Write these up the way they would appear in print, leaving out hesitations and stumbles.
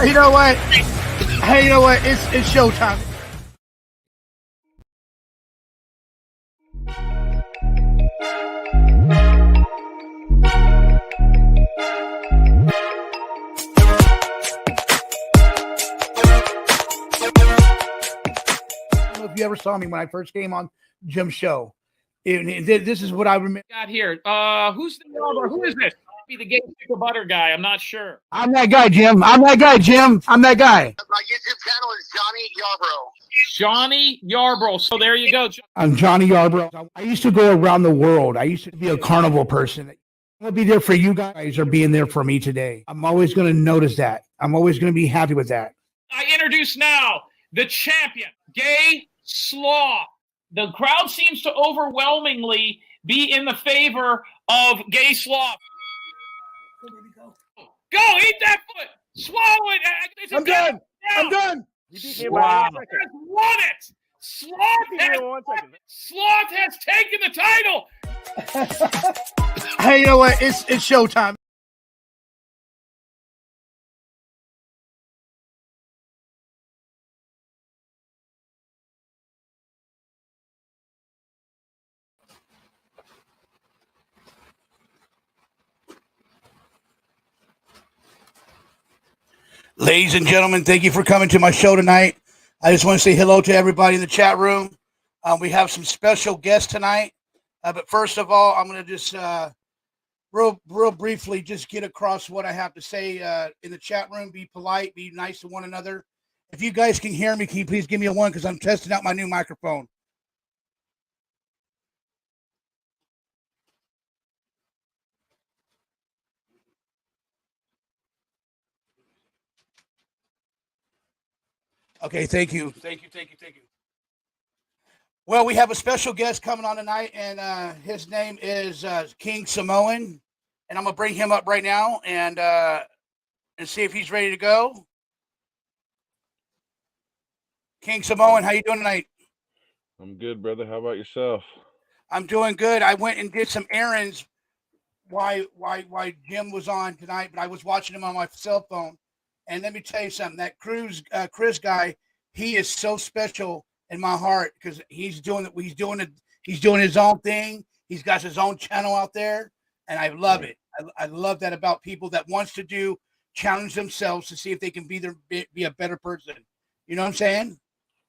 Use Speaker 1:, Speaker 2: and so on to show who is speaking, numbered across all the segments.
Speaker 1: You know what? Hey, you know what? It's showtime. I don't know if you ever saw me when I first came on Jim's show. This is what I remember.
Speaker 2: Got here. Who's the Yarbrough? Who is this? Be the gay sticker butter guy. I'm not sure.
Speaker 1: I'm that guy, Jim. I'm that guy, Jim. I'm that guy.
Speaker 3: My YouTube channel is Johnny Yarbrough.
Speaker 2: Johnny Yarbrough. So there you go.
Speaker 1: I'm Johnny Yarbrough. I used to go around the world. I used to be a carnival person. I'm going to be there for you guys or being there for me today. I'm always going to notice that. I'm always going to be happy with that.
Speaker 2: I introduce now the champion, Gay Slaw. The crowd seems to overwhelmingly be in the favor of Gay Slaw. Go, eat that foot. Swallow it.
Speaker 1: I'm done. I'm done.
Speaker 2: Sloth has won it. Sloth has taken the title.
Speaker 1: Hey, you know what? It's showtime. Ladies and gentlemen, thank you for coming to my show tonight. I just want to say hello to everybody in the chat room. We have some special guests tonight. But first of all, I'm going to just real briefly just get across what I have to say in the chat room. Be polite, be nice to one another. If you guys can hear me, can you please give me a 1 because I'm testing out my new microphone. Okay, thank you. Thank you. Well, we have a special guest coming on tonight, and his name is King Samoan, and I'm going to bring him up right now and see if he's ready to go. King Samoan, how you doing tonight?
Speaker 4: I'm good, brother. How about yourself?
Speaker 1: I'm doing good. I went and did some errands while Jim was on tonight, but I was watching him on my cell phone. And let me tell you something, that Chris guy, he is so special in my heart because he's doing his own thing. He's got his own channel out there, and I love it. I love that about people that wants to challenge themselves to see if they can be a better person. You know what I'm saying?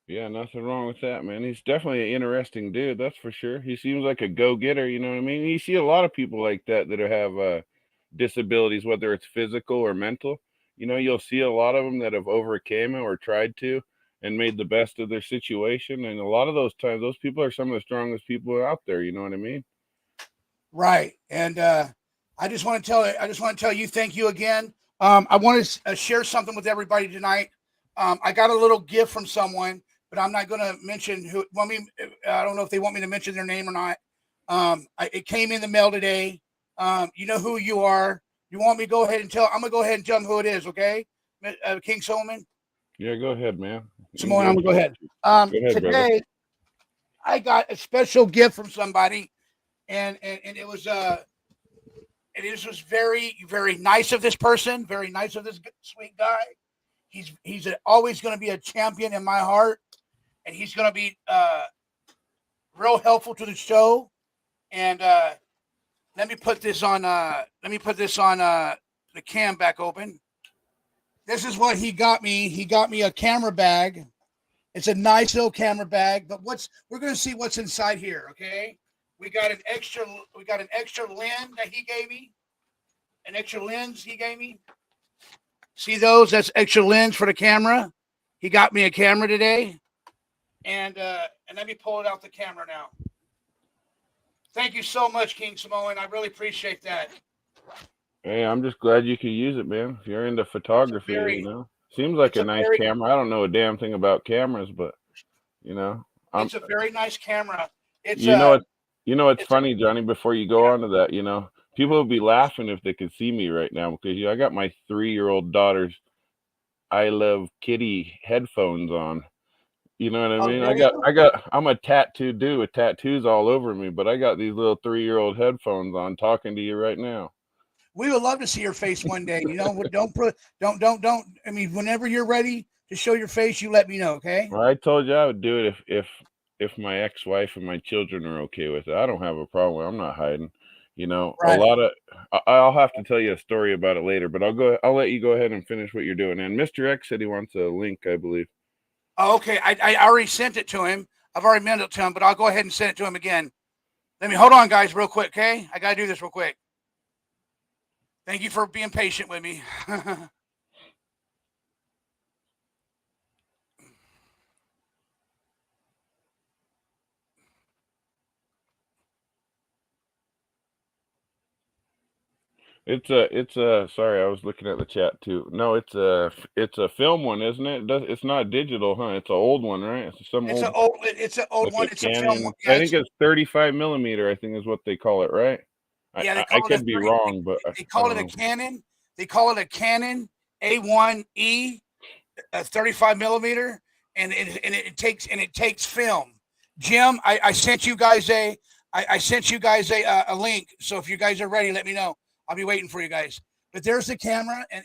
Speaker 4: Yeah, nothing wrong with that, man. He's definitely an interesting dude, that's for sure. He seems like a go-getter, you know what I mean? You see a lot of people like that have disabilities, whether it's physical or mental. You know, you'll see a lot of them that have overcame it or tried to and made the best of their situation. And a lot of those times, those people are some of the strongest people out there. You know what I mean?
Speaker 1: Right. And I just want to tell you, thank you again. I want to share something with everybody tonight. I got a little gift from someone, but I'm not going to mention who. I don't know if they want me to mention their name or not. It came in the mail today. You know who you are. You want me to go ahead and tell? I'm gonna go ahead and tell them who it is, okay? King Solomon.
Speaker 4: Yeah, go ahead, man.
Speaker 1: Simone, I'm gonna go ahead. Today, brother. I got a special gift from somebody, and it was very, very nice of this person, very nice of this sweet guy. He's always going to be a champion in my heart, and he's going to be real helpful to the show, and. Let me put this on. The cam back open. This is what he got me. He got me a camera bag. It's a nice little camera bag. But we're going to see what's inside here. Okay. We got an extra lens that he gave me. An extra lens he gave me. See those? That's extra lens for the camera. He got me a camera today. And let me pull it out the camera now. Thank you so much, King Samoan. I really appreciate that.
Speaker 4: Hey, I'm just glad you could use it, man. If you're into photography, you know, seems like a nice camera. I don't know a damn thing about cameras, but you know,
Speaker 1: it's a very nice camera. It's
Speaker 4: it's funny, Johnny. Before you go on to that, you know, people would be laughing if they could see me right now because I got my 3-year-old daughter's I Love Kitty headphones on. You know what I mean? I'm a tattooed dude with tattoos all over me, but I got these little 3-year-old headphones on talking to you right now.
Speaker 1: We would love to see your face one day. You know, don't. I mean, whenever you're ready to show your face, you let me know. Okay.
Speaker 4: Well, I told you I would do it if my ex-wife and my children are okay with it. I don't have a problem. I'm not hiding. You know,
Speaker 1: Right.
Speaker 4: I'll have to tell you a story about it later, but I'll let you go ahead and finish what you're doing. And Mr. X said he wants a link, I believe.
Speaker 1: Oh, okay. I already sent it to him. I've already mailed it to him, but I'll go ahead and send it to him again. Let me hold on, guys, real quick. Okay, I gotta do this real quick. Thank you for being patient with me.
Speaker 4: It's a sorry, I was looking at the chat too. No, it's a film one, isn't it? It's not digital, huh? It's an old one, right? It's an old
Speaker 1: old one. It's a film one.
Speaker 4: I think it's 35 millimeter, I think is what they call it, right?
Speaker 1: Yeah,
Speaker 4: I could be wrong, but
Speaker 1: they call it a Canon. They call it a Canon A1E, 35 millimeter, and it takes film. Jim, I sent you guys a link. So if you guys are ready, let me know. I'll be waiting for you guys. But there's the camera, and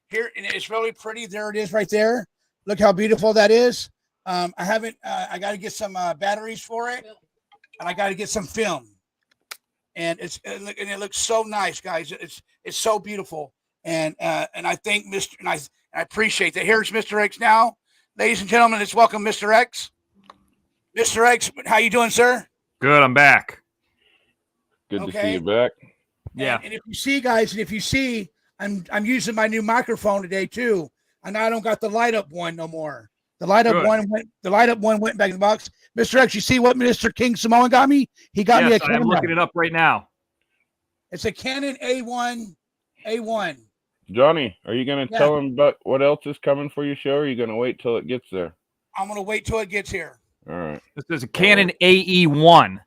Speaker 1: here, and it's really pretty. There it is, right there. Look how beautiful that is. I haven't. I got to get some batteries for it, and I got to get some film. And it looks so nice, guys. It's so beautiful, and I think I appreciate that. Here's Mr. X now, ladies and gentlemen. Let's welcome Mr. X. Mr. X, how you doing, sir?
Speaker 5: Good, I'm back.
Speaker 4: Good to see you back.
Speaker 5: Yeah.
Speaker 1: And if you see, guys, I'm using my new microphone today too, and I don't got the light up one no more. The light up one went back in the box. Mr. X, you see what Mr. King Samoan got me? He got me a camera.
Speaker 5: I'm looking it up right now.
Speaker 1: It's a Canon A1.
Speaker 4: Johnny, are you gonna tell him about what else is coming for your show, or are you gonna wait till it gets there?
Speaker 1: I'm gonna wait till it gets here.
Speaker 4: All right.
Speaker 5: This is a Canon AE1.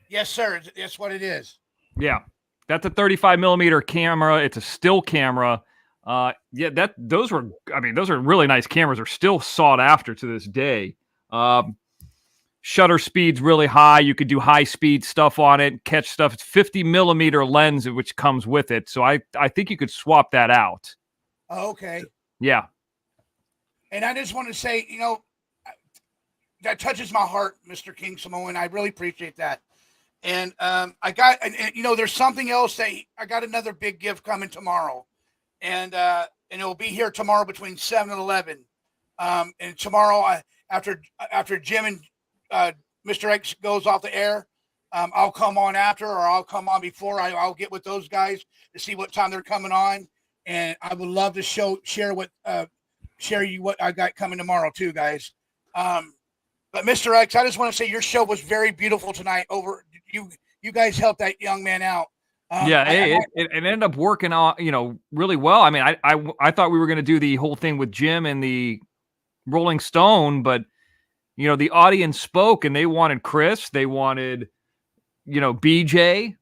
Speaker 1: Yes, sir. That's what it is.
Speaker 5: Yeah. That's a 35 millimeter camera. It's a still camera. Those are really nice cameras. They're still sought after to this day. Shutter speed's really high. You could do high speed stuff on it, catch stuff. It's 50 millimeter lens, which comes with it. So I think you could swap that out.
Speaker 1: Oh, okay.
Speaker 5: Yeah.
Speaker 1: And I just want to say, that touches my heart, Mr. King Samoan. I really appreciate that. And there's something else that I got another big gift coming tomorrow, and it'll be here tomorrow between 7 and 11. And tomorrow, after Jim and Mr. X goes off the air, I'll come on after, or I'll come on before. I'll get with those guys to see what time they're coming on, and I would love to share you what I got coming tomorrow too, guys. But Mr. X, I just want to say your show was very beautiful tonight. You guys helped that young man out.
Speaker 5: It ended up working out, really well. I mean, I thought we were going to do the whole thing with Jim and the Rolling Stone, but the audience spoke and they wanted Chris, they wanted, BJ,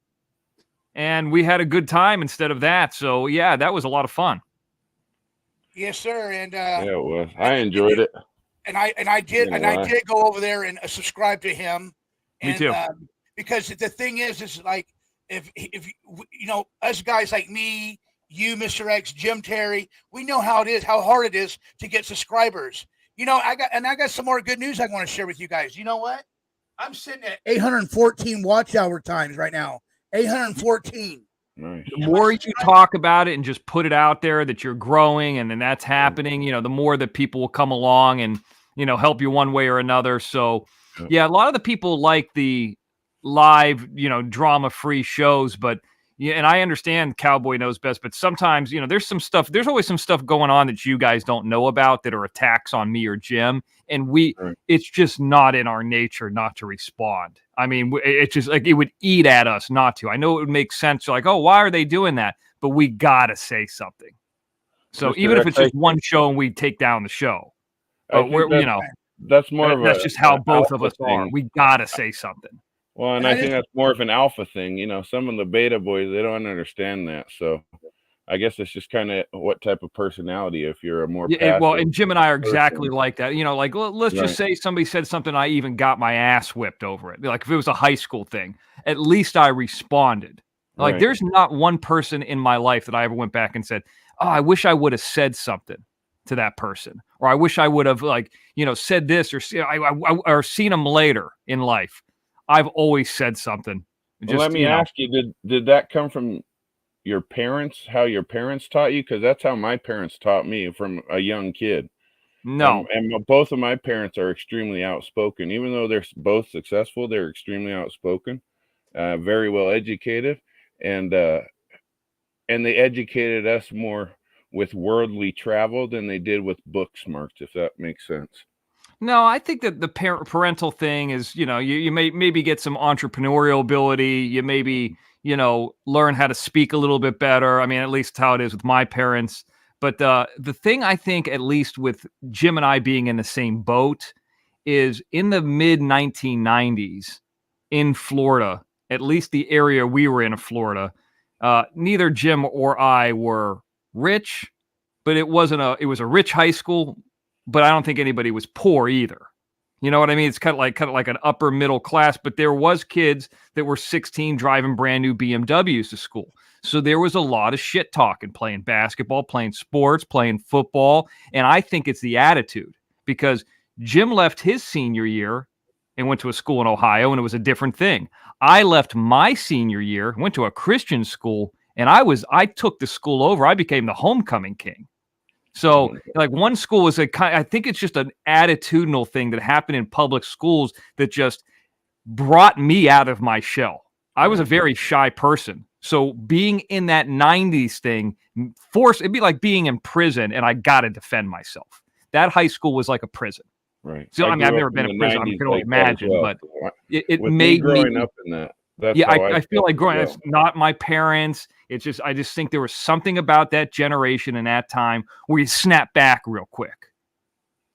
Speaker 5: and we had a good time instead of that. So yeah, that was a lot of fun.
Speaker 1: Yes, sir. And
Speaker 4: yeah, it was. I enjoyed it.
Speaker 1: And I did go over there and subscribe to him.
Speaker 5: Me too.
Speaker 1: Because the thing is like if us guys like me, you, Mr. X, Jim Terry, we know how hard it is to get subscribers. I got some more good news I want to share with you guys. You know what? I'm sitting at 814 watch hour times right now. 814.
Speaker 4: Nice.
Speaker 5: The more you talk about it and just put it out there that you're growing and then that's happening, the more that people will come along and, help you one way or another. So, yeah, a lot of the people like the live, drama-free shows, but yeah, and I understand Cowboy knows best, but sometimes, there's always some stuff going on that you guys don't know about that are attacks on me or Jim, and it's just not in our nature not to respond. I mean, it's just like it would eat at us not to. I know it would make sense. Like, oh, why are they doing that? But we got to say something. So
Speaker 4: Mr.
Speaker 5: even
Speaker 4: X,
Speaker 5: if it's just one show and we take down the show, but
Speaker 4: that's more of
Speaker 5: that's just how both of us are. We got to say something.
Speaker 4: Well, and I think that's more of an alpha thing. Some of the beta boys, they don't understand that. So I guess it's just kind of what type of personality. If you're a more
Speaker 5: well, and Jim and I are exactly like that. Like let's just say somebody said something, I even got my ass whipped over it. Like if it was a high school thing, at least I responded. Like,
Speaker 4: Right.
Speaker 5: there's not one person in my life that I ever went back and said, "Oh, I wish I would have said something to that person," or "I wish I would have, like, said this," or or seen them later in life. I've always said something.
Speaker 4: Well, let
Speaker 5: Just,
Speaker 4: me ask you, did that come from your parents, how your parents taught you? Because that's how my parents taught me from a young kid.
Speaker 5: no.
Speaker 4: Both of my parents are extremely outspoken. Even though they're both successful, they're extremely outspoken, very well educated, and they educated us more with worldly travel than they did with book smarts, if that makes sense.
Speaker 5: No, I think that the parental thing is, you may maybe get some entrepreneurial ability. You maybe, learn how to speak a little bit better. I mean, at least how it is with my parents. But the thing I think, at least with Jim and I being in the same boat, is in the mid 1990s in Florida, at least the area we were in Florida, neither Jim or I were rich, but it was a rich high school, but I don't think anybody was poor either. You know what I mean? It's kind of like an upper middle class, but there was kids that were 16 driving brand new BMWs to school. So there was a lot of shit talking, playing basketball, playing sports, playing football. And I think it's the attitude, because Jim left his senior year and went to a school in Ohio, and it was a different thing. I left my senior year, went to a Christian school, and I took the school over. I became the homecoming king. So, like, one school was I think it's just an attitudinal thing that happened in public schools that just brought me out of my shell. I was a very shy person. So being in that 90s thing, it'd be like being in prison, and I got to defend myself. That high school was like a prison.
Speaker 4: Right.
Speaker 5: So, I mean, I've never been in prison. I can only imagine, but it made me
Speaker 4: growing up in that. That's
Speaker 5: yeah,
Speaker 4: how
Speaker 5: I feel like growing up,
Speaker 4: well.
Speaker 5: it's not my parents. It's just, I just think there was something about that generation and that time where you snap back real quick.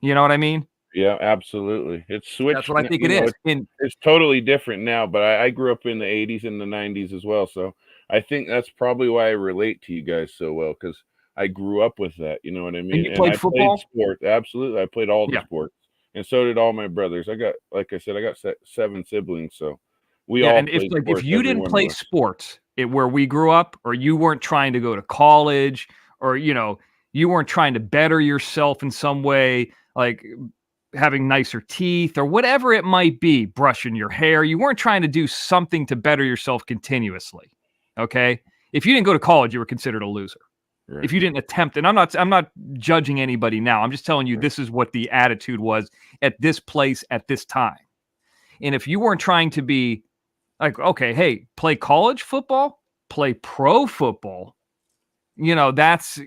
Speaker 5: You know what I mean?
Speaker 4: Yeah, absolutely. It's switched.
Speaker 5: That's what I think it is.
Speaker 4: It's totally different now, but I grew up in the 80s and the 90s as well. So I think that's probably why I relate to you guys so well, because I grew up with that. You know what I mean?
Speaker 5: And you played football?
Speaker 4: Sports. Absolutely. I played all the
Speaker 5: Yeah.
Speaker 4: sports. And so did all my brothers. Like I said, I got 7 siblings. So we
Speaker 5: Yeah,
Speaker 4: all
Speaker 5: and
Speaker 4: played
Speaker 5: if
Speaker 4: sports,
Speaker 5: you
Speaker 4: every
Speaker 5: didn't
Speaker 4: one of
Speaker 5: play
Speaker 4: us.
Speaker 5: sports where we grew up, or you weren't trying to go to college, or you weren't trying to better yourself in some way, like having nicer teeth or whatever it might be, brushing your hair, you weren't trying to do something to better yourself continuously. Okay? If you didn't go to college, you were considered a loser.
Speaker 4: Right.
Speaker 5: If you didn't attempt, and I'm not judging anybody now. I'm just telling you, this is what the attitude was at this place at this time. And if you weren't trying to be like, okay, hey, play college football, play pro football, that's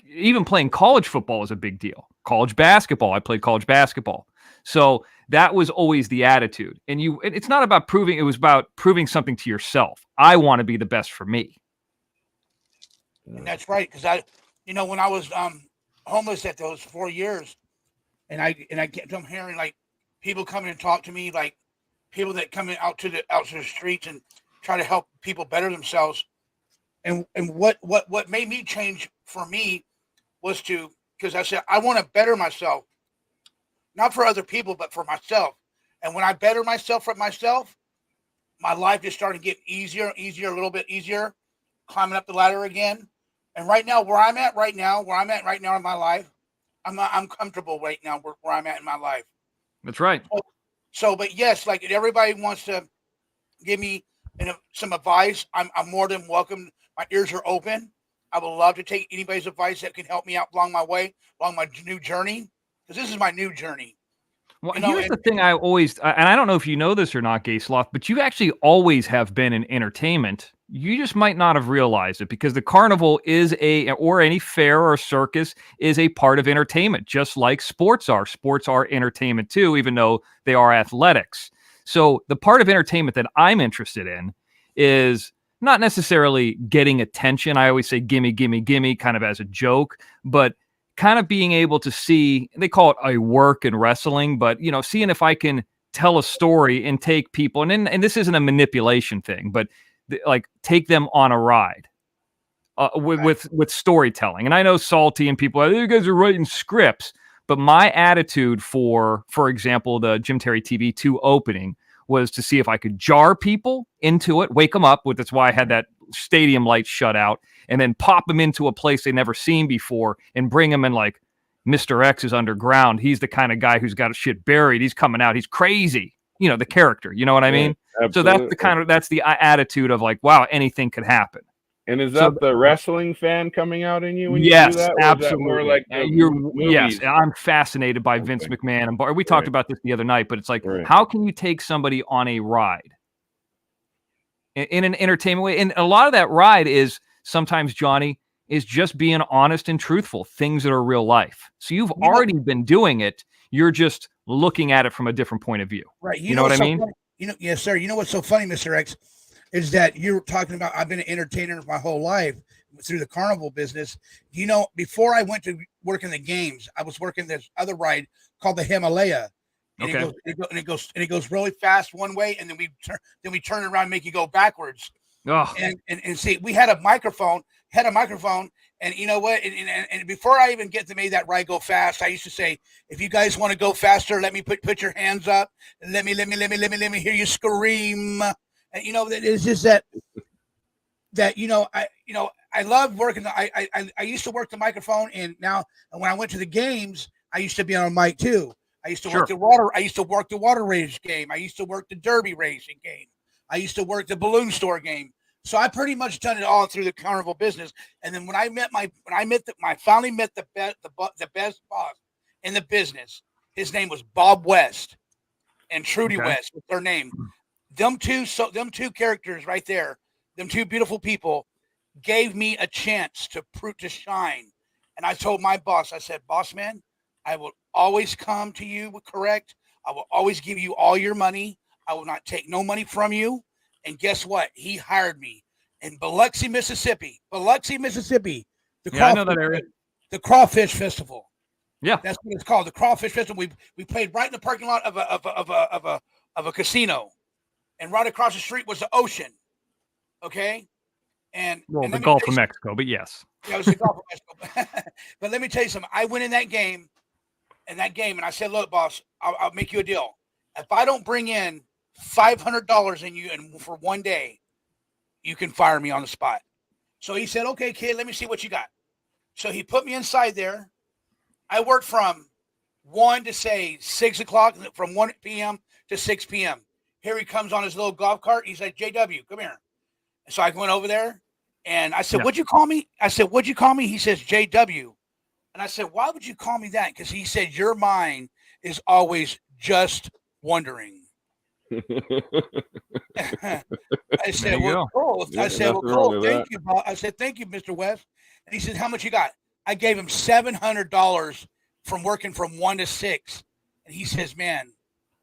Speaker 5: even playing college football is a big deal. College basketball, I played college basketball. So that was always the attitude. And it's not about proving, it was about proving something to yourself. I want to be the best for me.
Speaker 1: And that's right, because when I was homeless at those 4 years, and I kept on hearing like people coming and talk to me, like people that come out to the streets and try to help people better themselves. And what made me change for me was because I said I want to better myself, not for other people, but for myself. And when I better myself for myself, my life just started getting easier, a little bit easier, climbing up the ladder again. And right now, where I'm at right now in my life, I'm comfortable right now where I'm at in my life.
Speaker 5: That's right.
Speaker 1: So, but yes, like if everybody wants to give me some advice, I'm more than welcome. My ears are open. I would love to take anybody's advice that can help me out along my way, along my new journey, because this is my new journey.
Speaker 5: Well, here's the thing I always, and I don't know if you know this or not, Gay Sloth, but you actually always have been in entertainment. You just might not have realized it, because the carnival or any fair or circus is a part of entertainment, just like sports are. Sports are entertainment too, even though they are athletics. So the part of entertainment that I'm interested in is not necessarily getting attention. I always say, gimme, gimme, gimme, kind of as a joke, but kind of being able to see, they call it a work in wrestling, but seeing if I can tell a story and take people, and this isn't a manipulation thing, but like take them on a ride with storytelling. And I know Salty and people, you guys are writing scripts, but my attitude for example, the Jim Terry TV 2 opening was to see if I could jar people into it, wake them up. That's why I had that stadium lights shut out, and then pop them into a place they've never seen before and bring them in like Mr. X is underground. He's the kind of guy who's got shit buried. He's coming out. He's crazy. You know, the character. You know what I mean? So that's the attitude of like, wow, anything could happen.
Speaker 4: And is that the wrestling fan coming out in you when you do that? Or
Speaker 5: Absolutely.
Speaker 4: is that more like
Speaker 5: yes, I'm fascinated by Vince McMahon. And we talked about this the other night, but it's like, how can you take somebody on a ride in an entertainment way? And a lot of that ride is sometimes, Johnny, is just being honest and truthful, things that are real life. So you've already been doing it. You're just looking at it from a different point of view.
Speaker 1: Right.
Speaker 5: You know what I mean?
Speaker 1: Funny? Yes, sir. You know what's so funny, Mr. X, is that you're talking about, I've been an entertainer my whole life through the Carnival business. You know, before I went to work in the games, I was working this other ride called the Himalaya. And it goes really fast one way, and then we turn it around and make you go backwards.
Speaker 5: Oh.
Speaker 1: And see, we had a microphone, and you know what? And before I even get to make that ride go fast, I used to say, if you guys want to go faster, let me put your hands up, and let me hear you scream. And you know, it's just that I love working. I used to work the microphone, and now when I went to the games, I used to be on a mic too. I used to work the water. I used to work the water race game. I used to work the derby racing game. I used to work the balloon store game. So I pretty much done it all through the Carnival business. And then when I finally met the best boss in the business. His name was Bob West and Trudy West was their name. Them two characters right there, them two beautiful people, gave me a chance to shine. And I told my boss, I said, boss man, I will always come to you correct. I will always give you all your money. I will not take no money from you. And guess what? He hired me in Biloxi, Mississippi. I know that area. The Crawfish Festival.
Speaker 5: Yeah,
Speaker 1: that's what it's called. The Crawfish Festival. We played right in the parking lot of a casino, and right across the street was the ocean. Okay, and
Speaker 5: the Gulf of Mexico. But yes,
Speaker 1: yeah, it was the Gulf of Mexico. But let me tell you something. I went in that game, and I said, look, boss, I'll make you a deal. If I don't bring in $500 in you and for one day, you can fire me on the spot. So he said, okay, kid, let me see what you got. So he put me inside there. I worked from 1 to say 6 o'clock, from 1 p.m. to 6 p.m. Here he comes on his little golf cart. He's like, JW, come here. And so I went over there and I said, what'd you call me? I said, what'd you call me? He says, JW. And I said, why would you call me that? Because he said, your mind is always just wondering. I said, well, cool. I said, well, cool. Thank you, Bob. I said, thank you, Mr. West. And he said, how much you got? I gave him $700 from working from 1 to 6. And he says, man,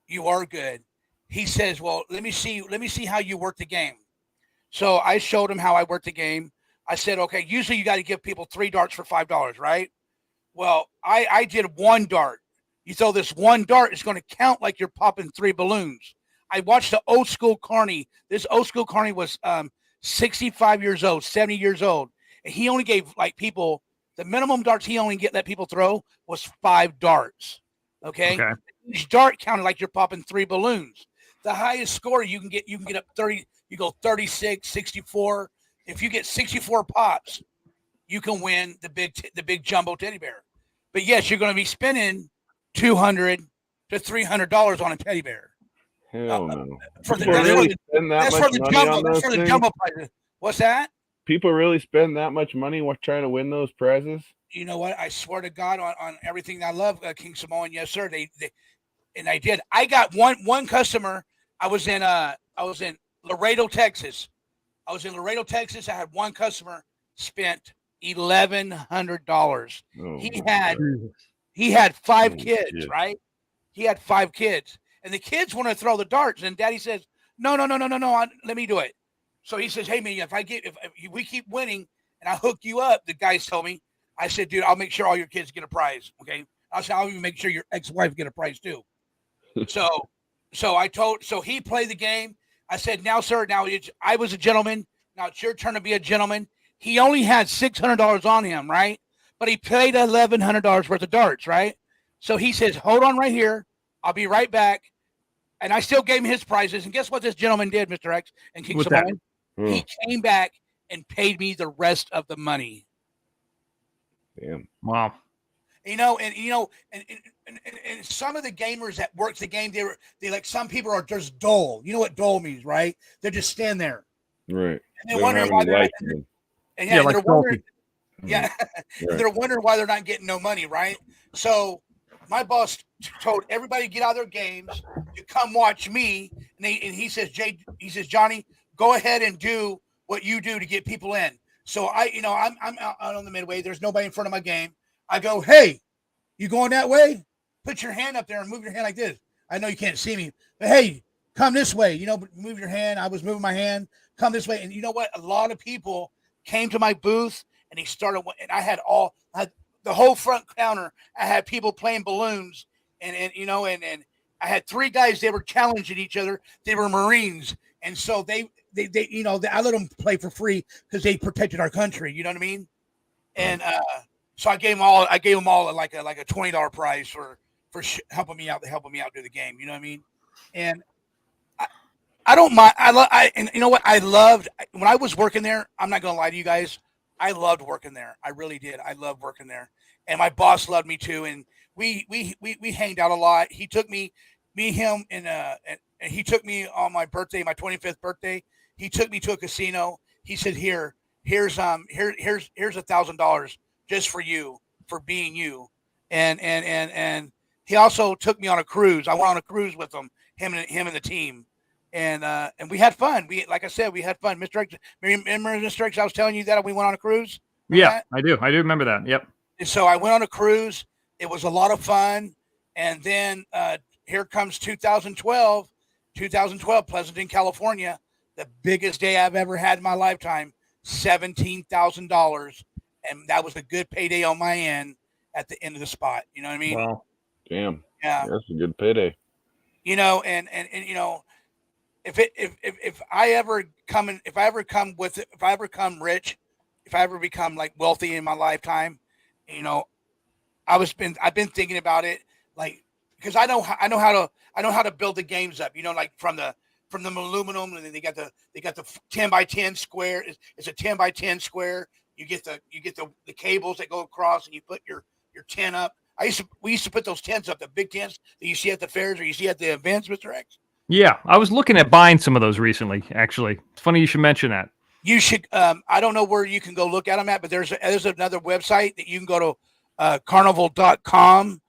Speaker 1: you are good. He says, well, let me see how you work the game. So I showed him how I worked the game. I said, okay, usually you got to give people 3 darts for $5, right? Well, I did 1 dart. You throw this 1 dart, it's going to count like you're popping 3 balloons. I watched the old school Carney. This old school Carney was 65 years old, 70 years old. And he only gave like people, the minimum darts he only let people throw was 5 darts. Okay. Each dart counted like you're popping 3 balloons. The highest score you can get up 30, you go 36, 64. If you get 64 pops, you can win the big jumbo teddy bear. But yes, you're going to be spending $200 to $300 on a teddy bear.
Speaker 4: Hell no.
Speaker 1: That's for the jumbo prize. What's that?
Speaker 4: People really spend that much money trying to win those prizes?
Speaker 1: You know what? I swear to God on everything I love, King Samoan. Yes, sir. They and I did. I got one customer. I was in Laredo, Texas. I had one customer spent $1,100. Oh, he had 5 kids, right? He had 5 kids. And the kids want to throw the darts, and Daddy says, "No, let me do it." So he says, "Hey man, if we keep winning, and I hook you up," the guys told me. I said, "Dude, I'll make sure all your kids get a prize. Okay, I'll even make sure your ex-wife get a prize too." So he played the game. I said, "Now, sir, I was a gentleman. Now it's your turn to be a gentleman." He only had $600 on him, right? But he played $1,100 worth of darts, right? So he says, "Hold on right here. I'll be right back." and I still gave him his prizes. And guess what this gentleman did, Mr. X and King
Speaker 5: What's that?
Speaker 1: Samoan?
Speaker 4: Hmm.
Speaker 1: He came back and paid me the rest of the money.
Speaker 4: Damn.
Speaker 5: Wow.
Speaker 1: And some of the gamers that works the game, they like, some people are just dull. You know what dull means, right? They're just stand there.
Speaker 4: Right.
Speaker 1: And they're wondering why they're
Speaker 5: Like
Speaker 1: wondering,
Speaker 5: salty.
Speaker 1: yeah,
Speaker 4: Right.
Speaker 1: they're wondering why they're not getting no money, right? So my boss told everybody to get out of their games to come watch me, and he says, Johnny, go ahead and do what you do to get people in. So I'm out on the Midway. There's nobody in front of my game. I go, hey, you going that way? Put your hand up there and move your hand like this. I know you can't see me, but hey, come this way. Move your hand. I was moving my hand. Come this way. And you know what? A lot of people came to my booth, and he started. And I had the whole front counter. I had people playing balloons, and I had 3 guys. They were challenging each other. They were Marines, and so I let them play for free because they protected our country. You know what I mean? And so I gave them all like a $20 prize for helping me out do the game. You know what I mean? And I don't mind. And you know what? I loved when I was working there. I'm not gonna lie to you guys. I loved working there. I really did. I loved working there, and my boss loved me too. And we hanged out a lot. He took me, him, and he took me on my birthday, my 25th birthday. He took me to a casino. He said, here's $1,000 just for you, for being you. And he also took me on a cruise. I went on a cruise with him and the team. And we had fun. Like I said, we had fun. Mr. X, remember Mr. X, I was telling you that we went on a cruise?
Speaker 5: Yeah,
Speaker 1: that?
Speaker 5: I do. I do remember that. Yep.
Speaker 1: And so I went on a cruise. It was a lot of fun. And then here comes 2012, Pleasanton, California, the biggest day I've ever had in my lifetime, $17,000. And that was a good payday on my end at the end of the spot. You know what I mean?
Speaker 5: Wow.
Speaker 4: Damn.
Speaker 1: Yeah.
Speaker 4: That's a good payday.
Speaker 1: And if I ever come rich, if I ever become like wealthy in my lifetime, I've been thinking about it, like, because I know how to build the games up, like from the aluminum, and then they got the 10 by 10 square. It's a 10 by 10 square. You get the cables that go across, and you put your tent up. We used to put those tents up, the big tents that you see at the fairs or you see at the events, Mr. X.
Speaker 5: Yeah, I was looking at buying some of those recently, actually. It's funny you should mention that.
Speaker 1: You should. I don't know where you can go look at them at, but there's another website that you can go to, carnival.com,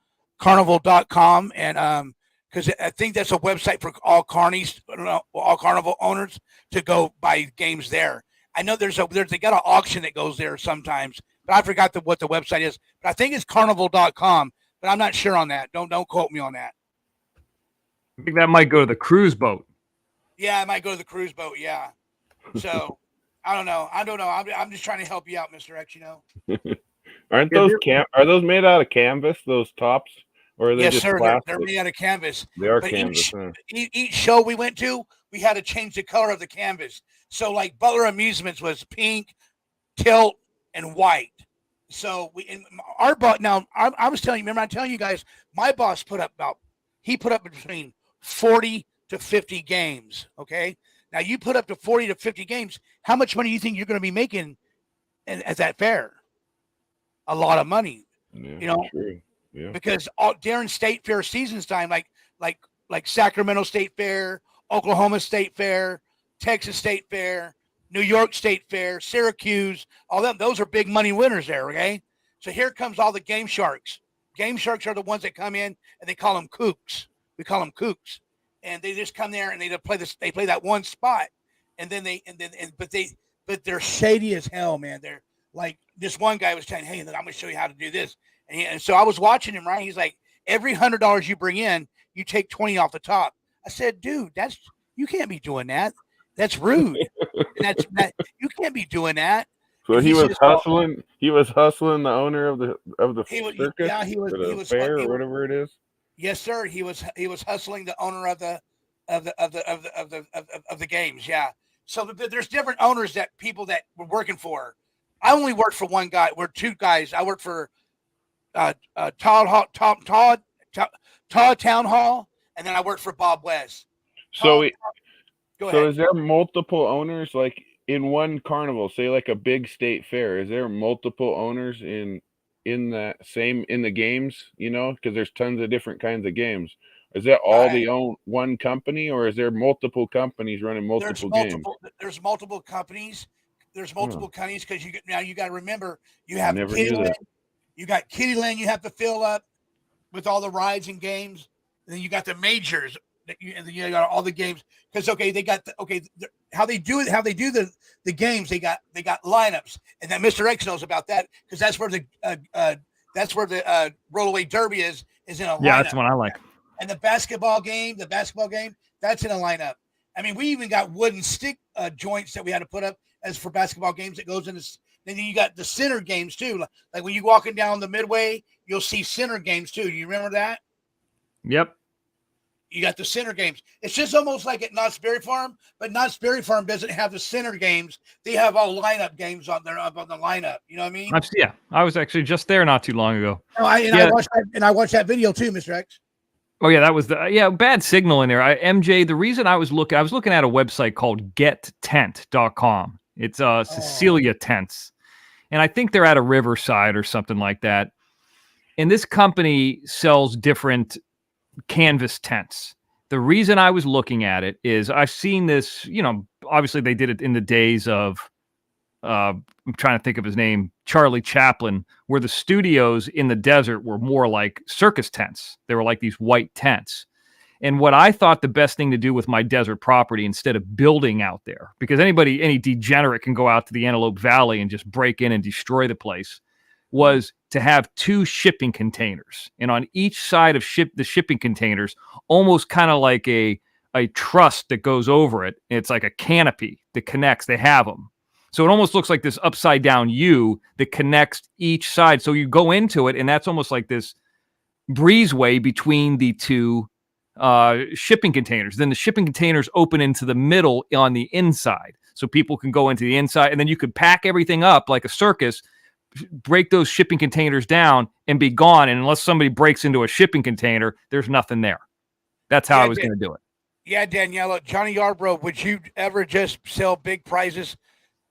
Speaker 1: and because I think that's a website for all Carnival owners to go buy games there. I know they got an auction that goes there sometimes, but I forgot what the website is. But I think it's carnival.com, but I'm not sure on that. Don't quote me on that.
Speaker 5: I think that might go to the cruise boat.
Speaker 1: Yeah, I might go to the cruise boat. Yeah. So I don't know. I'm just trying to help you out, Mr. X.
Speaker 4: Aren't those are those made out of canvas? Those tops, or are they
Speaker 1: Yes,
Speaker 4: just
Speaker 1: sir.
Speaker 4: plastic?
Speaker 1: They're made out of canvas.
Speaker 4: They are
Speaker 1: But
Speaker 4: canvas.
Speaker 1: each show we went to, we had to change the color of the canvas. So like Butler Amusements was pink, tilt, and white. So our boss. Now I was telling you. Remember, I'm telling you guys, my boss put up between 40 to 50 games. Okay. Now you put up to 40 to 50 games. How much money do you think you're going to be making at that fair? A lot of money.
Speaker 4: Yeah, true. Yeah.
Speaker 1: Because during state fair seasons time, like Sacramento State Fair, Oklahoma State Fair, Texas State Fair, New York State Fair, Syracuse, all them, those are big money winners there. Okay. So here comes all the game sharks. Game sharks are the ones that come in and they call them kooks. We call them kooks, and they just come there and they play this. They play that one spot, but they're shady as hell, man. They're like, this one guy was saying, "Hey, I'm going to show you how to do this," and so I was watching him. Right, he's like, every $100 you bring in, you take 20 off the top. I said, "Dude, you can't be doing that. That's rude. You can't be doing that."
Speaker 4: So he was hustling. He was hustling the owner of the circus.
Speaker 1: Yeah, he was
Speaker 4: fair or whatever it is.
Speaker 1: Yes, sir. He was hustling the owner of the games. Yeah. So there's different owners that people that we're working for. I only worked for one guy. We're 2 guys. I worked for Todd Town Hall, and then I worked for Bob West.
Speaker 4: So,
Speaker 1: Go
Speaker 4: so
Speaker 1: ahead.
Speaker 4: is there multiple owners like in one carnival? Say like a big state fair. Is there multiple owners in the games? You know, because there's tons of different kinds of games. Is that all they own one company, or is there multiple companies running multiple games?
Speaker 1: There's multiple companies. There's multiple companies because you got to remember you have
Speaker 4: Never knew that.
Speaker 1: You got Kittyland you have to fill up with all the rides and games. And then you got the majors and then you got all the games because how they do the games they got lineups, and then Mr. X knows about that because that's where the rollaway derby is in a lineup.
Speaker 5: Yeah, that's what I like.
Speaker 1: And the basketball game, that's in a lineup. I mean, we even got wooden stick joints that we had to put up as for basketball games that goes in this. And then you got the center games too. Like when you're walking down the Midway, you'll see center games too. You remember that?
Speaker 5: Yep.
Speaker 1: You got the center games. It's just almost like at Knott's Berry Farm, but Knott's Berry Farm doesn't have the center games. They have all lineup games on there up on the lineup. You know what I mean?
Speaker 5: Yeah, I was actually just there not too long ago.
Speaker 1: I watched that video too, Mr. X.
Speaker 5: Oh yeah, that was bad signal in there. MJ, the reason I was looking at a website called gettent.com. It's Cecilia Tents. And I think they're at a Riverside or something like that. And this company sells different canvas tents. The reason I was looking at it is I've seen this, obviously they did it in the days of, I'm trying to think of his name, Charlie Chaplin, where the studios in the desert were more like circus tents. They were like these white tents. And what I thought the best thing to do with my desert property instead of building out there, because any degenerate can go out to the Antelope Valley and just break in and destroy the place, was to have 2 shipping containers. And on each side of the shipping containers, almost kind of like a truss that goes over it. It's like a canopy that connects. They have them. So it almost looks like this upside down U that connects each side. So you go into it, and that's almost like this breezeway between the 2 shipping containers. Then the shipping containers open into the middle on the inside. So people can go into the inside, and then you could pack everything up like a circus, break those shipping containers down, and be gone. And unless somebody breaks into a shipping container, there's nothing there. That's how I was going to do it.
Speaker 1: Yeah, Daniela, Johnny Yarbrough, would you ever just sell big prizes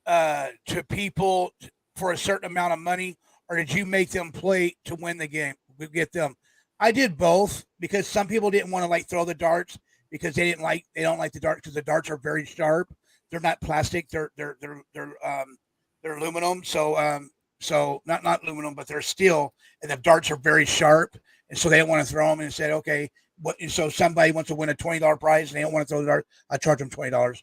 Speaker 1: to people for a certain amount of money, or did you make them play to win the game? We get them. I did both because some people didn't want to throw the darts because they don't like the darts because the darts are very sharp. They're not plastic. They're aluminum. So not aluminum, but they're steel, and the darts are very sharp, and so they don't want to throw them. And said, okay, so somebody wants to win a $20 prize, and they don't want to throw the dart. I charge them $20.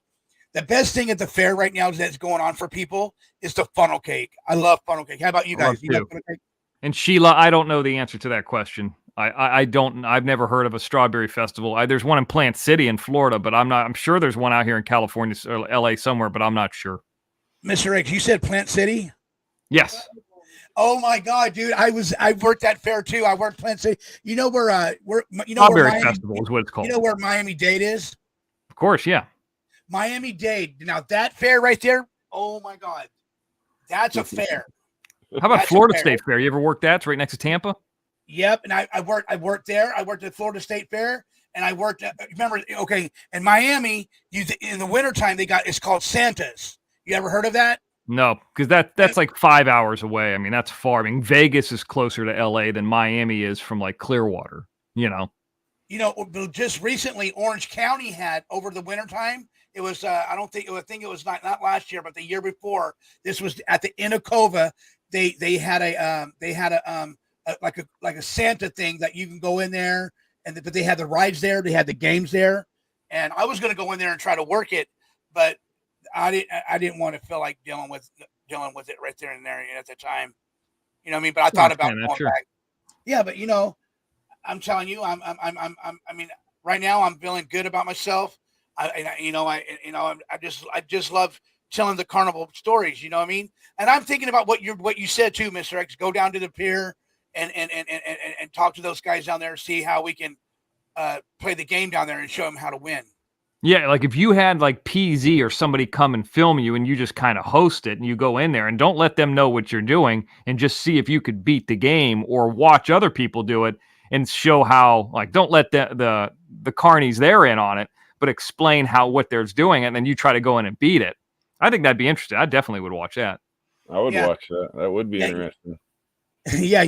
Speaker 1: The best thing at the fair right now that's going on for people is the funnel cake. I love funnel cake. How about you guys? You love funnel cake?
Speaker 5: And Sheila, I don't know the answer to that question. I don't. I've never heard of a strawberry festival. There's one in Plant City in Florida, but I'm sure there's one out here in California or LA somewhere, but I'm not sure.
Speaker 1: Mr. X, you said Plant City?
Speaker 5: Yes.
Speaker 1: Oh my God, dude! I worked that fair too. I worked Plant City. You know where
Speaker 5: Strawberry Festival is what it's called.
Speaker 1: You know where Miami-Dade is?
Speaker 5: Of course, yeah.
Speaker 1: Miami-Dade. Now that fair right there. Oh my God, that's a fair.
Speaker 5: How about Florida State Fair? You ever worked that? It's right next to Tampa.
Speaker 1: Yep, and I worked there. I worked at Florida State Fair, and I worked at, remember, okay, in Miami, in the wintertime, it's called Santa's. You ever heard of that?
Speaker 5: No, because that's like 5 hours away. I mean, that's far. I mean, Vegas is closer to LA than Miami is from Clearwater,
Speaker 1: just recently, Orange County had over the wintertime. It was, I think it was not last year, but the year before. This was at the Inacova. They had a Santa thing that you can go in there, but they had the rides there, they had the games there, and I was going to go in there and try to work it, but I didn't want to feel like dealing with it right there and there at the time. You know what I mean? But I thought about going back. Yeah, but I'm telling you, I mean, right now I'm feeling good about myself. I just love telling the carnival stories. You know what I mean? And I'm thinking about what you said too, Mr. X. Go down to the pier and talk to those guys down there, see how we can play the game down there and show them how to win.
Speaker 5: Yeah, like if you had PZ or somebody come and film you and you just kind of host it and you go in there and don't let them know what you're doing and just see if you could beat the game or watch other people do it and show how, like, don't let the carnies they're in on it, but explain what they're doing, and then you try to go in and beat it. I think that'd be interesting. I definitely would watch that.
Speaker 4: I would
Speaker 1: Yeah.
Speaker 4: watch that. That would be interesting.
Speaker 1: Yeah,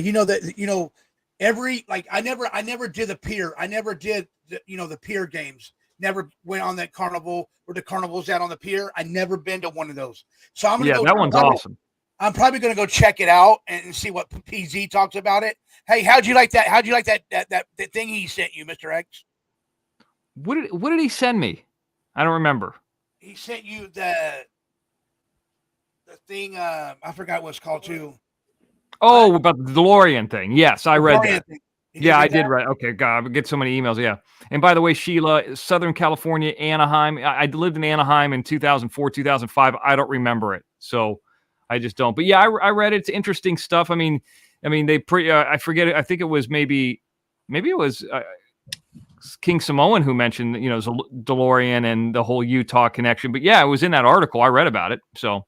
Speaker 1: every, like, I never did the pier. I never did the pier games. Never went on that carnival where the carnival's at on the pier. I never been to one of those. So I'm gonna go.
Speaker 5: That one's awesome.
Speaker 1: I'm probably gonna go check it out and see what PZ talks about it. Hey, how'd you like that? How'd you like that thing he sent you, Mr. X?
Speaker 5: What did he send me? I don't remember.
Speaker 1: He sent you the thing. I forgot what it's called too.
Speaker 5: Oh, about the DeLorean thing. Yes, I read that. Yeah, I did read. Okay, God, I get so many emails. Yeah. And by the way, Sheila, Southern California, Anaheim. I lived in Anaheim in 2004, 2005. I don't remember it, so I just don't. But yeah, I read it. It's interesting stuff. I mean, they I forget it. I think it was maybe it was King Samoan who mentioned DeLorean and the whole Utah connection. But yeah, it was in that article. I read about it. So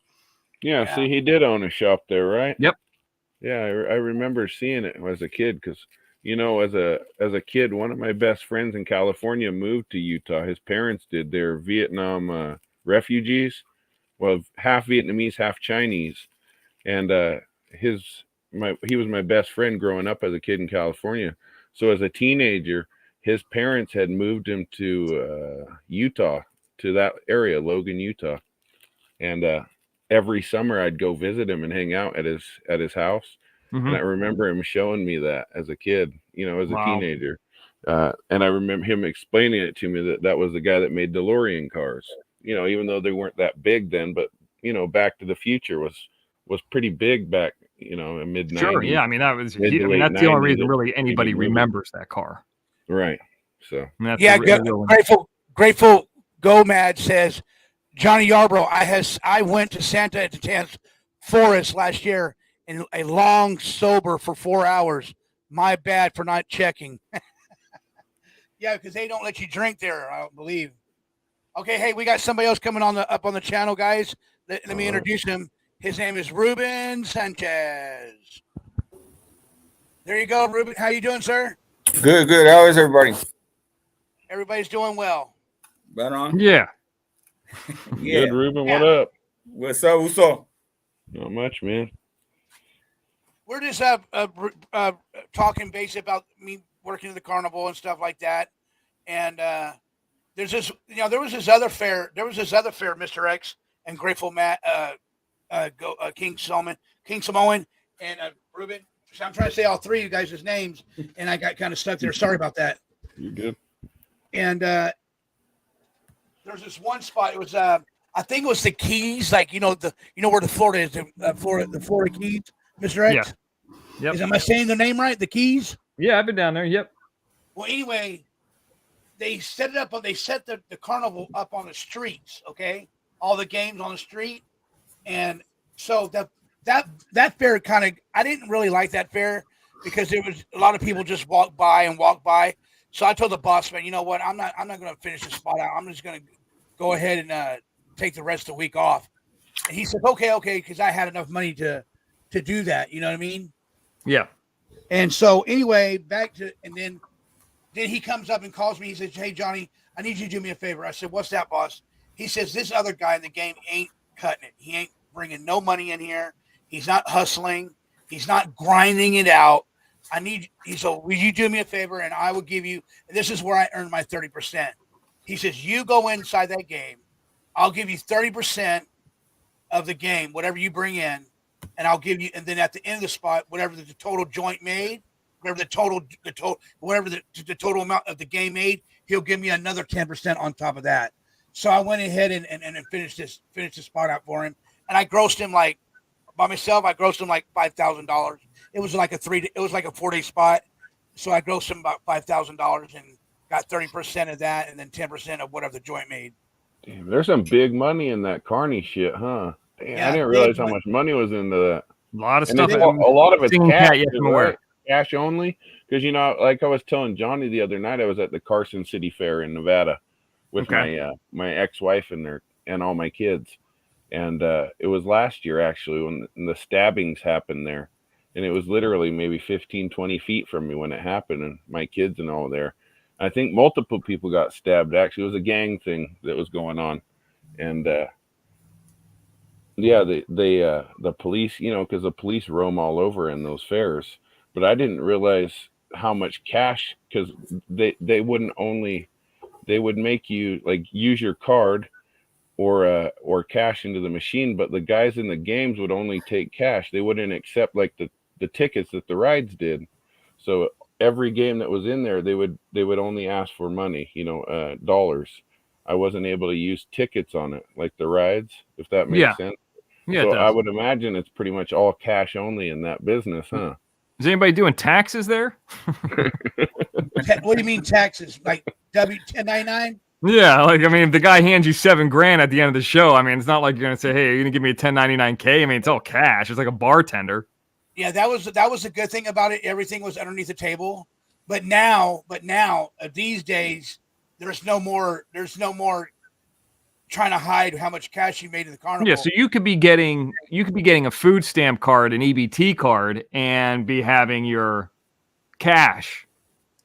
Speaker 4: yeah. See, he did own a shop there, right?
Speaker 5: Yep.
Speaker 4: Yeah, I remember seeing it as a kid because, as a kid, one of my best friends in California moved to Utah. His parents did. They're Vietnam refugees, well, half Vietnamese, half Chinese, and he was my best friend growing up as a kid in California. So as a teenager, his parents had moved him to Utah, to that area, Logan, Utah, and every summer I'd go visit him and hang out at his house.
Speaker 5: Mm-hmm.
Speaker 4: And I remember him showing me that as a kid, as a teenager. And I remember him explaining it to me that was the guy that made DeLorean cars, even though they weren't that big then, but, Back to the Future was pretty big back, in mid-90s.
Speaker 5: Sure, yeah. I mean, that's the only reason really anybody remembers that car.
Speaker 4: Right. So.
Speaker 1: Yeah, Grateful Gomad says, Johnny Yarbrough, I went to Santa Anita's Forest last year in a long sober for 4 hours. My bad for not checking. Yeah, because they don't let you drink there, I don't believe. Okay, hey, we got somebody else coming up on the channel, guys. Let me introduce him. His name is Reuben Sanchez. There you go, Reuben. How you doing, sir?
Speaker 6: Good. How is everybody?
Speaker 1: Everybody's doing well.
Speaker 6: Right on.
Speaker 5: Yeah.
Speaker 4: Good, Reuben. What up?
Speaker 6: What's up?
Speaker 4: Not much, man.
Speaker 1: We're just talking basic about me working at the carnival and stuff like that. And there's this, there was this other fair, Mr. X and Grateful Matt, King Samoan, and Reuben. So I'm trying to say all three of you guys' names, and I got kind of stuck there. Sorry about that.
Speaker 4: You're good.
Speaker 1: And there's this one spot. It was I think it was the Keys, like where the Florida is, the Florida Keys, Mr. X.
Speaker 5: Yeah. Yep.
Speaker 1: Am I saying the name right? The Keys?
Speaker 5: Yeah, I've been down there. Yep. Well,
Speaker 1: anyway, they set it up. They set the carnival up on the streets. Okay, all the games on the street, and so that fair kind of, I didn't really like that fair because there was a lot of people just walk by. So I told the boss man, you know what? I'm not going to finish the spot out. I'm just going to go ahead and take the rest of the week off. And he said, okay, because I had enough money to do that. You know what I mean?
Speaker 5: Yeah.
Speaker 1: And so anyway, and then he comes up and calls me. He says, hey, Johnny, I need you to do me a favor. I said, what's that, boss? He says, this other guy in the game ain't cutting it. He ain't bringing no money in here. He's not hustling. He's not grinding it out. He said, will you do me a favor and I will give you, and this is where I earned my 30%. He says, you go inside that game. I'll give you 30% of the game, whatever you bring in, and I'll give you, and then at the end of the spot, whatever the total joint made, whatever the total amount of the game made, he'll give me another 10% on top of that. So I went ahead and finished the spot out for him. And I grossed him like, by myself, I grossed him like $5,000. It was like a 4-day spot. So I grossed him about $5,000 and got 30% of that and then 10% of whatever the joint made.
Speaker 4: Damn, there's some big money in that carny shit, huh? Damn, yeah, I didn't realize how much money was into that.
Speaker 5: A lot of stuff.
Speaker 4: A lot of it's cash, right? Cash only. Because, like I was telling Johnny the other night, I was at the Carson City Fair in Nevada with my ex-wife and all my kids. And it was last year, actually, when the stabbings happened there. and it was literally maybe 15, 20 feet from me when it happened, and my kids and all there. I think multiple people got stabbed. Actually, it was a gang thing that was going on, and yeah, the police, you know, because the police roam all over in those fairs. But I didn't realize how much cash, because they would make you like use your card or cash into the machine, but the guys in the games would only take cash. They wouldn't accept like the tickets that the rides did. So every game that was in there, they would only ask for money, you know, dollars. I wasn't able to use tickets on it like the rides, if that makes sense.
Speaker 5: Yeah,
Speaker 4: so I would imagine it's pretty much all cash only in that business, huh?
Speaker 5: Is anybody doing taxes there?
Speaker 1: What do you mean taxes? Like W-1099?
Speaker 5: Yeah, like I mean, if the guy hands you $7,000 at the end of the show, I mean, it's not like you're gonna say, "Hey, you're gonna give me a 1099K." I mean, it's all cash. It's like a bartender.
Speaker 1: Yeah, that was a good thing about it. Everything was underneath the table. But now, these days, there's no more trying to hide how much cash you made in the carnival.
Speaker 5: Yeah, so you could be getting a food stamp card, an EBT card, and be having your cash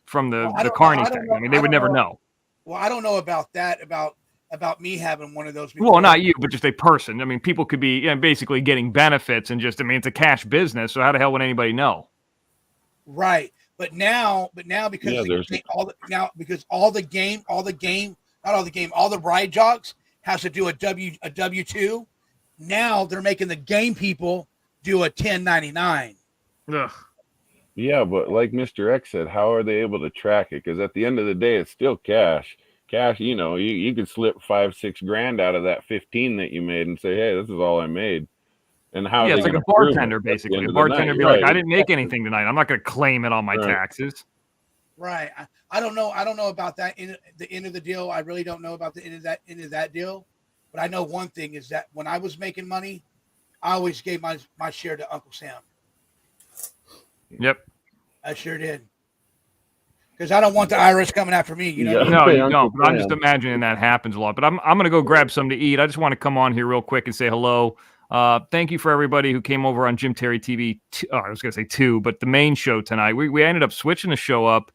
Speaker 5: from the carny thing. I mean, they would never know.
Speaker 1: Well, I don't know about that, about me having one of those before.
Speaker 5: Well, not you, but just a person. I mean, people could be basically getting benefits and just, I mean, it's a cash business, so how the hell would anybody know?
Speaker 1: Right. But now because all the ride jogs has to do a W-2. Now they're making the game people do a 1099.
Speaker 5: Ugh.
Speaker 4: Yeah, but like Mr. X said, how are they able to track it? Because at the end of the day, it's still cash. Cash, you know, you could slip $5-6 out of that 15 that you made and say, "Hey, this is all I made." And how?
Speaker 5: Yeah, it's like a bartender, basically. A bartender be like, "I didn't make anything tonight. I'm not going to claim it on my taxes."
Speaker 1: Right. I don't know about that in the end of the deal. I really don't know about the end of that deal. But I know one thing is that when I was making money, I always gave my share to Uncle Sam.
Speaker 5: Yep.
Speaker 1: I sure did. Because I don't want the IRS coming after me, you know.
Speaker 5: No, you don't. But I'm just imagining that happens a lot. But I'm going to go grab something to eat. I just want to come on here real quick and say hello. Thank you for everybody who came over on Jim Terry TV. I was going to say 2, but the main show tonight. We ended up switching the show up,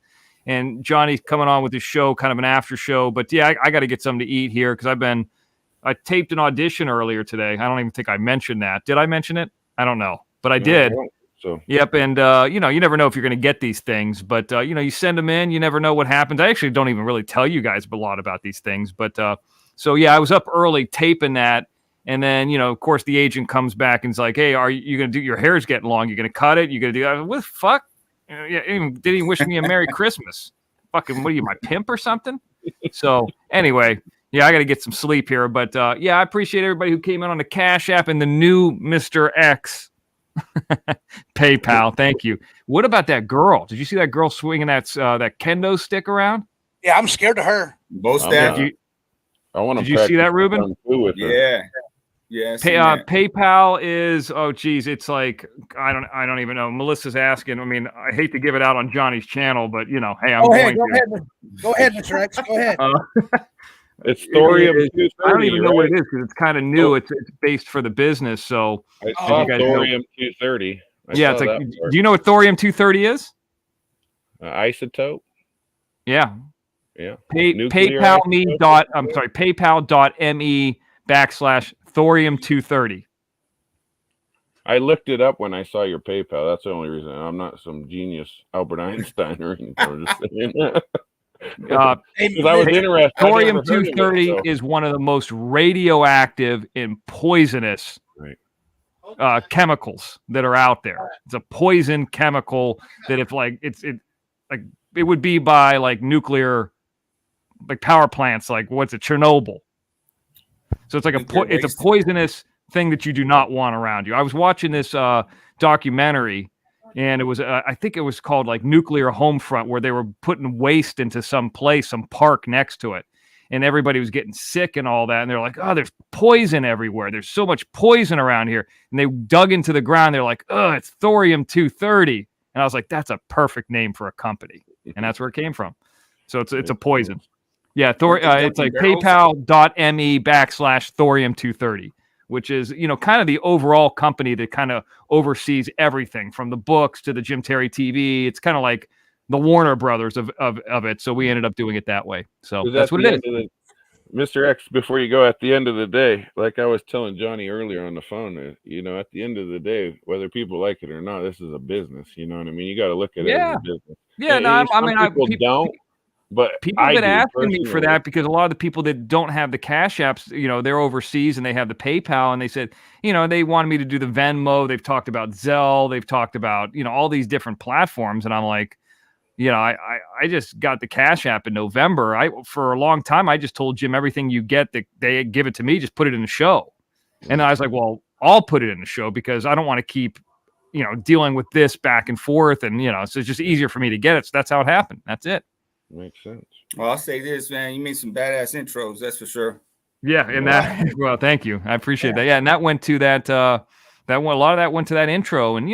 Speaker 5: and Johnny's coming on with his show, kind of an after show. But yeah, I got to get something to eat here because I taped an audition earlier today. I don't even think I mentioned that. Did I mention it? I don't know, but I did.
Speaker 4: So.
Speaker 5: Yep, and you know, you never know if you're going to get these things, but you know, you send them in, you never know what happens. I actually don't even really tell you guys a lot about these things, but so yeah, I was up early taping that, and then you know, of course, the agent comes back and is like, "Hey, are you going to do your hair's getting long? You're going to cut it? You going to do that? What the fuck? Yeah, didn't even wish me a Merry Christmas. Fucking, what are you, my pimp or something?" So anyway. Yeah, I got to get some sleep here, but yeah, I appreciate everybody who came in on the Cash App and the new Mr. X PayPal. Thank you. What about that girl? Did you see that girl swinging that kendo stick around?
Speaker 1: Yeah, I'm scared of her.
Speaker 6: Both that.
Speaker 4: I want to.
Speaker 5: Did you see that, Reuben?
Speaker 6: Yeah. Yeah.
Speaker 5: PayPal is it's like I don't even know. Melissa's asking. I mean, I hate to give it out on Johnny's channel, but you know, hey, I'm going to.
Speaker 1: Go ahead, Mr. X. Go ahead.
Speaker 4: It's Thorium 230.
Speaker 5: I don't even know what it is because it's kind of new. It's based for the business. So
Speaker 4: I saw Thorium 230.
Speaker 5: Yeah, it's like. Do you know what Thorium 230 is?
Speaker 4: Isotope.
Speaker 5: Yeah.
Speaker 4: Yeah.
Speaker 5: PayPal.me /Thorium 230.
Speaker 4: I looked it up when I saw your PayPal. That's the only reason. I'm not some genius Albert Einstein or anything. I'm just saying. I was interested.
Speaker 5: Thorium 230 is one of the most radioactive and poisonous chemicals that are out there. It's a poison chemical that if like it would be by like nuclear like power plants, like what's it, Chernobyl. So it's like it's a poisonous thing that you do not want around you. I was watching this documentary. And it was, I think it was called like Nuclear Homefront, where they were putting waste into some park next to it. And everybody was getting sick and all that. And they're like, "Oh, there's poison everywhere. There's so much poison around here." And they dug into the ground. They're like, "Oh, it's Thorium 230." And I was like, that's a perfect name for a company. And that's where it came from. So it's a poison. Yeah, it's like PayPal.me /Thorium 230. which is, kind of the overall company that kind of oversees everything from the books to the Jim Terry TV. It's kind of like the Warner Brothers of it. So we ended up doing it that way. So that's what it is.
Speaker 4: Mr. X, before you go, at the end of the day, like I was telling Johnny earlier on the phone, at the end of the day, whether people like it or not, this is a business. You know what I mean? You got to look at it as a business.
Speaker 5: Yeah,
Speaker 4: people don't. But
Speaker 5: people have been asking me for that because a lot of the people that don't have the Cash Apps, they're overseas and they have the PayPal, and they said, they wanted me to do the Venmo. They've talked about Zelle. They've talked about, all these different platforms. And I'm like, I just got the Cash App in November. For a long time, I just told Jim everything you get, that they give it to me, just put it in the show. And I was like, well, I'll put it in the show because I don't want to keep, dealing with this back and forth. And, so it's just easier for me to get it. So that's how it happened. That's it.
Speaker 4: Makes sense.
Speaker 6: Well, I'll say this, man. You made some badass intros, that's for sure.
Speaker 5: Yeah, and well, thank you. I appreciate that. Yeah, and that went to that. A lot of that went to that intro, and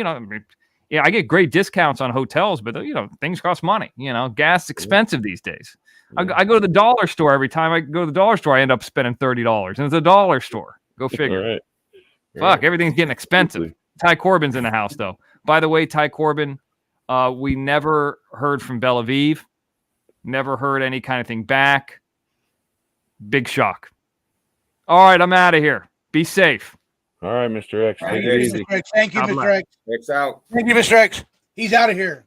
Speaker 5: I get great discounts on hotels, but things cost money. Gas is expensive these days. I go to the dollar store every time I go to the dollar store. I end up spending $30, and it's a dollar store. Go figure.
Speaker 4: Right.
Speaker 5: Fuck, everything's getting expensive. Ty Corbin's in the house, though. By the way, Ty Corbin, we never heard from Belle Aviv. Never heard any kind of thing back. Big shock. All right, I'm out of here. Be safe.
Speaker 4: All right, Mr. X.
Speaker 1: Thank you, Mr. X. Thank you, Mr. X.
Speaker 6: X out.
Speaker 1: Thank you, Mr. X. He's out of here.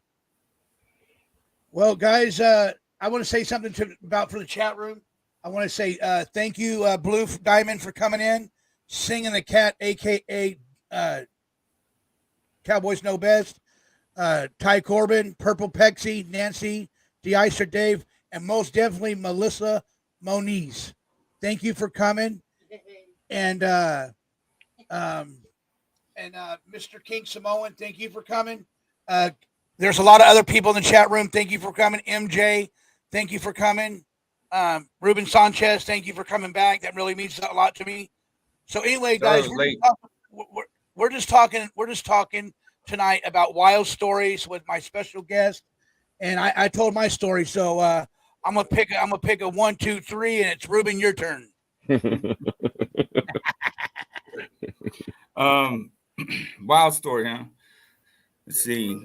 Speaker 1: Well, guys, I want to say something for the chat room. I want to say thank you, Blue Diamond, for coming in, singing the cat, a.k.a. Cowboys Know Best, Ty Corbin, Purple Pexy, Nancy, De-Icer Dave, and most definitely Melissa Moniz. Thank you for coming. And Mr. King Samoan, thank you for coming. There's a lot of other people in the chat room. Thank you for coming. MJ, thank you for coming. Reuben Sanchez, thank you for coming back. That really means a lot to me. So anyway, guys, we're just talking tonight about wild stories with my special guest. And I told my story, so I'm gonna pick a 1, 2, 3, and it's Reuben, your turn.
Speaker 6: Wild story, huh? Let's see.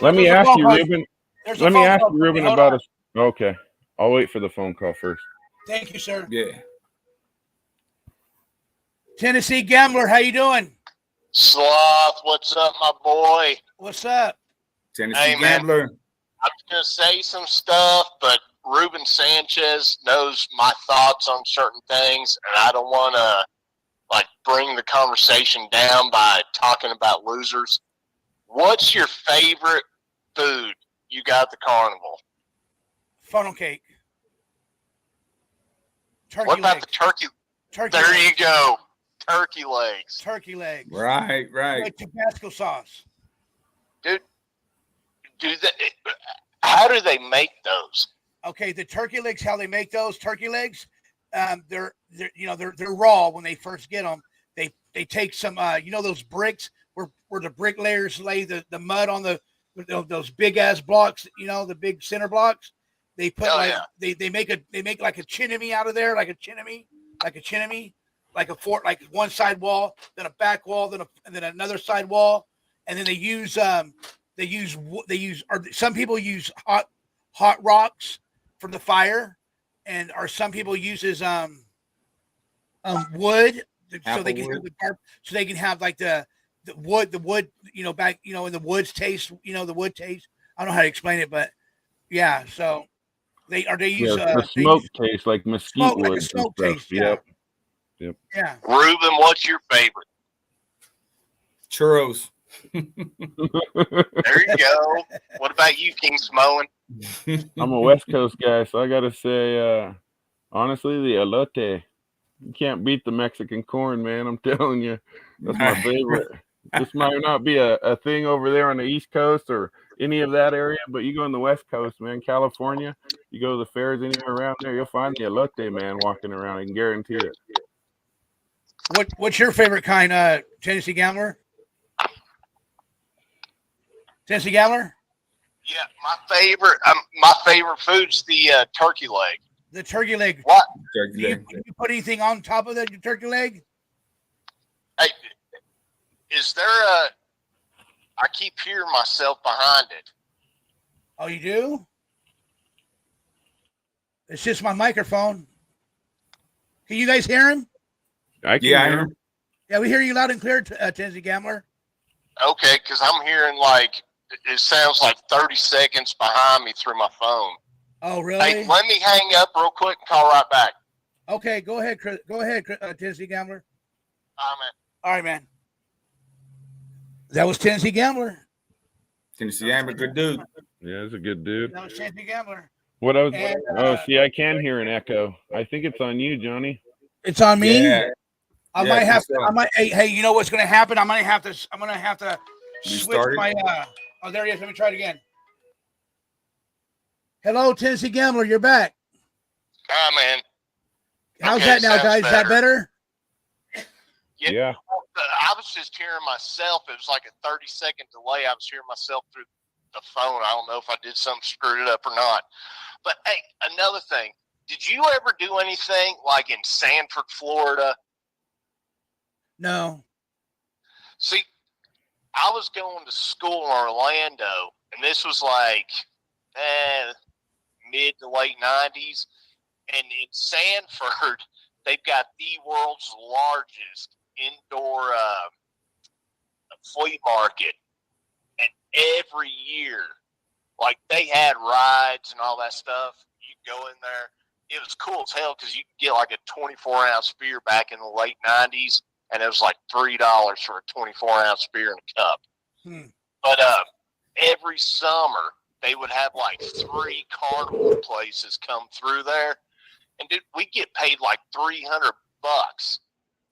Speaker 4: Let me ask you, Reuben, about us. Okay, I'll wait for the phone call first.
Speaker 1: Thank you, sir.
Speaker 6: Yeah.
Speaker 1: Tennessee Gambler, how you doing?
Speaker 3: Sloth, what's up, my boy?
Speaker 1: What's up?
Speaker 6: Tennessee Gambler.
Speaker 3: I'm going to say some stuff, but Reuben Sanchez knows my thoughts on certain things, and I don't want to bring the conversation down by talking about losers. What's your favorite food you got at the carnival?
Speaker 1: Funnel cake. Turkey
Speaker 3: what about
Speaker 1: legs.
Speaker 3: the turkey?
Speaker 1: Turkey
Speaker 3: there
Speaker 1: legs.
Speaker 3: you go. Turkey legs.
Speaker 1: Turkey legs.
Speaker 6: Right.
Speaker 1: With Tabasco sauce.
Speaker 3: Dude, how do they make those?
Speaker 1: Okay, the turkey legs, how they make those turkey legs, they're raw when they first get them. They take some those bricks where the bricklayers lay the mud on those big ass blocks, the big center blocks. They put they make like a chinemy out of there, like a chinemy, like a fort, like one side wall, then a back wall, and then another side wall, and then they use some people use hot rocks from the fire, or some people uses wood so they can have like the wood back in the woods taste, the wood taste. I don't know how to explain it, but yeah, so they use
Speaker 4: the smoke taste like mesquite wood.
Speaker 1: Like a smoke taste,
Speaker 4: Yep.
Speaker 1: Yeah.
Speaker 3: Reuben, what's your favorite?
Speaker 6: Churros.
Speaker 3: There you go. What about you, King Samoan?
Speaker 4: I'm a West Coast guy, so I gotta say, honestly, the elote. You can't beat the Mexican corn, man. I'm telling you, that's my favorite. This might not be a thing over there on the East Coast or any of that area, but you go on the West Coast, man, California, you go to the fairs anywhere around there, you'll find the elote, man, walking around. I can guarantee it.
Speaker 1: What's your favorite kind, Tennessee Gambler? Tennessee Gambler?
Speaker 3: Yeah, my favorite food's the turkey leg.
Speaker 1: The turkey leg.
Speaker 3: What?
Speaker 6: Turkey leg.
Speaker 1: Do you put anything on top of the turkey leg?
Speaker 3: Is there a? I keep hearing myself behind it.
Speaker 1: Oh, you do? It's just my microphone. Can you guys hear him?
Speaker 4: I can
Speaker 6: Yeah, I
Speaker 4: hear
Speaker 6: hear
Speaker 4: him.
Speaker 6: him.
Speaker 1: Yeah, we hear you loud and clear, Tennessee Gambler.
Speaker 3: Okay, because I'm hearing like it sounds like 30 seconds behind me through my phone.
Speaker 1: Oh, really?
Speaker 3: Hey, let me hang up real quick and call right back.
Speaker 1: Okay, go ahead, Chris. Go ahead, Tennessee Gambler.
Speaker 3: Man.
Speaker 1: All right, man. That was Tennessee Gambler.
Speaker 6: Tennessee Amber, good dude.
Speaker 4: Yeah, he's a good dude.
Speaker 1: That was Tennessee Gambler.
Speaker 4: What I was?
Speaker 1: And,
Speaker 4: See, I can hear an echo. I think it's on you, Johnny.
Speaker 1: It's on me.
Speaker 6: Yeah.
Speaker 1: I
Speaker 6: Yeah,
Speaker 1: might
Speaker 6: I
Speaker 1: have
Speaker 6: think
Speaker 1: to.
Speaker 6: so.
Speaker 1: I might. Hey, you know what's going to happen? I'm going to have to switch
Speaker 6: Restart it?
Speaker 1: my. Oh, there he is. Let me try it again. Hello, Tennessee Gambler. You're back.
Speaker 3: Man.
Speaker 1: How's
Speaker 3: Okay,
Speaker 1: that now,
Speaker 3: sounds
Speaker 1: guys? Is that better?
Speaker 4: Yeah.
Speaker 3: I was just hearing myself. It was like a 30-second delay. I was hearing myself through the phone. I don't know if I did something screwed it up or not. But hey, another thing. Did you ever do anything like in Sanford, Florida?
Speaker 1: No.
Speaker 3: See, I was going to school in Orlando, and this was like mid to late 90s. And in Sanford, they've got the world's largest indoor flea market. And every year, like they had rides and all that stuff. You go in there. It was cool as hell because you could get like a 24-ounce beer back in the late 90s, and it was like $3 for a 24-ounce beer in a cup. But every summer, they would have like 3 carnival places come through there. And dude, we get paid like $300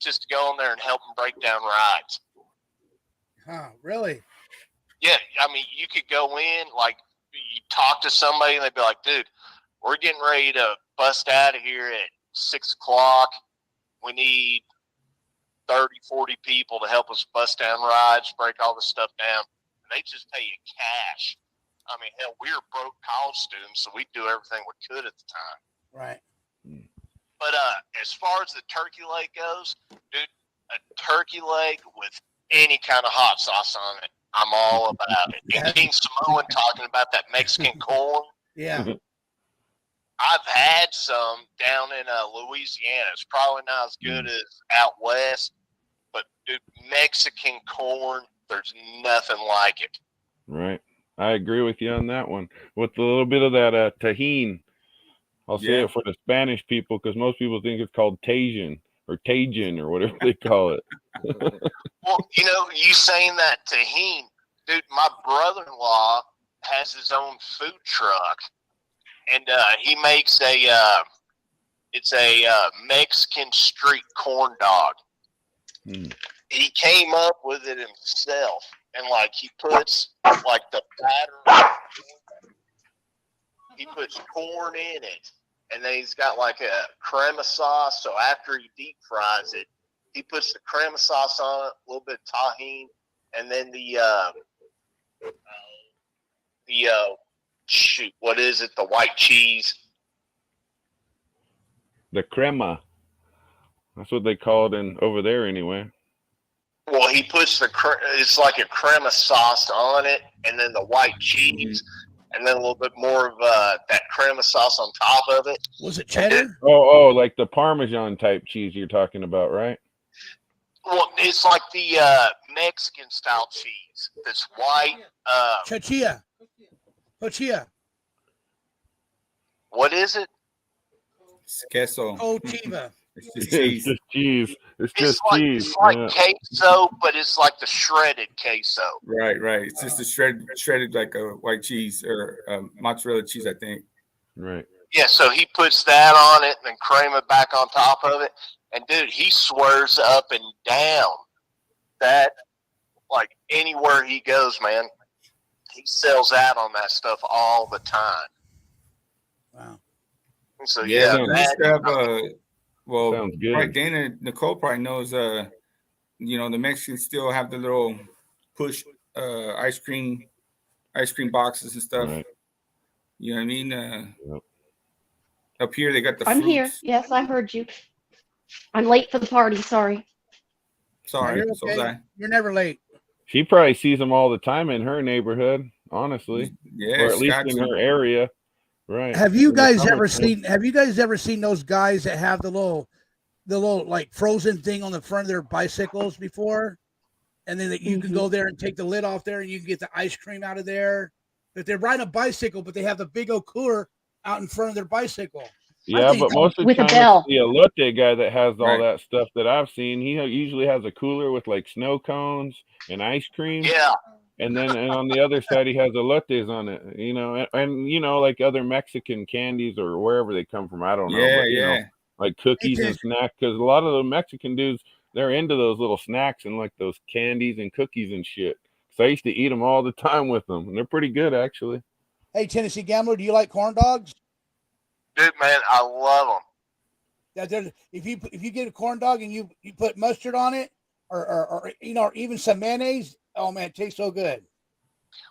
Speaker 3: just to go in there and help them break down rides.
Speaker 1: Huh? Really?
Speaker 3: Yeah, I mean, you could go in, like, you talk to somebody, and they'd be like, dude, we're getting ready to bust out of here at 6 o'clock. We need 30, 40 people to help us bust down rides, break all this stuff down. And they just pay you cash. I mean, hell, we were broke college students, so we'd do everything we could at the time.
Speaker 1: Right.
Speaker 3: But as far as the turkey leg goes, dude, a turkey leg with any kind of hot sauce on it, I'm all about it. And King Samoan talking about that Mexican corn.
Speaker 1: Yeah.
Speaker 3: I've had some down in Louisiana. It's probably not as good as out west, but dude, Mexican corn, there's nothing like it.
Speaker 4: Right. I agree with you on that one. With a little bit of that tahine. I'll say it for the Spanish people because most people think it's called Tajin or Tajin or whatever they call it.
Speaker 3: Well, you know, you saying that tahine, dude, my brother-in-law has his own food truck, and he makes it's a Mexican street corn dog. He came up with it himself, and like he puts like the batter, he puts corn in it, and then he's got like a crema sauce. So after he deep fries it, he puts the crema sauce on it, a little bit of tahine, and then the shoot, what is it? The white cheese.
Speaker 4: The crema. That's what they call it over there anyway.
Speaker 3: Well, he puts it's like a crema sauce on it, and then the white cheese, and then a little bit more of that crema sauce on top of it.
Speaker 1: Was it cheddar?
Speaker 4: Oh, like the Parmesan type cheese you're talking about, right?
Speaker 3: Well, it's like the Mexican style cheese that's white.
Speaker 1: Chachia. Pochia.
Speaker 3: What is it?
Speaker 6: It's queso.
Speaker 1: Oh, Chiva.
Speaker 6: It's just cheese.
Speaker 4: It's just cheese. It's
Speaker 3: It's
Speaker 4: just
Speaker 3: like,
Speaker 4: cheese.
Speaker 3: it's like queso, but it's like the shredded queso.
Speaker 6: Right. It's just a shredded like a white cheese or mozzarella cheese, I think.
Speaker 4: Right.
Speaker 3: Yeah, so he puts that on it and then cream it back on top of it. And dude, he swears up and down that like anywhere he goes, man, he sells out on that stuff all the time.
Speaker 1: Wow.
Speaker 3: So
Speaker 6: Yeah,
Speaker 3: that,
Speaker 6: well,
Speaker 4: sounds good.
Speaker 6: right, Dana Nicole probably knows. You know, the Mexicans still have the little push ice cream boxes and stuff.
Speaker 4: Right.
Speaker 6: You know what I mean?
Speaker 4: Yep.
Speaker 6: Up here they got the.
Speaker 7: I'm
Speaker 6: fruits.
Speaker 7: here. Yes, I heard you. I'm late for the party. Sorry.
Speaker 6: Sorry,
Speaker 1: You're
Speaker 6: so
Speaker 1: okay.
Speaker 6: was I.
Speaker 1: You're never late.
Speaker 4: She probably sees them all the time in her neighborhood, honestly,
Speaker 6: Yeah,
Speaker 4: or at
Speaker 6: she's
Speaker 4: least
Speaker 6: got
Speaker 4: in
Speaker 6: to.
Speaker 4: her area. Right.
Speaker 1: Have you
Speaker 4: In the
Speaker 1: guys ever
Speaker 4: summertime.
Speaker 1: seen? Have you guys ever seen those guys that have the little like frozen thing on the front of their bicycles before, and then that you can go there and take the lid off there, and you can get the ice cream out of there. That they're riding a bicycle, but they have the big old cooler out in front of their bicycle.
Speaker 4: Yeah, but most of the
Speaker 7: With a
Speaker 4: time
Speaker 7: bell.
Speaker 4: it's the elote guy that has all
Speaker 6: Right.
Speaker 4: that stuff that I've seen. He usually has a cooler with like snow cones and ice cream.
Speaker 3: Yeah.
Speaker 4: And then and on the other side he has elotes on it, you know, and you know, like other Mexican candies or wherever they come from. I don't know,
Speaker 6: Yeah,
Speaker 4: but you know,
Speaker 6: yeah.
Speaker 4: like cookies
Speaker 1: Hey,
Speaker 4: and snacks, because a lot of the Mexican dudes, they're into those little snacks and like those candies and cookies and shit. So I used to eat them all the time with them, and they're pretty good actually.
Speaker 1: Hey, Tennessee Gambler, do you like corn dogs?
Speaker 3: Dude, man, I love them.
Speaker 1: If you get a corn dog and you put mustard on it, or you know, or even some mayonnaise, oh man, it tastes so good.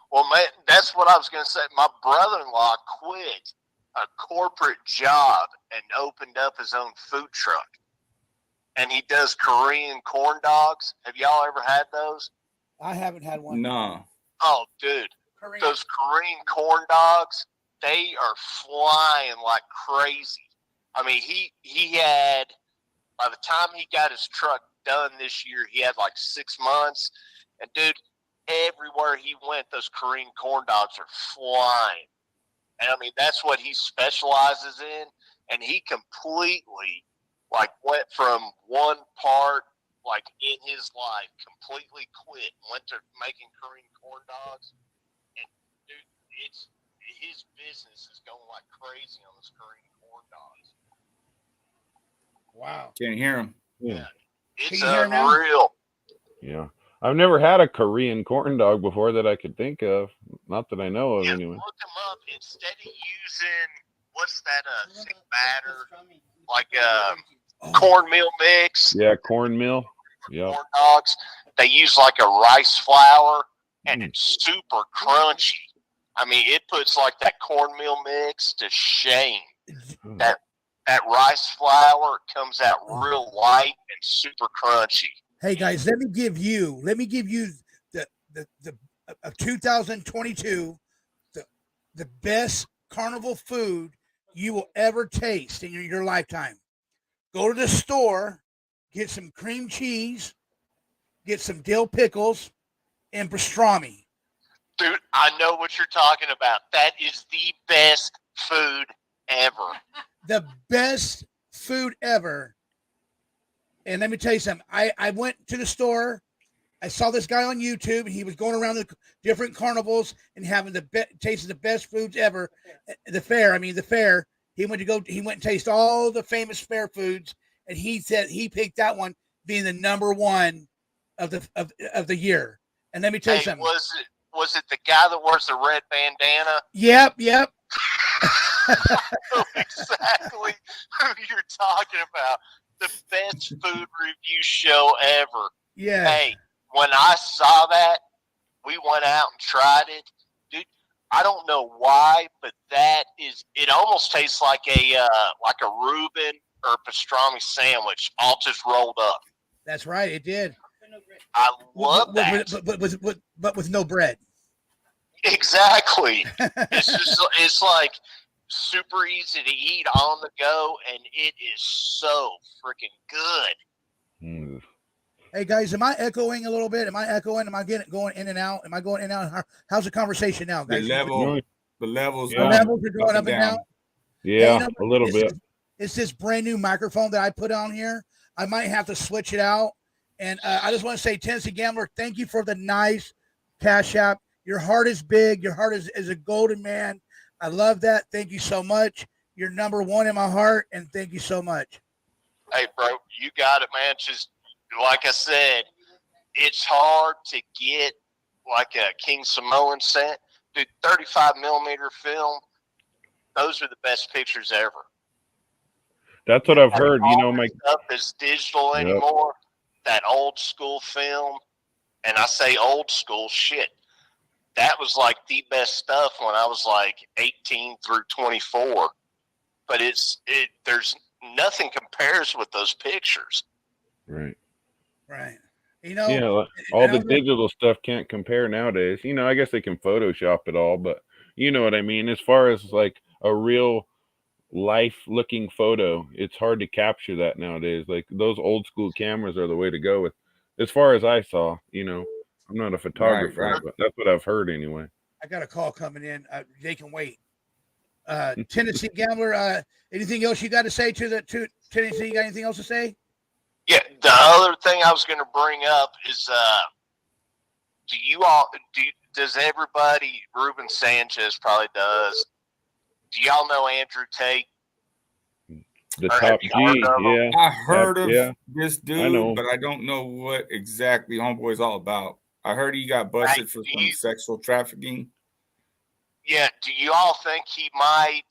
Speaker 3: Well, man, that's what I was going to say. My brother-in-law quit a corporate job and opened up his own food truck. And he does Korean corn dogs. Have y'all ever had those?
Speaker 1: I haven't had one.
Speaker 6: No.
Speaker 3: Oh, dude.
Speaker 1: Korean.
Speaker 3: Those Korean corn dogs, they are flying like crazy. I mean, he had, by the time he got his truck done this year, he had like 6 months. And, dude, everywhere he went, those Korean corn dogs are flying. And, I mean, that's what he specializes in. And he completely, like, went from one part, like, in his life, completely quit, went to making Korean corn dogs. And, dude, his business is going like crazy on those Korean corn dogs.
Speaker 1: Wow.
Speaker 6: Can't hear him.
Speaker 4: Yeah.
Speaker 3: It's
Speaker 1: you hear now?
Speaker 3: unreal.
Speaker 4: Yeah. I've never had a Korean corn dog before that I could think of. Not that I know of,
Speaker 3: Yeah,
Speaker 4: anyway.
Speaker 3: look them up. Instead of using, what's that thick batter, like cornmeal mix,
Speaker 4: Yeah, cornmeal. Yeah.
Speaker 3: corn dogs, they use like a rice flour, and it's super crunchy. I mean, it puts like that cornmeal mix to shame. That rice flour comes out real light and super crunchy.
Speaker 1: Hey guys, let me give you the of 2022 the best carnival food you will ever taste in your lifetime. Go to the store, get some cream cheese, get some dill pickles, and pastrami.
Speaker 3: Dude, I know what you're talking about. That is the best food ever.
Speaker 1: The best food ever. And let me tell you something. I went to the store. I saw this guy on YouTube. He was going around the different carnivals and having tasting the best foods ever. The fair. He went and tasted all the famous fair foods, and he said he picked that one being the number one of the year. And let me tell you something.
Speaker 3: Was it the guy that wears the red bandana?
Speaker 1: Yep.
Speaker 3: I know exactly who you're talking about. The best food review show ever.
Speaker 1: Yeah.
Speaker 3: Hey, when I saw that, we went out and tried it. Dude, I don't know why, but it almost tastes like a Reuben or pastrami sandwich, all just rolled up.
Speaker 1: That's right. It did.
Speaker 3: I love that.
Speaker 1: But with no bread.
Speaker 3: Exactly. It's like super easy to eat on the go, and it is so freaking good.
Speaker 1: Hey guys, am I echoing a little bit? Am I echoing? Am I going in and out? Am I going in and out? How's the conversation now, guys?
Speaker 6: The levels
Speaker 1: The
Speaker 4: Yeah.
Speaker 1: levels are going up and down.
Speaker 4: Yeah,
Speaker 1: Hey,
Speaker 4: a little bit.
Speaker 1: It's this brand new microphone that I put on here. I might have to switch it out. And I just want to say, Tennessee Gambler, thank you for the nice Cash App. Your heart is big. Your heart is a golden man. I love that. Thank you so much. You're number one in my heart, and thank you so much.
Speaker 3: Hey, bro, you got it, man. Just like I said, it's hard to get like a King Samoan set. Dude, 35 millimeter film, those are the best pictures ever.
Speaker 4: That's what I've heard. You know, my
Speaker 3: stuff is digital anymore. That old school film, and I say old school shit. That was like the best stuff when I was like 18 through 24. But there's nothing compares with those pictures.
Speaker 4: right.
Speaker 1: Right. You know,
Speaker 4: Yeah, all the digital stuff can't compare nowadays. You know, I guess they can Photoshop it all, but you know what I mean. As far as like a real life-looking photo, it's hard to capture that nowadays. Like those old school cameras are the way to go with, as far as I saw. You know, I'm not a photographer,
Speaker 6: right.
Speaker 4: but that's what I've heard anyway.
Speaker 1: I got a call coming in. They can wait. Tennessee Gambler, anything else you got to say to Tennessee? You got anything else to say?
Speaker 3: Yeah, the other thing I was going to bring up is, does everybody, Reuben Sanchez probably does, do y'all know Andrew Tate?
Speaker 4: The top G, yeah.
Speaker 6: I heard of this
Speaker 4: I know.
Speaker 6: dude, but I don't know what exactly Homeboy's all about. I heard he got busted for some sexual trafficking.
Speaker 3: Yeah, do you all think he might,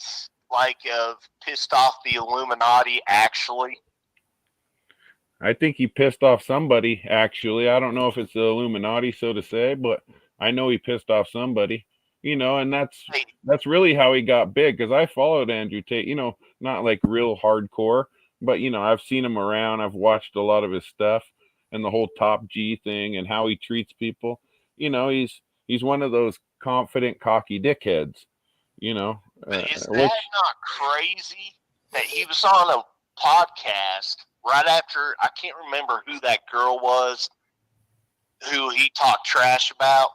Speaker 3: have pissed off the Illuminati, actually?
Speaker 4: I think he pissed off somebody, actually. I don't know if it's the Illuminati, so to say, but I know he pissed off somebody, you know, and that's really how he got big, because I followed Andrew Tate, you know, not like real hardcore, but, you know, I've seen him around. I've watched a lot of his stuff and the whole top G thing and how he treats people. You know, he's one of those confident, cocky dickheads, you know.
Speaker 3: Is that not crazy that he was on a podcast right after, I can't remember who that girl was who he talked trash about,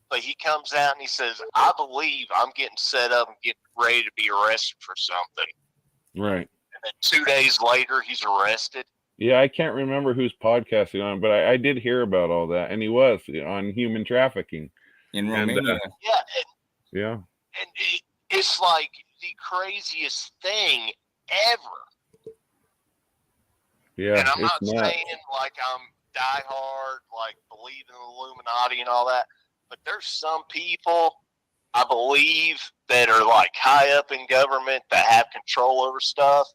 Speaker 3: but he comes out and he says, I believe I'm getting set up and getting ready to be arrested for something.
Speaker 4: Right.
Speaker 3: And then 2 days later, he's arrested.
Speaker 4: Yeah, I can't remember who's podcasting on, but I did hear about all that, and he was on human trafficking.
Speaker 6: In Romania.
Speaker 3: And it's like the craziest thing ever.
Speaker 4: Yeah,
Speaker 3: and I'm not saying like I'm diehard, like believe in the Illuminati and all that, but there's some people I believe that are like high up in government that have control over stuff,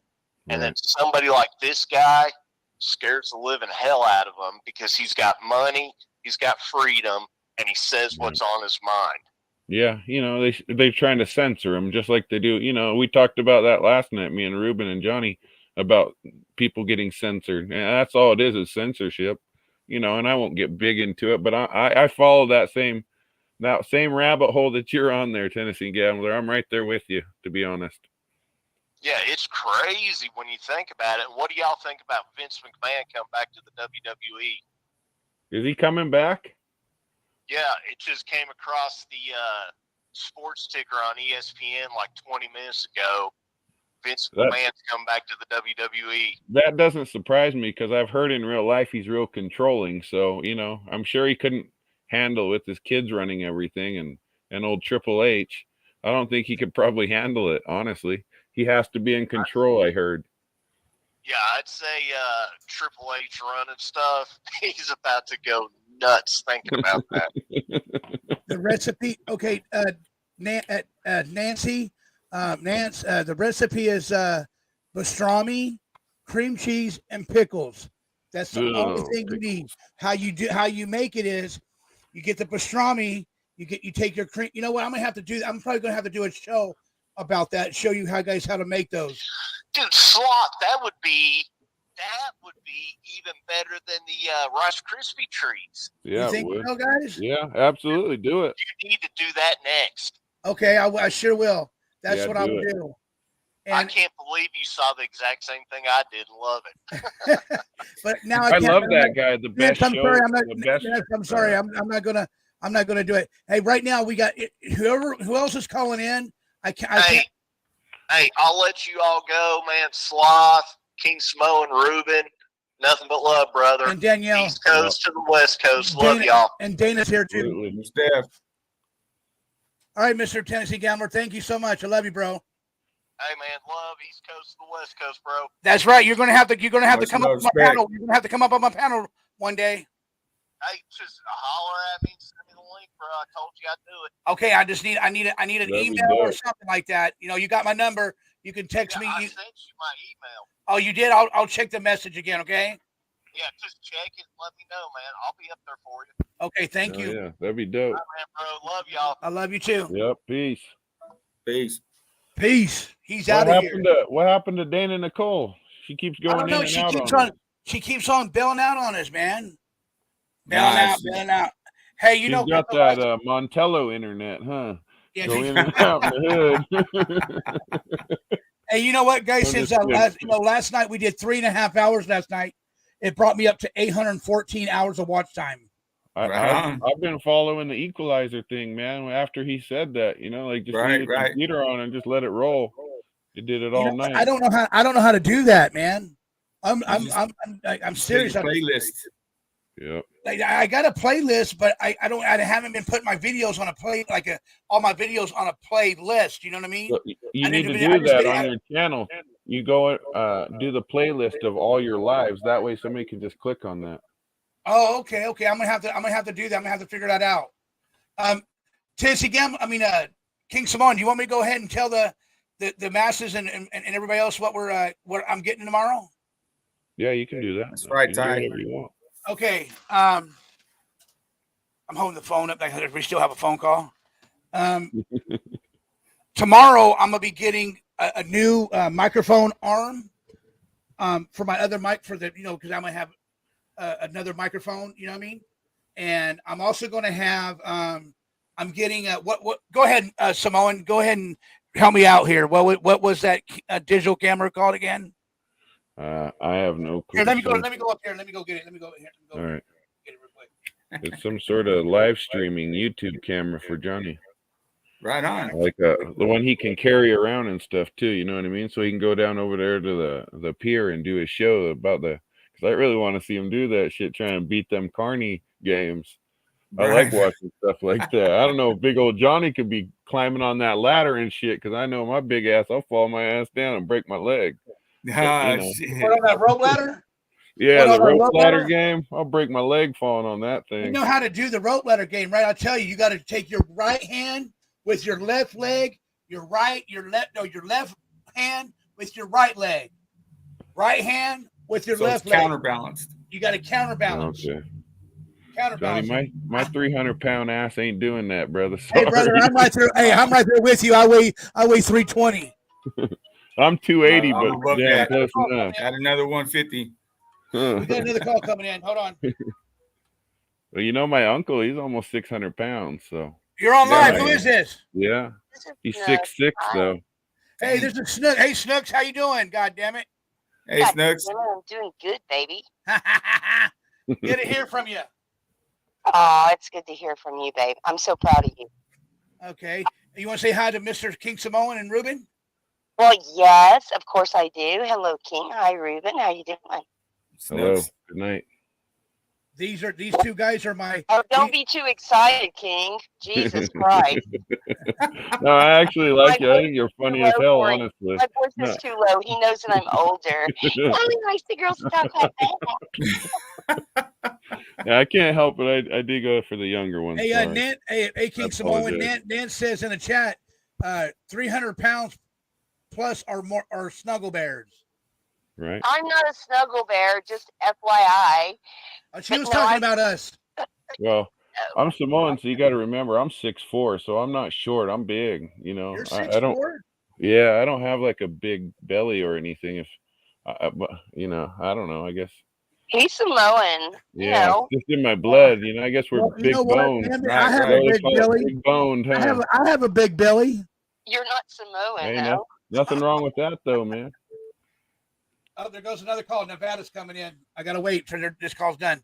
Speaker 3: and then somebody like this guy scares the living hell out of him because he's got money, he's got freedom, and he says what's on his mind. Yeah,
Speaker 4: you know, they're trying to censor him just like they do. You know, we talked about that last night, me and Reuben and Johnny, about people getting censored. And that's all it is censorship. You know, and I won't get big into it, but I follow that same rabbit hole that you're on there, Tennessee Gambler. I'm right there with you, to be honest.
Speaker 3: Yeah, it's crazy when you think about it. What do y'all think about Vince McMahon coming back to the WWE?
Speaker 4: Is he coming back?
Speaker 3: Yeah, it just came across the sports ticker on ESPN like 20 minutes ago. Vince McMahon's come back to the WWE.
Speaker 4: That doesn't surprise me because I've heard in real life he's real controlling. So, you know, I'm sure he couldn't handle with his kids running everything and old Triple H. I don't think he could probably handle it, honestly. He has to be in control, I heard. Yeah, I'd say
Speaker 3: Triple H running stuff, he's about to go nuts thinking about that.
Speaker 1: The recipe, okay, Nancy, the recipe is pastrami, cream cheese, and pickles. That's the only thing you need. How you make it is you get the pastrami, you take your cream. You know what? I'm probably gonna have to do a show about that. Show you how to make those.
Speaker 3: Dude, Sloth, that would be even better than the Rice Krispie treats.
Speaker 4: Yeah,
Speaker 1: you think so, guys?
Speaker 4: Yeah, absolutely. Do it.
Speaker 3: You need to do that next.
Speaker 1: Okay, I sure will. That's what I would do. And
Speaker 3: I can't believe you saw the exact same thing I did and love it.
Speaker 1: But now
Speaker 4: I love that guy. The best show.
Speaker 1: I'm sorry. I'm not gonna do it. Hey, right now we got who else is calling in?
Speaker 3: Hey, I'll let you all go, man. Sloth, King Smo, and Reuben. Nothing but love, brother.
Speaker 1: And Danielle.
Speaker 3: East Coast to the West Coast. Love y'all.
Speaker 1: And Dana's here too.
Speaker 6: Steph.
Speaker 1: All right, Mr. Tennessee Gambler. Thank you so much. I love you, bro.
Speaker 3: Hey man, love East Coast to the West Coast, bro.
Speaker 1: That's right. You're gonna have to come up on my panel. You're gonna have to come up on my panel one day.
Speaker 3: Hey, just holler at me, send me the link, bro. I told you I'd do it.
Speaker 1: Okay, I need an email or something like that. You know, you got my number. You can text me.
Speaker 3: I sent you my email.
Speaker 1: Oh, you did? I'll check the message again, okay?
Speaker 3: Yeah, just check it and let me know, man. I'll be up there for you.
Speaker 1: Okay, thank you.
Speaker 4: Yeah, that'd be dope.
Speaker 3: All right, man, bro. Love y'all.
Speaker 1: I love you too.
Speaker 4: Yep, peace.
Speaker 1: Peace. He's out of here.
Speaker 4: What happened to Dana Nicole? She keeps going in and out on us.
Speaker 1: She keeps on bailing out on us, man.
Speaker 6: Nice.
Speaker 1: Bailing out. Hey, you
Speaker 4: She's
Speaker 1: know,
Speaker 4: got that Montello internet, huh?
Speaker 1: yeah,
Speaker 4: Go in and out in the hood.
Speaker 1: hey, you know what, guys?
Speaker 4: I'm
Speaker 1: Since
Speaker 4: just kidding.
Speaker 1: last night we did 3.5 hours last night. It brought me up to 814 hours of watch time.
Speaker 4: I've been following the equalizer thing, man. After he said that, like just leave the computer on and just let it roll. It did it all night.
Speaker 1: I don't know how to do that, man. I'm serious.
Speaker 6: Playlist.
Speaker 4: Yeah.
Speaker 1: Like, I got a playlist, but I haven't been putting my videos on a play all my videos on a playlist. You know what I mean?
Speaker 4: So you need to do that on your channel. You go do the playlist of all your lives. That way, somebody can just click on that.
Speaker 1: Oh, okay. I'm gonna have to do that. I'm gonna have to figure that out. King Samoan, do you want me to go ahead and tell the masses and everybody else what I'm getting tomorrow?
Speaker 4: Yeah, you can do that.
Speaker 6: That's right, Ty.
Speaker 4: Whatever you want.
Speaker 1: Okay. I'm holding the phone up. We still have a phone call. Tomorrow, I'm gonna be getting a new microphone arm for my other mic because I'm gonna have another microphone. You know what I mean? And I'm also gonna have I'm getting what? Go ahead, Samoan. Go ahead and help me out here. What was that digital camera called again?
Speaker 4: I have no clue.
Speaker 1: Here, let me go up here. Let me go get it.
Speaker 4: All right.
Speaker 1: Get it real quick.
Speaker 4: It's some sort of live streaming YouTube camera for Johnny.
Speaker 6: Right on.
Speaker 4: Like the one he can carry around and stuff too. You know what I mean? So he can go down over there to the pier and do a show about because I really want to see him do that shit, trying to beat them Carney games. I like watching stuff like that. I don't know if big old Johnny could be climbing on that ladder and shit, because I know my big ass, I'll fall my ass down and break my leg.
Speaker 1: Put on that rope ladder?
Speaker 4: Yeah, the rope ladder game. I'll break my leg falling on that thing.
Speaker 1: You know how to do the rope ladder game, right? I'll tell you. You got to take your right hand with your left leg, your left hand with your right leg. Right hand with your left leg.
Speaker 6: Counterbalanced.
Speaker 1: You got to counterbalance.
Speaker 4: Okay.
Speaker 1: Counterbalance.
Speaker 4: Johnny, my 300-pound ass ain't doing that, brother. Sorry.
Speaker 1: Hey, brother, I'm right there. Hey, I'm right there with you. I weigh 320.
Speaker 4: I'm 280, but damn, close enough.
Speaker 6: Add another 150.
Speaker 1: We got another call coming in. Hold on.
Speaker 4: Well, my uncle, he's almost 600 pounds. So
Speaker 1: you're on live. Who is this?
Speaker 4: Yeah, he's 6'6" though.
Speaker 1: Hey, there's a Snook. Hey, Snooks, how you doing? God damn it.
Speaker 6: Hey, Snooks.
Speaker 7: I'm doing good, baby.
Speaker 1: Good to hear from you.
Speaker 7: Oh, it's good to hear from you, babe. I'm so proud of you.
Speaker 1: Okay. You want to say hi to Mr. King Samoan and Reuben?
Speaker 7: Well, yes, of course I do. Hello, King. Hi, Reuben. How you doing?
Speaker 4: Hello. Good night.
Speaker 1: These two guys are my.
Speaker 7: Oh, don't be too excited, King. Jesus Christ.
Speaker 4: No, I actually like you. I think you're funny as hell, honestly.
Speaker 7: My voice is too low. He knows that I'm older. Only nice the girls talk like that.
Speaker 4: Yeah, I can't help it. I do go for the younger ones.
Speaker 1: Hey, Nan, hey, King Samoan. Nan says in the chat, 300 pounds plus are snuggle bears.
Speaker 4: Right.
Speaker 7: I'm not a snuggle bear, just FYI.
Speaker 1: She was talking about us.
Speaker 4: Well, I'm Samoan, so you got to remember I'm 6'4", so I'm not short. I'm big.
Speaker 1: You're 6'4"?
Speaker 4: I don't. Yeah, I don't have like a big belly or anything. But I don't know. I guess.
Speaker 7: He's Samoan.
Speaker 4: Yeah, it's just in my blood. I guess we're big boned.
Speaker 1: I have a big belly.
Speaker 4: Big boned, huh?
Speaker 1: I have a big belly.
Speaker 7: You're not Samoan,
Speaker 4: Hey,
Speaker 7: though.
Speaker 4: Nothing wrong with that, though, man.
Speaker 1: Oh, there goes another call. Nevada's coming in. I gotta wait till this call's done.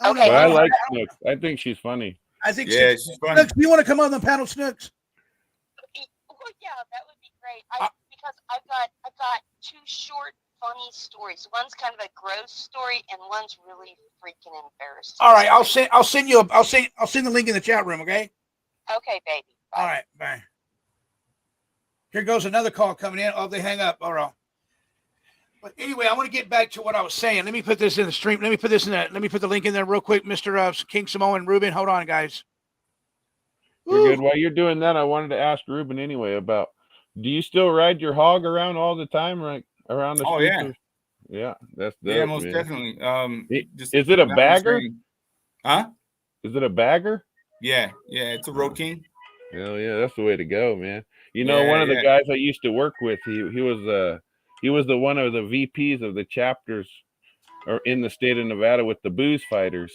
Speaker 7: Okay.
Speaker 4: But I like Snooks. I think she's funny.
Speaker 1: I think
Speaker 6: she's funny.
Speaker 1: Snooks, do you want to come on the panel, Snooks?
Speaker 7: Well, yeah, that would be great. Because I've got two short, funny stories. One's kind of a gross story, and one's really freaking embarrassing. All
Speaker 1: right, I'll send the link in the chat room. Okay.
Speaker 7: Okay, baby. Bye.
Speaker 1: All right, bye. Here goes another call coming in. Oh, they hang up. All right. But anyway, I want to get back to what I was saying. Let me put this in the stream. Let me put the link in there real quick, Mr. King Samoan and Reuben. Hold on, guys.
Speaker 4: You're good. While you're doing that, I wanted to ask Reuben anyway about, do you still ride your hog around all the time, right? Around the streets?
Speaker 6: Yeah.
Speaker 4: Yeah, that's dope,
Speaker 6: yeah, most
Speaker 4: man.
Speaker 6: definitely.
Speaker 4: Is it a bagger?
Speaker 6: Huh?
Speaker 4: Is it a bagger?
Speaker 6: Yeah, it's a Road King.
Speaker 4: Hell yeah, that's the way to go, man. One of the guys I used to work with, he was the one of the VPs of the chapters or in the state of Nevada with the booze fighters.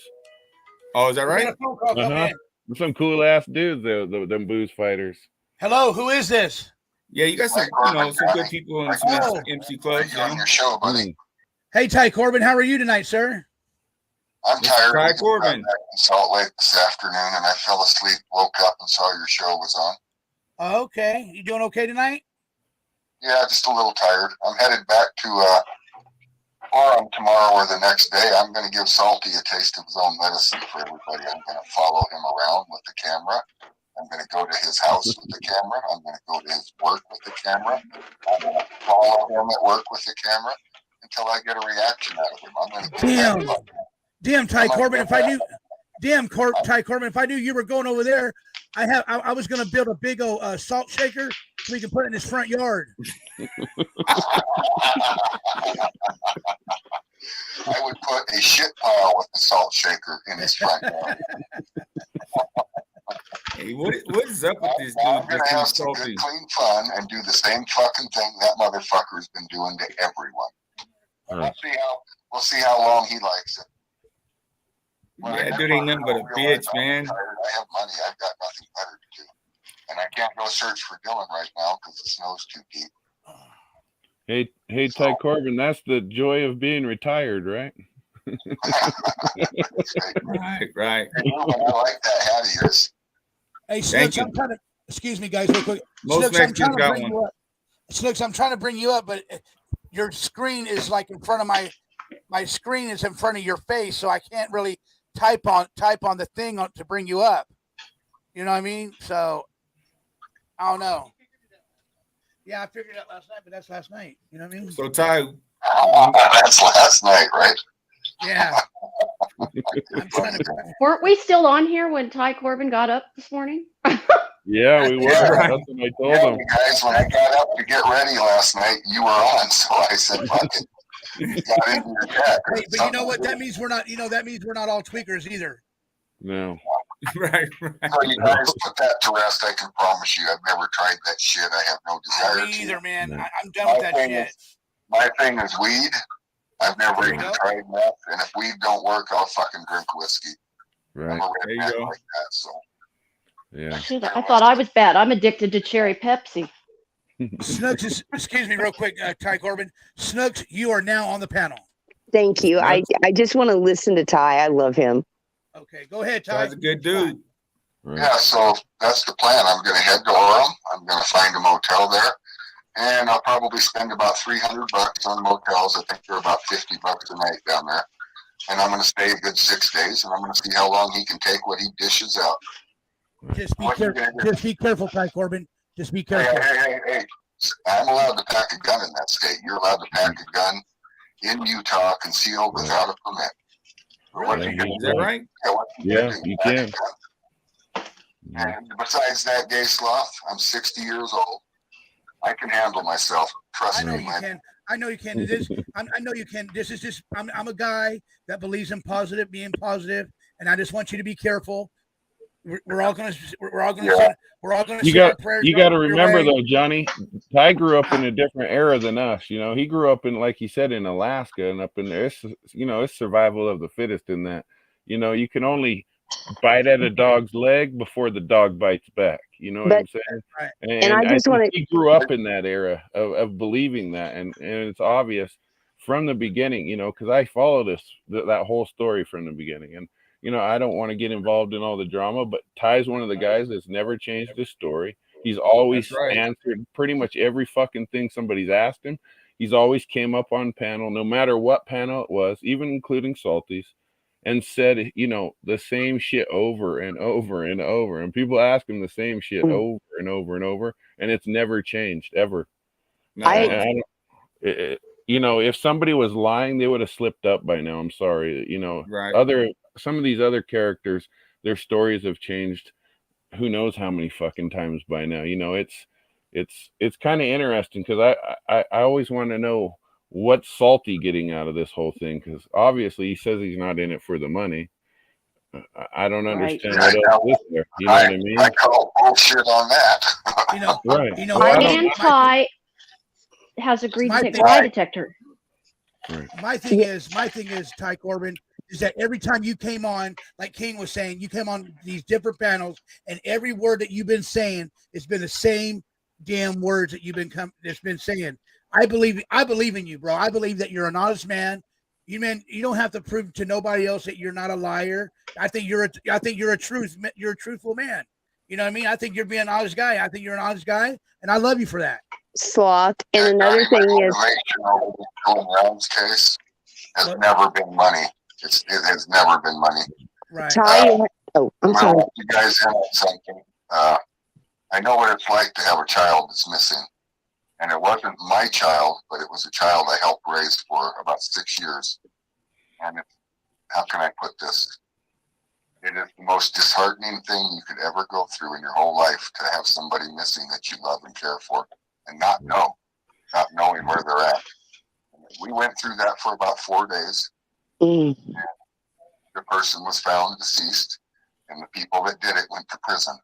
Speaker 6: Oh, is that
Speaker 1: We got
Speaker 6: right?
Speaker 1: a phone call coming
Speaker 4: Uh-huh.
Speaker 1: in.
Speaker 4: Some cool ass dudes, them booze fighters.
Speaker 1: Hello, who is this?
Speaker 6: Yeah, you got some, some good people in some
Speaker 1: Oh.
Speaker 6: MC clubs.
Speaker 3: on your show, buddy.
Speaker 1: Hey, Ty Corbin, how are you tonight, sir?
Speaker 3: I'm
Speaker 6: Mr.
Speaker 3: tired.
Speaker 6: Ty
Speaker 3: I just got
Speaker 6: Corbin.
Speaker 3: back from Salt Lake this afternoon, and I fell asleep, woke up, and saw your show was on.
Speaker 1: Okay, you doing okay tonight?
Speaker 3: Yeah, just a little tired. I'm headed back to Orem tomorrow or the next day. I'm going to give Salty a taste of his own medicine for everybody. I'm going to follow him around with the camera. I'm going to go to his house with the camera. I'm going to go to his work with the camera. I'm going to follow him at work with the camera until I get a reaction out of him. I'm going to
Speaker 1: Damn, Ty Corbin, if I knew, Ty Corbin, if I knew you were going over there, I was going to build a big old salt shaker so we can put it in his front yard.
Speaker 3: I would put a shit pile with the salt shaker in his front yard.
Speaker 6: Hey, what is up with this dude?
Speaker 3: I'm going to have some good, clean fun and do the same fucking thing that motherfucker's been doing to everyone. We'll see how long he likes it.
Speaker 6: Yeah, dude ain't nothing but a bitch, man.
Speaker 3: I have money. I've got nothing better to do. And I can't go search for Dylan right now because the snow's too deep.
Speaker 4: Hey, Ty Corbin, that's the joy of being retired, right?
Speaker 6: Right.
Speaker 3: I like that hat of yours.
Speaker 1: Hey, Snooks, I'm trying to, excuse me, guys, real quick.
Speaker 6: Most Mexicans got one.
Speaker 1: Snooks, I'm trying to bring you up, but your screen is like in front of my screen is in front of your face, so I can't really type on the thing to bring you up. You know what I mean? So I don't know. Yeah, I figured it out last night, but that's last night. You know what I mean?
Speaker 6: So Ty,
Speaker 3: that's last night, right?
Speaker 1: Yeah. I'm trying to.
Speaker 8: Weren't we still on here when Ty Corbin got up this morning?
Speaker 4: Yeah, we were.
Speaker 3: Yeah.
Speaker 4: That's what I told him.
Speaker 3: Guys, when I got up to get ready last night, you were on, so I said, "Fuck it." Got into your chat.
Speaker 1: Hey, but you know what? That means we're not. You know, that means we're not all tweakers either.
Speaker 4: No.
Speaker 6: right.
Speaker 3: So you guys put that to rest. I can promise you, I've never tried that shit. I have no desire
Speaker 1: Me
Speaker 3: to.
Speaker 1: either, man.
Speaker 4: No.
Speaker 1: I'm done with that shit.
Speaker 3: My thing is weed. I've never even tried meth, and if weed don't work, I'll fucking drink whiskey.
Speaker 4: Right.
Speaker 3: I'm a
Speaker 6: There you
Speaker 3: redneck
Speaker 6: go.
Speaker 3: like that, so.
Speaker 4: Yeah.
Speaker 8: Shit, I thought I was bad. I'm addicted to cherry Pepsi.
Speaker 1: Snooks, excuse me, real quick, Ty Corbin. Snooks, you are now on the panel.
Speaker 9: Thank you. I just want to listen to Ty. I love him.
Speaker 1: Okay, go ahead, Ty.
Speaker 6: Ty's a good dude.
Speaker 4: Right.
Speaker 3: Yeah, so that's the plan. I'm going to head to Orem. I'm going to find a motel there, and I'll probably spend about $300 on motels. I think they're about $50 a night down there. And I'm going to stay a good 6 days, and I'm going to see how long he can take what he dishes out.
Speaker 1: Just be careful. Just be careful, Ty Corbin. Just be careful.
Speaker 3: Hey. I'm allowed to pack a gun in that state. You're allowed to pack a gun in Utah, concealed without a permit.
Speaker 1: Really?
Speaker 6: Is that right?
Speaker 4: Yeah, you can.
Speaker 3: And besides that, gay sloth, I'm 60 years old. I can handle myself. Trust
Speaker 1: I know
Speaker 3: me,
Speaker 1: you
Speaker 3: man.
Speaker 1: can. I know you can. I know you can. This is just. I'm a guy that believes in being positive, and I just want you to be careful. We're all gonna.
Speaker 4: You got to remember though, Johnny. Ty grew up in a different era than us. You know, he grew up in, like he said, in Alaska, and up in there, it's survival of the fittest. In that, you know, you can only bite at a dog's leg before the dog bites back. You know what I'm saying?
Speaker 1: Right.
Speaker 4: And I just want to. He grew up in that era of believing that, and it's obvious from the beginning. You know, because I followed that whole story from the beginning, and. You know, I don't want to get involved in all the drama, but Ty's one of the guys that's never changed his story. He's always answered pretty much every fucking thing somebody's asked him. He's always came up on panel, no matter what panel it was, even including Salty's, and said, you know, the same shit over and over and over. And people ask him the same shit over and over and over, and it's never changed, ever. You know, if somebody was lying, they would have slipped up by now. I'm sorry. You know, some of these other characters, their stories have changed who knows how many fucking times by now. You know, it's kind of interesting because I always want to know what's Salty getting out of this whole thing, because obviously he says he's not in it for the money. I don't understand what else is there. You know what I mean?
Speaker 3: I call bullshit on that.
Speaker 1: You know,
Speaker 4: right.
Speaker 1: You know,
Speaker 8: my man Ty has agreed to take a lie detector.
Speaker 1: My thing is, Ty Corbin, is that every time you came on, like King was saying, you came on these different panels, and every word that you've been saying, it's been the same damn words that you've been saying. I believe in you, bro. I believe that you're an honest man. You don't have to prove to nobody else that you're not a liar. I think you're a truthful man. You know what I mean? I think you're being an honest guy. I think you're an honest guy, and I love you for that.
Speaker 9: Sloth. And another thing is,
Speaker 10: Round's case has never been money. It has never been money.
Speaker 1: Right.
Speaker 9: Ty, I'm sorry.
Speaker 10: You guys have something. I know what it's like to have a child that's missing. And it wasn't my child, but it was a child I helped raise for about 6 years. And how can I put this? It is the most disheartening thing you could ever go through in your whole life, to have somebody missing that you love and care for and not knowing where they're at. We went through that for about 4 days. And the person was found deceased, and the people that did it went to prison.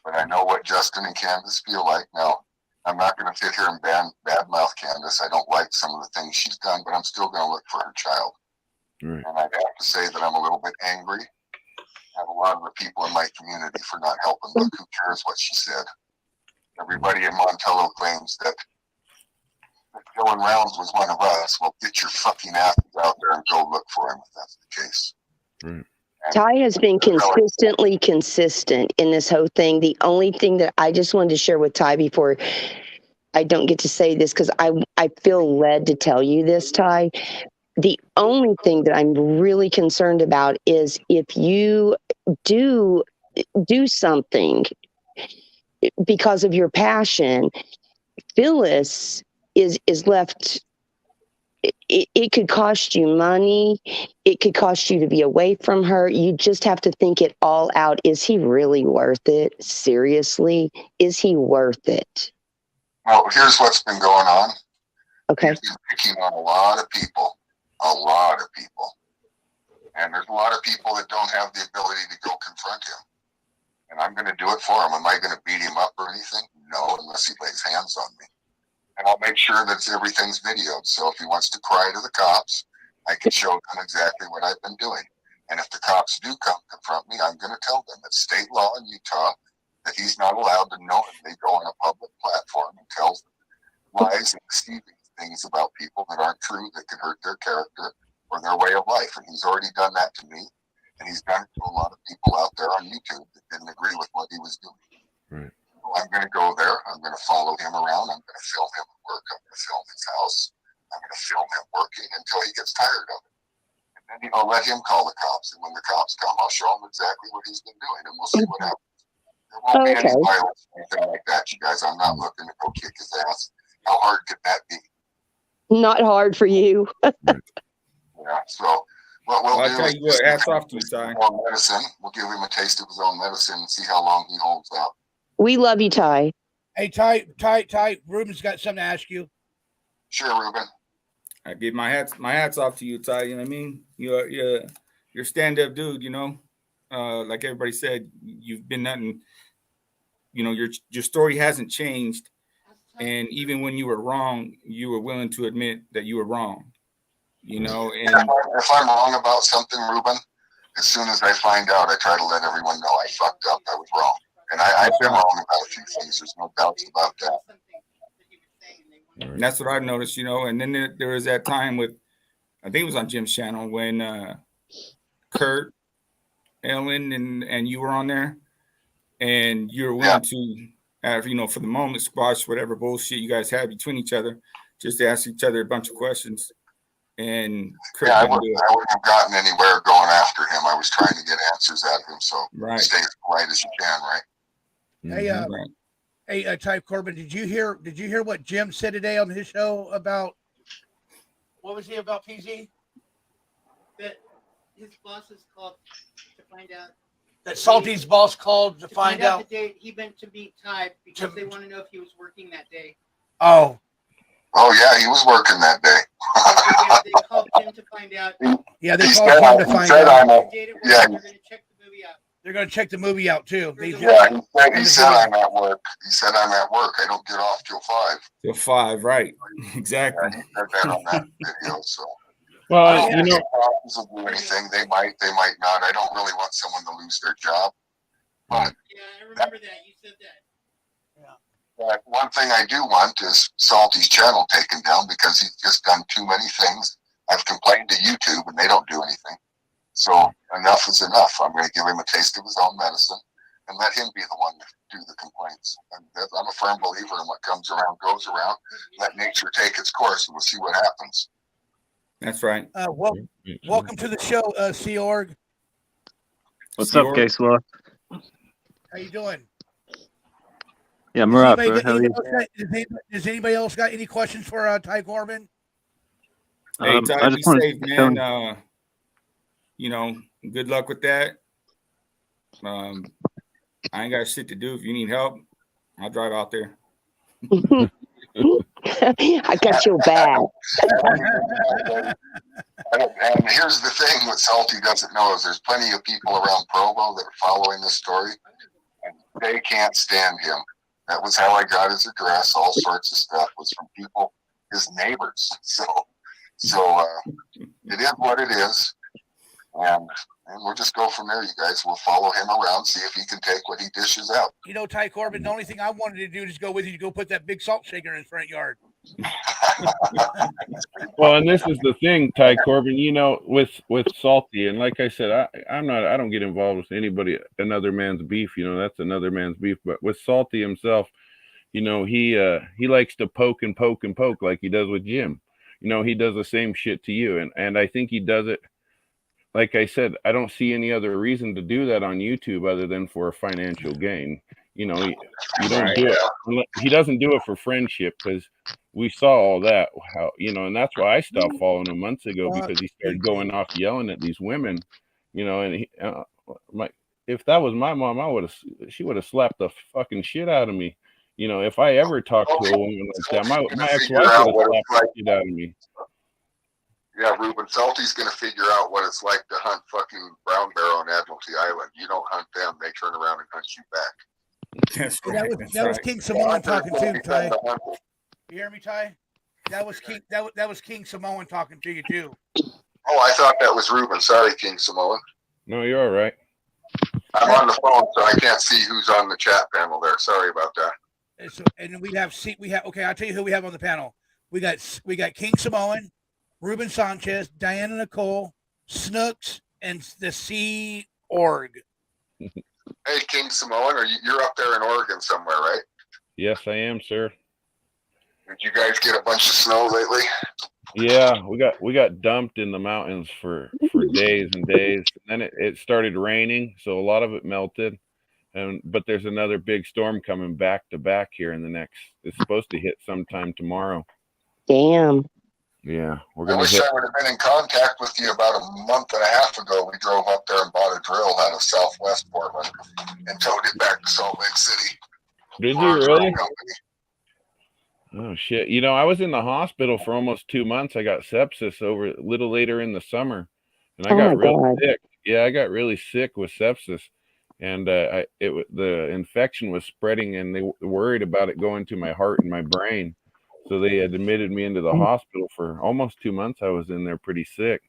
Speaker 10: But I know what Justin and Candace feel like now. I'm not going to sit here and badmouth Candace. I don't like some of the things she's done, but I'm still going to look for her child.
Speaker 4: Right.
Speaker 10: And I'd have to say that I'm a little bit angry at a lot of the people in my community for not helping. Look, who cares what she said? Everybody in Montello claims that Dylan Rounds was one of us. Well, get your fucking asses out there and go look for him if that's the case.
Speaker 4: Right.
Speaker 9: Ty has been consistently consistent in this whole thing. The only thing that I just wanted to share with Ty before I don't get to say this, because I feel led to tell you this, Ty. The only thing that I'm really concerned about is if you do something because of your passion, Phyllis is left. It could cost you money. It could cost you to be away from her. You just have to think it all out. Is he really worth it? Seriously, is he worth it?
Speaker 10: Well, here's what's been going on.
Speaker 9: Okay.
Speaker 10: He's been picking on a lot of people. And there's a lot of people that don't have the ability to go confront him. And I'm going to do it for him. Am I going to beat him up or anything? No, unless he lays hands on me. And I'll make sure that everything's videoed. So if he wants to cry to the cops, I can show them exactly what I've been doing. And if the cops do come confront me, I'm going to tell them it's state law in Utah that he's not allowed to knowingly go on a public platform and tell lies and deceiving things about people that aren't true, that can hurt their character or their way of life. And he's already done that to me. And he's done it to a lot of people out there on YouTube that didn't agree with what he was doing.
Speaker 4: Right.
Speaker 10: So I'm going to go there. I'm going to follow him around. I'm going to film him at work. I'm going to film his house. I'm going to film him working until he gets tired of it. And then I'll let him call the cops. And when the cops come, I'll show him exactly what he's been doing, and we'll see what happens. There won't be any violence or anything like that, you guys. I'm not looking to go kick his ass. How hard could that be?
Speaker 9: Not hard for you.
Speaker 10: Yeah, so what we'll do
Speaker 6: tell
Speaker 10: is
Speaker 6: you what, hats off to you, Ty.
Speaker 10: medicine. We'll give him a taste of his own medicine and see how long he holds out.
Speaker 9: We love you, Ty.
Speaker 1: Hey, Ty, Reuben's got something to ask you.
Speaker 10: Sure, Reuben.
Speaker 6: I give my hats off to you, Ty. You know what I mean? You're stand-up dude, you know. Like everybody said, you've been nothing. You know, your story hasn't changed. And even when you were wrong, you were willing to admit that you were wrong. You know, and
Speaker 10: if I'm wrong about something, Reuben, as soon as I find out, I try to let everyone know I fucked up. I was wrong. And I've been wrong about a few things. There's no doubts about that.
Speaker 6: And that's what I've noticed, you know. And then there was that time with, I think it was on Jim's channel, when Kurt, Ellen, and you were on there, and you were willing to have, you know, for the moment, squash whatever bullshit you guys had between each other, just to ask each other a bunch of questions. And Kurt
Speaker 10: I wouldn't have gotten anywhere going after him. I was trying to get answers out of him. So stay as polite as you can, right?
Speaker 1: Hey, Ty Corbin, did you hear what Jim said today on his show about what was he about, PZ?
Speaker 11: That his bosses called to find out.
Speaker 1: That Salty's boss called to find out
Speaker 11: the date he meant to meet Ty because they want to know if he was working that day.
Speaker 10: Oh yeah, he was working that day.
Speaker 11: They called him to find out.
Speaker 1: Yeah, they called him to find out.
Speaker 11: They're going to check the movie out.
Speaker 1: They're going to check the movie out too.
Speaker 10: Yeah, he said I'm at work. He said I'm at work. I don't get off till 5.
Speaker 6: Till 5, right? Exactly.
Speaker 10: Yeah, he said that on that video. So,
Speaker 4: well,
Speaker 10: you know, will do anything. They might not. I don't really want someone to lose their job. But
Speaker 11: Yeah, I remember that. You said that.
Speaker 10: But one thing I do want is Salty's channel taken down because he's just done too many things. I've complained to YouTube and they don't do anything. So enough is enough. I'm going to give him a taste of his own medicine and let him be the one to do the complaints. And I'm a firm believer in what comes around goes around. Let nature take its course and we'll see what happens.
Speaker 6: That's right.
Speaker 1: Welcome to the show, Sea Org.
Speaker 12: What's up, Case Law?
Speaker 1: How you doing?
Speaker 12: Yeah, I'm all right, bro. How are you?
Speaker 1: Does anybody else got any questions for Ty Corbin?
Speaker 6: Hey, Ty,
Speaker 12: I
Speaker 6: be
Speaker 12: just want
Speaker 6: safe,
Speaker 12: to
Speaker 6: man. You know, good luck with that. I ain't got shit to do. If you need help, I'll drive out there.
Speaker 9: I got your back.
Speaker 10: And here's the thing what Salty doesn't know is there's plenty of people around Provo that are following this story, and they can't stand him. That was how I got his address. All sorts of stuff was from people, his neighbors. So it is what it is, and we'll just go from there. You guys will follow him around, see if he can take what he dishes out.
Speaker 1: You know, Ty Corbin, the only thing I wanted to do is go with you to go put that big salt shaker in his front yard.
Speaker 4: Well, and this is the thing, Ty Corbin, you know, with Salty, and like I said, I don't get involved with another man's beef, you know, that's another man's beef. But with Salty himself, you know, he likes to poke and poke and poke like he does with Jim. You know, he does the same shit to you, and I think he does it. Like I said, I don't see any other reason to do that on YouTube other than for a financial gain. You know, you don't do it. He doesn't do it for friendship, because we saw all that. How, you know, and that's why I stopped following him months ago, because he started going off yelling at these women. You know, and if that was my mom, she would have slapped the fucking shit out of me. You know, if I ever talked to a woman like that, my ex-wife would have slapped the shit out of me.
Speaker 10: Yeah, Reuben, Salty's going to figure out what it's like to hunt fucking brown bear on Admiralty Island. You don't hunt them; they turn around and hunt you back.
Speaker 6: That's right.
Speaker 1: That was King Samoan talking too, Ty. You hear me, Ty? That was King. That was King Samoan talking to you too.
Speaker 10: Oh, I thought that was Reuben. Sorry, King Samoan.
Speaker 4: No, you're all right.
Speaker 10: I'm on the phone, so I can't see who's on the chat panel there. Sorry about that.
Speaker 1: And we have okay. I'll tell you who we have on the panel. We got King Samoan, Reuben Sanchez, Diana Nicole, Snooks, and the Sea Org.
Speaker 10: Hey, King Samoan, you're up there in Oregon somewhere, right?
Speaker 4: Yes, I am, sir.
Speaker 10: Did you guys get a bunch of snow lately?
Speaker 4: Yeah, we got dumped in the mountains for days and days. And then it started raining, so a lot of it melted. But there's another big storm coming back to back here in the next. It's supposed to hit sometime tomorrow.
Speaker 9: Damn.
Speaker 4: Yeah, we're
Speaker 10: I
Speaker 4: gonna.
Speaker 10: wish I would have been in contact with you about a month and a half ago. We drove up there and bought a drill out of Southwest Portland and towed it back to Salt Lake City.
Speaker 4: Did you really? Oh shit! You know, I was in the hospital for almost 2 months. I got sepsis over a little later in the summer, and I got really sick. Yeah, I got really sick with sepsis, and the infection was spreading, and they were worried about it going to my heart and my brain. So they had admitted me into the hospital for almost 2 months. I was in there pretty sick.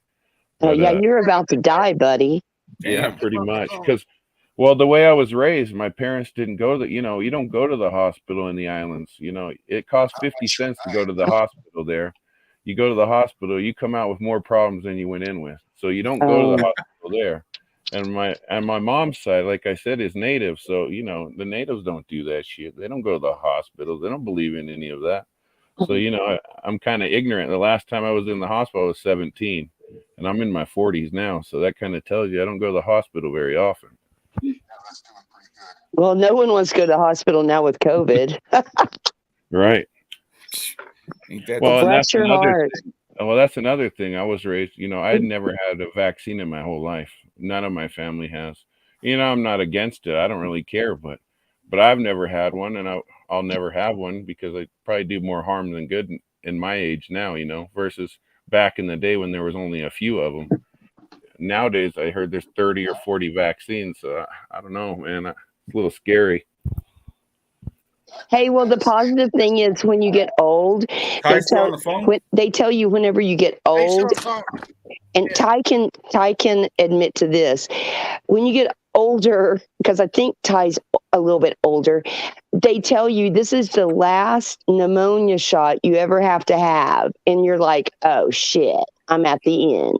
Speaker 9: But, yeah, you're about to die, buddy.
Speaker 4: Yeah, pretty much. Because, well, the way I was raised, my parents didn't go to, you know, you don't go to the hospital in the islands. You know, it costs 50 cents to go to the hospital there. You go to the hospital, you come out with more problems than you went in with. So you don't go to the hospital there. And my mom's side, like I said, is native. So, you know, the natives don't do that shit. They don't go to the hospital. They don't believe in any of that. So, you know, I'm kind of ignorant. The last time I was in the hospital, I was 17, and I'm in my 40s now. So that kind of tells you I don't go to the hospital very often.
Speaker 9: Well, no one wants to go to the hospital now with COVID.
Speaker 4: Right.
Speaker 9: Well, bless your heart.
Speaker 4: Well, that's another thing. I was raised, you know, I had never had a vaccine in my whole life. None of my family has. You know, I'm not against it. I don't really care, but I've never had one, and I'll never have one because I probably do more harm than good in my age now, you know, versus back in the day when there was only a few of them. nowadays I heard there's 30 or 40 vaccines. So I don't know, man. It's a little scary.
Speaker 9: Hey, well, the positive thing is when you get old, they tell you whenever you get old, and Ty can admit to this, when you get older, because I think Ty's a little bit older, they tell you this is the last pneumonia shot you ever have to have. And you're like, oh shit, I'm at the end.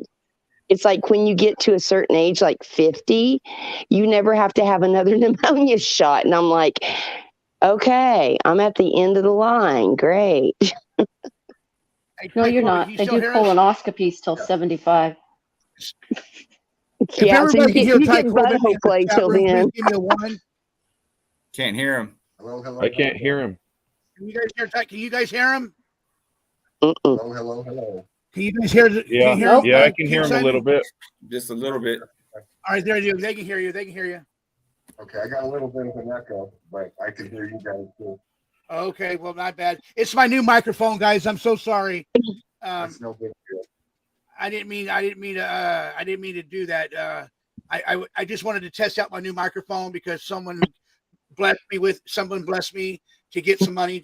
Speaker 9: It's like when you get to a certain age, like 50, you never have to have another pneumonia shot. And I'm like, okay, I'm at the end of the line. Great.
Speaker 8: No, you're not. They do colonoscopies till 75.
Speaker 9: Yeah, so you get butthole play till then.
Speaker 1: Give me a one.
Speaker 6: Can't hear him.
Speaker 10: Hello.
Speaker 4: I can't hear him.
Speaker 1: Can you guys hear? Can you guys hear him?
Speaker 10: Hello.
Speaker 1: Can you guys hear?
Speaker 4: Yeah,
Speaker 1: can you hear him?
Speaker 4: yeah, I can hear him a little bit.
Speaker 6: Just a little bit.
Speaker 1: All right, there you go. They can hear you. They can hear you.
Speaker 10: Okay, I got a little bit of an echo, but I can hear you guys too.
Speaker 1: Okay, well, not bad. It's my new microphone, guys. I'm so sorry.
Speaker 10: That's no big deal.
Speaker 1: I didn't mean to do that. I just wanted to test out my new microphone because someone blessed me to get some money,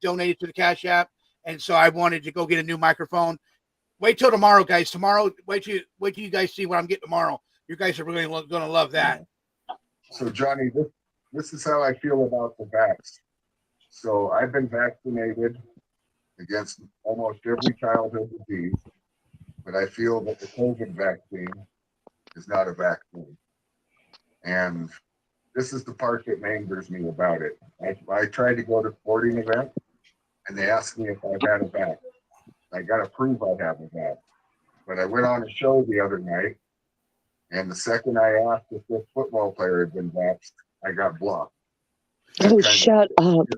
Speaker 1: donated to the Cash App, and so I wanted to go get a new microphone. Wait till tomorrow, guys. Tomorrow, wait till you guys see what I'm getting tomorrow. You guys are really going to love that.
Speaker 10: So Johnny, this is how I feel about the vax. So I've been vaccinated against almost every childhood disease, but I feel that the COVID vaccine is not a vaccine. And this is the part that angers me about it. I tried to go to sporting events, and they asked me if I've had a vax. I got to prove I have a vax. But I went on a show the other night, and the second I asked if this football player had been vaxxed, I got blocked.
Speaker 9: Oh, shut up.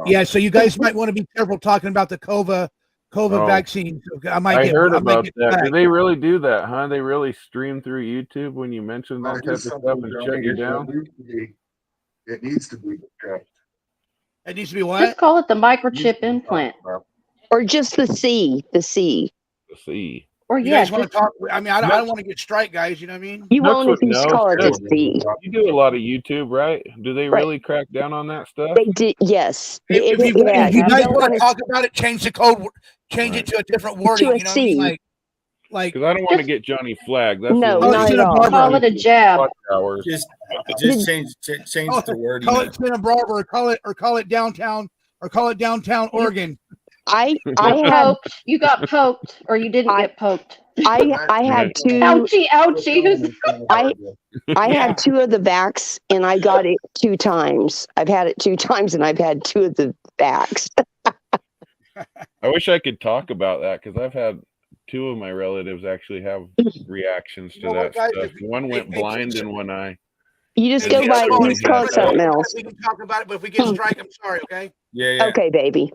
Speaker 1: Yeah, so you guys might want to be careful talking about the COVID vaccine. I
Speaker 4: heard about that. Do they really do that, huh? They really stream through YouTube when you mention that type of stuff and shut you down?
Speaker 10: It needs to be discussed.
Speaker 1: It needs to be what?
Speaker 8: Just call it the microchip implant.
Speaker 9: Or just the C.
Speaker 4: The C.
Speaker 8: Or
Speaker 1: you guys want to talk? I mean, I don't want to get strike, guys. You know what I mean?
Speaker 9: You won't if you call it the C.
Speaker 4: You do a lot of YouTube, right? Do they really crack down on that stuff?
Speaker 9: They did, yes.
Speaker 1: If you guys want to talk about it, change the code, change it to a different wording. You know what I mean? Like,
Speaker 4: because I don't want to get Johnny flagged. That's
Speaker 8: not at all. Call it a jab.
Speaker 6: Just change the wording.
Speaker 1: Call it Santa Barbara, or call it downtown, Oregon.
Speaker 8: I had you got poked, or you didn't get poked.
Speaker 9: I had two.
Speaker 8: Ouchie.
Speaker 9: I had two of the vax, and I got it 2 times. I've had it 2 times, and I've had 2 of the vax.
Speaker 4: I wish I could talk about that because I've had 2 of my relatives actually have reactions to that stuff. One went blind in one eye.
Speaker 9: You just go by. You just call it something else.
Speaker 1: We can talk about it, but if we get strike, I'm sorry. Okay.
Speaker 6: Yeah.
Speaker 9: Okay, baby.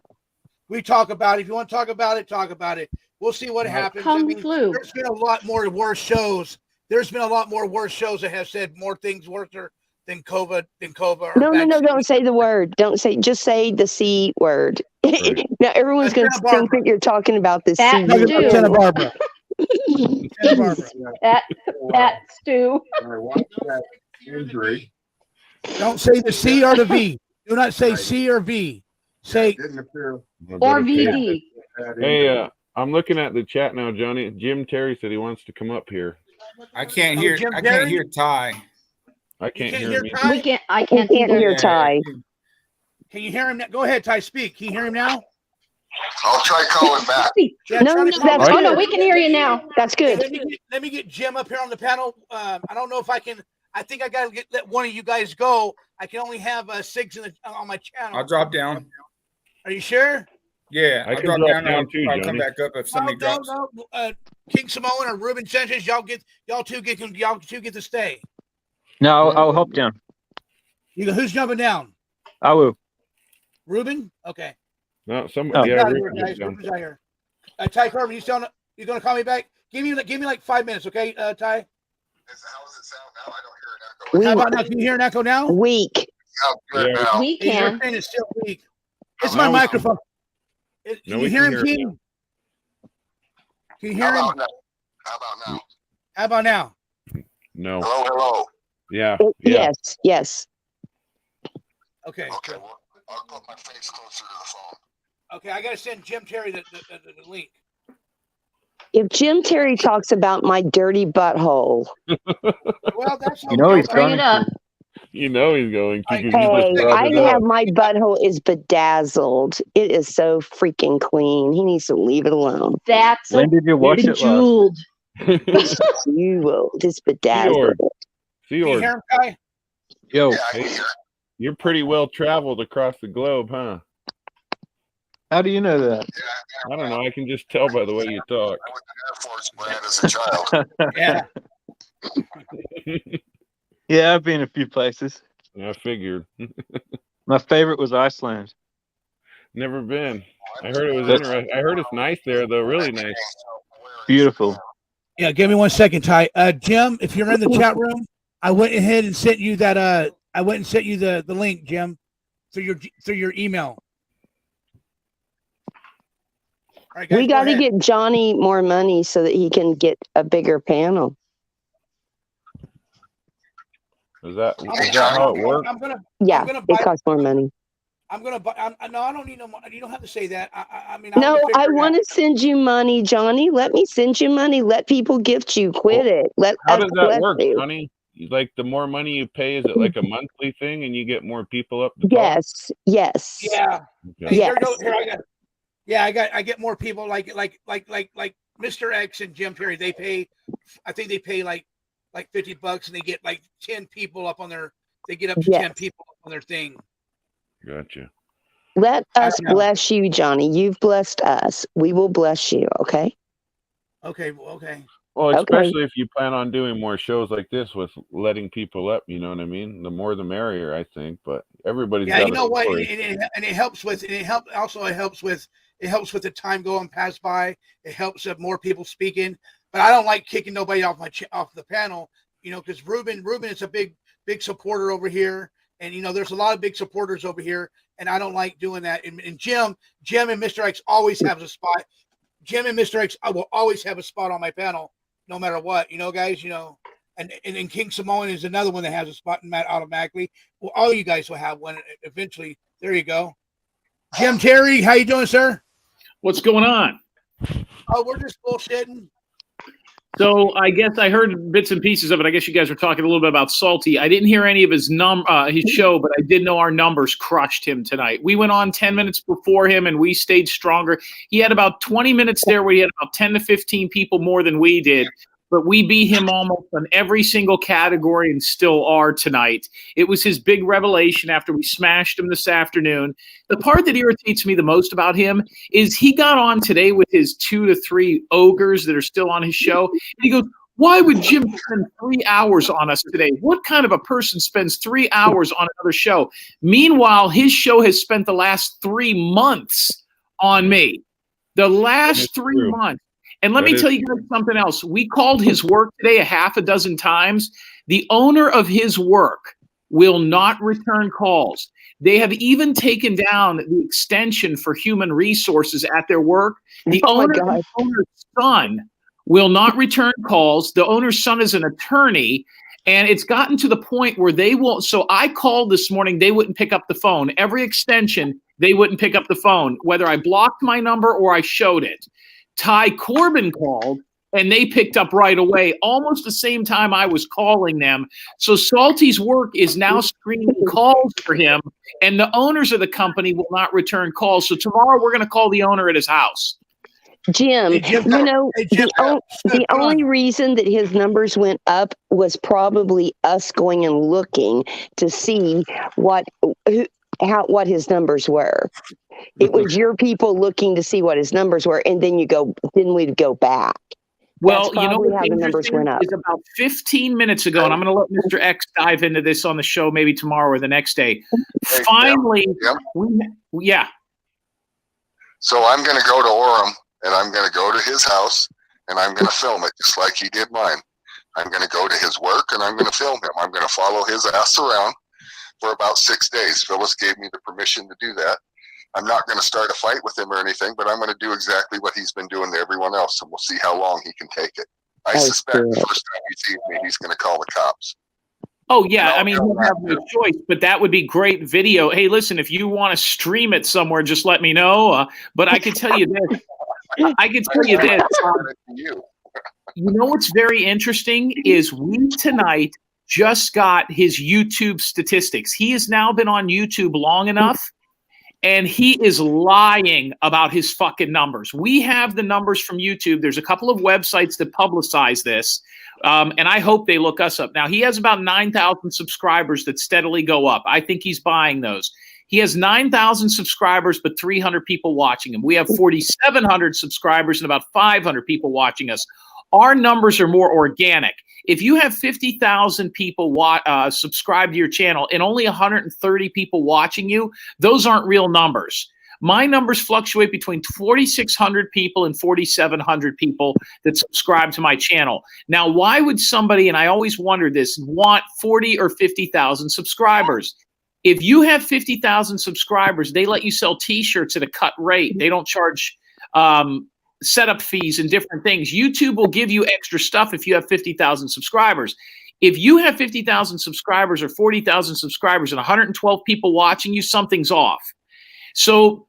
Speaker 1: We talk about it. If you want to talk about it, talk about it. We'll see what happens. There's been a lot more worse shows. There's been a lot more worse shows that have said more things worse than COVID.
Speaker 9: No, don't say the word. Just say the C word.
Speaker 4: Right.
Speaker 9: Now everyone's going to think that you're talking about the C.
Speaker 1: Santa Barbara.
Speaker 8: That stew.
Speaker 10: Injury.
Speaker 1: Don't say the C or the V. Do not say C or V. Say
Speaker 8: or VD.
Speaker 4: Hey, I'm looking at the chat now, Johnny. Jim Terry said he wants to come up here.
Speaker 6: I can't hear. I can't hear Ty.
Speaker 4: I can't hear him.
Speaker 8: I can't
Speaker 9: hear Ty.
Speaker 1: Can you hear him now? Go ahead, Ty. Speak. Can you hear him now?
Speaker 10: I'll try calling back.
Speaker 8: No, we can hear you now.
Speaker 9: That's good.
Speaker 1: Let me get Jim up here on the panel. I don't know if I can. I think I got to let one of you guys go. I can only have 6 on my channel.
Speaker 6: I'll drop down.
Speaker 1: Are you sure?
Speaker 6: Yeah, I'll drop down too, I'll come back up if somebody drops.
Speaker 1: No. King Samoan or Reuben Sanchez, y'all two get to stay.
Speaker 12: No, I'll hop down.
Speaker 1: Who's jumping down?
Speaker 12: I will.
Speaker 1: Reuben? Okay.
Speaker 4: No, somebody. Yeah,
Speaker 1: Reuben's out here. Ty Corbin, you gonna call me back? Give me like 5 minutes, okay, Ty?
Speaker 10: How does it sound now? I don't hear an echo.
Speaker 1: How about now? Can you hear an echo now?
Speaker 9: Weak.
Speaker 8: We can.
Speaker 1: Your is still weak. It's my microphone. Can you hear him, King? Can you hear him?
Speaker 10: How about now?
Speaker 1: How about now?
Speaker 4: No.
Speaker 10: Hello, hello.
Speaker 4: Yeah.
Speaker 9: Yes, yes.
Speaker 1: Okay.
Speaker 10: Okay, well, I'll put my face closer to the phone.
Speaker 1: Okay, I gotta send Jim Terry the link.
Speaker 9: If Jim Terry talks about my dirty butthole,
Speaker 1: Well, that's
Speaker 12: You know he's
Speaker 8: Bring
Speaker 12: going
Speaker 8: it up.
Speaker 12: to.
Speaker 4: You know he's going to. 'Cause you
Speaker 9: hey,
Speaker 4: just brought
Speaker 9: I
Speaker 4: it
Speaker 9: have
Speaker 4: up.
Speaker 9: my butthole is bedazzled. It is so freaking clean. He needs to leave it alone.
Speaker 8: That's
Speaker 12: When did you wash it last?
Speaker 8: bejeweled.
Speaker 9: It's jeweled. It's bedazzled.
Speaker 1: Can you
Speaker 4: Seord,
Speaker 1: hear him, Kai?
Speaker 12: Yo,
Speaker 10: Yeah, I can hear.
Speaker 4: you're pretty well traveled across the globe, huh?
Speaker 12: how do you know that?
Speaker 10: Yeah,
Speaker 4: I don't know. I can just tell by the way you talk.
Speaker 10: I was in Air Force, Brad, as a child.
Speaker 1: Yeah.
Speaker 12: Yeah, I've been a few places.
Speaker 4: I figured.
Speaker 12: My favorite was Iceland.
Speaker 4: Never been. I heard it was interesting. I heard it's nice there, though. Really nice.
Speaker 12: Beautiful.
Speaker 1: Yeah, give me 1 second, Ty. Jim, if you're in the chat room, I went ahead and sent you that. I went and sent you the link, Jim, through your email. All right, guys,
Speaker 9: We got to get Johnny more money so that he can get a bigger panel.
Speaker 4: Is that how it works?
Speaker 9: Yeah, it costs more money.
Speaker 1: I'm gonna buy. No, I don't need no money. You don't have to say that. I mean,
Speaker 9: No, I want to send you money, Johnny. Let me send you money. Let people gift you. Quit it. Let
Speaker 4: How
Speaker 9: us
Speaker 4: does that
Speaker 9: bless
Speaker 4: work,
Speaker 9: you.
Speaker 4: Johnny? Like the more money you pay, is it like a monthly thing, and you get more people up the top?
Speaker 9: Yes, yes.
Speaker 1: Yeah.
Speaker 4: Okay.
Speaker 1: Hey, here I got. Yeah, I get more people like Mr. X and Jim Terry. They pay. I think they pay like $50, and they get like 10 people up on their. They get up to 10 people up on their thing.
Speaker 4: Gotcha.
Speaker 9: Let us bless you, Johnny. You've blessed us. We will bless you. Okay.
Speaker 1: Okay. Okay.
Speaker 4: Well, especially if you plan on doing more shows like this with letting people up, you know what I mean? The more the merrier, I think. But everybody's got
Speaker 1: you know what?
Speaker 4: story.
Speaker 1: And it helps with. And it helps with the time going past by. It helps with more people speaking. But I don't like kicking nobody off the panel. You know, because Reuben is a big supporter over here. And, you know, there's a lot of big supporters over here, and I don't like doing that. And Jim and Mr. X always have a spot. Jim and Mr. X, I will always have a spot on my panel, no matter what. You know, guys, you know. And King Samoan is another one that has a spot automatically. Well, all you guys will have one eventually. There you go. Jim Terry, how you doing, sir?
Speaker 2: What's going on?
Speaker 1: Oh, we're just bullshitting.
Speaker 2: So I guess I heard bits and pieces of it. I guess you guys were talking a little bit about Salty. I didn't hear any of his show, but I did know our numbers crushed him tonight. We went on 10 minutes before him, and we stayed stronger. He had about 20 minutes there where he had about 10 to 15 people more than we did. But we beat him almost on every single category and still are tonight. It was his big revelation after we smashed him this afternoon. The part that irritates me the most about him is he got on today with his 2 to 3 ogres that are still on his show. And he goes, why would Jim spend 3 hours on us today? What kind of a person spends 3 hours on another show? Meanwhile, his show has spent the last 3 months on me. The last 3 months. And let me tell you guys something else. We called his work today a half a dozen times. The owner of his work will not return calls. They have even taken down the extension for human resources at their work. The owner's son will not return calls. The owner's son is an attorney, and it's gotten to the point where they won't. So I called this morning. They wouldn't pick up the phone. Every extension, they wouldn't pick up the phone, whether I blocked my number or I showed it. Ty Corbin called, and they picked up right away, almost the same time I was calling them. So Salty's work is now screening calls for him, and the owners of the company will not return calls. So tomorrow we're going to call the owner at his house.
Speaker 9: Jim, you know, the only reason that his numbers went up was probably us going and looking to see what his numbers were. It was your people looking to see what his numbers were, and then we'd go back.
Speaker 2: Well,
Speaker 9: you know how the numbers went up.
Speaker 2: Is about 15 minutes ago, and I'm going to let Mr. X dive into this on the show maybe tomorrow or the next day. Finally, yeah.
Speaker 10: So I'm going to go to Orem, and I'm going to go to his house, and I'm going to film it just like he did mine. I'm going to go to his work, and I'm going to film him. I'm going to follow his ass around for about 6 days. Phyllis gave me the permission to do that. I'm not going to start a fight with him or anything, but I'm going to do exactly what he's been doing to everyone else, and we'll see how long he can take it. I suspect the first time he sees me, he's going to call the cops.
Speaker 2: Oh, yeah. I mean, he'll have no choice, but that would be great video. Hey, listen, if you want to stream it somewhere, just let me know. But I can tell you this. You know what's very interesting is we tonight just got his YouTube statistics. He has now been on YouTube long enough, and he is lying about his fucking numbers. We have the numbers from YouTube. There's a couple of websites that publicize this, and I hope they look us up. Now, he has about 9,000 subscribers that steadily go up. I think he's buying those. He has 9,000 subscribers, but 300 people watching him. We have 4,700 subscribers and about 500 people watching us. Our numbers are more organic. If you have 50,000 people subscribe to your channel and only 130 people watching you, those aren't real numbers. My numbers fluctuate between 4,600 people and 4,700 people that subscribe to my channel. Now, why would somebody, and I always wondered this, want 40 or 50,000 subscribers? If you have 50,000 subscribers, they let you sell T-shirts at a cut rate. They don't charge setup fees and different things. YouTube will give you extra stuff if you have 50,000 subscribers. If you have 50,000 subscribers or 40,000 subscribers and 112 people watching you, something's off. So,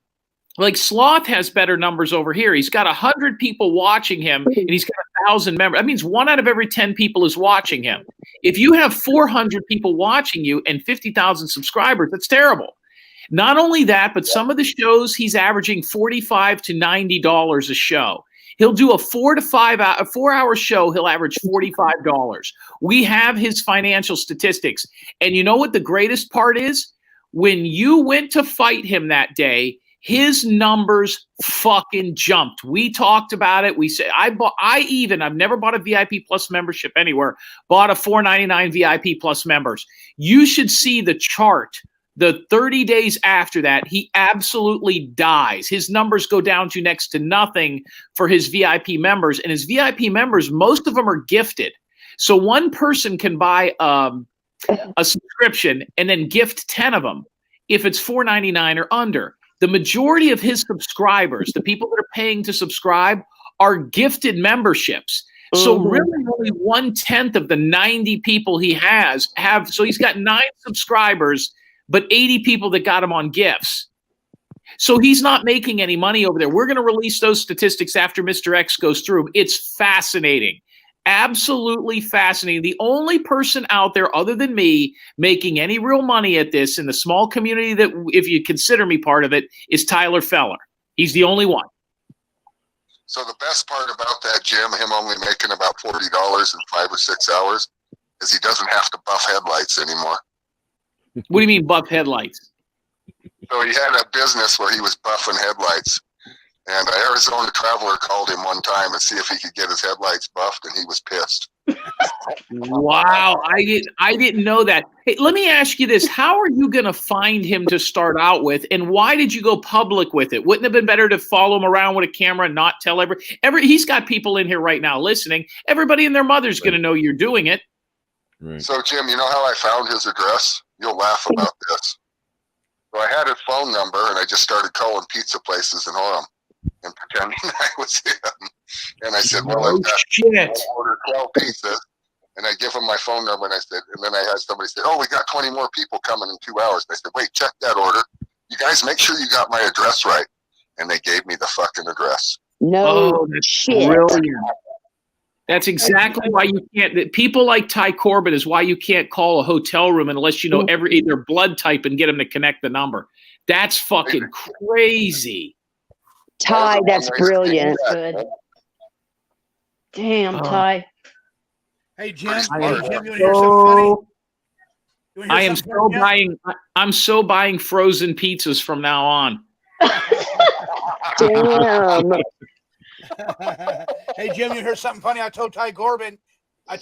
Speaker 2: like Sloth has better numbers over here. He's got 100 people watching him, and he's got 1,000 members. That means 1 out of every 10 people is watching him. If you have 400 people watching you and 50,000 subscribers, that's terrible. Not only that, but some of the shows he's averaging $45 to $90 a show. He'll do a 4-hour show. He'll average $45. We have his financial statistics. And you know what the greatest part is? When you went to fight him that day, his numbers fucking jumped. We talked about it. We said, I've never bought a VIP Plus membership anywhere, bought a $4.99 VIP Plus members. You should see the chart. The 30 days after that, he absolutely dies. His numbers go down to next to nothing for his VIP members. And his VIP members, most of them are gifted. So one person can buy a subscription and then gift 10 of them if it's $4.99 or under. The majority of his subscribers, the people that are paying to subscribe, are gifted memberships. So really only 1/10 of the 90 people he has have. So he's got 9 subscribers, but 80 people that got him on gifts. So he's not making any money over there. We're going to release those statistics after Mr. X goes through. It's fascinating. Absolutely fascinating. The only person out there other than me making any real money at this in the small community that, if you consider me part of it, is Tyler Feller. He's the only one.
Speaker 10: So the best part about that, Jim, him only making about $40 in 5 or 6 hours, is he doesn't have to buff headlights anymore.
Speaker 2: What do you mean buff headlights?
Speaker 10: So he had a business where he was buffing headlights. And an Arizona Traveler called him one time and see if he could get his headlights buffed, and he was pissed.
Speaker 2: Wow, I didn't know that. Hey, let me ask you this. How are you going to find him to start out with, and why did you go public with it? Wouldn't it have been better to follow him around with a camera and not tell he's got people in here right now listening. Everybody and their mother's going to know you're doing it.
Speaker 4: Right.
Speaker 10: So, Jim, you know how I found his address? You'll laugh about this. So I had his phone number, and I just started calling pizza places in Orem and pretending I was him. And I said, well, I've got to order 12 pizzas. And I give him my phone number, and I said, and then I had somebody say, oh, we got 20 more people coming in 2 hours. And I said, wait, check that order. You guys make sure you got my address right. And they gave me the fucking address.
Speaker 9: No shit.
Speaker 2: Brilliant. That's exactly why you can't. People like Ty Corbett is why you can't call a hotel room unless you know their blood type and get them to connect the number. That's fucking crazy.
Speaker 9: Ty, that's brilliant.
Speaker 8: Good. Damn, Ty.
Speaker 1: Hey, Jim. Hey, Jim, you want to hear something funny?
Speaker 2: I'm so buying frozen pizzas from now on.
Speaker 9: Damn.
Speaker 1: Hey, Jim, you hear something funny? I told Ty Corbin that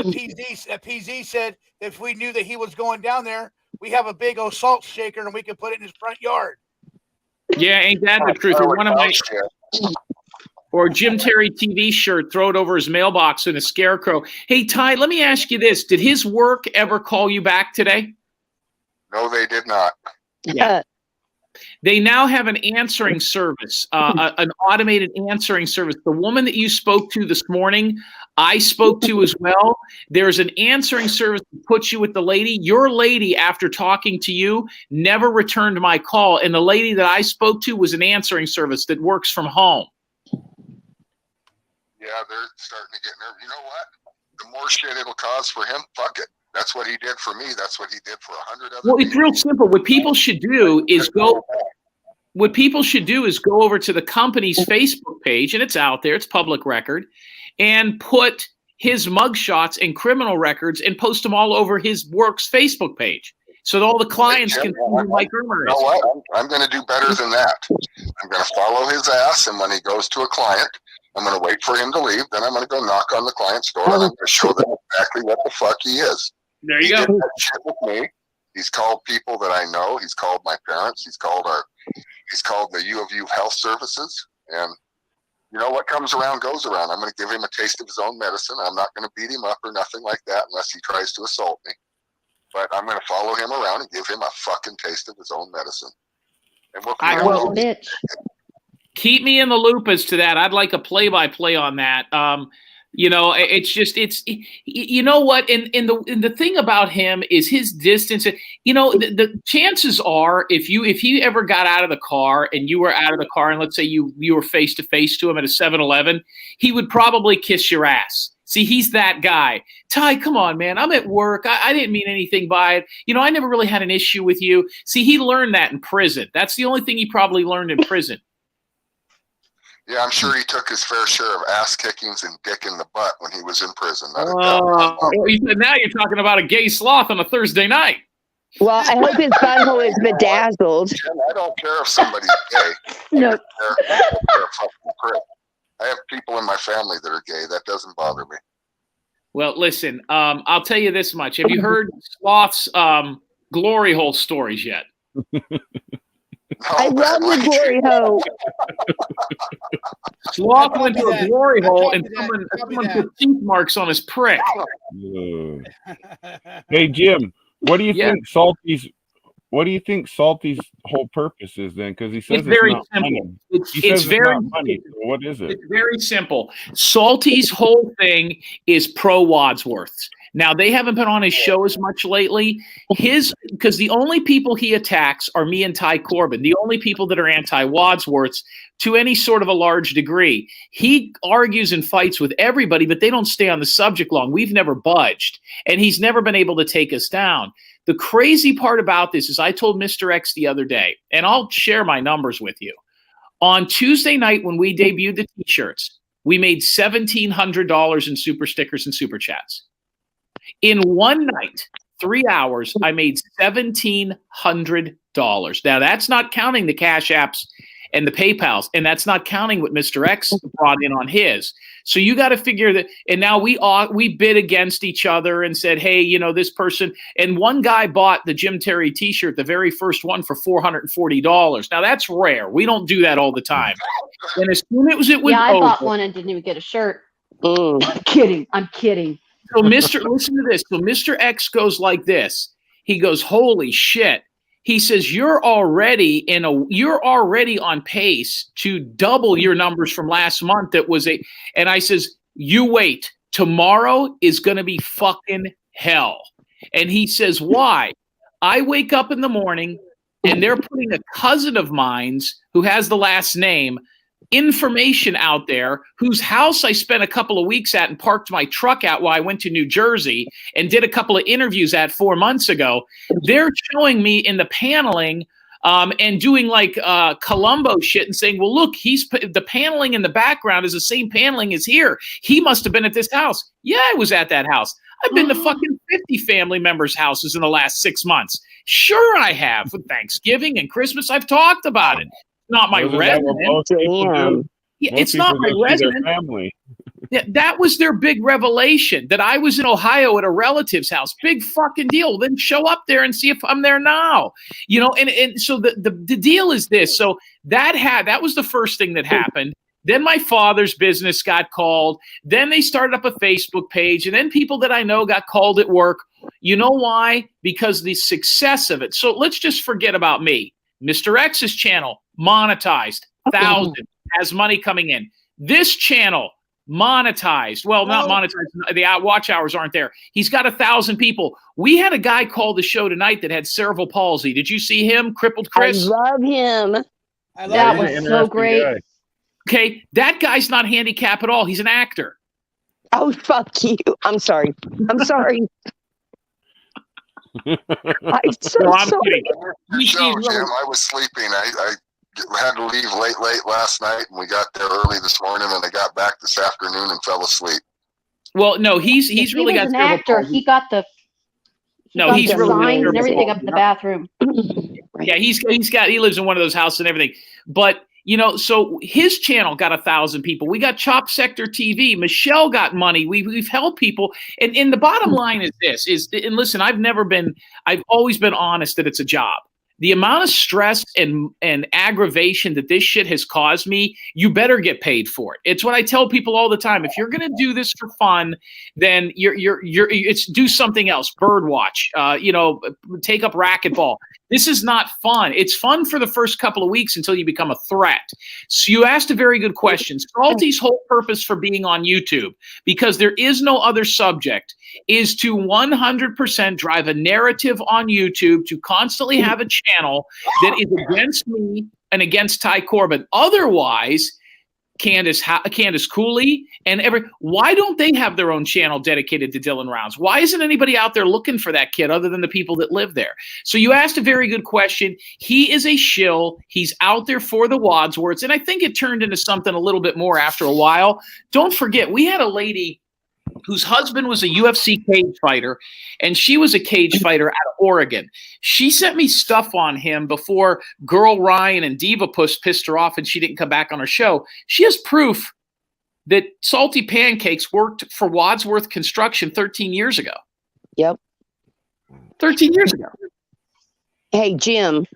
Speaker 1: PZ said that if we knew that he was going down there, we have a big old salt shaker and we could put it in his front yard.
Speaker 2: Yeah, ain't that the truth? Or Jim Terry TV shirt, throw it over his mailbox in a scarecrow. Hey, Ty, let me ask you this. Did his work ever call you back today?
Speaker 10: No, they did not.
Speaker 2: Yeah. They now have an answering service, an automated answering service. The woman that you spoke to this morning, I spoke to as well. There's an answering service that puts you with the lady. Your lady, after talking to you, never returned my call. And the lady that I spoke to was an answering service that works from home.
Speaker 10: Yeah, they're starting to get nervous. You know what? The more shit it'll cause for him, fuck it. That's what he did for me. That's what he did for 100 other
Speaker 2: Well, it's
Speaker 10: people.
Speaker 2: real simple. What people should do is go. What people should do is go over to the company's Facebook page, and it's out there. It's public record, and put his mugshots and criminal records and post them all over his work's Facebook page, so that all the clients can see who Mike Irmer is.
Speaker 10: You know what? I'm going to do better than that. I'm going to follow his ass, and when he goes to a client, I'm going to wait for him to leave. Then I'm going to go knock on the client's door, and I'm going to show them exactly what the fuck he is.
Speaker 2: There you
Speaker 10: He
Speaker 2: go.
Speaker 10: did that shit with me. He's called people that I know. He's called my parents. He's called the U of U Health Services. And you know what comes around goes around. I'm going to give him a taste of his own medicine. I'm not going to beat him up or nothing like that unless he tries to assault me. But I'm going to follow him around and give him a fucking taste of his own medicine. And we'll
Speaker 8: bitch.
Speaker 2: Keep me in the loop as to that. I'd like a play-by-play on that. You know, you know what? And the thing about him is his distance. You know, the chances are if he ever got out of the car and you were out of the car, and let's say you were face to face to him at a 7-Eleven, he would probably kiss your ass. See, he's that guy. Ty, come on, man. I'm at work. I didn't mean anything by it. You know, I never really had an issue with you. See, he learned that in prison. That's the only thing he probably learned in prison.
Speaker 10: Yeah, I'm sure he took his fair share of ass kickings and dick in the butt when he was in prison.
Speaker 2: Now you're talking about a gay sloth on a Thursday night.
Speaker 9: Well, I hope his butthole is bedazzled.
Speaker 10: I don't care if somebody's gay.
Speaker 9: No.
Speaker 10: I don't care if they're a fucking prick. I have people in my family that are gay. That doesn't bother me.
Speaker 2: Well, listen, I'll tell you this much. Have you heard Sloth's glory hole stories yet?
Speaker 9: I love the glory hole.
Speaker 2: Sloth went to a glory hole and someone put teeth marks on his prick.
Speaker 4: Hey, Jim, what do you think Salty's? What do you think Salty's whole purpose is then? Because he says
Speaker 2: It's very simple.
Speaker 4: Money.
Speaker 2: It's very
Speaker 4: not money. So what is it?
Speaker 2: It's very simple. Salty's whole thing is pro Wadsworth's. Now, they haven't been on his show as much lately. Because the only people he attacks are me and Ty Corbin, the only people that are anti-Wadsworth's to any sort of a large degree. He argues and fights with everybody, but they don't stay on the subject long. We've never budged, and he's never been able to take us down. The crazy part about this is I told Mr. X the other day, and I'll share my numbers with you. On Tuesday night when we debuted the T-shirts, we made $1,700 in super stickers and super chats. In one night, 3 hours, I made $1,700. Now, that's not counting the Cash Apps and the PayPals, and that's not counting what Mr. X brought in on his. So you got to figure that. And now we bid against each other and said, hey, you know, this person. And one guy bought the Jim Terry T-shirt, the very first one, for $440. Now, that's rare. We don't do that all the time. And as soon as it was
Speaker 8: I
Speaker 2: over,
Speaker 8: bought one and didn't even get a shirt. I'm kidding.
Speaker 2: So listen to this. So Mr. X goes like this. He goes, holy shit. He says, you're already on pace to double your numbers from last month. And I says, you wait, tomorrow is going to be fucking hell. And he says, why? I wake up in the morning and they're putting a cousin of mine's who has the last name information out there, whose house I spent a couple of weeks at and parked my truck at while I went to New Jersey and did a couple of interviews at 4 months ago. They're showing me in the paneling and doing like Columbo shit and saying, well, look, the paneling in the background is the same paneling as here. He must have been at this house. Yeah, I was at that house. I've been to fucking 50 family members' houses in the last 6 months. Sure, I have. For Thanksgiving and Christmas, I've talked about it. Not my resident. It's not my resident. Family. Yeah, that was their big revelation, that I was in Ohio at a relative's house. Big fucking deal. Then show up there and see if I'm there now. You know, and so the deal is this. So that was the first thing that happened. Then my father's business got called. Then they started up a Facebook page. And then people that I know got called at work. You know why? Because the success of it. So let's just forget about me. Mr. X's channel, monetized, 1,000, has money coming in. This channel, monetized. Well, not monetized. The watch hours aren't there. He's got 1,000 people. We had a guy call the show tonight that had cerebral palsy. Did you see him? Crippled Chris?
Speaker 9: I love him.
Speaker 8: That was so great.
Speaker 4: Guy.
Speaker 2: Okay, that guy's not handicapped at all. He's an actor.
Speaker 9: Oh, fuck you. I'm sorry. I'm sorry. I'm so
Speaker 2: No, I'm
Speaker 9: sorry.
Speaker 2: kidding.
Speaker 10: No, Jim, I was sleeping. I had to leave late last night, and we got there early this morning, and I got back this afternoon and fell asleep.
Speaker 2: Well, no, he's
Speaker 8: If
Speaker 2: really
Speaker 8: he
Speaker 2: got
Speaker 8: was an
Speaker 2: cerebral
Speaker 8: actor.
Speaker 2: palsy.
Speaker 8: He got the
Speaker 2: No, he's really got
Speaker 8: signs and
Speaker 2: cerebral
Speaker 8: everything
Speaker 2: palsy.
Speaker 8: up in the bathroom.
Speaker 2: Yeah, he lives in one of those houses and everything. But you know, so his channel got 1,000 people. We got Chop Sector TV. Michelle got money. We've helped people. And the bottom line is this: and listen, I've always been honest that it's a job. The amount of stress and aggravation that this shit has caused me, you better get paid for it. It's what I tell people all the time. If you're going to do this for fun, then it's do something else. Birdwatch, take up racquetball. This is not fun. It's fun for the first couple of weeks until you become a threat. So you asked a very good question. Salty's whole purpose for being on YouTube, because there is no other subject, is to 100% drive a narrative on YouTube to constantly have a channel that is against me and against Ty Corbin. Otherwise, Candace Cooley and why don't they have their own channel dedicated to Dylan Rounds? Why isn't anybody out there looking for that kid other than the people that live there? So you asked a very good question. He is a shill. He's out there for the Wadsworths. And I think it turned into something a little bit more after a while. Don't forget, we had a lady whose husband was a UFC cage fighter, and she was a cage fighter out of Oregon. She sent me stuff on him before Girl Ryan and Diva Puss pissed her off and she didn't come back on her show. She has proof that Salty Pancakes worked for Wadsworth Construction 13 years ago.
Speaker 9: Yep.
Speaker 2: 13 years ago.
Speaker 9: Hey, Jim,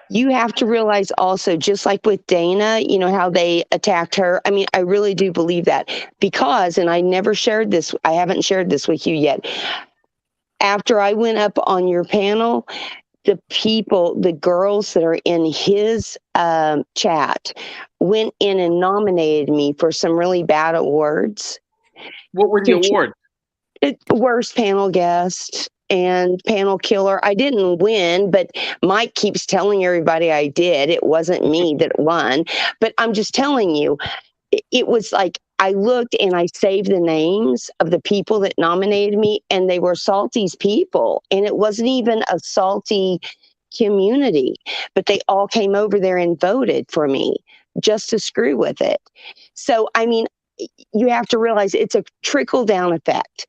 Speaker 9: you have to realize also, just like with Dana, you know, how they attacked her. I mean, I really do believe that because, and I haven't shared this with you yet. After I went up on your panel, the girls that are in his chat went in and nominated me for some really bad awards.
Speaker 2: What were the awards?
Speaker 9: Worst panel guest and panel killer. I didn't win, but Mike keeps telling everybody I did. It wasn't me that won, but I'm just telling you, it was like I looked and I saved the names of the people that nominated me, and they were Salty's people, and it wasn't even a Salty community, but they all came over there and voted for me just to screw with it. So, I mean, you have to realize it's a trickle down effect.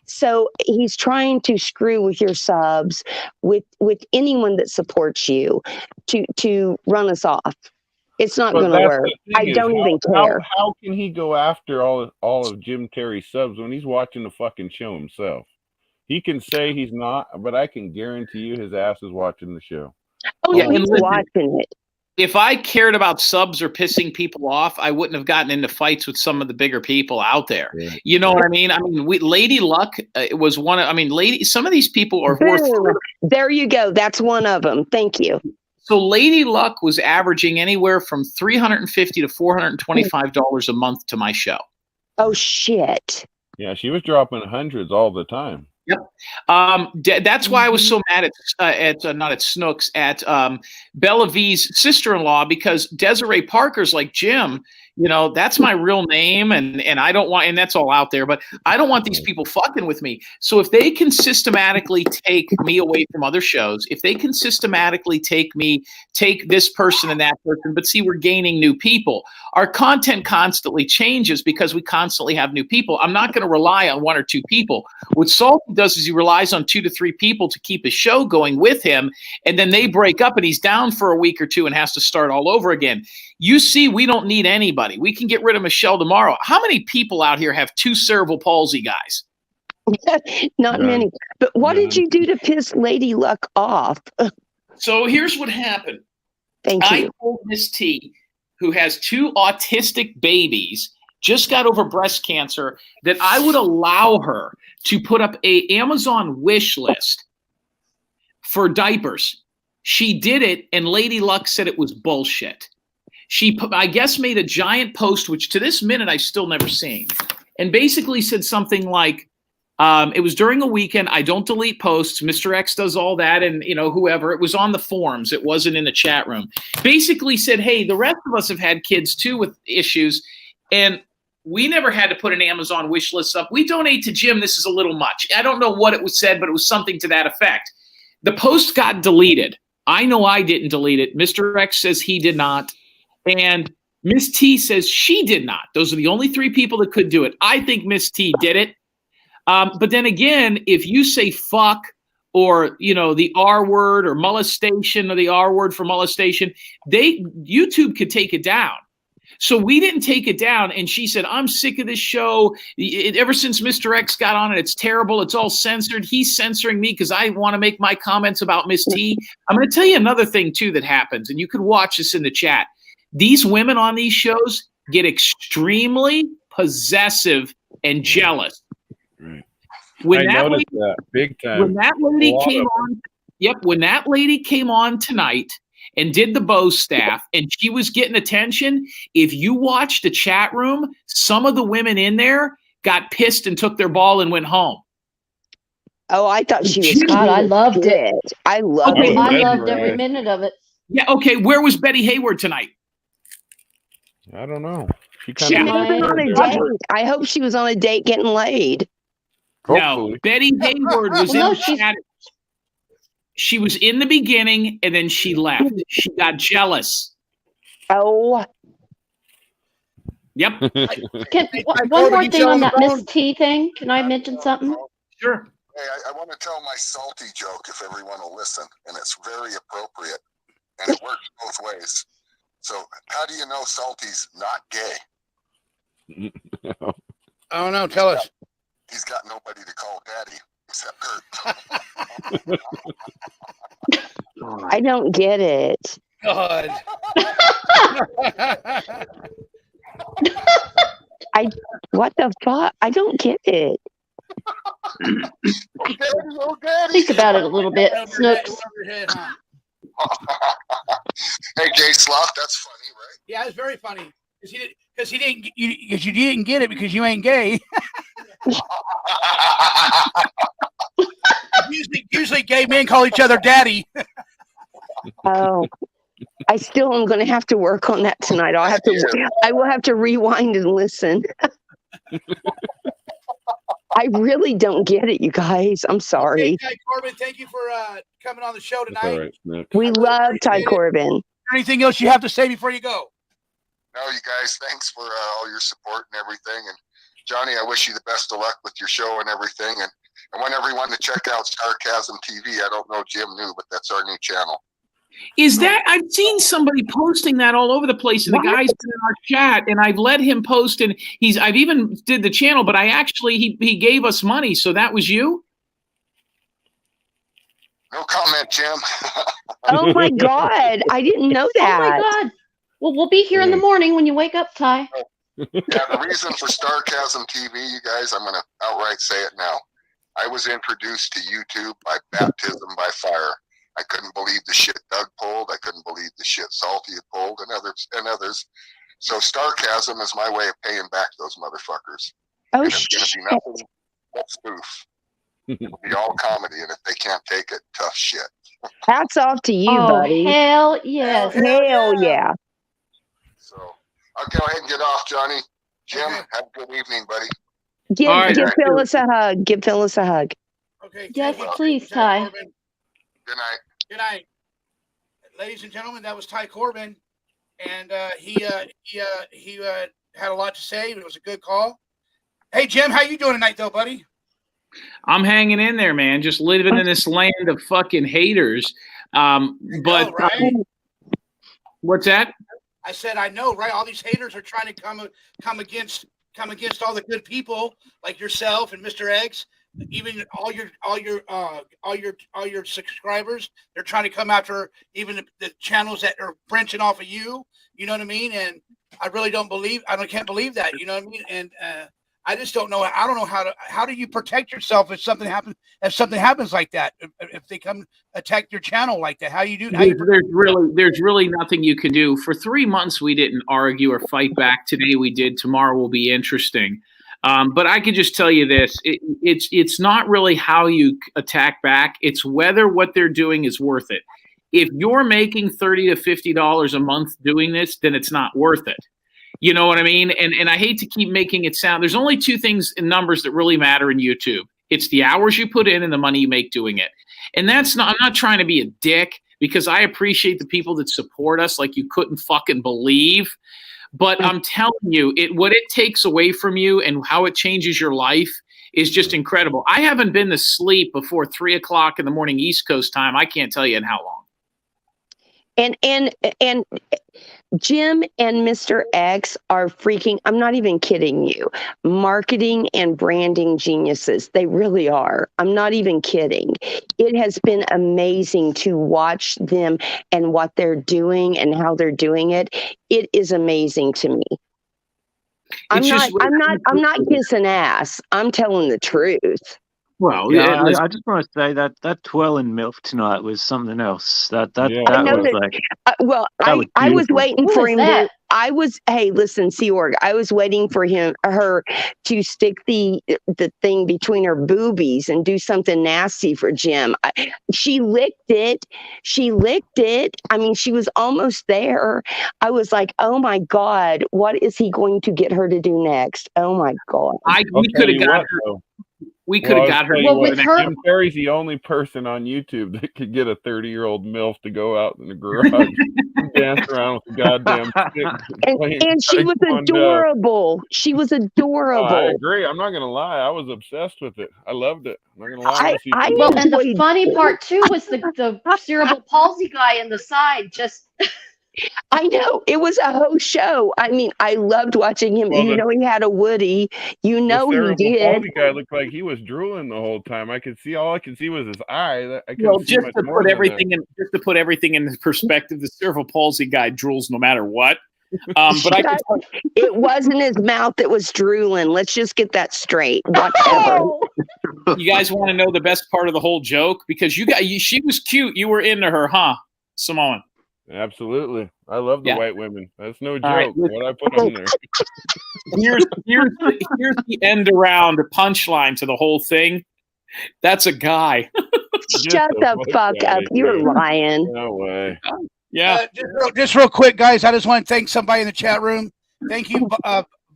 Speaker 9: So he's trying to screw with your subs, with anyone that supports you, to run us off. It's not going to work. I don't even care.
Speaker 4: How can he go after all of Jim Terry's subs when he's watching the fucking show himself? He can say he's not, but I can guarantee you his ass is watching the show.
Speaker 9: Oh yeah, he's watching it.
Speaker 2: If I cared about subs or pissing people off, I wouldn't have gotten into fights with some of the bigger people out there. Yeah. You know what I mean? I mean, Lady Luck was one of. I mean, some of these people are worth.
Speaker 9: There you go. That's one of them. Thank you.
Speaker 2: So Lady Luck was averaging anywhere from $350 to $425 a month to my show.
Speaker 9: Oh shit!
Speaker 4: Yeah, she was dropping hundreds all the time.
Speaker 2: Yep. That's why I was so mad not at Snooks, at Bella V's sister-in-law, because Desiree Parker's like, Jim, you know, that's my real name, and I don't want, and that's all out there, but I don't want these people fucking with me. So if they can systematically take me away from other shows, if they can systematically take this person and that person, but see, we're gaining new people. Our content constantly changes because we constantly have new people. I'm not going to rely on one or two people. What Salt does is he relies on 2 to 3 people to keep his show going with him, and then they break up and he's down for a week or two and has to start all over again. You see, we don't need anybody. We can get rid of Michelle tomorrow. How many people out here have 2 cerebral palsy guys?
Speaker 9: Not many. But what did you do to piss Lady Luck off?
Speaker 2: So here's what happened.
Speaker 9: Thank you.
Speaker 2: I told Miss T, who has 2 autistic babies, just got over breast cancer, that I would allow her to put up a Amazon wish list for diapers. She did it, and Lady Luck said it was bullshit. She, I guess, made a giant post, which to this minute I've still never seen, and basically said something like, it was during a weekend. I don't delete posts. Mr. X does all that, and whoever. It was on the forums. It wasn't in the chat room. Basically said, hey, the rest of us have had kids too with issues, and we never had to put an Amazon wish list up. We donate to Jim. This is a little much. I don't know what it was said, but it was something to that effect. The post got deleted. I know I didn't delete it. Mr. X says he did not, and Miss T says she did not. Those are the only 3 people that could do it. I think Miss T did it. But then again, if you say fuck or, the R word or molestation or the R word for molestation, YouTube could take it down. So we didn't take it down. And she said, I'm sick of this show. Ever since Mr. X got on it, it's terrible. It's all censored. He's censoring me because I want to make my comments about Miss T. I'm going to tell you another thing, too, that happens. And you could watch this in the chat. These women on these shows get extremely possessive and jealous. When
Speaker 4: I
Speaker 2: that
Speaker 4: noticed
Speaker 2: lady,
Speaker 4: that big time.
Speaker 2: When that lady came on, when that lady came on tonight and did the Bo staff, and she was getting attention, if you watch the chat room, some of the women in there got pissed and took their ball and went home.
Speaker 9: Oh, I thought she was.
Speaker 8: God, I loved it.
Speaker 9: I loved it.
Speaker 8: I loved every minute of it.
Speaker 2: Yeah. Okay. Where was Betty Hayward tonight?
Speaker 4: I don't know.
Speaker 9: She was on a date. I hope she was on a date getting laid.
Speaker 2: No, Betty Hayward was in the chat. She was in the beginning, and then she left. She got jealous.
Speaker 9: Oh.
Speaker 2: Yep.
Speaker 8: One more thing on that Miss T thing. Can I mention something?
Speaker 2: Sure.
Speaker 10: Hey, I want to tell my salty joke if everyone will listen, and it's very appropriate, and it works both ways. So, how do you know Salty's not gay?
Speaker 1: I don't know. Tell us.
Speaker 10: He's got nobody to call daddy except Kurt.
Speaker 9: I don't get it.
Speaker 1: God.
Speaker 9: What the fuck? I don't get it.
Speaker 8: Think about it a little bit, Snooks.
Speaker 10: Hey, Gay Sloth, that's funny, right?
Speaker 1: Yeah, it's very funny. Because you didn't get it because you ain't gay. usually gay men call each other daddy.
Speaker 9: Oh, I still am going to have to work on that tonight. I will have to rewind and listen. I really don't get it, you guys. I'm sorry.
Speaker 1: Ty Corbin, thank you for coming on the show tonight.
Speaker 4: Right,
Speaker 9: we love Ty Corbin.
Speaker 1: Anything else you have to say before you go?
Speaker 10: No, you guys, thanks for all your support and everything. And Johnny, I wish you the best of luck with your show and everything. And I want everyone to check out Sarcasm TV. I don't know if Jim knew, but that's our new channel.
Speaker 2: Is that, I've seen somebody posting that all over the place, and the guy's been in our chat, and I've let him post, and I've even did the channel, but he gave us money, so that was you?
Speaker 10: No comment, Jim.
Speaker 9: Oh my God, I didn't know that.
Speaker 8: Oh my God. Well, we'll be here in the morning when you wake up, Ty.
Speaker 10: Yeah, the reason for Sarcasm TV, you guys, I'm going to outright say it now. I was introduced to YouTube by baptism by fire. I couldn't believe the shit Doug pulled. I couldn't believe the shit Salty had pulled, and others. So Sarcasm is my way of paying back those motherfuckers.
Speaker 9: Oh,
Speaker 10: and it's going to be nothing but spoof. It'll be all comedy, and if they can't take it, tough shit.
Speaker 9: Hats off to you, buddy.
Speaker 8: Hell yes.
Speaker 9: Hell yeah.
Speaker 10: So I'll go ahead and get off, Johnny. Jim, have a good evening, buddy.
Speaker 9: Give Phyllis a hug. Give Phyllis a hug.
Speaker 1: Okay.
Speaker 8: Yes, please, Ty.
Speaker 10: Good night.
Speaker 1: Good night. Ladies and gentlemen, that was Ty Corbin. And he had a lot to say, but it was a good call. Hey, Jim, how you doing tonight, though, buddy?
Speaker 2: I'm hanging in there, man. Just living in this land of fucking haters. But
Speaker 1: right?
Speaker 2: What's that?
Speaker 1: I said, I know, right? All these haters are trying to come against all the good people like yourself and Mr. X. Even all your subscribers. They're trying to come after even the channels that are branching off of you. You know what I mean? And I really can't believe that. You know what I mean? And I just don't know. I don't know how do you protect yourself if something happens? If something happens like that, if they come attack your channel like that, how you do?
Speaker 2: There's really nothing you can do. For 3 months, we didn't argue or fight back. Today we did. Tomorrow will be interesting. But I can just tell you this: it's not really how you attack back. It's whether what they're doing is worth it. If you're making $30 to $50 a month doing this, then it's not worth it. You know what I mean? And I hate to keep making it sound. There's only two things in numbers that really matter in YouTube. It's the hours you put in and the money you make doing it. And that's not. I'm not trying to be a dick because I appreciate the people that support us like you couldn't fucking believe. But I'm telling you, what it takes away from you and how it changes your life is just incredible. I haven't been to sleep before 3 o'clock in the morning East Coast time. I can't tell you in how long.
Speaker 9: And Jim and Mr. X are freaking, I'm not even kidding you, marketing and branding geniuses. They really are. I'm not even kidding. It has been amazing to watch them and what they're doing and how they're doing it. It is amazing to me. I'm not kissing ass. I'm telling the truth.
Speaker 12: Well, yeah, I just want to say that twirling MILF tonight was something else. That was like.
Speaker 9: I was waiting for him to. Hey, listen, Sea Org. I was waiting for her to stick the thing between her boobies and do something nasty for Jim. She licked it. I mean, she was almost there. I was like, oh my God, what is he going to get her to do next? Oh my God.
Speaker 2: We could have got her. We could have got her.
Speaker 4: Well, with her, Jim Carrey's the only person on YouTube that could get a 30-year-old MILF to go out in the garage and dance around with the goddamn stick.
Speaker 9: And she was adorable. She was adorable.
Speaker 4: Oh, I agree. I'm not going to lie. I was obsessed with it. I loved it. I'm not going to lie.
Speaker 8: And the funny part, too, was the cerebral palsy guy in the side just...
Speaker 9: I know. It was a whole show. I mean, I loved watching him. Well, he had a Woody. He did.
Speaker 4: The guy looked like he was drooling the whole time. All I could see was his eye.
Speaker 2: Just to put everything in perspective, the cerebral palsy guy drools no matter what. But
Speaker 9: it wasn't his mouth that was drooling. Let's just get that straight. Whatever.
Speaker 2: You guys want to know the best part of the whole joke? Because she was cute. You were into her, huh, Samoan?
Speaker 4: Absolutely. I love the white women. That's no joke. Right. What I put on there.
Speaker 2: Here's the end around punchline to the whole thing. That's a guy.
Speaker 9: Shut the fuck up. You're lying.
Speaker 4: No way.
Speaker 2: Yeah.
Speaker 1: Just real quick, guys. I just want to thank somebody in the chat room. Thank you,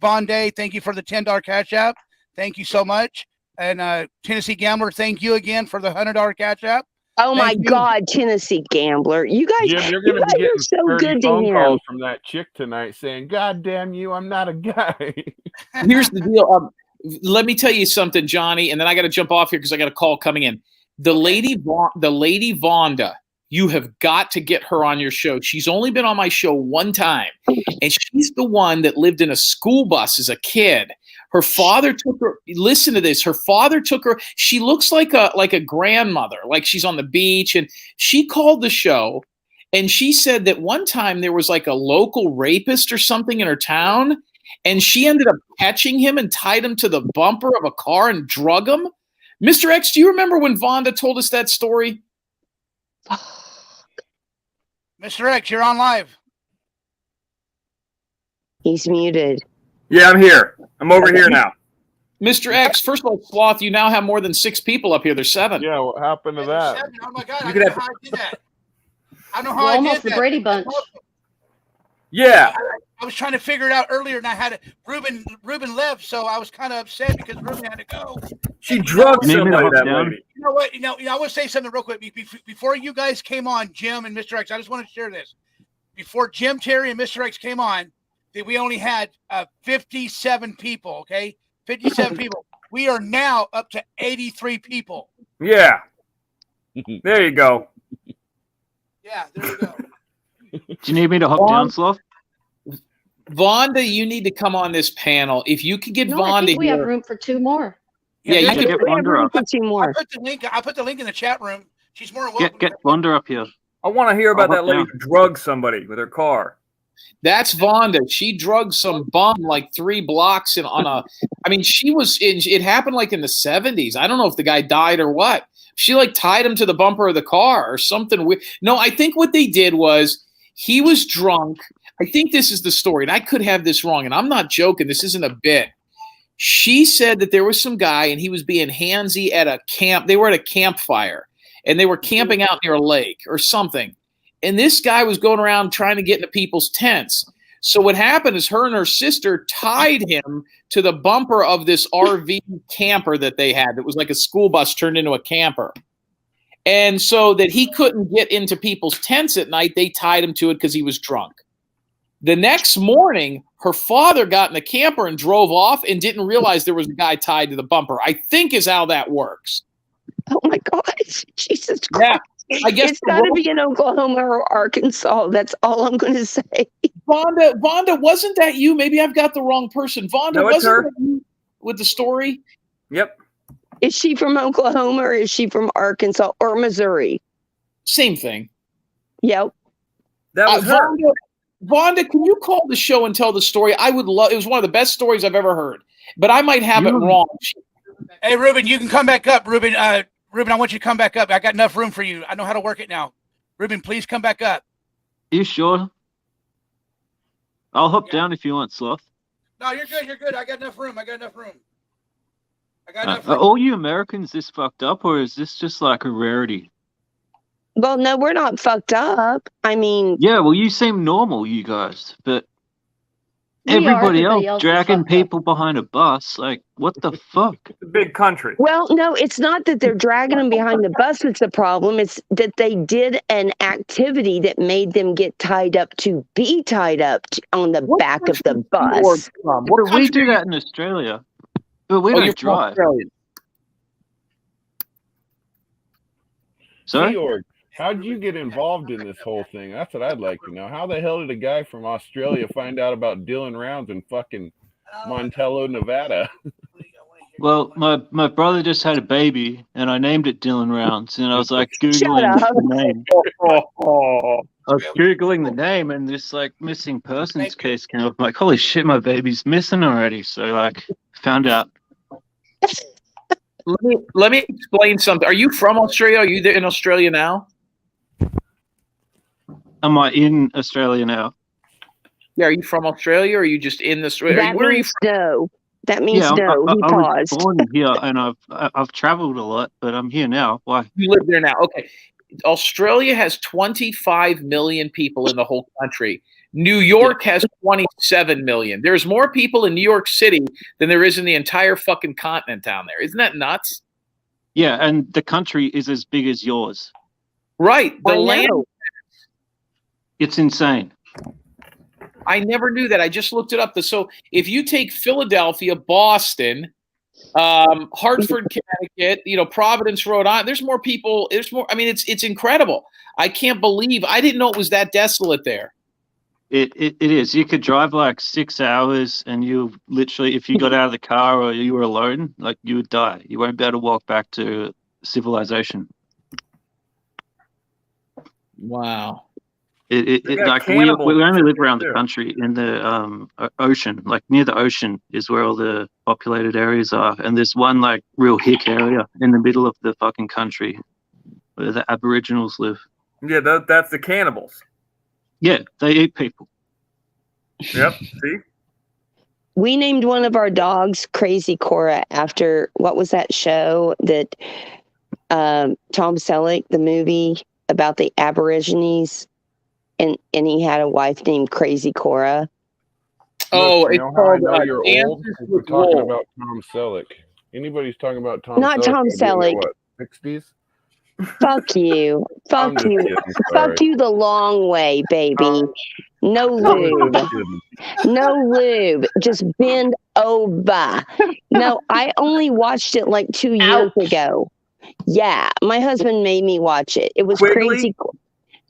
Speaker 1: Von Day. Thank you for the $10 Cash App. Thank you so much. And Tennessee Gambler, thank you again for the $100 Cash App.
Speaker 9: Oh my God, Tennessee Gambler! You guys,
Speaker 4: Jim, you're going to be getting
Speaker 9: so good to
Speaker 4: phone
Speaker 9: him.
Speaker 4: calls from that chick tonight saying, "God damn you, I'm not a guy."
Speaker 2: Here's the deal. Let me tell you something, Johnny, and then I got to jump off here because I got a call coming in. The lady Vonda, you have got to get her on your show. She's only been on my show one time, and she's the one that lived in a school bus as a kid. Her father took her. Listen to this. Her father took her. She looks like a grandmother, like she's on the beach. And she called the show, and she said that one time there was like a local rapist or something in her town, and she ended up catching him and tied him to the bumper of a car and drug him. Mr. X, do you remember when Vonda told us that story?
Speaker 1: Mr. X, you're on live.
Speaker 9: He's muted.
Speaker 13: Yeah, I'm here. I'm over here now.
Speaker 2: Mr. X, first of all, Sloth, you now have more than 6 people up here. There's 7.
Speaker 4: Yeah, what happened to that?
Speaker 1: Oh my God, I don't know how I did that. I don't know how I did that.
Speaker 8: Almost the Brady Bunch.
Speaker 13: Yeah.
Speaker 1: I was trying to figure it out earlier, and I had Reuben left, so I was kind of upset because Reuben had to go.
Speaker 13: She drugged somebody, that lady.
Speaker 1: You know what? I want to say something real quick. Before you guys came on, Jim and Mr. X, I just want to share this. Before Jim, Terry, and Mr. X came on, we only had 57 people, okay? 57 people. We are now up to 83 people.
Speaker 13: Yeah. There you go.
Speaker 1: Yeah, there you go.
Speaker 12: Do you need me to hop down, Sloth?
Speaker 2: Vonda, you need to come on this panel. If you could get Vonda
Speaker 8: I think we
Speaker 2: here.
Speaker 8: have room for 2 more.
Speaker 2: Yeah, you
Speaker 12: can get Vonda up.
Speaker 1: I put the link in the chat room. She's more welcome.
Speaker 12: Get Vonda up here.
Speaker 13: I want to hear about that lady who drugged somebody with her car.
Speaker 2: That's Vonda. She drugged some bum like 3 blocks I mean, it happened like in the 70s. I don't know if the guy died or what. She like tied him to the bumper of the car or something weird. No, I think what they did was he was drunk. I think this is the story, and I could have this wrong, and I'm not joking. This isn't a bit. She said that there was some guy, and he was being handsy at a camp. They were at a campfire, and they were camping out near a lake or something. And this guy was going around trying to get into people's tents. So what happened is her and her sister tied him to the bumper of this RV camper that they had. That was like a school bus turned into a camper. And so that he couldn't get into people's tents at night, they tied him to it because he was drunk. The next morning, her father got in the camper and drove off and didn't realize there was a guy tied to the bumper, I think is how that works.
Speaker 9: Oh, my God. Jesus Christ.
Speaker 2: Yeah. I guess
Speaker 9: it's got to be in Oklahoma or Arkansas. That's all I'm going to say.
Speaker 2: Vonda, wasn't that you? Maybe I've got the wrong person. Vonda,
Speaker 13: No, it's her.
Speaker 2: That you with the story?
Speaker 13: Yep.
Speaker 9: Is she from Oklahoma or is she from Arkansas or Missouri?
Speaker 2: Same thing.
Speaker 9: Yep.
Speaker 13: That was her.
Speaker 2: Vonda, can you call the show and tell the story? I would love. It was one of the best stories I've ever heard, but I might have it wrong.
Speaker 1: Hey, Reuben, you can come back up. Reuben, I want you to come back up. I got enough room for you. I know how to work it now. Reuben, please come back up.
Speaker 12: You sure? I'll hop down if you want, Sloth.
Speaker 1: No, you're good. You're good. I got enough room.
Speaker 12: Are all you Americans this fucked up, or is this just like a rarity?
Speaker 9: Well, no, we're not fucked up. I mean...
Speaker 12: Yeah, well, you seem normal, you guys, but everybody else dragging people behind a bus, like, what the fuck?
Speaker 13: It's a big country.
Speaker 9: Well, no, it's not that they're dragging them behind the bus that's the problem. It's that they did an activity that made them get tied up to be tied up on the back of the bus.
Speaker 12: But we do that in Australia. But we don't drive. Sorry?
Speaker 4: Georg, how'd you get involved in this whole thing? That's what I'd like to know. How the hell did a guy from Australia find out about Dylan Rounds in fucking Montello, Nevada?
Speaker 12: Well, my brother just had a baby, and I named it Dylan Rounds, and I was like Googling the name. I was Googling the name, and this like missing persons case came up. I'm like, holy shit, my baby's missing already. So like, found out.
Speaker 2: Let me explain something. Are you from Australia? Are you there in Australia now?
Speaker 12: Am I in Australia now?
Speaker 2: Yeah, are you from Australia or are you just in Australia?
Speaker 9: Where are you from? No. That means no. He paused.
Speaker 12: I was born here, and I've traveled a lot, but I'm here now. Why?
Speaker 2: You live there now. Okay. Australia has 25 million people in the whole country. New York has 27 million. There's more people in New York City than there is in the entire fucking continent down there. Isn't that nuts?
Speaker 12: Yeah, and the country is as big as yours.
Speaker 2: Right. The land.
Speaker 12: It's insane.
Speaker 2: I never knew that. I just looked it up. So if you take Philadelphia, Boston, Hartford, Connecticut, Providence, Rhode Island, there's more people. There's more. I mean, it's incredible. I can't believe. I didn't know it was that desolate there.
Speaker 12: It is. You could drive like 6 hours, and you literally, if you got out of the car or you were alone, like you would die. You won't be able to walk back to civilization.
Speaker 2: Wow.
Speaker 12: Like we only live around the country in the ocean, like near the ocean is where all the populated areas are, and there's one like real hick area in the middle of the fucking country where the Aboriginals live.
Speaker 13: Yeah, that's the cannibals.
Speaker 12: Yeah, they eat people.
Speaker 13: Yep. See?
Speaker 9: We named one of our dogs Crazy Cora after, what was that show that Tom Selleck, the movie about the Aborigines, and he had a wife named Crazy Cora.
Speaker 2: Oh, it's called
Speaker 4: you're old. We're talking about Tom Selleck. Anybody's talking about Tom
Speaker 9: Not
Speaker 4: Selleck?
Speaker 9: Tom Selleck.
Speaker 4: What, 60s?
Speaker 9: Fuck you. Fuck you. Fuck you the long way, baby. No lube. No lube. Just bend over. No, I only watched it like 2 years ago. Yeah, my husband made me watch it. It was crazy.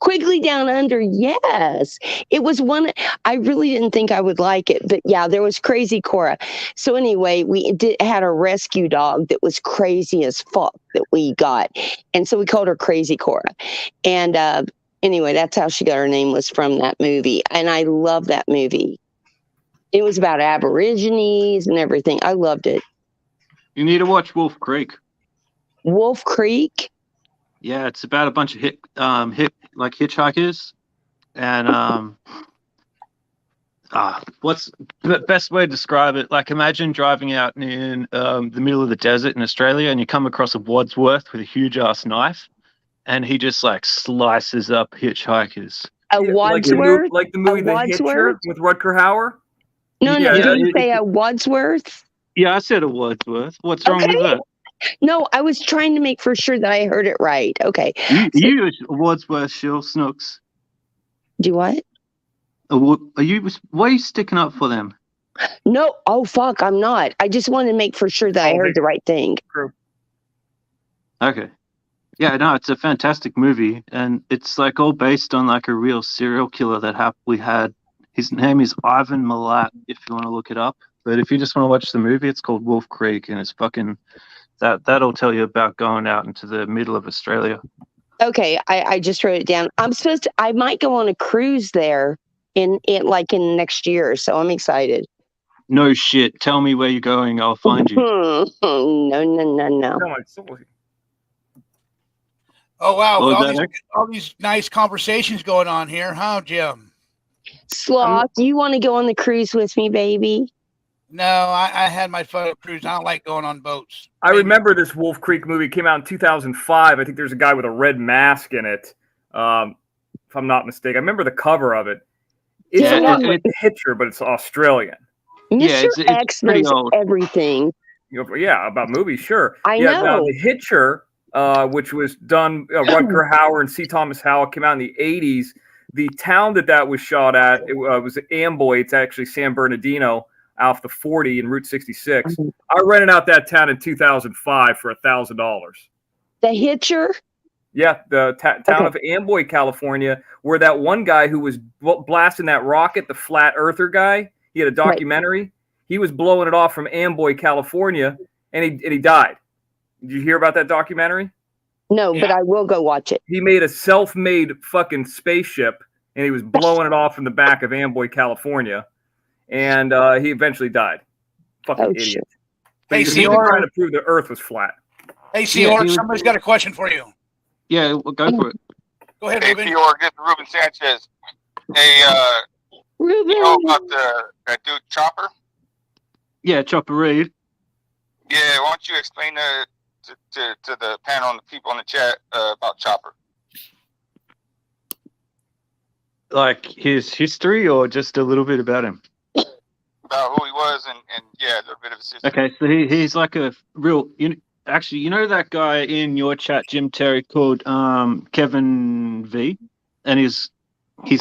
Speaker 9: Quigley Down Under, yes. It was one, I really didn't think I would like it, but yeah, there was Crazy Cora. So anyway, we had a rescue dog that was crazy as fuck that we got. And so we called her Crazy Cora. And Anyway, that's how she got her name, was from that movie. And I love that movie. It was about Aborigines and everything. I loved it.
Speaker 12: You need to watch Wolf Creek.
Speaker 9: Wolf Creek?
Speaker 12: Yeah, it's about a bunch of hitchhikers, and what's the best way to describe it? Like, imagine driving out in the middle of the desert in Australia, and you come across a Wadsworth with a huge ass knife, and he just like slices up hitchhikers.
Speaker 9: A Wadsworth?
Speaker 13: Like the movie The Hitcher with Rutger Hauer?
Speaker 9: No, did you say a Wadsworth?
Speaker 12: Yeah, I said a Wadsworth. What's wrong with that?
Speaker 9: No, I was trying to make for sure that I heard it right. Okay.
Speaker 12: You Wadsworth Shill Snooks.
Speaker 9: Do what?
Speaker 12: Are you? Why are you sticking up for them?
Speaker 9: No. Oh, fuck, I'm not. I just wanted to make for sure that I heard the right thing.
Speaker 12: Okay. Yeah, no, it's a fantastic movie, and it's like all based on like a real serial killer that we had. His name is Ivan Milat, if you want to look it up. But if you just want to watch the movie, it's called Wolf Creek, and it's fucking that'll tell you about going out into the middle of Australia.
Speaker 9: Okay, I just wrote it down. I might go on a cruise there in next year, so I'm excited.
Speaker 12: No shit. Tell me where you're going, I'll find you.
Speaker 9: No.
Speaker 1: Oh wow,
Speaker 12: Oh,
Speaker 1: all these nice conversations going on here, huh, Jim?
Speaker 9: Sloth, do you want to go on the cruise with me, baby?
Speaker 1: No, I had my fun cruise. I don't like going on boats.
Speaker 13: I remember this Wolf Creek movie came out in 2005. I think there's a guy with a red mask in it, if I'm not mistaken. I remember the cover of it. It's a lot like The Hitcher, but it's Australian.
Speaker 9: Mr. X knows everything.
Speaker 13: Yeah, about movies, sure.
Speaker 9: I know.
Speaker 13: Now, The Hitcher, which was done, Rutger Hauer and C. Thomas Howell, came out in the 80s. The town that was shot at, it was Amboy. It's actually San Bernardino, off the 40 and Route 66. I rented out that town in 2005 for $1,000.
Speaker 9: The Hitcher?
Speaker 13: Yeah, the town of Amboy, California, where that one guy who was blasting that rocket, the flat earther guy, he had a documentary. Right. He was blowing it off from Amboy, California, and he died. Did you hear about that documentary?
Speaker 9: No, but I will go watch it.
Speaker 13: He made a self-made fucking spaceship, and he was blowing it off from the back of Amboy, California. And he eventually died. Fucking idiot. But he was trying to prove the Earth was flat.
Speaker 1: Hey, Seor, somebody's got a question for you.
Speaker 12: Yeah, well, go for it.
Speaker 1: Go ahead,
Speaker 14: hey,
Speaker 1: Reuben.
Speaker 14: Seor, this is Reuben Sanchez. Hey,
Speaker 9: Reuben.
Speaker 14: You know about that dude Chopper?
Speaker 12: Yeah, Chopper Reed.
Speaker 14: Yeah, why don't you explain to the panel and the people in the chat about Chopper?
Speaker 12: Like his history, or just a little bit about him?
Speaker 14: About who he was and yeah, a little bit of his history.
Speaker 12: Okay, so he's like a real. Actually, you know that guy in your chat, Jim Terry, called Kevin V, and he's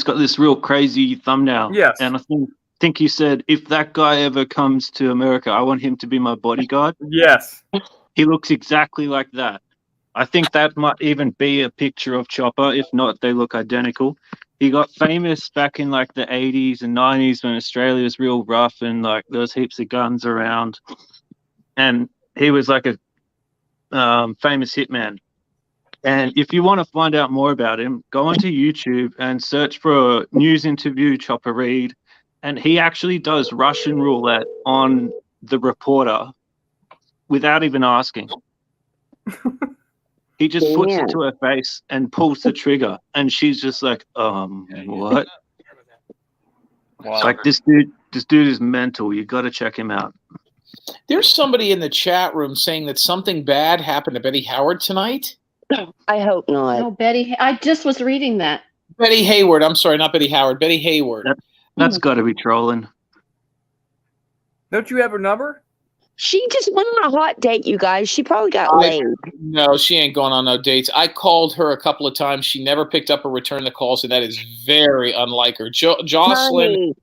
Speaker 12: got this real crazy thumbnail.
Speaker 13: Yes.
Speaker 12: And I think you said, if that guy ever comes to America, I want him to be my bodyguard.
Speaker 13: Yes.
Speaker 12: He looks exactly like that. I think that might even be a picture of Chopper. If not, they look identical. He got famous back in like the 80s and 90s when Australia was real rough and like there was heaps of guns around. And he was like a famous hitman. And if you want to find out more about him, go onto YouTube and search for a news interview, Chopper Reed. And he actually does Russian roulette on the reporter without even asking. He just puts it to her face and pulls the trigger, and she's just like, what?
Speaker 13: Wow.
Speaker 12: Like, this dude is mental. You got to check him out.
Speaker 2: There's somebody in the chat room saying that something bad happened to Betty Howard tonight.
Speaker 9: I hope not.
Speaker 8: No, Betty. I just was reading that.
Speaker 2: Betty Hayward. I'm sorry, not Betty Howard. Betty Hayward.
Speaker 12: That's got to be trolling.
Speaker 13: Don't you have her number?
Speaker 9: She just went on a hot date, you guys. She probably got laid.
Speaker 2: No, she ain't going on no dates. I called her a couple of times. She never picked up or returned the calls, and that is very unlike her. Jocelyn.
Speaker 9: Honey,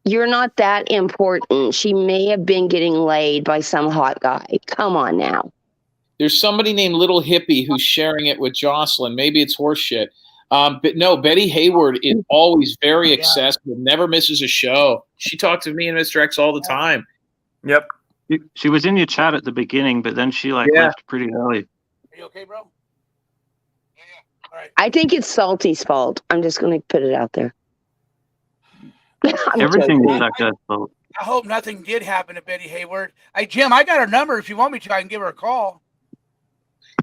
Speaker 9: you're not that important. She may have been getting laid by some hot guy. Come on now.
Speaker 2: There's somebody named Little Hippie who's sharing it with Jocelyn. Maybe it's horseshit. But no, Betty Hayward is always very accessible, never misses a show. She talks to me and Mr. X all the time.
Speaker 13: Yep.
Speaker 12: She was in your chat at the beginning, but then she left pretty early.
Speaker 1: Are you okay, bro?
Speaker 9: I think it's Salty's fault. I'm just going to put it out there.
Speaker 12: Everything is that guy's fault.
Speaker 1: I hope nothing did happen to Betty Hayward. Hey, Jim, I got her number. If you want me to, I can give her a call.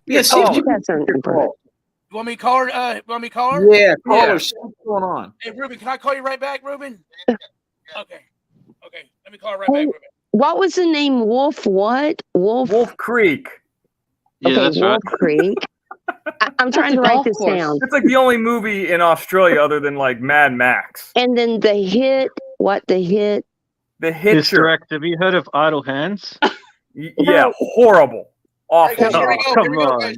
Speaker 2: Yes,
Speaker 9: Call
Speaker 2: you
Speaker 9: her.
Speaker 1: You want me to call her? Want me to call her?
Speaker 2: Yeah, call her. See what's going on?
Speaker 1: Hey, Reuben, can I call you right back, Reuben? Okay. Let me call her right back, Reuben.
Speaker 9: What was the name? Wolf what?
Speaker 13: Wolf Creek.
Speaker 12: Yeah,
Speaker 9: okay,
Speaker 12: that's
Speaker 9: Wolf
Speaker 12: right.
Speaker 9: Creek. I'm trying to write this down.
Speaker 13: It's like the only movie in Australia other than like Mad Max.
Speaker 9: And then the hit. What the hit?
Speaker 13: The Hitcher.
Speaker 12: Direct. Have you heard of Idle Hands?
Speaker 13: Yeah, horrible. Awful.
Speaker 1: Here we go.
Speaker 12: Come on.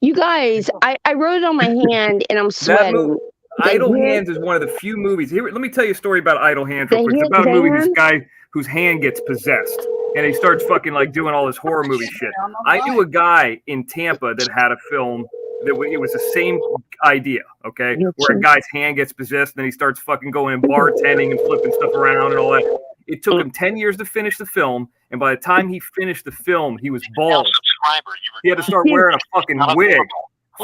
Speaker 9: You guys, I wrote it on my hand and I'm
Speaker 13: That
Speaker 9: sweating.
Speaker 13: movie, Idle Hands is one of the few movies. Here, let me tell you a story about Idle Hands real
Speaker 9: The
Speaker 13: quick. It's
Speaker 9: hit
Speaker 13: about a movie. This
Speaker 9: band?
Speaker 13: guy whose hand gets possessed, and he starts fucking like doing all this horror movie shit. I knew a guy in Tampa that had a film that it was the same idea, okay, where a guy's hand gets possessed, and then he starts fucking going and bartending and flipping stuff around and all that. It took him 10 years to finish the film, and by the time he finished the film, he was bald. He had to start wearing a fucking wig.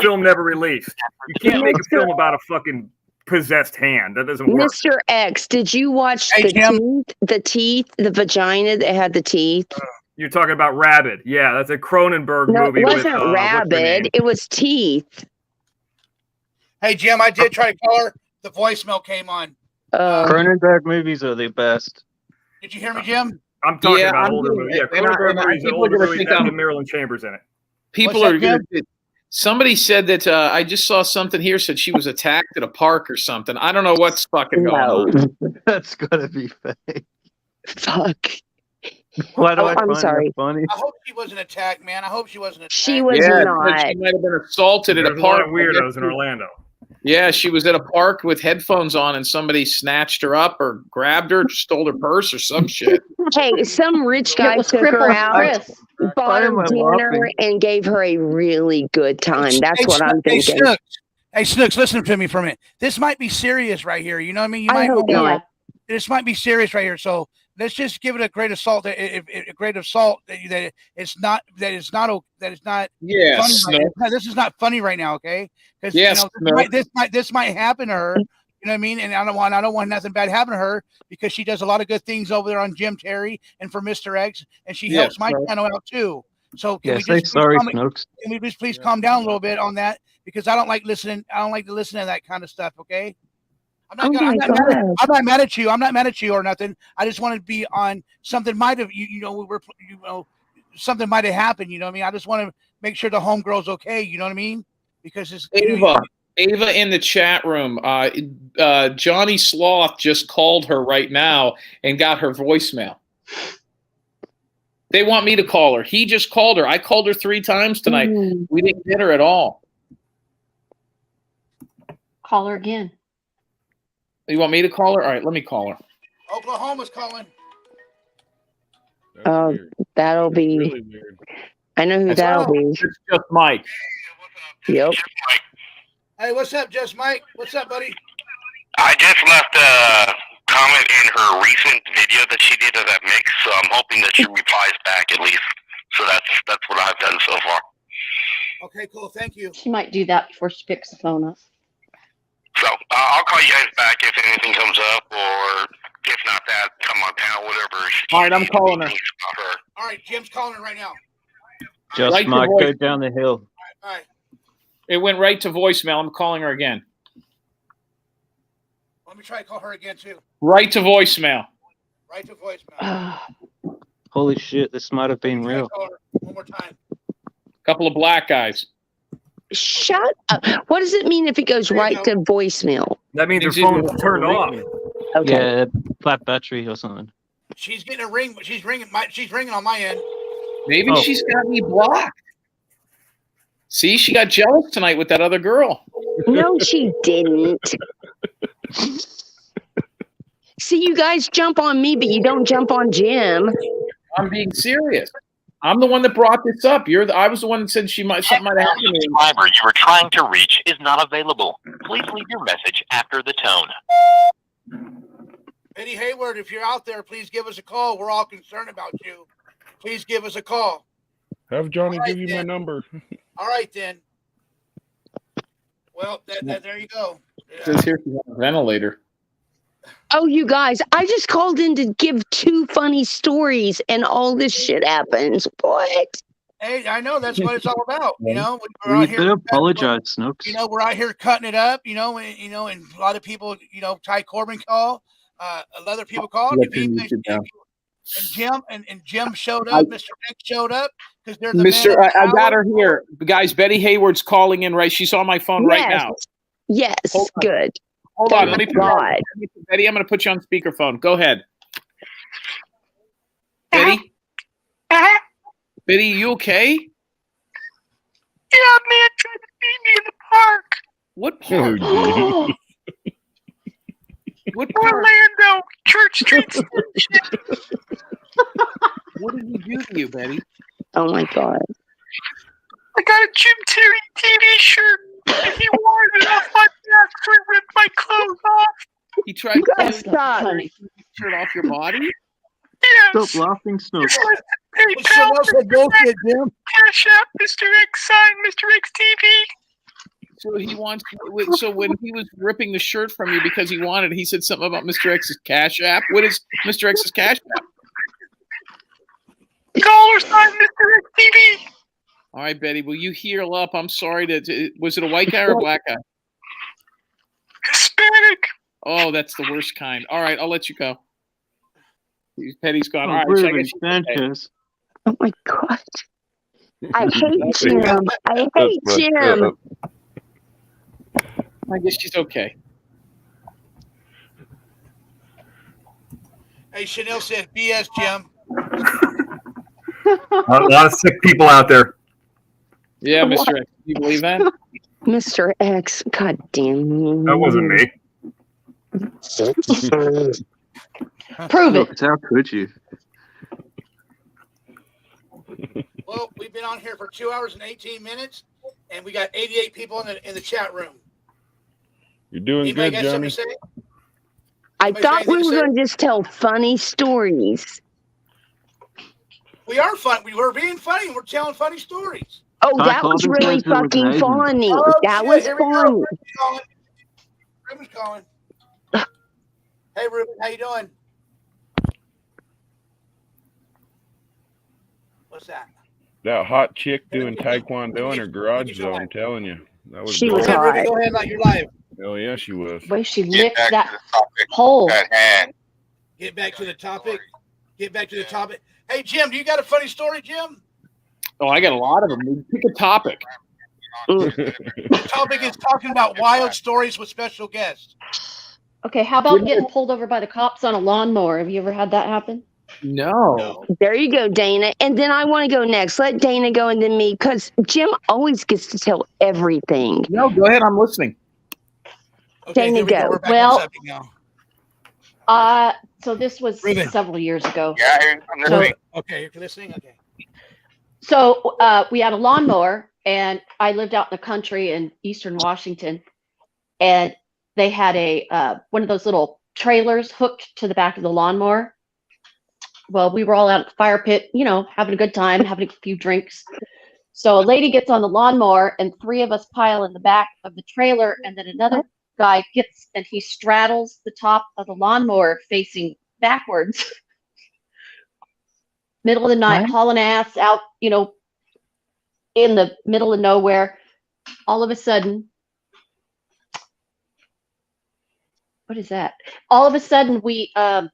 Speaker 13: Film never released. You can't make a film about a fucking possessed hand. That doesn't work.
Speaker 9: Mr. X, did you watch the teeth, the vagina that had the teeth?
Speaker 13: You're talking about Rabid. Yeah, that's a Cronenberg
Speaker 9: No,
Speaker 13: movie.
Speaker 9: it wasn't
Speaker 13: with, what's her
Speaker 9: Rabid.
Speaker 13: name?
Speaker 9: It was teeth.
Speaker 1: Hey, Jim, I did try to call her. The voicemail came on.
Speaker 12: Cronenberg movies are the best.
Speaker 1: Did you hear me, Jim?
Speaker 13: I'm talking
Speaker 2: Yeah,
Speaker 13: about
Speaker 2: I'm
Speaker 13: older
Speaker 2: doing
Speaker 13: movies. Yeah,
Speaker 2: it. And I-
Speaker 13: Cronenberg
Speaker 2: and I
Speaker 13: movies
Speaker 2: think
Speaker 13: are
Speaker 2: we're
Speaker 13: older
Speaker 2: gonna
Speaker 13: movies
Speaker 2: think
Speaker 13: that
Speaker 2: I'm-
Speaker 13: have Marilyn Chambers in it.
Speaker 2: People
Speaker 1: What's
Speaker 2: are
Speaker 1: that,
Speaker 2: going to. Somebody said that I just saw something here said she was attacked at a park or something. I don't know what's fucking going on.
Speaker 12: That's gotta be fake.
Speaker 9: Fuck.
Speaker 12: Why do I
Speaker 9: I'm
Speaker 12: find
Speaker 9: sorry.
Speaker 12: that funny?
Speaker 1: I hope she wasn't attacked, man. I hope she wasn't attacked.
Speaker 9: She was
Speaker 2: Yeah,
Speaker 9: not.
Speaker 2: she might have been assaulted at a
Speaker 13: There's a lot
Speaker 2: park.
Speaker 13: of weirdos in Orlando.
Speaker 2: Yeah, she was at a park with headphones on, and somebody snatched her up or grabbed her, stole her purse or some shit.
Speaker 9: Hey, some rich guy
Speaker 8: was
Speaker 9: took her
Speaker 8: crippled
Speaker 9: out,
Speaker 8: Chris.
Speaker 9: bought
Speaker 12: Why
Speaker 9: her
Speaker 12: am I
Speaker 9: dinner,
Speaker 12: laughing?
Speaker 9: and gave her a really good time. That's
Speaker 1: Hey,
Speaker 9: what I'm
Speaker 1: Hey,
Speaker 9: thinking.
Speaker 1: Snooks. Hey, Snooks, listen to me for a minute. This might be serious right here. You know what I mean? You
Speaker 9: I
Speaker 1: might
Speaker 9: hope
Speaker 1: wanna-
Speaker 9: not.
Speaker 1: This might be serious right here. So let's just give it a great assault. A great assault that it's not
Speaker 2: Yeah,
Speaker 1: funny right
Speaker 2: Snook.
Speaker 1: now. This is not funny right now, okay? Because
Speaker 2: Yes, Snook.
Speaker 1: this might happen to her. You know what I mean? And I don't want nothing bad to happen to her because she does a lot of good things over there on Jim Terry and for Mr. X, and she
Speaker 2: Yes,
Speaker 1: helps my
Speaker 2: Snook.
Speaker 1: channel out too. So can
Speaker 12: Yeah,
Speaker 1: we
Speaker 12: say
Speaker 1: just
Speaker 12: sorry,
Speaker 1: calm,
Speaker 12: Snooks.
Speaker 1: can we just please calm down a little bit on that because I don't like listening. I don't like to listen to that kind of stuff. Okay. I'm not,
Speaker 9: Oh
Speaker 1: gonna-
Speaker 9: my
Speaker 1: I'm, not mad at,
Speaker 9: God.
Speaker 1: I'm not mad at you. I'm not mad at you or nothing. I just want to be on something might have something might have happened. You know what I mean? I just want to make sure the homegirl's okay. You know what I mean? Because it's
Speaker 2: Ava in the chat room. Johnny Sloth just called her right now and got her voicemail. They want me to call her. He just called her. I called her 3 times tonight. We didn't get her at all.
Speaker 8: Call her again.
Speaker 2: You want me to call her? All right, let me call her.
Speaker 1: Oklahoma's calling.
Speaker 9: That'll be.
Speaker 4: Really weird.
Speaker 9: I know who that'll be.
Speaker 2: It's just Mike.
Speaker 9: Yep.
Speaker 1: Hey, what's up, Just Mike? What's up, buddy?
Speaker 15: I just left a comment in her recent video that she did of that mix, so I'm hoping that she replies back at least. So that's what I've done so far.
Speaker 1: Okay, cool. Thank you.
Speaker 8: She might do that before she picks the phone up.
Speaker 15: So I'll call you guys back if anything comes up, or if not that, come on panel, whatever.
Speaker 2: All right, I'm calling her.
Speaker 1: All right, Jim's calling her right now.
Speaker 12: Just
Speaker 2: Right to
Speaker 12: Mike,
Speaker 2: voice.
Speaker 12: go down the hill.
Speaker 1: All right.
Speaker 2: It went right to voicemail. I'm calling her again.
Speaker 1: Let me try to call her again too.
Speaker 2: Right to voicemail.
Speaker 1: Right to voicemail.
Speaker 12: Holy shit, this might have been real.
Speaker 1: Call her one more time.
Speaker 2: Couple of black guys.
Speaker 9: Shut up. What does it mean if it goes right to voicemail?
Speaker 13: That means her phone's turned off.
Speaker 9: Okay.
Speaker 12: Yeah, flat battery or something.
Speaker 1: She's getting a ring. She's ringing. She's ringing on my end.
Speaker 2: Maybe
Speaker 12: Oh.
Speaker 2: she's got me blocked. See, she got jealous tonight with that other girl.
Speaker 9: No, she didn't. See, you guys jump on me, but you don't jump on Jim.
Speaker 2: I'm being serious. I'm the one that brought this up. I was the one that said something might happen to me.
Speaker 15: Subscriber you were trying to reach is not available. Please leave your message after the tone.
Speaker 1: Eddie Hayward, if you're out there, please give us a call. We're all concerned about you. Please give us a call.
Speaker 4: Have Johnny
Speaker 1: All right,
Speaker 4: give you my
Speaker 1: then.
Speaker 4: number.
Speaker 1: All right, then. Well, there you go.
Speaker 2: It says here she's on a ventilator.
Speaker 9: Oh, you guys, I just called in to give 2 funny stories and all this shit happens. What?
Speaker 1: Hey, I know that's what it's all about. You know, we're
Speaker 12: Well,
Speaker 1: out
Speaker 12: you
Speaker 1: here.
Speaker 12: better apologize, Snooks.
Speaker 1: You know, we're out here cutting it up. And a lot of people, Ty Corbin call, other people call. And Jim showed up. Mr. X showed up because they're the
Speaker 2: Mr.
Speaker 1: man of the
Speaker 2: I got
Speaker 1: hour.
Speaker 2: her here, guys. Betty Hayward's calling in. Right, she's on my phone right now.
Speaker 9: Yes, good.
Speaker 2: Hold on, let me put Betty. I'm going to put you on speakerphone. Go ahead, Betty. Betty, you okay?
Speaker 15: Yeah, man tried to beat me in the park.
Speaker 2: What park?
Speaker 4: Oh,
Speaker 2: What park?
Speaker 15: Orlando, Church Street.
Speaker 2: What did he do to you, Betty?
Speaker 9: Oh my God.
Speaker 15: I got a Jim Terry TV shirt, and he wore it off my back, so he ripped my clothes off.
Speaker 2: He tried
Speaker 9: You
Speaker 2: to
Speaker 9: guys stop.
Speaker 2: shirt off your body?
Speaker 15: Yes.
Speaker 12: Stop laughing, Snooks.
Speaker 15: Hey, pal,
Speaker 1: Jim.
Speaker 15: Cash App, Mr. X sign, Mr. X TV.
Speaker 2: So he wants. So when he was ripping the shirt from you because he wanted, he said something about Mr. X's Cash App. What is Mr. X's Cash App?
Speaker 15: $sign, Mr. X TV.
Speaker 2: All right, Betty. Will you heal up? I'm sorry. Was it a white guy or a black guy?
Speaker 15: Hispanic.
Speaker 2: Oh, that's the worst kind. All right, I'll let you go. Betty's gone. All right,
Speaker 12: Reuben Sanchez.
Speaker 9: Oh my God. I hate Jim. I hate Jim.
Speaker 2: I guess she's okay.
Speaker 1: Hey, Chanel said, BS, Jim.
Speaker 13: A lot of sick people out there.
Speaker 2: Yeah, Mr. X. You believe that?
Speaker 9: Mr. X, God damn.
Speaker 13: That wasn't me.
Speaker 8: Prove it.
Speaker 12: How could you?
Speaker 1: Well, we've been on here for 2 hours and 18 minutes, and we got 88 people in the chat room.
Speaker 4: You're doing
Speaker 1: Anybody
Speaker 4: good,
Speaker 1: got something
Speaker 4: Johnny.
Speaker 1: to say?
Speaker 9: I thought we were going to just tell funny stories.
Speaker 1: We are fun. We were being funny. We're telling funny stories.
Speaker 9: Oh, that was really fucking funny.
Speaker 1: Oh,
Speaker 9: that
Speaker 1: shit,
Speaker 9: was
Speaker 1: here we go.
Speaker 9: funny.
Speaker 1: Ruben's calling. Hey, Ruben, how you doing? What's that?
Speaker 4: That hot chick doing taekwondo in her garage, though. I'm telling you, that was.
Speaker 9: She was
Speaker 4: gold.
Speaker 9: hot.
Speaker 1: Go ahead, like you're live.
Speaker 4: Oh yeah, she was.
Speaker 8: Way she licked that hole.
Speaker 1: Get back to the topic. Get back to the topic. Hey, Jim, do you got a funny story, Jim?
Speaker 2: Oh, I got a lot of them. Pick a topic.
Speaker 1: The topic is talking about wild stories with special guests.
Speaker 8: Okay, how about getting pulled over by the cops on a lawnmower? Have you ever had that happen?
Speaker 2: No.
Speaker 9: There you go, Dana. And then I want to go next. Let Dana go and then me, because Jim always gets to tell everything.
Speaker 2: No, go ahead. I'm listening.
Speaker 1: Okay,
Speaker 9: Dana, go.
Speaker 8: Well, so this was several years ago.
Speaker 14: Yeah, I'm listening.
Speaker 1: Okay, you're listening? Okay.
Speaker 8: So we had a lawnmower, and I lived out in the country in eastern Washington, and they had a one of those little trailers hooked to the back of the lawnmower. Well, we were all out at the fire pit, having a good time, having a few drinks. So a lady gets on the lawnmower, and 3 of us pile in the back of the trailer, and then another guy gets and he straddles the top of the lawnmower facing backwards. Middle of the night, hauling ass out, in the middle of nowhere. All of a sudden, what is that? All of a sudden, we come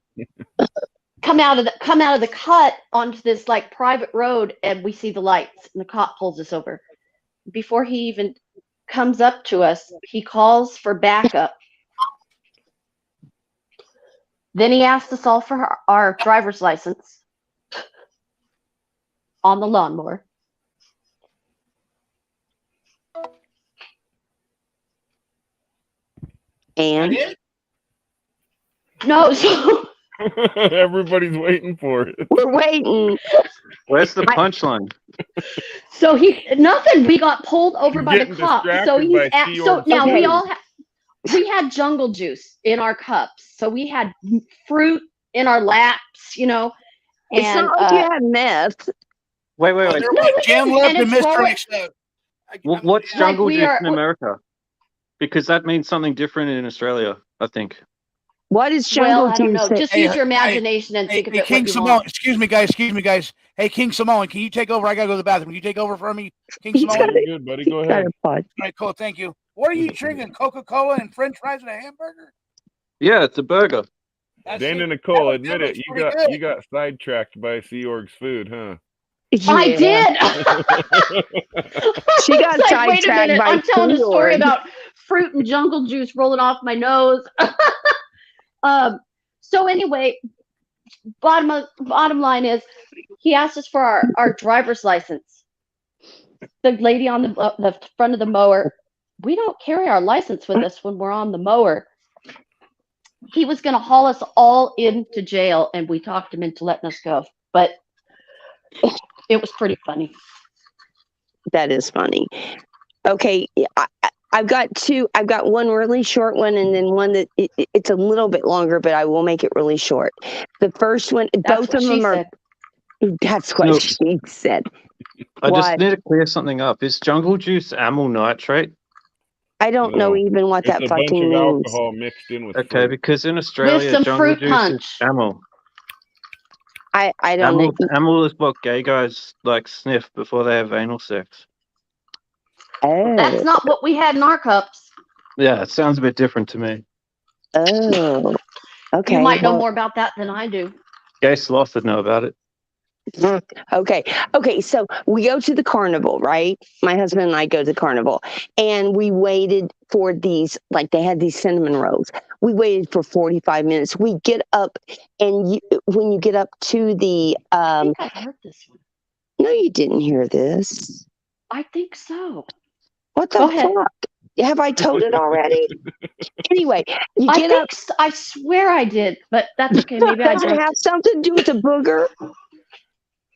Speaker 8: out of the cut onto this like private road, and we see the lights, and the cop pulls us over. Before he even comes up to us, he calls for backup. Then he asked us all for our driver's license on the lawnmower.
Speaker 9: And
Speaker 8: no, so
Speaker 4: everybody's waiting for it.
Speaker 9: We're waiting.
Speaker 12: Where's the punchline?
Speaker 8: So nothing. We got pulled over by the cop. So now we had jungle juice in our cups. So we had fruit in our laps,
Speaker 9: It's not like you had meth.
Speaker 12: Wait.
Speaker 1: Jim left the mystery.
Speaker 12: What's jungle juice in America? Because that means something different in Australia, I think.
Speaker 9: What is
Speaker 8: Well,
Speaker 9: jungle
Speaker 8: I don't know.
Speaker 9: juice?
Speaker 8: Just use your imagination and think of it
Speaker 1: King
Speaker 8: what you
Speaker 1: Samoan,
Speaker 8: want.
Speaker 1: excuse me, guys. Hey, King Samoan, can you take over? I gotta go to the bathroom. Can you take over for me, King Samoan?
Speaker 4: You're good, buddy. Go ahead.
Speaker 1: All right, cool. Thank you. What are you drinking? Coca-Cola and French fries and a hamburger?
Speaker 12: Yeah, it's a burger.
Speaker 4: Dan and Nicole, admit it. You got sidetracked by Sea Org's food, huh?
Speaker 8: I did.
Speaker 9: She got
Speaker 8: It's like, wait a
Speaker 9: sidetracked
Speaker 8: minute.
Speaker 9: by
Speaker 8: I'm telling a
Speaker 9: Sea
Speaker 8: story
Speaker 9: Org.
Speaker 8: about fruit and jungle juice rolling off my nose. So anyway, bottom line is, he asked us for our driver's license. The lady on the front of the mower, we don't carry our license with us when we're on the mower. He was going to haul us all into jail, and we talked him into letting us go. But it was pretty funny.
Speaker 9: That is funny. Okay, I've got two. I've got one really short one, and then one that it's a little bit longer, but I will make it really short. The first one, both of them are. That's what she said.
Speaker 12: I just need to clear something up. Is jungle juice amyl nitrate?
Speaker 9: I don't know even what that
Speaker 4: It's a
Speaker 9: fucking
Speaker 4: bunch of
Speaker 9: means.
Speaker 4: alcohol mixed in with
Speaker 12: Okay,
Speaker 4: fruit.
Speaker 12: because in Australia,
Speaker 8: some
Speaker 12: jungle
Speaker 8: fruit
Speaker 12: juice
Speaker 8: punch.
Speaker 12: is amyl.
Speaker 9: I don't know.
Speaker 12: Amyl is what gay guys like sniff before they have anal sex.
Speaker 9: Oh.
Speaker 8: That's not what we had in our cups.
Speaker 12: Yeah, it sounds a bit different to me.
Speaker 9: Oh. Okay.
Speaker 8: You might know
Speaker 9: well,
Speaker 8: more about that than I do.
Speaker 12: Gay sloth would know about it.
Speaker 9: Okay. So we go to the carnival, right? My husband and I go to the carnival, and we waited for these, like they had these cinnamon rolls. We waited for 45 minutes. We get up, and when you get up to the,
Speaker 8: I think I heard this one.
Speaker 9: no, you didn't hear this.
Speaker 8: I think so.
Speaker 9: What the
Speaker 8: Go ahead.
Speaker 9: fuck? Have I told it already? Anyway, you
Speaker 8: I
Speaker 9: get
Speaker 8: think
Speaker 9: up.
Speaker 8: I swear I did, but that's okay. Maybe I
Speaker 9: Does it
Speaker 8: did.
Speaker 9: have something to do with the booger?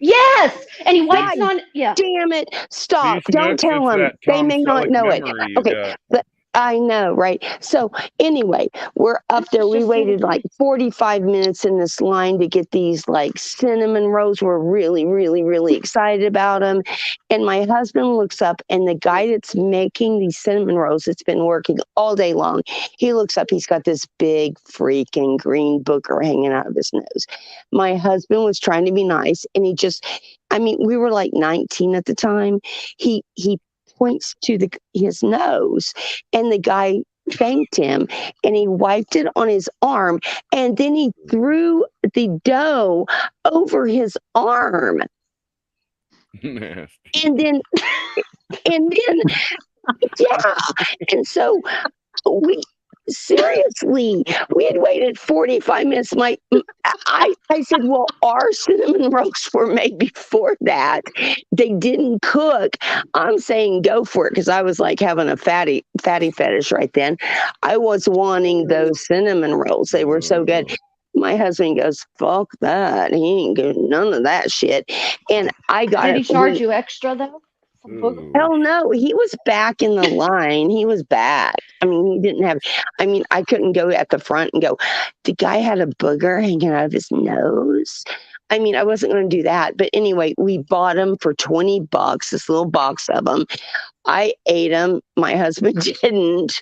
Speaker 8: Yes, and he wipes it
Speaker 9: God
Speaker 8: on. Yeah.
Speaker 9: Damn it! Stop!
Speaker 4: See,
Speaker 9: Don't
Speaker 4: Smith,
Speaker 9: tell
Speaker 4: it's
Speaker 9: them.
Speaker 4: that
Speaker 9: They
Speaker 4: Tom
Speaker 9: may not
Speaker 4: Selleck
Speaker 9: know it.
Speaker 4: memory you
Speaker 9: Okay,
Speaker 4: got.
Speaker 9: but I know, right? So anyway, we're up there. We waited like 45 minutes in this line to get these like cinnamon rolls. We're really, really, really excited about them. And my husband looks up, and the guy that's making these cinnamon rolls, it's been working all day long. He looks up. He's got this big freaking green booger hanging out of his nose. My husband was trying to be nice, and he just, I mean, we were like 19 at the time. He points to his nose, and the guy thanked him, and he wiped it on his arm, and then he threw the dough over his arm.
Speaker 4: Nasty.
Speaker 9: And then yeah. And so we had waited 45 minutes. I said, well, our cinnamon rolls were made before that. They didn't cook. I'm saying go for it, because I was like having a fatty fetish right then. I was wanting those cinnamon rolls. They were so good. My husband goes, fuck that. He ain't getting none of that shit. And I got
Speaker 8: Did
Speaker 9: it.
Speaker 8: he charge you extra though?
Speaker 9: Hell no, he was back in the line. He was back. I mean, he didn't have, I couldn't go at the front and go, the guy had a booger hanging out of his nose. I mean, I wasn't going to do that. But anyway, we bought them for $20, this little box of them. I ate them. My husband didn't.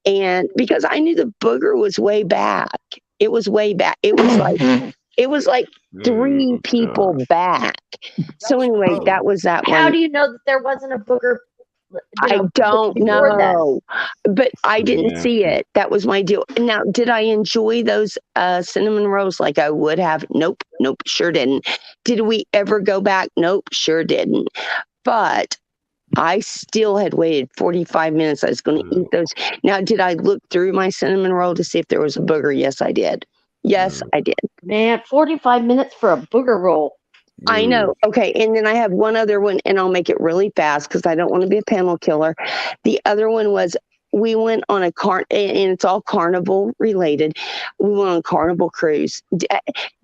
Speaker 9: And because I knew the booger was way back. It was way back. It was like 3 people back. So anyway, that was that one.
Speaker 8: How do you know that there wasn't a booger?
Speaker 9: I don't know, but I didn't see it. That was my deal. Now, did I enjoy those cinnamon rolls like I would have? Nope, sure didn't. Did we ever go back? Nope, sure didn't. But I still had waited 45 minutes. I was going to eat those. Now, did I look through my cinnamon roll to see if there was a booger? Yes, I did. Yes, I did.
Speaker 8: Man, 45 minutes for a booger roll.
Speaker 9: I know. Okay. And then I have one other one, and I'll make it really fast because I don't want to be a panel killer. The other one was, we went on a and it's all Carnival related. We went on a Carnival cruise.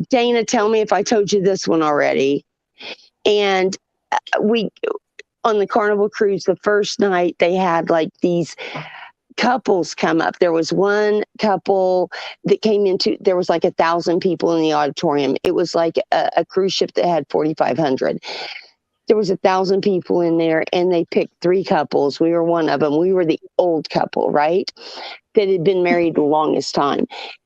Speaker 9: Dana, tell me if I told you this one already. And on the Carnival cruise, the first night they had like these couples come up. There was one couple that came into, there was like 1,000 people in the auditorium. It was like a cruise ship that had 4,500. there was 1,000 people in there, and they picked 3 couples. We were one of them. We were the old couple, right? That had been married the longest time.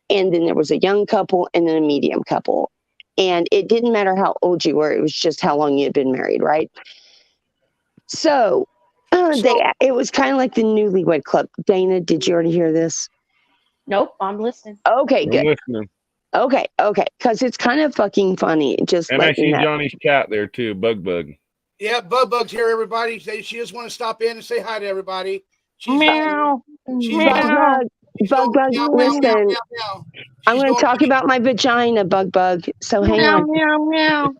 Speaker 9: And then there was a young couple and then a medium couple. And it didn't matter how old you were. It was just how long you had been married, right? So it was kind of like the newlywed club. Dana, did you already hear this?
Speaker 8: Nope, I'm listening.
Speaker 9: Okay,
Speaker 4: I'm
Speaker 9: good.
Speaker 4: listening.
Speaker 9: Okay, because it's kind of fucking funny. Just
Speaker 4: And I
Speaker 9: letting
Speaker 4: see
Speaker 9: you know.
Speaker 4: Johnny's cat there too, Bug.
Speaker 1: Yeah, Bug's here, everybody. She just want to stop in and say hi to everybody. She's
Speaker 9: Meow.
Speaker 1: She's
Speaker 9: Bug, listen. I'm going to talk about my vagina, Bug. So hang on.
Speaker 8: Meow.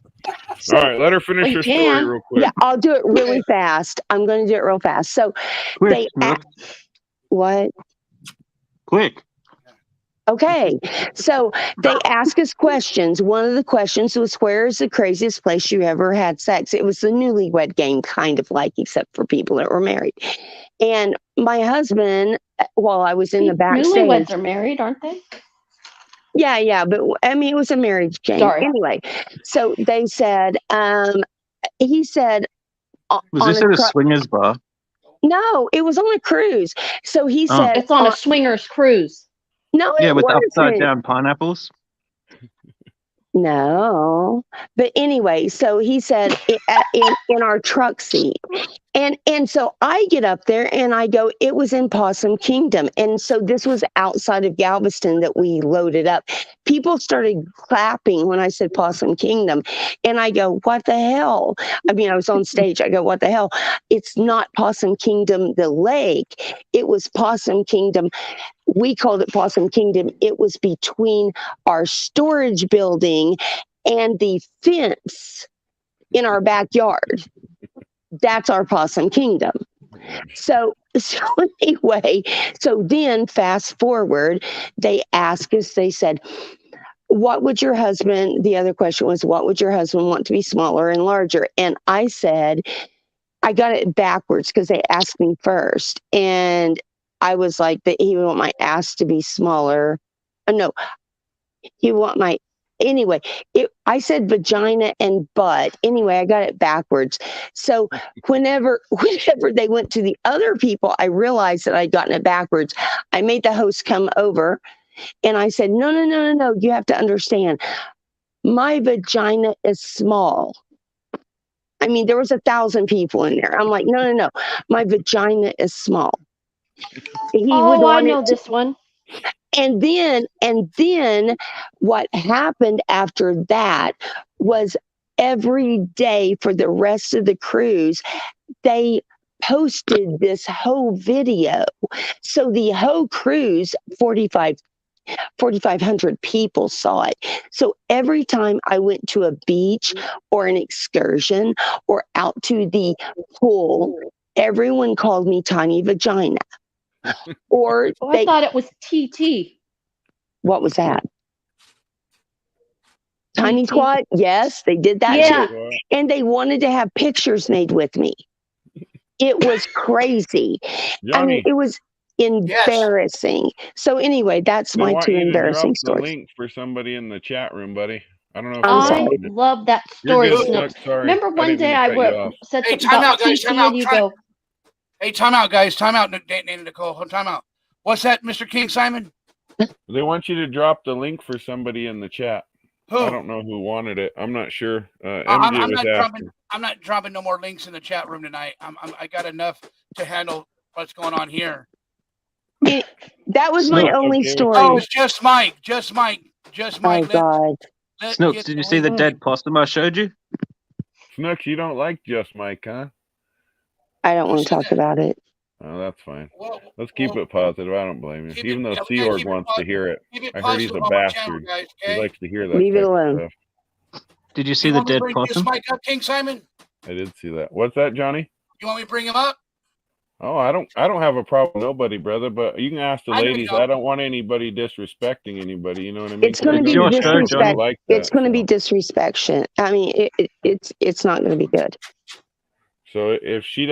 Speaker 4: All right, let her finish her story real quick.
Speaker 9: Yeah, I'll do it really fast. I'm going to do it real fast. So
Speaker 12: Quick,
Speaker 9: what?
Speaker 12: Quick.
Speaker 9: Okay, so they ask us questions. One of the questions was, where is the craziest place you ever had sex? It was the newlywed game, kind of like, except for people that were married. And my husband, while I was in the backstage.
Speaker 8: Newlyweds are married, aren't they?
Speaker 9: Yeah, but I mean, it was a marriage game.
Speaker 8: Sorry.
Speaker 9: Anyway, so they said, he said,
Speaker 12: Was this at a swingers bar?
Speaker 9: No, it was on a cruise. So he said,
Speaker 8: it's on a swingers cruise.
Speaker 9: No,
Speaker 12: Yeah,
Speaker 9: it
Speaker 12: with
Speaker 9: wasn't.
Speaker 12: upside down pineapples.
Speaker 9: No, but anyway, so he said in our truck seat, and so I get up there and I go, it was in Possum Kingdom, and so this was outside of Galveston that we loaded up. People started clapping when I said Possum Kingdom, and I go, what the hell? I mean, I was on stage. I go, what the hell? It's not Possum Kingdom, the lake. It was Possum Kingdom. We called it Possum Kingdom. It was between our storage building and the fence in our backyard. That's our Possum Kingdom. So anyway, so then fast forward, they asked us, they said, what would your husband, the other question was, what would your husband want to be smaller and larger? And I said, I got it backwards because they asked me first. And I was like, that he would want my ass to be smaller. No, he would want my, anyway, I said vagina and butt. Anyway, I got it backwards. So whenever they went to the other people, I realized that I'd gotten it backwards. I made the host come over and I said, no, you have to understand. My vagina is small. I mean, there was 1,000 people in there. I'm like, no, my vagina is small.
Speaker 8: I know this one.
Speaker 9: And then what happened after that was every day for the rest of the cruise, they posted this whole video. So the whole cruise, 4,500 people saw it. So every time I went to a beach or an excursion or out to the pool, everyone called me Tiny Vagina. Or
Speaker 8: I thought it was TT.
Speaker 9: What was that? Tiny Twat? Yes, they did that too. And they wanted to have pictures made with me. It was crazy.
Speaker 4: Johnny.
Speaker 9: I mean, it was embarrassing. So anyway, that's my 2 embarrassing stories.
Speaker 4: The link for somebody in the chat room, buddy. I don't know.
Speaker 8: I love that story.
Speaker 4: Sorry.
Speaker 8: Remember one day I said something
Speaker 1: time
Speaker 8: about
Speaker 1: out, guys.
Speaker 8: TT
Speaker 1: Time out.
Speaker 8: and you go,
Speaker 1: Hey, time out, guys. Time out, Dana and Nicole. Time out. What's that, Mr. King Simon?
Speaker 4: They want you to drop the link for somebody in the chat.
Speaker 1: Who?
Speaker 4: I don't know who wanted it. I'm not sure.
Speaker 1: I'm not dropping no more links in the chat room tonight. I got enough to handle what's going on here.
Speaker 9: That was my only story.
Speaker 1: Oh, it's just Mike.
Speaker 9: Oh, God.
Speaker 12: Snooks, did you see the dead possum I showed you?
Speaker 4: Snooks, you don't like Just Mike, huh?
Speaker 9: I don't want to talk about it.
Speaker 4: Oh, that's fine. Let's keep it positive. I don't blame you. Even though Sea Org wants to hear it. I heard he's a bastard. He likes to hear that.
Speaker 9: Leave it alone.
Speaker 4: Stuff.
Speaker 12: Did you see the dead possum?
Speaker 1: Mike up, King Simon?
Speaker 4: I did see that. What's that, Johnny?
Speaker 1: You want me to bring him up?
Speaker 4: Oh, I don't have a problem with nobody, brother, but you can ask the ladies. I don't want anybody disrespecting anybody, you know what I mean?
Speaker 9: It's going to be disrespect. It's going to be disrespect. I mean, it's not going to be good.
Speaker 4: So if she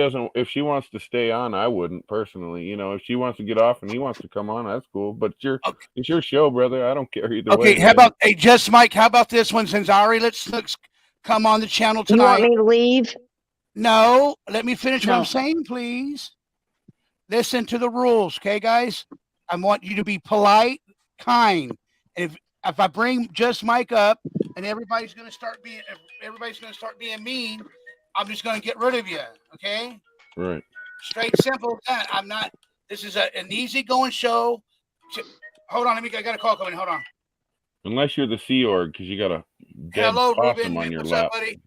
Speaker 4: wants to stay on, I wouldn't personally. You know, if she wants to get off and he wants to come on, that's cool. But it's your show, brother. I don't care either way.
Speaker 1: Okay, how about Just Mike? How about this one? Since I already let Snooks come on the channel tonight.
Speaker 9: You want me to leave?
Speaker 1: No, let me finish what
Speaker 8: No.
Speaker 1: I'm saying, please. Listen to the rules, okay, guys? I want you to be polite, kind. And if I bring just Mike up and everybody's gonna start being mean, I'm just gonna get rid of you, okay?
Speaker 4: Right.
Speaker 1: Straight, simple. That I'm not. This is an easygoing show. Hold on, I got a call coming. Hold on.
Speaker 4: Unless you're the Sea Org, because you got a dead
Speaker 1: Hello,
Speaker 4: possum
Speaker 1: Reuben.
Speaker 4: on your
Speaker 1: What's
Speaker 4: lap.
Speaker 1: up, buddy?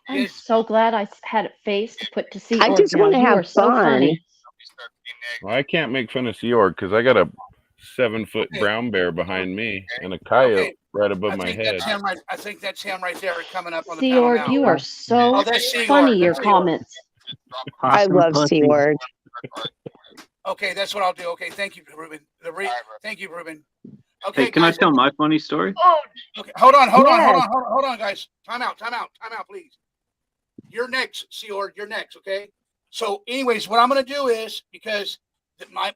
Speaker 8: I'm so glad I had it faced to put to see.
Speaker 9: I just want to have
Speaker 8: so
Speaker 9: fun.
Speaker 8: funny.
Speaker 4: Well, I can't make fun of Sea Org because I got a 7-foot brown bear behind me and a coyote right above my head.
Speaker 1: That's him right. I think that's him right there coming up on the
Speaker 8: Sea
Speaker 1: panel
Speaker 8: Org,
Speaker 1: now.
Speaker 8: you are so
Speaker 1: that's Sea
Speaker 8: funny.
Speaker 1: Org.
Speaker 8: Your
Speaker 1: That's Sea Org.
Speaker 8: comments.
Speaker 9: I love Sea Org.
Speaker 1: Okay, that's what I'll do. Okay, thank you, Reuben. Thank you, Reuben. Okay,
Speaker 12: Hey, can I
Speaker 1: guys.
Speaker 12: tell my funny story?
Speaker 1: Okay, hold on,
Speaker 9: Yes.
Speaker 1: guys. Time out, please. You're next, Sea Org. You're next, okay? So, anyways, what I'm going to do is, because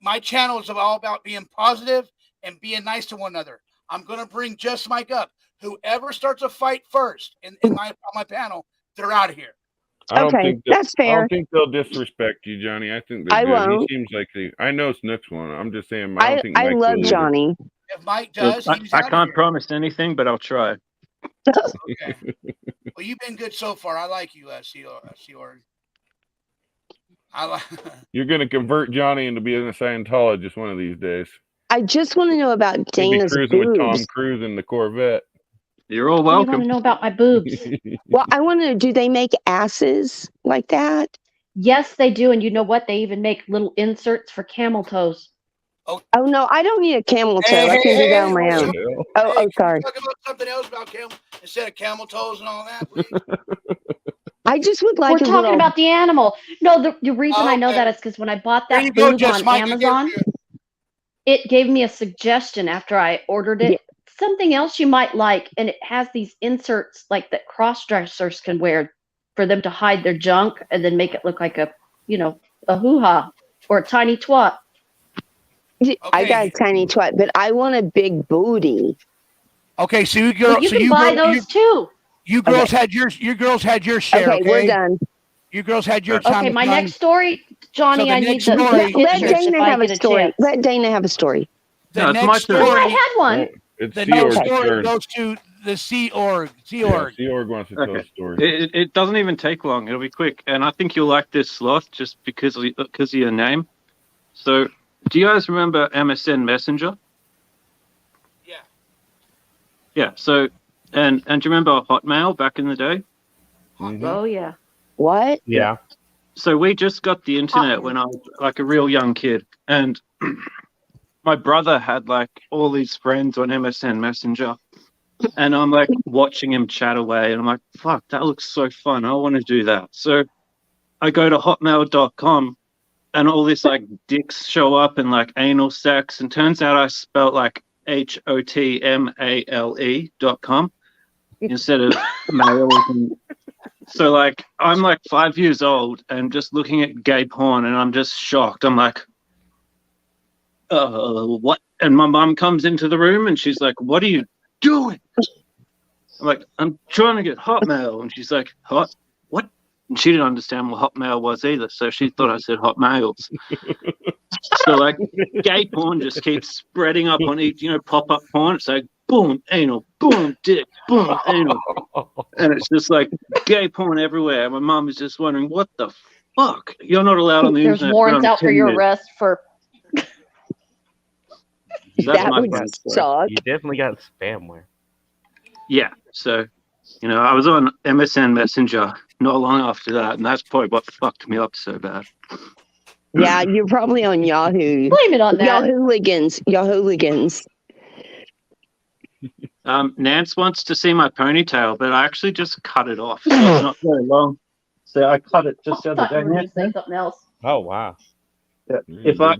Speaker 1: my channel is all about being positive and being nice to one another, I'm going to bring Just Mike up. Whoever starts a fight first on my panel, they're out of here.
Speaker 4: I don't
Speaker 9: Okay,
Speaker 4: think
Speaker 9: that's
Speaker 4: I
Speaker 9: fair.
Speaker 4: don't think they'll disrespect you, Johnny. I think they're
Speaker 9: I
Speaker 4: good.
Speaker 9: won't.
Speaker 4: He seems like I know Snook's one. I'm just saying. I don't think
Speaker 9: I
Speaker 4: Mike
Speaker 9: love
Speaker 4: will either.
Speaker 9: Johnny.
Speaker 1: If Mike
Speaker 12: Look,
Speaker 1: does, he's
Speaker 12: I
Speaker 1: out of
Speaker 12: can't
Speaker 1: here.
Speaker 12: promise anything, but I'll try.
Speaker 1: Okay. Well, you've been good so far. I like you, Sea Org.
Speaker 4: You're going to convert Johnny into being a Scientologist one of these days.
Speaker 9: I just want to know about
Speaker 4: He'll be
Speaker 9: Dana's
Speaker 4: cruising with Tom
Speaker 9: boobs.
Speaker 4: Cruise in the Corvette.
Speaker 12: You're all
Speaker 8: What do you want
Speaker 12: welcome.
Speaker 8: to know about my boobs?
Speaker 9: Well, I want to know, do they make asses like that?
Speaker 8: Yes, they do. And you know what? They even make little inserts for camel toes.
Speaker 9: Oh, no, I don't need a camel toe.
Speaker 1: Hey,
Speaker 9: I can do that on my
Speaker 1: hey,
Speaker 9: own.
Speaker 1: hey,
Speaker 9: Oh,
Speaker 1: can
Speaker 9: sorry.
Speaker 1: we talk about something else about camel instead of camel toes and all that, please?
Speaker 9: I just would like
Speaker 8: We're talking about the animal. No, the reason I know that is because when I bought
Speaker 1: There
Speaker 8: that
Speaker 1: you go,
Speaker 8: boob
Speaker 1: Just
Speaker 8: on
Speaker 1: Mike.
Speaker 8: Amazon, it gave me a suggestion after I ordered it. Something else you might like, and it has these inserts like that cross-dressers can wear for them to hide their junk and then make it look like a hoo-ha or a tiny twat.
Speaker 9: I got a tiny twat, but I want a big booty.
Speaker 1: Okay, so you
Speaker 8: Well, you can buy those too.
Speaker 1: You girls had your share.
Speaker 9: Okay, we're done.
Speaker 1: You girls had your time.
Speaker 8: Okay, my next story, Johnny,
Speaker 1: So the
Speaker 8: I need
Speaker 1: next
Speaker 8: the
Speaker 1: story-
Speaker 9: Let
Speaker 8: pictures if
Speaker 9: Dana
Speaker 8: I
Speaker 9: have a
Speaker 8: get a
Speaker 9: story.
Speaker 8: chance.
Speaker 9: Let Dana have a story.
Speaker 1: The next story.
Speaker 8: I had one.
Speaker 4: It's
Speaker 1: The
Speaker 4: Sea
Speaker 1: next
Speaker 4: Org's
Speaker 1: story
Speaker 4: turn.
Speaker 1: goes to the Sea Org. Sea
Speaker 4: Yeah,
Speaker 1: Org.
Speaker 4: Sea Org wants to tell a story.
Speaker 12: It doesn't even take long. It'll be quick, and I think you'll like this, Sloth, just because of your name. So, do you guys remember MSN Messenger?
Speaker 1: Yeah.
Speaker 12: Yeah. So, and do you remember Hotmail back in the day?
Speaker 8: Oh yeah.
Speaker 9: What?
Speaker 12: Yeah. So we just got the internet when I was like a real young kid, and my brother had like all these friends on MSN Messenger, and I'm like watching him chat away, and I'm like, fuck, that looks so fun. I want to do that. So I go to hotmail.com, and all this like dicks show up and like anal sex, and turns out I spelt like HOTMALE.com instead of males. And so like I'm like 5 years old and just looking at gay porn, and I'm just shocked. I'm like, what? And my mom comes into the room and she's like, what are you doing? I'm like, I'm trying to get Hotmail. And she's like, what? And she didn't understand what Hotmail was either, so she thought I said Hotmails. So like gay porn just keeps spreading up on each, pop-up porn. It's like boom, anal, boom, dick, boom, anal. And it's just like gay porn everywhere. My mom is just wondering, what the fuck? You're not allowed on the
Speaker 8: There's
Speaker 12: internet.
Speaker 8: warrants
Speaker 12: around
Speaker 8: out for
Speaker 12: 10
Speaker 8: your
Speaker 12: years.
Speaker 8: arrest for.
Speaker 12: That's
Speaker 9: That
Speaker 12: my
Speaker 9: would
Speaker 12: funny
Speaker 9: suck.
Speaker 12: story.
Speaker 16: You definitely got spamware.
Speaker 12: Yeah. So, I was on MSN Messenger not long after that, and that's probably what fucked me up so bad.
Speaker 9: Yeah, you're probably on Yahoo.
Speaker 8: Blame it on that.
Speaker 9: Yahooligans.
Speaker 12: Nance wants to see my ponytail, but I actually just cut it off. So it's not very long. So I cut it just the other day. Nance.
Speaker 8: Say something else.
Speaker 16: Oh wow.
Speaker 12: Yeah.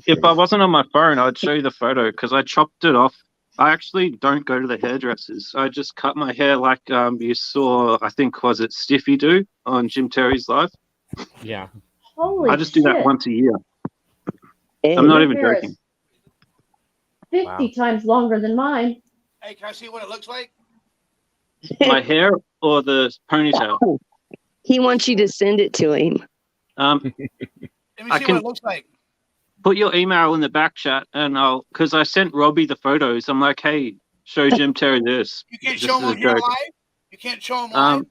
Speaker 12: If I wasn't on my phone, I'd show you the photo because I chopped it off. I actually don't go to the hairdressers. I just cut my hair like you saw, I think, was it Stiffy do on Jim Terry's Live?
Speaker 16: Yeah.
Speaker 8: Holy
Speaker 12: I just do that
Speaker 8: shit.
Speaker 12: once a year. I'm not even
Speaker 8: Your hair
Speaker 12: joking.
Speaker 8: is 50 times longer than mine.
Speaker 1: Hey, can I see what it looks like?
Speaker 12: My hair or the ponytail?
Speaker 9: He wants you to send it to him.
Speaker 1: Let me
Speaker 12: I
Speaker 1: see
Speaker 12: can
Speaker 1: what it looks like.
Speaker 12: put your email in the back chat, and because I sent Robbie the photos. I'm like, hey, show Jim Terry this.
Speaker 1: You can't
Speaker 12: This
Speaker 1: show
Speaker 12: is
Speaker 1: them
Speaker 12: a
Speaker 1: on here
Speaker 12: joke.
Speaker 1: live? You can't show them live?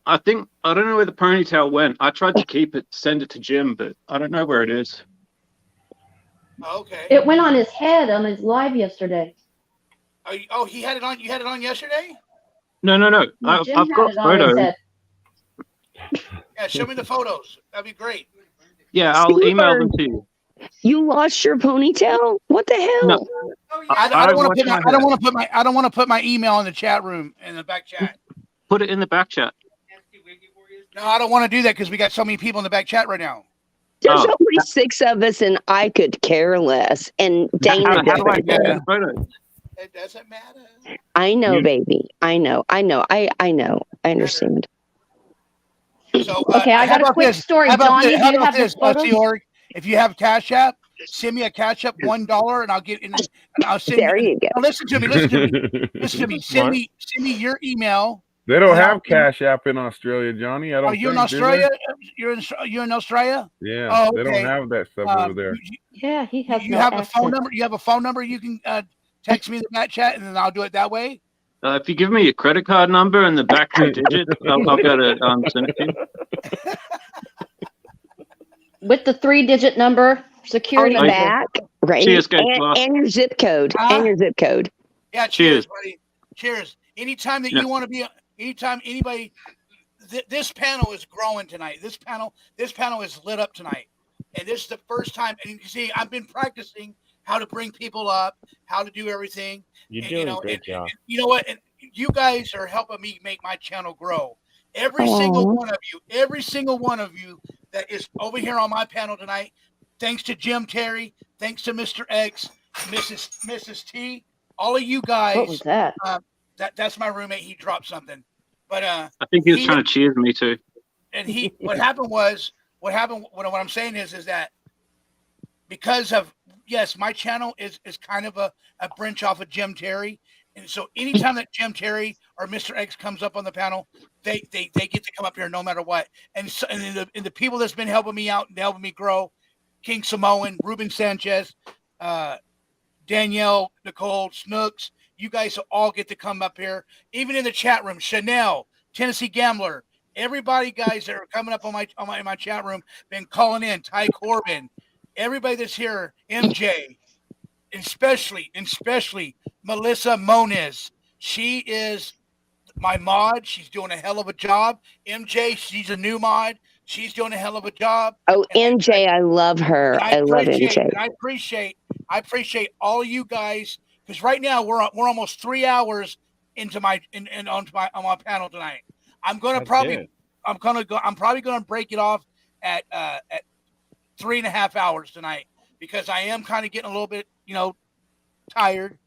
Speaker 12: I think I don't know where the ponytail went. I tried to keep it, send it to Jim, but I don't know where it is.
Speaker 1: Okay.
Speaker 8: It went on his head on his live yesterday.
Speaker 1: Oh, he had it on. You had it on yesterday?
Speaker 12: No.
Speaker 8: No, Jim
Speaker 12: I've
Speaker 8: had
Speaker 12: got
Speaker 8: it on his
Speaker 12: photos.
Speaker 8: head.
Speaker 1: Yeah, show me the photos. That'd be great.
Speaker 12: Yeah, I'll email them to you.
Speaker 9: You lost your ponytail? What the hell?
Speaker 12: No.
Speaker 1: I don't want to put my. I don't want to put my. I don't want to put my email in the chat room in the back chat.
Speaker 12: Put it in the back chat.
Speaker 1: No, I don't want to do that because we got so many people in the back chat right now.
Speaker 9: There's only 6 of us, and I could care less. And Dana
Speaker 12: How do I
Speaker 9: doesn't
Speaker 12: get
Speaker 9: care.
Speaker 12: the photos?
Speaker 1: It doesn't matter.
Speaker 9: I know, baby. I know. I understand.
Speaker 1: So,
Speaker 8: Okay, I
Speaker 1: how
Speaker 8: got a
Speaker 1: about
Speaker 8: quick
Speaker 1: this?
Speaker 8: story.
Speaker 1: How about
Speaker 8: Donnie,
Speaker 1: this?
Speaker 8: do
Speaker 1: How
Speaker 8: you
Speaker 1: about
Speaker 8: have the
Speaker 1: this,
Speaker 8: photos?
Speaker 1: Seorg? If you have Cash App, send me a Cash App $1, and I'll get in. And I'll send
Speaker 9: There you go.
Speaker 1: Now listen to me. Listen to me. Listen to me. Send me your email.
Speaker 4: They don't
Speaker 1: and I'll
Speaker 4: have Cash App in Australia, Johnny. I don't
Speaker 1: Are you in
Speaker 4: think, do they?
Speaker 1: Australia? You're in Australia?
Speaker 4: Yeah,
Speaker 1: Oh,
Speaker 4: they don't
Speaker 1: okay.
Speaker 4: have that stuff over there.
Speaker 8: Yeah, he has
Speaker 1: You
Speaker 8: no
Speaker 1: have a
Speaker 8: accent.
Speaker 1: phone number. You have a phone number. You can text me in the back chat, and then I'll do it that way.
Speaker 12: If you give me your credit card number and the back 2 digits, I'll be able to send it to you.
Speaker 8: With the 3-digit number, security
Speaker 9: On the
Speaker 8: number.
Speaker 9: back, right?
Speaker 12: Cheers, guys.
Speaker 9: And your zip code. And your zip code.
Speaker 1: Yeah, cheers, buddy. Cheers. Anytime that
Speaker 12: Yeah.
Speaker 1: you want to be, anytime anybody, this panel is growing tonight. This panel is lit up tonight, and this is the first time. And you can see, I've been practicing how to bring people up, how to do everything.
Speaker 16: You're
Speaker 1: and,
Speaker 16: doing a great job.
Speaker 1: and you know what? And you guys are helping me make my channel grow. Every single one of you that is over here on my panel tonight, thanks to Jim Terry, thanks to Mr. X, Mrs. T, all of you guys.
Speaker 8: What was that?
Speaker 1: That's my roommate. He dropped something, but
Speaker 12: I think he was trying to cheers me too.
Speaker 1: And what happened, what I'm saying is that because of, yes, my channel is kind of a branch off of Jim Terry. And so anytime that Jim Terry or Mr. X comes up on the panel, they get to come up here no matter what. And so, and the people that's been helping me out and helping me grow, King Samoan, Reuben Sanchez, Danielle, Nicole, Snooks, you guys all get to come up here. Even in the chat room, Chanel, Tennessee Gambler, everybody, guys that are coming up on my chat room, been calling in. Ty Corbin, everybody that's here, MJ, especially Melissa Moniz. She is my mod. She's doing a hell of a job. MJ, she's a new mod. She's doing a hell of a job.
Speaker 9: Oh, MJ, I love her. I love MJ.
Speaker 1: And I appreciate all of you guys, because right now we're almost 3 hours into on my panel tonight. I'm probably gonna break it off at 3.5 hours tonight, because I am kind of getting a little bit, tired,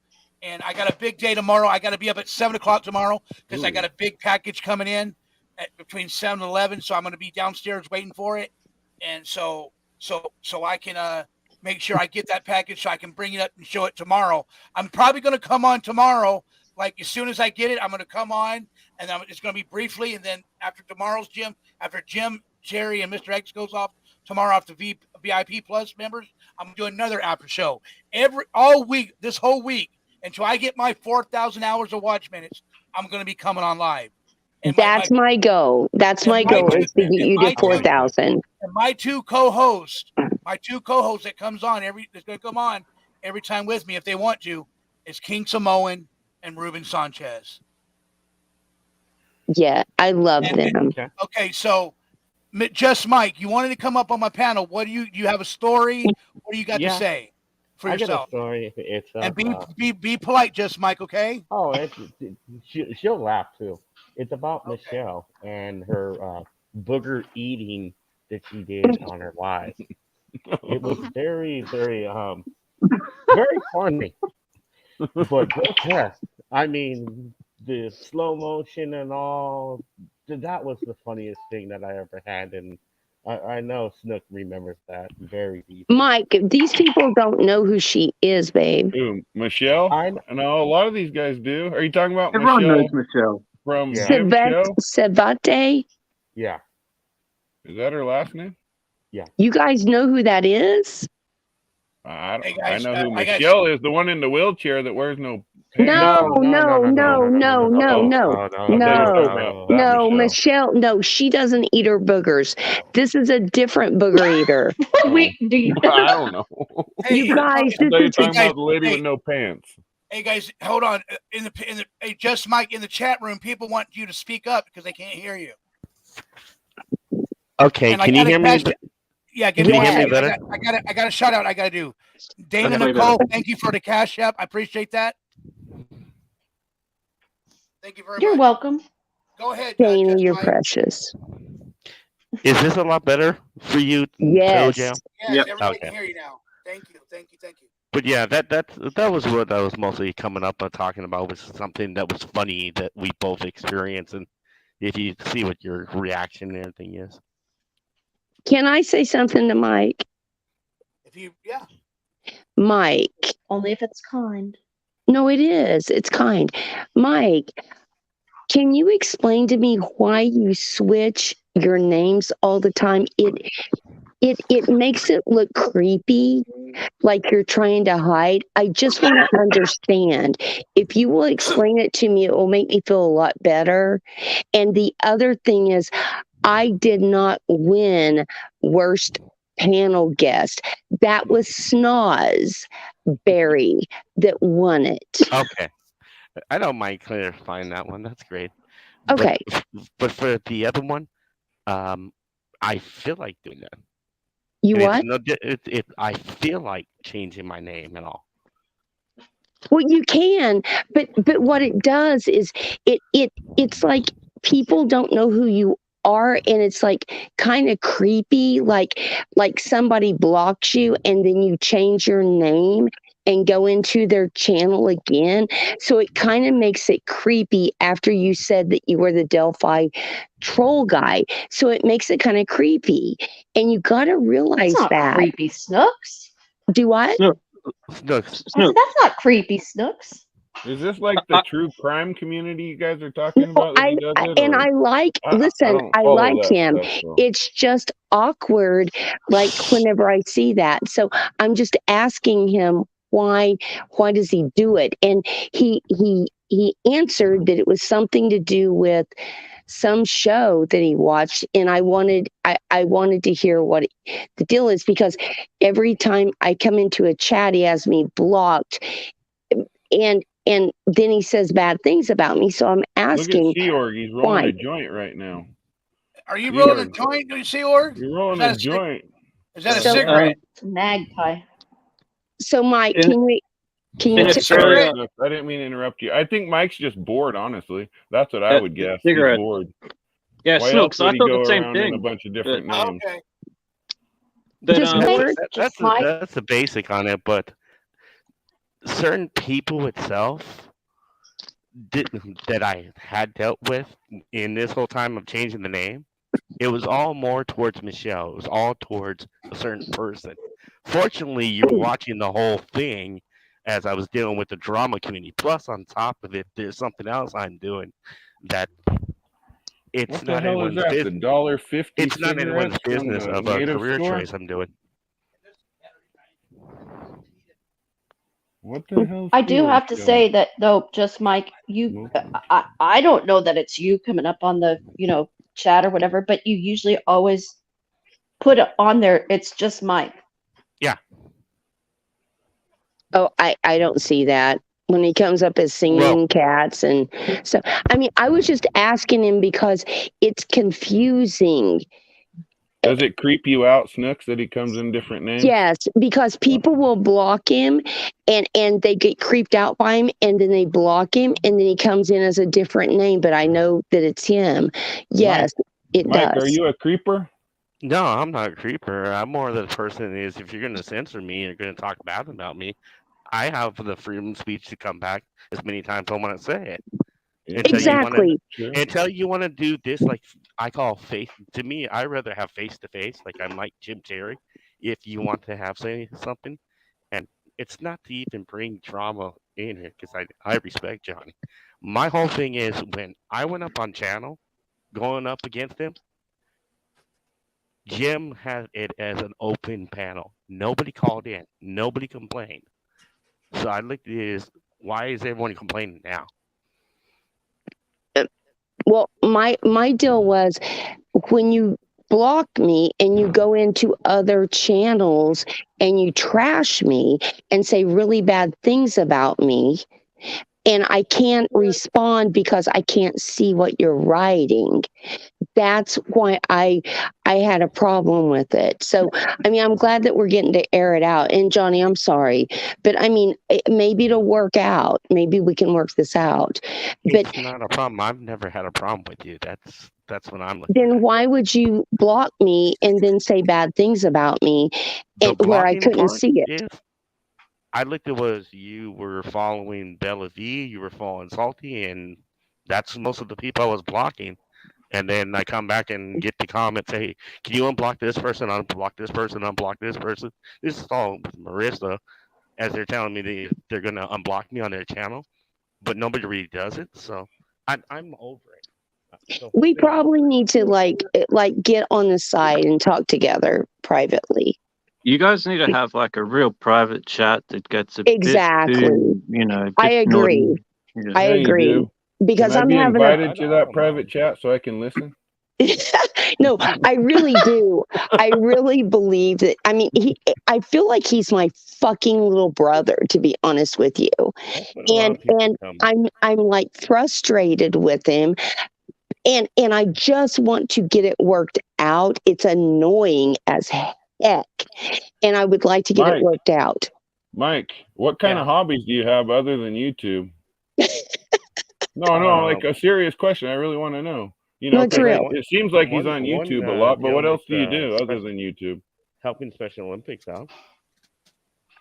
Speaker 1: and I got a big day tomorrow. I got to be up at 7:00 tomorrow because I got a big package coming in at between 7 and 11. So I'm going to be downstairs waiting for it, and so I can make sure I get that package so I can bring it up and show it tomorrow. I'm probably going to come on tomorrow. Like, as soon as I get it, I'm going to come on, and it's going to be briefly, and then after tomorrow's after Jim, Jerry, and Mr. X goes off tomorrow after VIP Plus members, I'm going to do another after show all week, this whole week, until I get my 4,000 hours of watch minutes. I'm going to be coming on live. And
Speaker 9: that's my goal. That's my goal, is to get you to 4,000.
Speaker 1: And my two co-hosts that comes on that's going to come on every time with me if they want to, is King Samoan and Reuben Sanchez.
Speaker 9: Yeah, I love them.
Speaker 1: Okay, so Just Mike, you wanted to come up on my panel. What do you have a story? What do you got to say for yourself?
Speaker 16: I got a story. It's
Speaker 1: and be polite, Just Mike. Okay.
Speaker 16: Oh, she'll laugh too. It's about Michelle and her booger eating that she did on her live. It was very, very, very funny, but grotesque. I mean, the slow motion and all. That was the funniest thing that I ever had, and I know Snook remembers that very deeply.
Speaker 9: Mike, these people don't know who she is, babe.
Speaker 4: Who, Michelle? I know a lot of these guys do. Are you talking about
Speaker 12: Everyone
Speaker 4: Michelle?
Speaker 12: knows Michelle.
Speaker 4: From
Speaker 9: Savate?
Speaker 16: Yeah.
Speaker 4: Is that her last name?
Speaker 16: Yeah.
Speaker 9: You guys know who that is?
Speaker 4: I
Speaker 1: Hey guys,
Speaker 4: know who
Speaker 1: I got
Speaker 4: Michelle is, the one in the wheelchair that wears no pants.
Speaker 9: No, no. Michelle, no, she doesn't eat her boogers. This is a different booger eater.
Speaker 4: I don't know.
Speaker 9: You guys,
Speaker 4: I thought you were talking
Speaker 1: guys,
Speaker 4: about the lady with no pants.
Speaker 1: Hey guys, hold on. Hey, just Mike, in the chat room, people want you to speak up because they can't hear you.
Speaker 17: Okay,
Speaker 1: And
Speaker 17: can you hear me?
Speaker 1: Yeah, give
Speaker 17: Can
Speaker 1: me
Speaker 17: you
Speaker 1: one
Speaker 17: hear me
Speaker 1: second.
Speaker 17: better?
Speaker 1: I got a shout out I got to do. Dana
Speaker 17: Okay.
Speaker 1: Nicole, thank you for the cash app. I appreciate that. Thank you very
Speaker 8: You're
Speaker 1: much.
Speaker 8: welcome.
Speaker 1: Go ahead,
Speaker 9: Dana, you're precious.
Speaker 17: Is this a lot better for you,
Speaker 9: Yes.
Speaker 17: Jam?
Speaker 1: Yes, everybody
Speaker 17: Okay.
Speaker 1: can hear you now. Thank you.
Speaker 17: But yeah, that was what I was mostly coming up and talking about, was something that was funny that we both experienced, and if you see what your reaction and everything is.
Speaker 9: Can I say something to Mike?
Speaker 1: Yeah.
Speaker 9: Mike.
Speaker 8: Only if it's kind.
Speaker 9: No, it is. It's kind. Mike, can you explain to me why you switch your names all the time? It makes it look creepy, like you're trying to hide. I just want to understand. If you will explain it to me, it will make me feel a lot better. And the other thing is, I did not win worst panel guest. That was Snozberry that won it.
Speaker 17: Okay. I don't mind clarifying that one. That's great.
Speaker 9: Okay.
Speaker 17: But for the other one, I feel like doing that.
Speaker 9: You what?
Speaker 17: I feel like changing my name and all.
Speaker 9: Well, you can, but what it does is it's like people don't know who you are, and it's like kind of creepy, like somebody blocks you and then you change your name and go into their channel again. So it kind of makes it creepy after you said that you were the Delphi troll guy. So it makes it kind of creepy, and you got to realize
Speaker 8: That's not
Speaker 9: that.
Speaker 8: creepy, Snooks.
Speaker 9: Do what?
Speaker 17: Snooks.
Speaker 8: I said, that's not creepy, Snooks.
Speaker 4: Is this like the true crime community you guys are talking about? That he does it,
Speaker 9: And
Speaker 4: or-
Speaker 9: I like,
Speaker 4: I
Speaker 9: listen,
Speaker 4: don't
Speaker 9: I
Speaker 4: follow
Speaker 9: like
Speaker 4: that
Speaker 9: him.
Speaker 4: stuff, so.
Speaker 9: It's just awkward, like whenever I see that. So I'm just asking him why does he do it? And he answered that it was something to do with some show that he watched, and I wanted to hear what the deal is, because every time I come into a chat, he has me blocked, and then he says bad things about me. So I'm asking,
Speaker 4: Look at Seorg. He's rolling
Speaker 9: why?
Speaker 4: a joint right now.
Speaker 1: Are you
Speaker 4: Seorg.
Speaker 1: rolling a joint, do you see, Org?
Speaker 4: You're rolling a joint.
Speaker 1: Is that a
Speaker 9: So-
Speaker 1: cigarette?
Speaker 8: It's a magpie.
Speaker 9: So Mike,
Speaker 4: And-
Speaker 9: can you
Speaker 4: Sorry, I didn't mean to interrupt you. I think Mike's just bored, honestly. That's what I would guess. He's
Speaker 12: cigarette.
Speaker 4: bored.
Speaker 12: Yeah,
Speaker 4: Why
Speaker 12: Snooks,
Speaker 4: else would
Speaker 12: I
Speaker 4: he
Speaker 12: thought
Speaker 4: go
Speaker 12: the same
Speaker 4: around in
Speaker 12: thing.
Speaker 4: a bunch of different
Speaker 12: Yeah.
Speaker 4: names?
Speaker 1: Okay.
Speaker 17: That's the basic on it, but certain people itself that I had dealt with in this whole time of changing the name, it was all more towards Michelle. It was all towards a certain person. Fortunately, you were watching the whole thing as I was dealing with the drama community. Plus, on top of it, there's something else I'm doing that it's
Speaker 4: What the
Speaker 17: not
Speaker 4: hell is
Speaker 17: anyone's
Speaker 4: that? The
Speaker 17: business.
Speaker 4: $1.50
Speaker 17: It's not anyone's
Speaker 4: cigarettes from
Speaker 17: business
Speaker 4: the
Speaker 17: of a
Speaker 4: native
Speaker 17: career
Speaker 4: store?
Speaker 17: choice I'm doing.
Speaker 4: What the hell?
Speaker 8: I do have to say that though, just Mike, you, I don't know that it's you coming up on the, chat or whatever, but you usually always put it on there. It's just Mike.
Speaker 17: Yeah.
Speaker 9: Oh, I don't see that when he comes up as singing cats. And so, I mean, I was just asking him because it's confusing.
Speaker 4: Does it creep you out, Snooks, that he comes in different names?
Speaker 9: Yes, because people will block him and they get creeped out by him, and then they block him, and then he comes in as a different name, but I know that it's him. Yes, it
Speaker 4: Mike,
Speaker 9: does.
Speaker 4: are you a creeper?
Speaker 17: No, I'm not a creeper. I'm more the person that is, if you're going to censor me, you're going to talk bad about me, I have the freedom of speech to come back as many times I want to say it.
Speaker 9: Exactly.
Speaker 17: Until you want to do this, like I call face. To me, I rather have face to face. Like I'm like Jim Terry. If you want to have something, and it's not to even bring drama in here because I respect Johnny. My whole thing is when I went up on channel, going up against him, Jim had it as an open panel. Nobody called in. Nobody complained. So I looked at it as, why is everyone complaining now?
Speaker 9: Well, my deal was when you block me and you go into other channels and you trash me and say really bad things about me, and I can't respond because I can't see what you're writing. That's why I had a problem with it. So, I mean, I'm glad that we're getting to air it out. And Johnny, I'm sorry, but I mean, maybe it'll work out. Maybe we can work this out. But
Speaker 17: It's not a problem. I've never had a problem with you. That's what I'm looking
Speaker 9: then why would you block me and then say bad things about me
Speaker 17: The
Speaker 9: and where I
Speaker 17: blocking
Speaker 9: couldn't
Speaker 17: part
Speaker 9: see it?
Speaker 17: is, I looked at was you were following Bella V, you were following Salty, and that's most of the people I was blocking. And then I come back and get the comment, say, can you unblock this person, unblock this person, unblock this person? This is all with Marissa, as they're telling me they're going to unblock me on their channel, but nobody really does it. So I'm over it. So
Speaker 9: We probably need to like get on the side and talk together privately.
Speaker 12: You guys need to have like a real private chat that gets a
Speaker 9: Exactly.
Speaker 12: bit too, you know,
Speaker 9: I
Speaker 12: bit
Speaker 9: agree.
Speaker 12: naughty. Yeah.
Speaker 9: I
Speaker 4: Yeah, you
Speaker 9: agree.
Speaker 4: do.
Speaker 9: Because
Speaker 4: Can I
Speaker 9: I'm
Speaker 4: be
Speaker 9: having
Speaker 4: invited to that private chat so I can listen?
Speaker 9: no, I really do. I really believe that. I mean, I feel like he's my fucking little brother, to be honest with you. And I'm like frustrated with him, and I just want to get it worked out. It's annoying as heck, and I would like to get it worked out.
Speaker 4: Mike, what kind of hobbies do you have other than YouTube? No, like a serious question. I really want to know. You know,
Speaker 9: What's real?
Speaker 4: it seems like he's on YouTube a lot, but what else do you do other than YouTube?
Speaker 17: Helping Special Olympics out.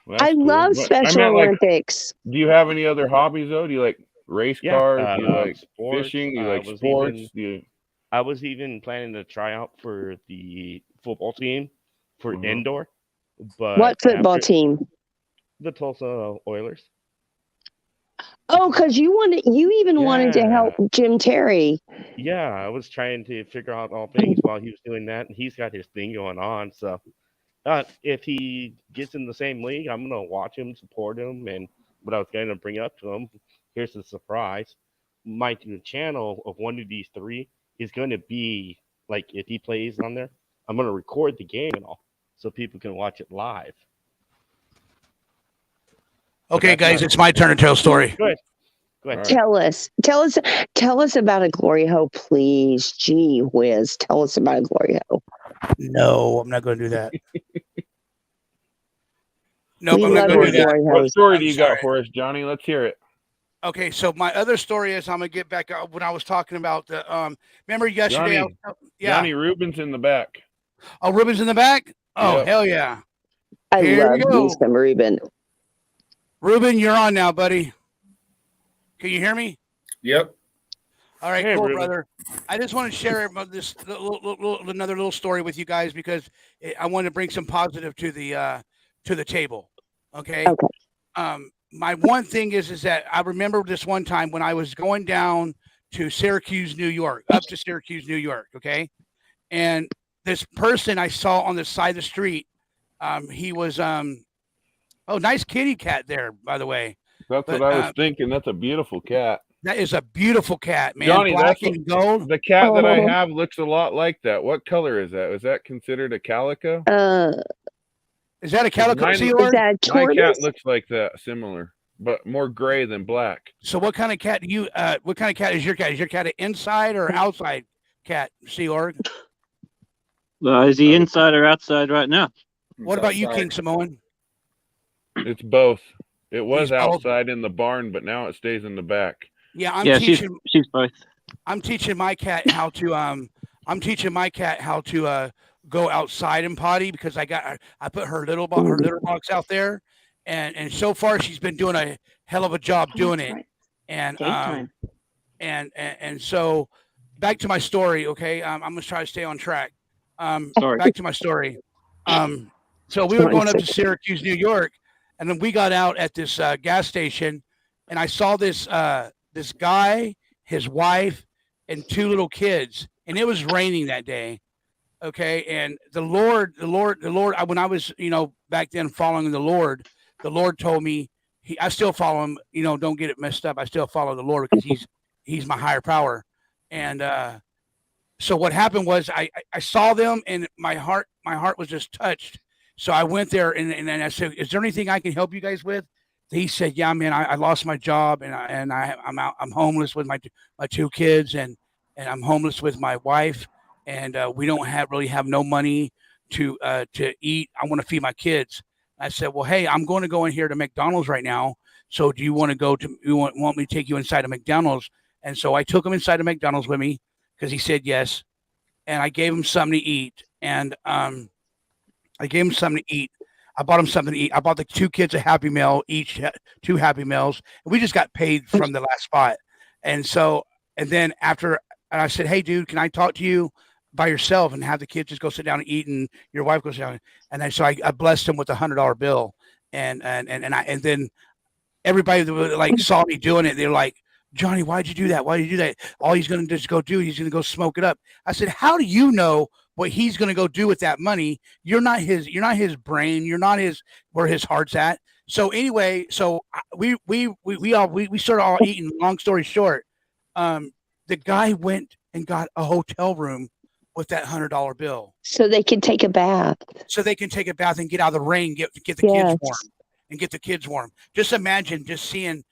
Speaker 4: Well,
Speaker 9: I
Speaker 4: that's cool.
Speaker 9: love
Speaker 4: But
Speaker 9: Special
Speaker 4: I meant, like,
Speaker 9: Olympics.
Speaker 4: do you have any other hobbies though? Do you like race cars? Do you like
Speaker 17: sports.
Speaker 4: fishing? Do you like
Speaker 17: was
Speaker 4: sports?
Speaker 17: even- I was even planning to try out for the football team for indoor. But
Speaker 9: What football team?
Speaker 17: The Tulsa Oilers.
Speaker 9: Oh, because you even wanted to help Jim Terry.
Speaker 17: Yeah, I was trying to figure out all things while he was doing that, and he's got his thing going on. So, if he gets in the same league, I'm gonna watch him, support him, and what I was going to bring up to him. Here's the surprise: my channel of one of these three is going to be like if he plays on there, I'm gonna record the game and all, so people can watch it live.
Speaker 1: Okay, guys, it's my turn to tell a story.
Speaker 17: Go ahead.
Speaker 9: Tell us about a glory hole, please. Gee whiz, tell us about a glory hole.
Speaker 1: No, I'm not going to do that. No,
Speaker 9: We
Speaker 1: I'm not
Speaker 9: love
Speaker 1: going to do
Speaker 9: your
Speaker 1: that.
Speaker 9: glory
Speaker 4: What story do you
Speaker 1: sorry.
Speaker 4: got for us, Johnny? Let's hear it.
Speaker 1: Okay, so my other story is I'm gonna get back when I was talking about the remember yesterday?
Speaker 4: Johnny Reuben's in the back.
Speaker 1: Oh, Reuben's in the back. Oh,
Speaker 4: Yep.
Speaker 1: hell yeah!
Speaker 9: I
Speaker 1: Here we
Speaker 9: love
Speaker 1: go.
Speaker 9: me some Reuben.
Speaker 1: Reuben, you're on now, buddy. Can you hear me?
Speaker 6: Yep.
Speaker 1: All right,
Speaker 17: Hey,
Speaker 1: cool,
Speaker 17: Reuben.
Speaker 1: brother. I just want to share this another little story with you guys because I want to bring some positive to the table. Okay. My one thing is that I remember this one time when I was going down to Syracuse, New York, up to Syracuse, New York. Okay, and this person I saw on the side of the street, he was nice kitty cat there, by the way.
Speaker 4: That's what I was thinking. That's a beautiful cat.
Speaker 1: That is a beautiful cat, man.
Speaker 4: Johnny,
Speaker 1: Black
Speaker 4: that's
Speaker 1: and gold.
Speaker 4: The cat that I have looks a lot like that. What color is that? Is that considered a calico?
Speaker 1: Is that a calico
Speaker 4: Mine-
Speaker 1: sea org?
Speaker 4: My cat looks like that, similar, but more gray than black.
Speaker 1: So what kind of cat do you what kind of cat is your cat? Is your cat an inside or outside cat, Sea Org?
Speaker 12: Is he inside or outside right now?
Speaker 1: What about you, King Samoan?
Speaker 4: It's both. It was
Speaker 1: He's both.
Speaker 4: outside in the barn, but now it stays in the back.
Speaker 1: Yeah, I'm teaching
Speaker 12: she's both.
Speaker 1: I'm teaching my cat how to go outside and potty because I put her litter box out there, and so far she's been doing a hell of a job doing it. And and so back to my story, okay? I'm gonna try to stay on track.
Speaker 12: Sorry.
Speaker 1: Back to my story. So we were going up to Syracuse, New York, and then we got out at this gas station, and I saw this this guy, his wife, and two little kids, and it was raining that day. Okay, and the Lord, when I was, back then following the Lord told me, I still follow him. Don't get it messed up. I still follow the Lord because he's my higher power. And so what happened was I saw them, and my heart was just touched. So I went there, and I said, "Is there anything I can help you guys with?" He said, "Yeah, man, I lost my job, and I'm homeless with my two kids, and I'm homeless with my wife, and we don't really have no money to eat. I want to feed my kids." I said, "Well, hey, I'm going to go in here to McDonald's right now. So do you want to go to? You want me to take you inside of McDonald's?" And so I took him inside of McDonald's with me because he said yes, and I gave him something to eat, and I gave him something to eat. I bought him something to eat. I bought the two kids a Happy Meal, each 2 Happy Meals. And we just got paid from the last spot. And so, and then after, and I said, "Hey, dude, can I talk to you by yourself and have the kids just go sit down and eat, and your wife goes down?" And then so I blessed him with $100 bill, and then everybody that saw me doing it, they're like, "Johnny, why'd you do that? Why did you do that? All he's going to just go do, he's going to go smoke it up." I said, "How do you know what he's going to go do with that money? You're not his brain. You're not where his heart's at." So anyway, so we started all eating. Long story short, the guy went and got a hotel room with that $100 bill,
Speaker 9: so they could take a bath.
Speaker 1: So they can take a bath and get out of the rain, get the kids warm, and get the kids warm. Just imagine just seeing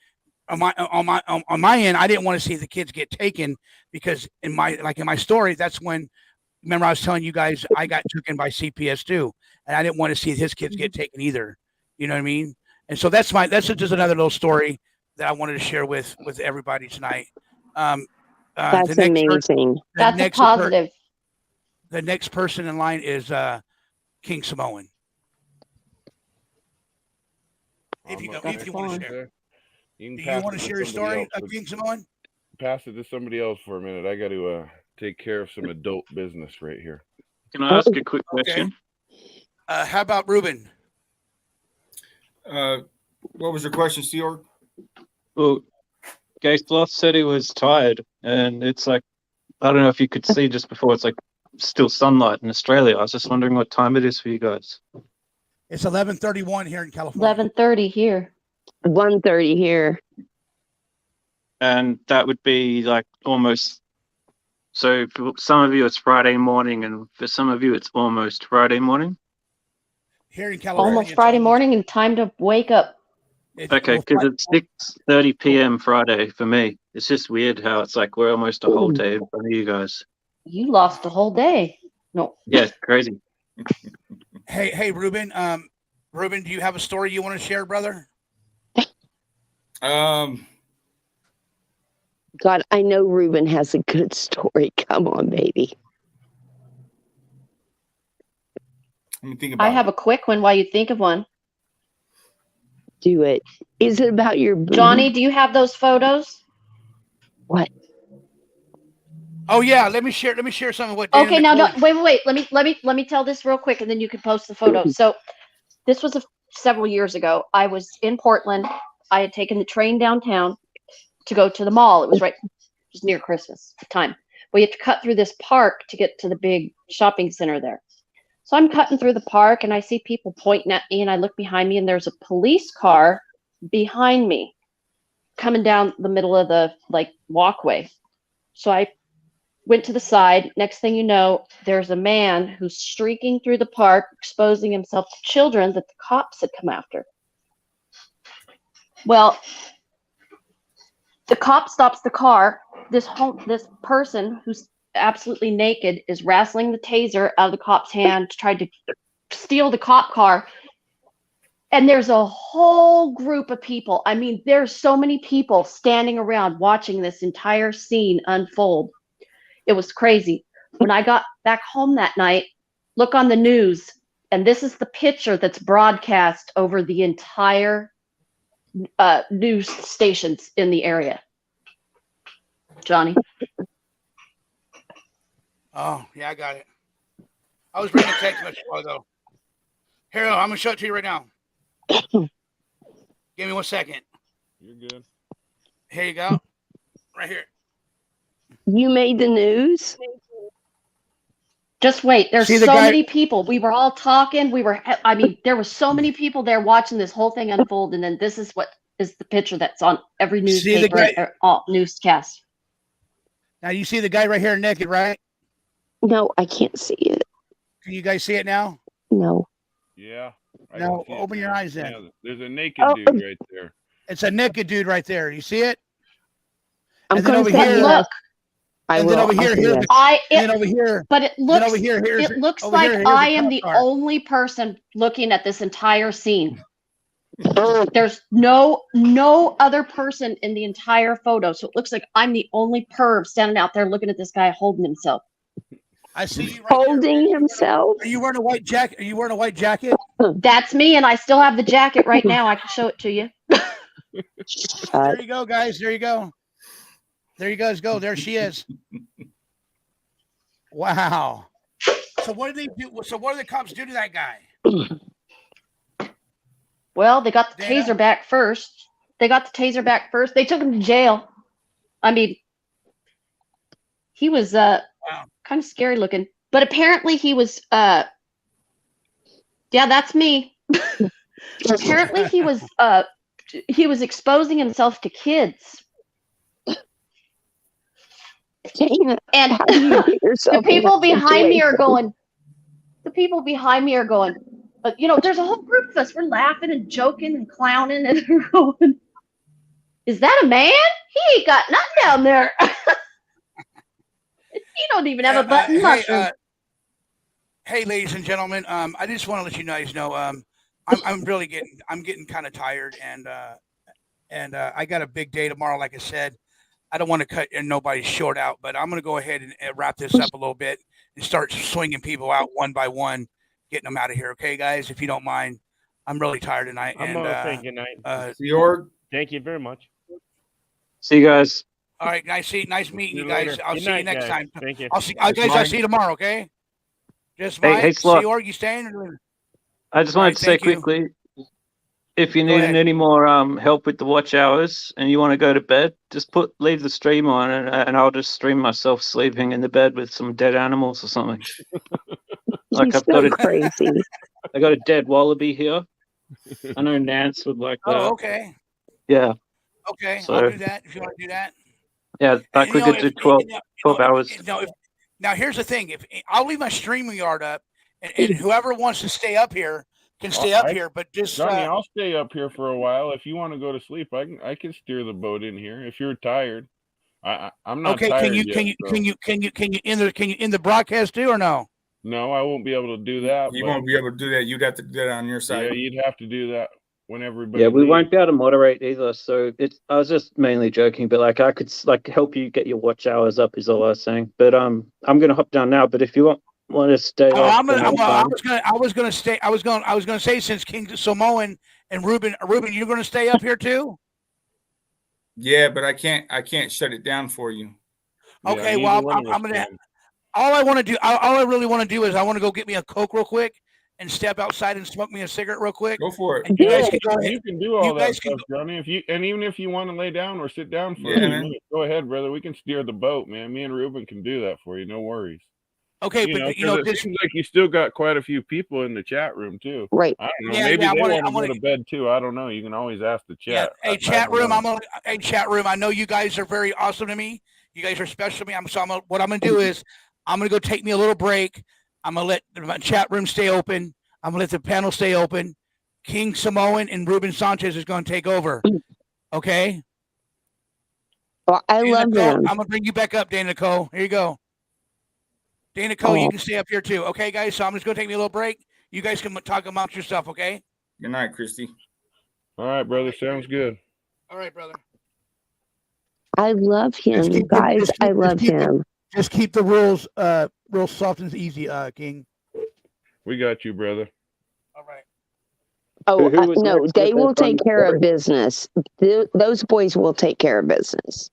Speaker 1: on my end. I didn't want to see the kids get taken because in my story, that's when. Remember, I was telling you guys I got taken by CPS too, and I didn't want to see his kids get taken either. You know what I mean? And so that's just another little story that I wanted to share with everybody tonight.
Speaker 9: That's amazing.
Speaker 8: That's a positive.
Speaker 1: The next person in line is King Samoan. If you want to share, do you want to share your story of King Samoan?
Speaker 4: Pass it to somebody else for a minute. I got to take care of some adult business right here.
Speaker 12: Can I ask a quick question?
Speaker 1: How about Reuben?
Speaker 6: What was your question, Seorg?
Speaker 12: Well, Gay Sloth said he was tired, and it's like, I don't know if you could see just before, it's like still sunlight in Australia. I was just wondering what time it is for you guys.
Speaker 1: It's 11:31 here in California.
Speaker 8: 11:30 here.
Speaker 9: 1:30 here.
Speaker 12: And that would be like almost. So for some of you, it's Friday morning, and for some of you, it's almost Friday morning.
Speaker 1: Here in California,
Speaker 8: almost Friday morning, and time to wake up.
Speaker 12: Okay, because it's 6:30 p.m. Friday for me. It's just weird how it's like we're almost a whole day in front of you guys.
Speaker 8: You lost a whole day. No.
Speaker 12: Yeah, crazy.
Speaker 1: Hey, Reuben. Reuben, do you have a story you want to share, brother?
Speaker 9: God, I know Reuben has a good story. Come on, baby.
Speaker 6: Let me think about
Speaker 8: I have a quick one while you think of one.
Speaker 9: Do it. Is it about your booty?
Speaker 8: Johnny, do you have those photos?
Speaker 9: What?
Speaker 1: Oh yeah, let me share some of what.
Speaker 8: Okay, now wait. Let me tell this real quick, and then you can post the photos. So, this was several years ago. I was in Portland. I had taken the train downtown to go to the mall. It was near Christmas time. We had to cut through this park to get to the big shopping center there. So I'm cutting through the park, and I see people pointing at me, and I look behind me, and there's a police car behind me coming down the middle of the walkway. So I went to the side. Next thing you know, there's a man who's streaking through the park, exposing himself to children that the cops had come after. Well, the cop stops the car. This person who's absolutely naked is wrestling the taser out of the cop's hand to try to steal the cop car. And there's a whole group of people. I mean, there's so many people standing around watching this entire scene unfold. It was crazy. When I got back home that night, look on the news, and this is the picture that's broadcast over the entire news stations in the area. Johnny?
Speaker 1: Oh, yeah, I got it. I was reading a text message a while ago. Here, I'm going to show it to you right now. Give me 1 second.
Speaker 4: You're good.
Speaker 1: Here you go. Right here.
Speaker 9: You made the news?
Speaker 8: Just wait. There's
Speaker 1: See
Speaker 8: so
Speaker 1: the guy-
Speaker 8: many people. We were all talking. There were so many people there watching this whole thing unfold. And then this is what is the picture that's on every
Speaker 1: See the
Speaker 8: newspaper,
Speaker 1: guy-
Speaker 8: all newscast.
Speaker 1: Now you see the guy right here naked, right?
Speaker 9: No, I can't see it.
Speaker 1: Can you guys see it now?
Speaker 9: No.
Speaker 4: Yeah. I
Speaker 1: Now
Speaker 4: can see it
Speaker 1: open your
Speaker 4: now.
Speaker 1: eyes then.
Speaker 4: Yeah, there's a naked
Speaker 9: Oh.
Speaker 4: dude right there.
Speaker 1: It's a naked dude right there. You see it?
Speaker 9: I'm
Speaker 1: And then
Speaker 9: going
Speaker 1: over
Speaker 9: to say
Speaker 1: here,
Speaker 9: yes. I
Speaker 1: and
Speaker 9: will.
Speaker 1: then over here,
Speaker 9: I'll say
Speaker 1: here's
Speaker 9: yes.
Speaker 1: and then over here,
Speaker 8: But it
Speaker 1: then
Speaker 8: looks
Speaker 1: over here, here's
Speaker 8: it looks
Speaker 1: over
Speaker 8: like
Speaker 1: here, here's
Speaker 8: I
Speaker 1: the
Speaker 8: am
Speaker 1: cop
Speaker 8: the
Speaker 1: car.
Speaker 8: only person looking at this entire scene. There's no other person in the entire photo, so it looks like I'm the only perv standing out there looking at this guy holding himself.
Speaker 1: I see you right
Speaker 9: Holding himself.
Speaker 1: Are you wearing a white jacket? Are you wearing a white jacket?
Speaker 8: That's me, and I still have the jacket right now. I can show it to you.
Speaker 1: There you go, guys. There you go. There you guys go. There she is. Wow. So what did they do? So what did the cops do to that guy?
Speaker 8: Well, they got the
Speaker 1: Dana?
Speaker 8: taser back first. They took him to jail. I mean, he was kind of scary looking, but apparently he was yeah, that's me. Apparently he was exposing himself to kids.
Speaker 9: Dana,
Speaker 8: And
Speaker 9: how do you get yourself
Speaker 8: the people
Speaker 9: in that
Speaker 8: behind me are
Speaker 9: situation?
Speaker 8: going, but there's a whole group of us. We're laughing and joking and clowning and we're going, is that a man? He ain't got nothing down there. He don't even have a button mushroom.
Speaker 1: Hey, ladies and gentlemen, I just want to let you guys know, I'm getting kind of tired, and I got a big day tomorrow. Like I said, I don't want to cut nobody's short out, but I'm going to go ahead and wrap this up a little bit and start swinging people out one by one, getting them out of here. Okay, guys, if you don't mind, I'm really tired tonight.
Speaker 16: I'm
Speaker 1: and
Speaker 16: saying good night.
Speaker 6: Thank
Speaker 16: you very much.
Speaker 12: See you guys.
Speaker 1: all right, nice meeting you
Speaker 16: you
Speaker 1: guys.
Speaker 16: later.
Speaker 1: I'll
Speaker 16: Good
Speaker 1: see you
Speaker 16: night,
Speaker 1: next
Speaker 16: guys.
Speaker 1: time.
Speaker 16: Thank you.
Speaker 1: I'll see you tomorrow. Okay. Just
Speaker 12: Hey,
Speaker 1: Mike,
Speaker 12: Slot.
Speaker 1: Seorg, you staying? Or...
Speaker 12: I just
Speaker 1: All
Speaker 12: wanted
Speaker 1: right,
Speaker 12: to say
Speaker 1: thank you.
Speaker 12: quickly, if you
Speaker 1: Go
Speaker 12: need
Speaker 1: ahead.
Speaker 12: any more help with the watch hours and you want to go to bed, just leave the stream on and I'll just stream myself sleeping in the bed with some dead animals or something.
Speaker 9: He's
Speaker 12: I've
Speaker 9: so
Speaker 12: got
Speaker 9: crazy.
Speaker 12: I got a dead wallaby here. I know Nance would like that.
Speaker 1: Oh, okay.
Speaker 12: Yeah.
Speaker 1: Okay,
Speaker 12: So-
Speaker 1: I'll do that if you want to do that.
Speaker 12: Yeah, like
Speaker 1: And,
Speaker 12: we could do 12 hours.
Speaker 1: Now here's the thing: if I'll leave my streaming yard up, and whoever wants to stay up here can stay up here. But just
Speaker 4: Johnny, I'll stay up here for a while. If you want to go to sleep, I can steer the boat in here. If you're tired, I'm not
Speaker 1: okay.
Speaker 4: tired
Speaker 1: Can you in the broadcast too or no?
Speaker 4: No, I won't be able to do that.
Speaker 6: You
Speaker 4: but-
Speaker 6: won't be able to do that. You'd have to do that on your side.
Speaker 4: Yeah, you'd have to do that when everybody.
Speaker 12: Yeah, we
Speaker 4: leaves.
Speaker 12: won't be able to moderate either. So I was just mainly joking, but like I could help you get your watch hours up is all I was saying. But I'm gonna hop down now. But if you want to stay,
Speaker 1: I
Speaker 12: up, then that's fine.
Speaker 1: was gonna say since King Samoan and Reuben, you're gonna stay up here too.
Speaker 6: Yeah, but I can't shut it down for you.
Speaker 1: Okay, well I'm gonna. All I really want to do is I want to go get me a Coke real quick and step outside and smoke me a cigarette real quick.
Speaker 6: Go for it.
Speaker 1: And you guys can go ahead.
Speaker 4: You can do all
Speaker 1: You
Speaker 4: that
Speaker 1: guys can
Speaker 4: stuff, Johnny. Even if you want to lay down or sit down for a
Speaker 6: Yeah,
Speaker 4: few
Speaker 6: man.
Speaker 4: minutes, go ahead, brother. We can steer the boat, man. Me and Ruben can do that for you. No worries.
Speaker 1: Okay, but
Speaker 4: 'cause it seems like you still got quite a few people in the chat room too.
Speaker 9: Right.
Speaker 4: I don't know.
Speaker 1: Yeah,
Speaker 4: Maybe
Speaker 1: yeah, I
Speaker 4: they
Speaker 1: wanna-
Speaker 4: want
Speaker 1: I
Speaker 4: to
Speaker 1: wanna-
Speaker 4: go to bed too. I don't know. You can always ask the
Speaker 1: Yeah.
Speaker 4: chat.
Speaker 1: Hey, chat room. Hey, chat room. I know you guys are very awesome to me. You guys are special to me. What I'm gonna do is I'm gonna go take me a little break. I'm gonna let the chat room stay open. I'm gonna let the panel stay open. King Samoan and Reuben Sanchez is gonna take over. Okay.
Speaker 9: Well, I
Speaker 1: Dana
Speaker 9: love
Speaker 1: Nicole,
Speaker 9: them.
Speaker 1: I'm gonna bring you back up, Dana Nicole. Here you go. Dana Nicole, you
Speaker 9: Oh.
Speaker 1: can stay up here too. Okay, guys. So I'm just gonna take me a little break. You guys can talk amongst yourself. Okay.
Speaker 6: Good night, Christy.
Speaker 4: All right, brother. Sounds good.
Speaker 1: All right, brother.
Speaker 9: I love him,
Speaker 1: keep-
Speaker 9: guys.
Speaker 1: just keep-
Speaker 9: I love
Speaker 1: just keep the-
Speaker 9: him.
Speaker 1: Just keep the rules real soft and easy, King.
Speaker 4: We got you, brother.
Speaker 1: All right.
Speaker 9: Oh,
Speaker 12: Who was
Speaker 9: no,
Speaker 12: next
Speaker 9: they
Speaker 12: with their
Speaker 9: will take
Speaker 12: fun
Speaker 9: care
Speaker 12: story?
Speaker 9: of business. Those boys will take care of business.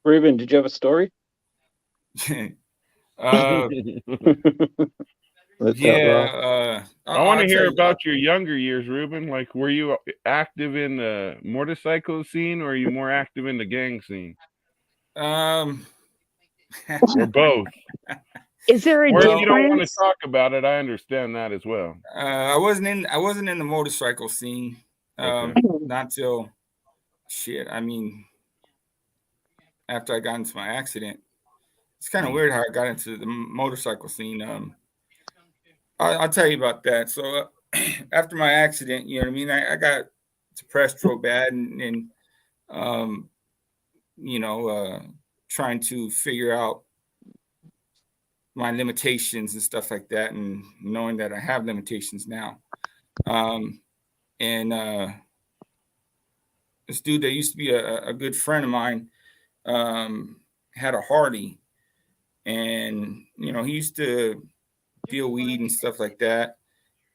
Speaker 12: Ruben, did you have a story? Let's
Speaker 6: Yeah.
Speaker 4: I want to
Speaker 6: I'll
Speaker 4: hear
Speaker 6: tell you.
Speaker 4: about your younger years, Ruben. Like, were you active in the motorcycle scene, or are you more active in the gang scene? Or both.
Speaker 9: Is there a
Speaker 4: Or if
Speaker 9: difference?
Speaker 4: you don't want to talk about it, I understand that as well.
Speaker 6: I wasn't in the motorcycle scene
Speaker 4: Okay.
Speaker 6: not till I mean, after I got into my accident. It's kind of weird how I got into the motorcycle scene. I'll tell you about that. So after my accident, you know what I mean, I got depressed real bad, and trying to figure out my limitations and stuff like that, and knowing that I have limitations now. This dude that used to be a good friend of mine had a Harley, and he used to deal weed and stuff like that.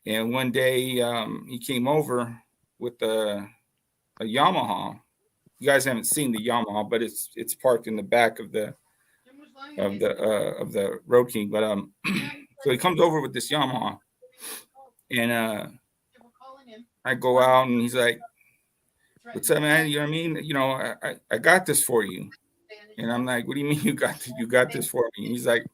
Speaker 6: And one day he came over with a Yamaha. You guys haven't seen the Yamaha, but it's parked in the back of the Road King. But so he comes over with this Yamaha, and I go out, and he's like, "What's up, man? You know what I mean? I got this for you." And I'm like, "What do you mean you got this for me?" And he's like,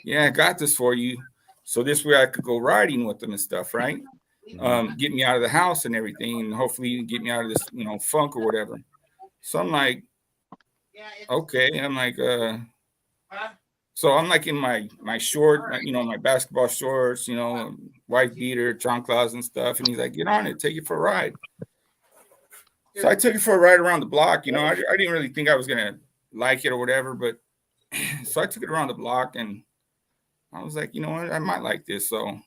Speaker 6: "Yeah, I got this for you, so this way I could go riding with them and stuff, right? Get me out of the house and everything, and hopefully get me out of this, funk or whatever." So I'm like, okay. I'm like, so I'm like in my short, my basketball shorts, white beater, chanclas and stuff. And he's like, "Get on it, take it for a ride." So I took it for a ride around the block. I didn't really think I was gonna like it or whatever, but so I took it around the block, and I was like, you know what, I might like this. So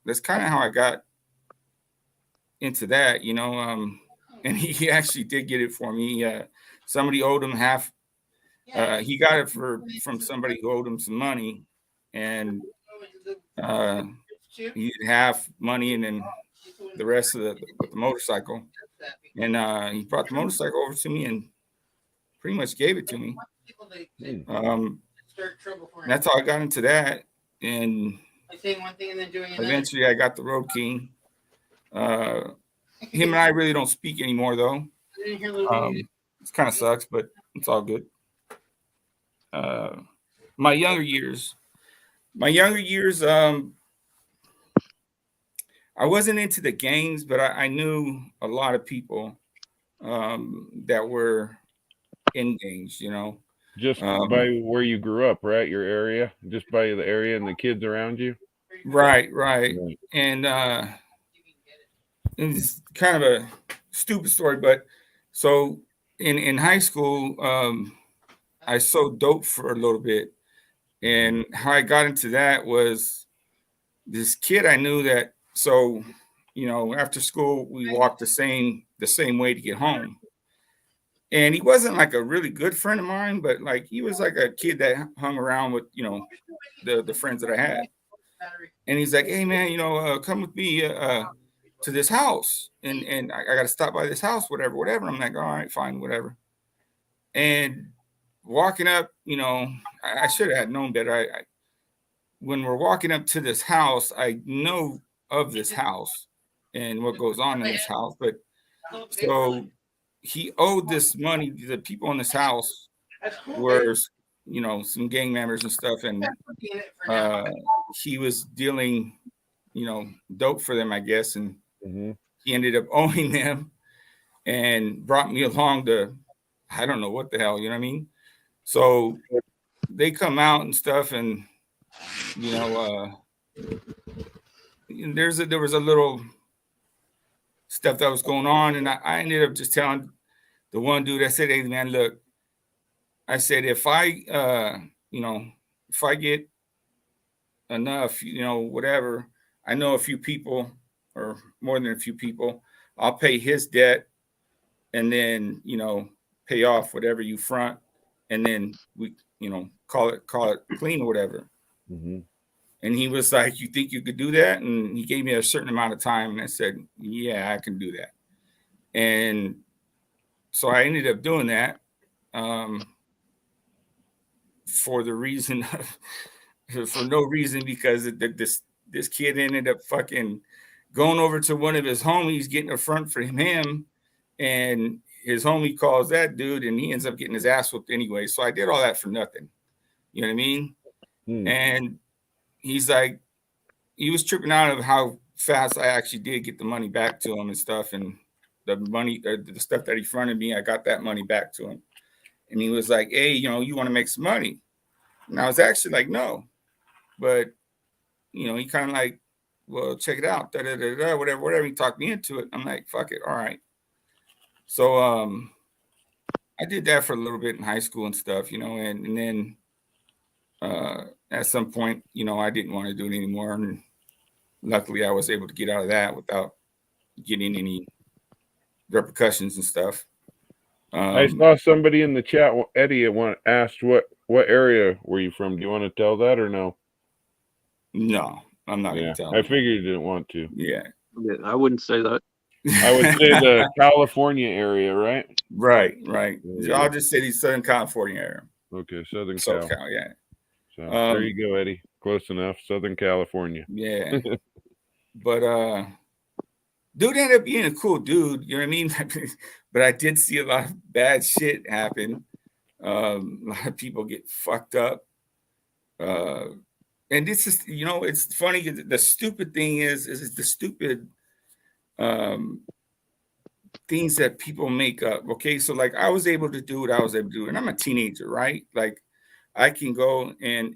Speaker 6: that's kind of how I got into that, and he actually did get it for me. Somebody owed him half. He got it from somebody who owed him some money, and he had half money and then the rest of the motorcycle. And he brought the motorcycle over to me and pretty much gave it to me. That's how I got into that. And eventually I got the Road King. Him and I really don't speak anymore, though. It kind of sucks, but it's all good. My younger years, I wasn't into the gangs, but I knew a lot of people that were in gangs,
Speaker 4: Just by where you grew up, right? Your area, just by the area and the kids around you.
Speaker 6: Right. And it's kind of a stupid story, but so in high school, I sold dope for a little bit, and how I got into that was this kid I knew that. So, after school we walked the same way to get home. And he wasn't like a really good friend of mine, but like he was like a kid that hung around with, the friends that I had. And he's like, "Hey man, come with me to this house, and I got to stop by this house, whatever." And I'm like, "All right, fine, whatever." And walking up, I should have known better. When we're walking up to this house, I know of this house and what goes on in this house, but so he owed this money. The people in this house were, some gang members and stuff, and he was dealing, dope for them, I guess, and he ended up owing them, and brought me along to, I don't know what the hell, you know what I mean? So they come out and stuff, and there was a little stuff that was going on, and I ended up just telling the one dude, I said, "Hey man, look," I said, if I get enough, whatever, I know a few people, or more than a few people, I'll pay his debt, and then pay off whatever you front, and then we call it clean or whatever. And he was like, "You think you could do that?" And he gave me a certain amount of time, and I said, "Yeah, I can do that." And so I ended up doing that for the reason for no reason, because this kid ended up fucking going over to one of his homies, getting a front for him, and his homie calls that dude, and he ends up getting his ass whooped anyway. So I did all that for nothing. You know what I mean? And he's like, he was tripping out of how fast I actually did get the money back to him and stuff. And the money, the stuff that he fronted me, I got that money back to him. And he was like, hey, you know, you want to make some money? And I was actually like, no. But, you know, he kind of like, well, check it out, whatever. He talked me into it. I'm like, fuck it. All right. So I did that for a little bit in high school and stuff, you know, and then at some point, you know, I didn't want to do it anymore. And luckily I was able to get out of that without getting any repercussions and stuff.
Speaker 4: I saw somebody in the chat, Eddie, asked what area were you from? Do you want to tell that or no?
Speaker 6: No, I'm not going to tell.
Speaker 4: I figured you didn't want to.
Speaker 6: Yeah,
Speaker 12: I wouldn't say that.
Speaker 4: I would say the California area, right?
Speaker 6: Right.
Speaker 4: Yeah.
Speaker 6: I'll just say the Southern California area.
Speaker 4: Okay, Southern
Speaker 6: SoCal, yeah.
Speaker 4: So there you go, Eddie. Close enough. Southern California.
Speaker 6: Yeah. But dude ended up being a cool dude, you know what I mean? But I did see a lot of bad shit happen. A lot of people get fucked up. And this is, you know, it's funny. The stupid thing is the stupid things that people make up. Okay, so like I was able to do what I was able to do, and I'm a teenager, right? Like I can go and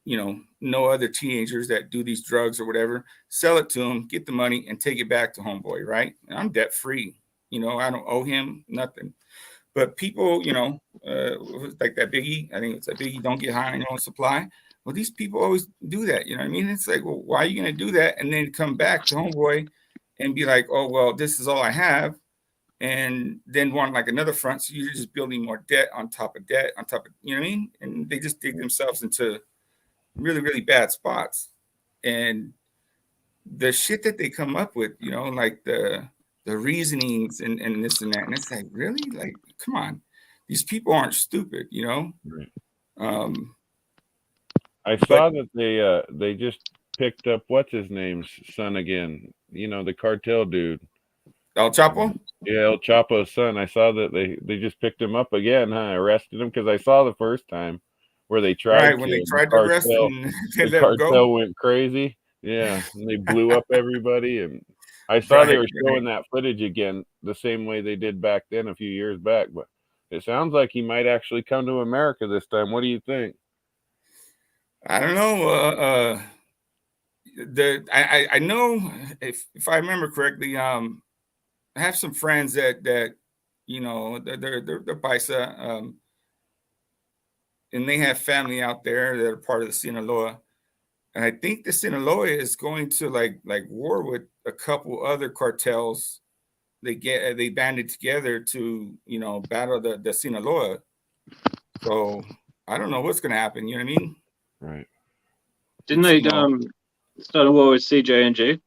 Speaker 6: you know other teenagers that do these drugs or whatever, sell it to them, get the money, and take it back to homeboy, right? And I'm debt free. You know, I don't owe him nothing. But people, you know, like that Biggie, I think it's a Biggie, don't get high on your own supply. Well, these people always do that. You know what I mean? It's like, well, why are you going to do that? And then come back to homeboy and be like, oh, well, this is all I have. And then want like another front. So you're just building more debt on top of debt on top of, you know what I mean? And they just dig themselves into really, really bad spots. And the shit that they come up with, you know, like the reasonings and this and that. And it's like, really? Like, come on. These people aren't stupid, you know?
Speaker 4: Right. I saw that they just picked up what's his name's son again. You know, the cartel dude.
Speaker 6: El Chapo?
Speaker 4: Yeah, El Chapo's son. I saw that they just picked him up again, huh? Arrested him because I saw the first time where they tried
Speaker 6: right, when they tried to arrest him,
Speaker 4: the cartel went crazy. Yeah, and they blew up everybody. And I saw they were showing that footage again the same way they did back then a few years back. But it sounds like he might actually come to America this time. What do you think?
Speaker 6: I don't know. I know if I remember correctly, I have some friends that you know they're Paisa, and they have family out there that are part of the Sinaloa, and I think the Sinaloa is going to like war with a couple other cartels. They banded together to, you know, battle the Sinaloa. So I don't know what's going to happen. You know what I mean?
Speaker 4: Right.
Speaker 12: Didn't they start a war with CJ&G?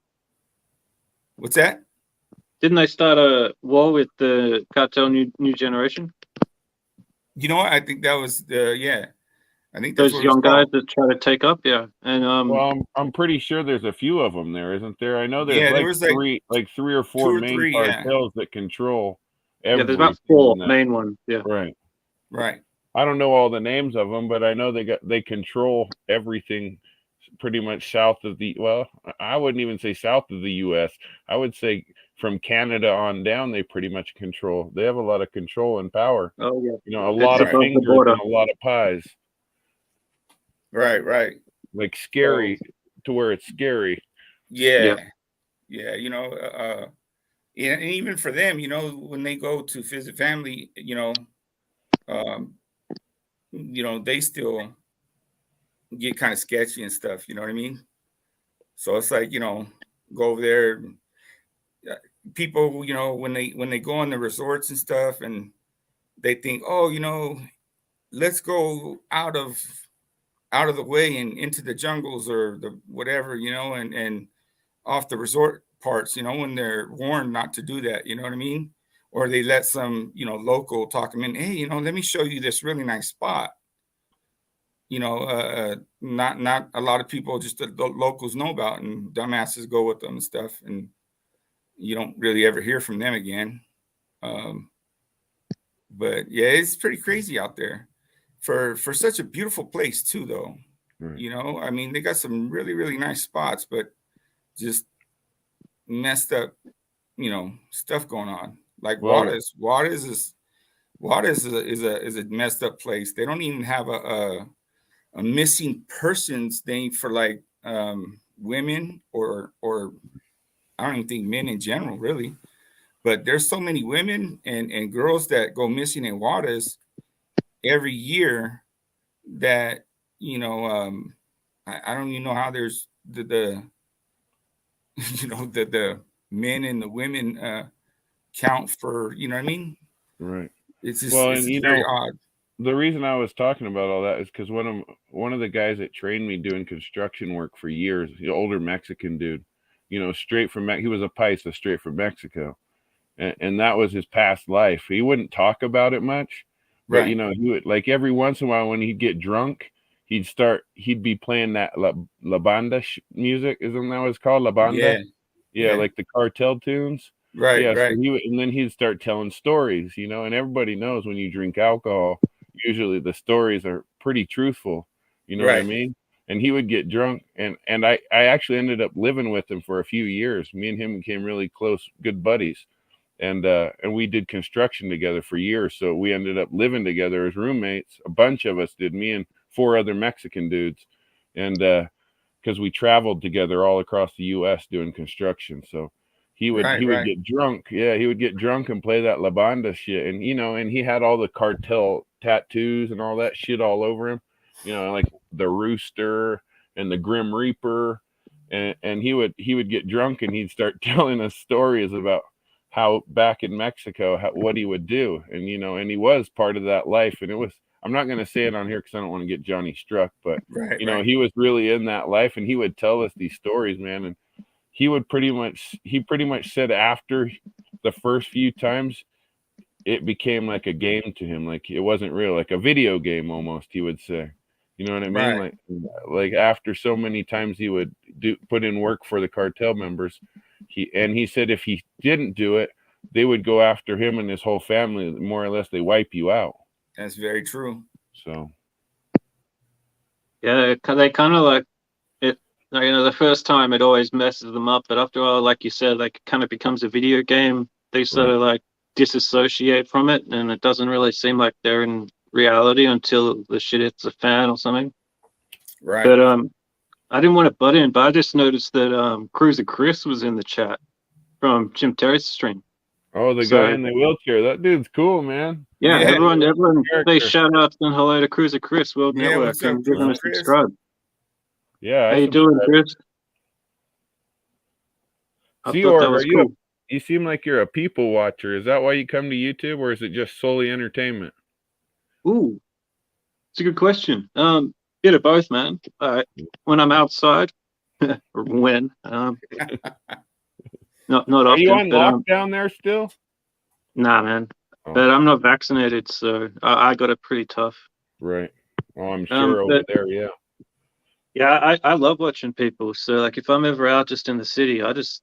Speaker 6: What's that?
Speaker 12: Didn't they start a war with the cartel New Generation?
Speaker 6: You know what? I think that was I think
Speaker 12: those young guys that try to take up, And
Speaker 4: well, I'm pretty sure there's a few of them there, isn't there? I know there's three or four main cartels that control everything.
Speaker 12: Yeah, there's about 4 main ones. Yeah.
Speaker 6: Right.
Speaker 4: I don't know all the names of them, but I know they control everything pretty much south of I wouldn't even say south of the US. I would say from Canada on down, they pretty much control. They have a lot of control and power.
Speaker 12: Oh yeah.
Speaker 4: You know, a lot of fingers and a lot of pies.
Speaker 6: Right.
Speaker 4: Like scary to where it's scary.
Speaker 6: Yeah. You know, and even for them, you know, when they go to visit family, you know, they still get kind of sketchy and stuff. You know what I mean? So it's like, you know, go over there. People, you know, when they go on the resorts and stuff, and they think, oh, you know, let's go out of the way and into the jungles or the whatever, you know, and off the resort parts, you know, when they're warned not to do that, you know what I mean? Or they let some, you know, local talk them in, hey, you know, let me show you this really nice spot. You know, not a lot of people, just the locals know about, and dumbasses go with them and stuff, and you don't really ever hear from them again. But yeah, it's pretty crazy out there. for such a beautiful place too, though.
Speaker 4: Right.
Speaker 6: You know, I mean, they got some really, really nice spots, but just messed up, you know, stuff going on. Like
Speaker 4: Well,
Speaker 6: Juarez is a messed up place. They don't even have a missing persons thing for like women or I don't even think men in general, really. But there's so many women and girls that go missing in Juarez every year that, you know, I don't even know how there's the you know, the men and the women count for, you know what I mean?
Speaker 4: right.
Speaker 6: It's just,
Speaker 4: Well,
Speaker 6: it's
Speaker 4: and you
Speaker 6: very
Speaker 4: know,
Speaker 6: odd.
Speaker 4: the reason I was talking about all that is because one of the guys that trained me doing construction work for years, the older Mexican dude, you know, straight from he was a paisa straight from Mexico, and that was his past life. He wouldn't talk about it much, but you
Speaker 6: Right.
Speaker 4: know, he would, like, every once in a while when he'd get drunk, he'd be playing that la banda music, isn't that what it's called, la banda?
Speaker 6: Yeah.
Speaker 4: Yeah,
Speaker 6: Yeah.
Speaker 4: like the cartel tunes.
Speaker 6: Right.
Speaker 4: Yeah, so
Speaker 6: Right.
Speaker 4: and then he'd start telling stories, you know, and everybody knows when you drink alcohol, usually the stories are pretty truthful, you know what I
Speaker 6: Right.
Speaker 4: mean? And he would get drunk, and I actually ended up living with him for a few years. Me and him became really close, good buddies, and we did construction together for years. So we ended up living together as roommates. A bunch of us did, me and 4 other Mexican dudes, and because we traveled together all across the U.S. doing construction. So he would
Speaker 6: Right.
Speaker 4: get drunk. Yeah, he would get drunk and play that La Banda shit. And, you know, and he had all the cartel tattoos and all that shit all over him, you know, like the Rooster and the Grim Reaper. And he would get drunk and he'd start telling us stories about how back in Mexico, what he would do. And, you know, and he was part of that life. And it was, I'm not going to say it on here because I don't want to get Johnny struck, but,
Speaker 6: Right.
Speaker 4: you know,
Speaker 6: Right.
Speaker 4: he was really in that life, and he would tell us these stories, man. And he pretty much said after the first few times, it became like a game to him. Like it wasn't real, like a video game almost, he would say. You know what I mean?
Speaker 6: Right.
Speaker 4: Like after so many times he would put in work for the cartel members, he said if he didn't do it, they would go after him and his whole family. More or less, they wipe you out.
Speaker 6: That's very true.
Speaker 4: So
Speaker 12: Yeah, they kind of like it. You know, the first time it always messes them up, but after a while, like you said, like it kind of becomes a video game. They sort of like disassociate from it, and it doesn't really seem like they're in reality until the shit hits the fan or something.
Speaker 6: Right.
Speaker 12: But I didn't want to butt in, but I just noticed that Cruiser Chris was in the chat from Jim Terry's stream.
Speaker 4: Oh, the guy in the wheelchair. That dude's cool, man.
Speaker 12: Yeah, everyone say
Speaker 4: Character.
Speaker 12: shout outs and hello to Cruiser Chris World
Speaker 6: Yeah,
Speaker 12: Network
Speaker 6: what's up,
Speaker 12: and give him a
Speaker 6: Cruiser Chris?
Speaker 12: subscribe.
Speaker 4: Yeah.
Speaker 12: How you doing, Chris? I thought that
Speaker 4: Seorg,
Speaker 12: was
Speaker 4: are you?
Speaker 12: cool.
Speaker 4: You seem like you're a people watcher. Is that why you come to YouTube, or is it just solely entertainment?
Speaker 12: Ooh, it's a good question. Bit of both, man. When I'm outside, or when, not often.
Speaker 4: Are you on
Speaker 12: but,
Speaker 4: lockdown there still?
Speaker 12: Nah, man.
Speaker 4: Oh.
Speaker 12: But I'm not vaccinated, so I got it pretty tough.
Speaker 4: Right. Oh, I'm sure over there, yeah.
Speaker 12: Yeah, I love watching people. So like if I'm ever out just in the city, I just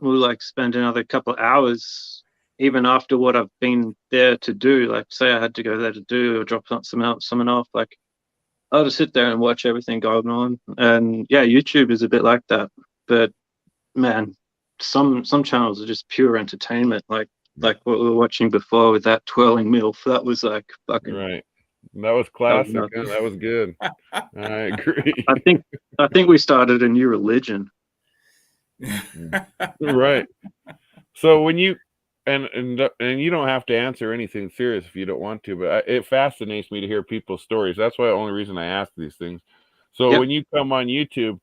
Speaker 12: will like spend another couple of hours even after what I've been there to do. Like say I had to go there to do or drop someone off, like I'll just sit there and watch everything going on. And yeah, YouTube is a bit like that. But man, some channels are just pure entertainment, like what we were watching before with that twirling MILF. That was like fucking
Speaker 4: right. That was classic. That was good. I agree.
Speaker 12: I think we started a new religion.
Speaker 4: Right. So when you and you don't have to answer anything serious if you don't want to, but it fascinates me to hear people's stories. That's why the only reason I ask these things. So when you come on YouTube,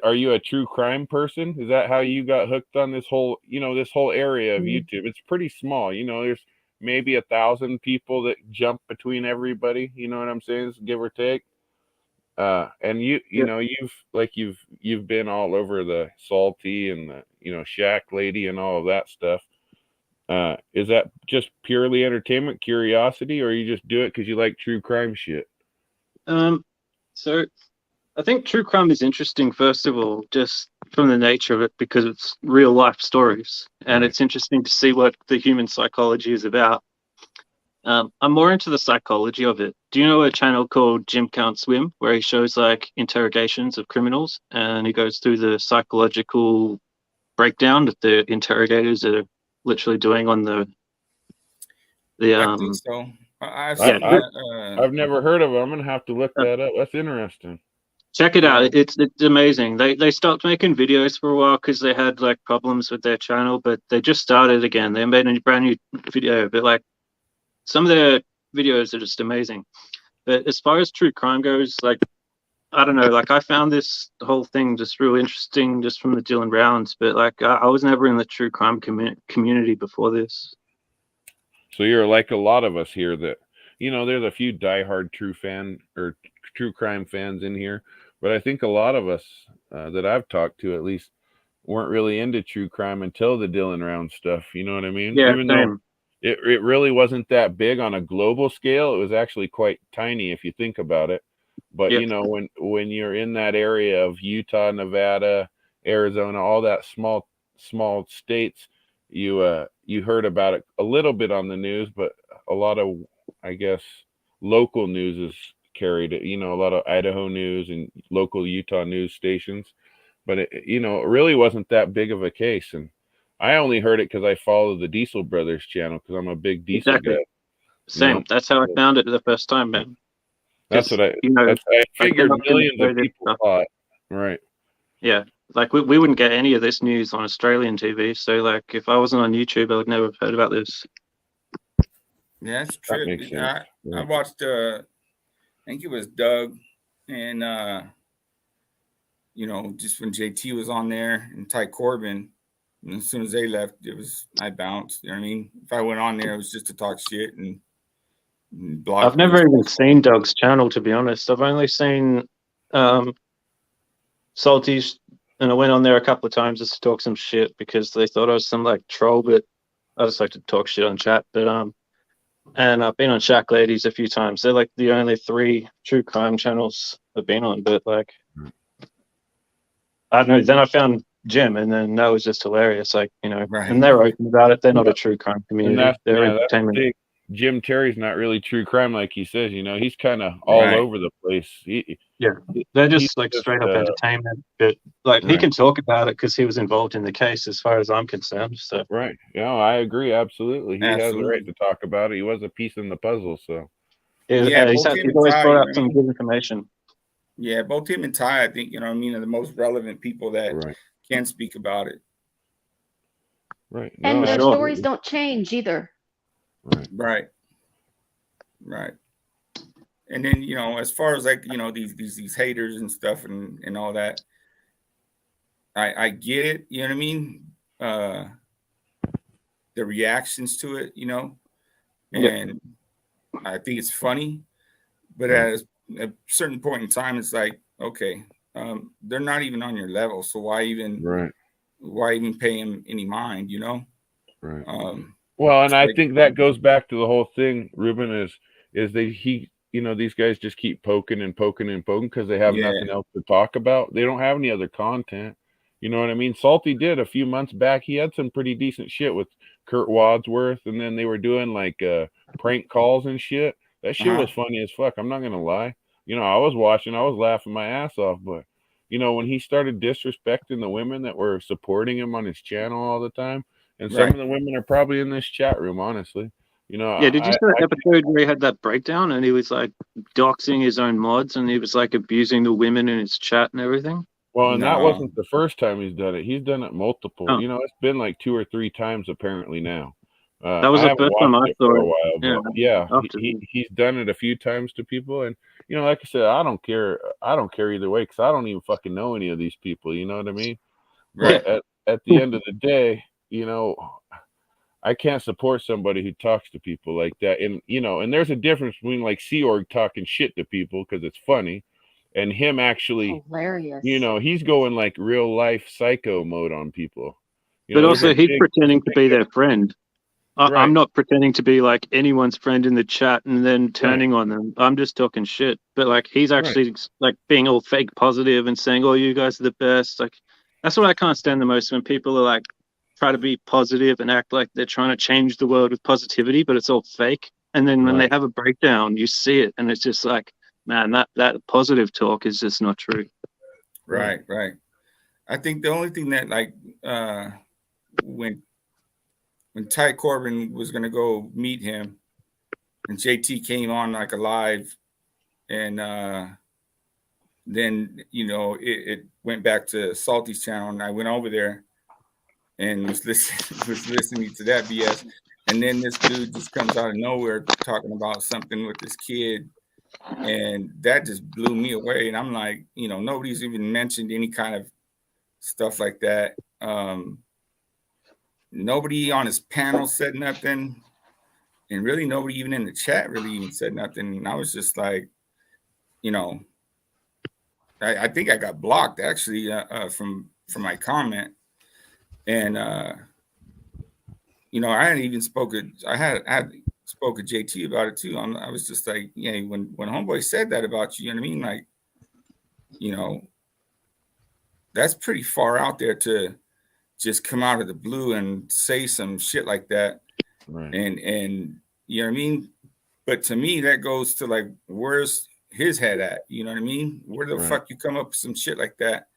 Speaker 4: are you a true crime person? Is that how you got hooked on this whole, this whole area of YouTube? It's pretty small. There's maybe 1,000 people that jump between everybody. You know what I'm saying? Give or take. And you've been all over the Salty and the, Shack Lady and all of that stuff. Is that just purely entertainment, curiosity, or you just do it because you like true crime shit?
Speaker 12: So I think true crime is interesting, first of all, just from the nature of it, because it's real life stories, and it's interesting to see what the human psychology is about. I'm more into the psychology of it. Do you know a channel called Jim Can't Swim, where he shows like interrogations of criminals and he goes through the psychological breakdown that the interrogators are literally doing on the
Speaker 6: I think so.
Speaker 4: I've never heard of it. I'm gonna have to look that up. That's interesting.
Speaker 12: Check it out. It's amazing. They stopped making videos for a while because they had like problems with their channel, but they just started again. They made a brand new video, but like some of their videos are just amazing. But as far as true crime goes, like I don't know, like I found this whole thing just real interesting just from the Dylan Rounds, but like I was never in the true crime community before this.
Speaker 4: So you're like a lot of us here that, you know, there's a few diehard true crime fans in here, but I think a lot of us that I've talked to at least weren't really into true crime until the Dylan Round stuff. You know what I mean?
Speaker 12: Yeah,
Speaker 4: Even
Speaker 12: same.
Speaker 4: though it really wasn't that big on a global scale, it was actually quite tiny if you think about it. But
Speaker 12: Yeah.
Speaker 4: you know, when you're in that area of Utah, Nevada, Arizona, all that small states, you heard about it a little bit on the news, but a lot of, I guess, local news is carried it. You know, a lot of Idaho news and local Utah news stations, but it really wasn't that big of a case. And I only heard it because I follow the Diesel Brothers channel because I'm a big Diesel
Speaker 12: Exactly.
Speaker 4: guy.
Speaker 12: Same.
Speaker 4: You know?
Speaker 12: That's how I found it the first time, man.
Speaker 4: That's what I figured millions of people thought. Right.
Speaker 12: Yeah. Like we wouldn't get any of this news on Australian TV. So like if I wasn't on YouTube, I would never have heard about this.
Speaker 6: Yeah, that's true.
Speaker 4: Makes sense.
Speaker 6: I watched I think it was Doug and just when JT was on there and Ty Corbin, and as soon as they left, I bounced. You know what I mean? If I went on there, it was just to talk shit and block.
Speaker 12: I've never even seen Doug's channel, to be honest. I've only seen Salty's, and I went on there a couple of times just to talk some shit because they thought I was some like troll, but I just like to talk shit on chat. But and I've been on Shack Ladies a few times. They're like the only 3 true crime channels I've been on. But like, I don't know. Then I found Jim, and then that was just hilarious. Like, and they're open about it. They're not a true crime community. They're entertainment.
Speaker 4: Jim Terry's not really true crime, like he says. You know, he's kind of all over the place.
Speaker 12: They're just like straight up entertainment. But like, he can talk about it because he was involved in the case, as far as I'm concerned. So
Speaker 4: right, I agree absolutely. He has the right to talk about it. He was a piece in the puzzle, so
Speaker 12: he's always brought up some good information.
Speaker 6: Yeah, both him and Ty, I think, are the most relevant people that can speak about it.
Speaker 4: Right.
Speaker 8: And their stories don't change either.
Speaker 6: Right. And then, as far as like, these haters and stuff and all that, I get it, you know what I mean? The reactions to it, and I think it's funny, but at a certain point in time, it's like, okay, they're not even on your level. So why even pay him any mind,
Speaker 4: Right. Well, and I think that goes back to the whole thing, Reuben, is these guys just keep poking and poking and poking because they have nothing else to talk about. They don't have any other content. You know what I mean? Salty did a few months back. He had some pretty decent shit with Kurt Wadsworth, and then they were doing like prank calls and shit. That shit was funny as fuck. I'm not gonna lie. I was watching, I was laughing my ass off, but when he started disrespecting the women that were supporting him on his channel all the time, and some of the women are probably in this chat room, honestly.
Speaker 12: Did you see that episode where he had that breakdown and he was like doxing his own mods and he was like abusing the women in his chat and everything?
Speaker 4: Well, and that wasn't the first time he's done it. He's done it multiple. It's been like 2 or 3 times apparently now.
Speaker 12: That was the first time I saw it.
Speaker 4: A while, but he's done it a few times to people, and like I said, I don't care either way because I don't even fucking know any of these people. You know what I mean?
Speaker 6: Right.
Speaker 4: But at the end of the day, I can't support somebody who talks to people like that, and and there's a difference between like Sea Org talking shit to people because it's funny, and him actually
Speaker 8: hilarious.
Speaker 4: He's going like real life psycho mode on people.
Speaker 12: But also, he's pretending to be their friend. I'm not pretending to be like anyone's friend in the chat and then turning on them. I'm just talking shit. But like, he's actually like being all fake positive and saying, "Oh, you guys are the best." Like, that's what I can't stand the most, when people are like try to be positive and act like they're trying to change the world with positivity, but it's all fake. And then when
Speaker 4: Right.
Speaker 12: they have a breakdown, you see it, and it's just like, man, that positive talk is just not true.
Speaker 6: Right. I think the only thing that, like, when Ty Corbin was gonna go meet him, and JT came on like a live, and then it went back to Salty's channel, and I went over there and was listening to that BS, and then this dude just comes out of nowhere talking about something with this kid, and that just blew me away. And I'm like, nobody's even mentioned any kind of stuff like that. Nobody on his panel said nothing, and really nobody even in the chat really even said nothing. And I was just like, I think I got blocked actually from my comment, and I hadn't even spoken. I had spoke to JT about it too. I was just like, yeah, when homeboy said that about you, you know what I mean? Like, that's pretty far out there to just come out of the blue and say some shit like that.
Speaker 4: Right.
Speaker 6: And you know what I mean? But to me, that goes to like, where's his head at? You know what I mean? Where the fuck you come up with some shit like that?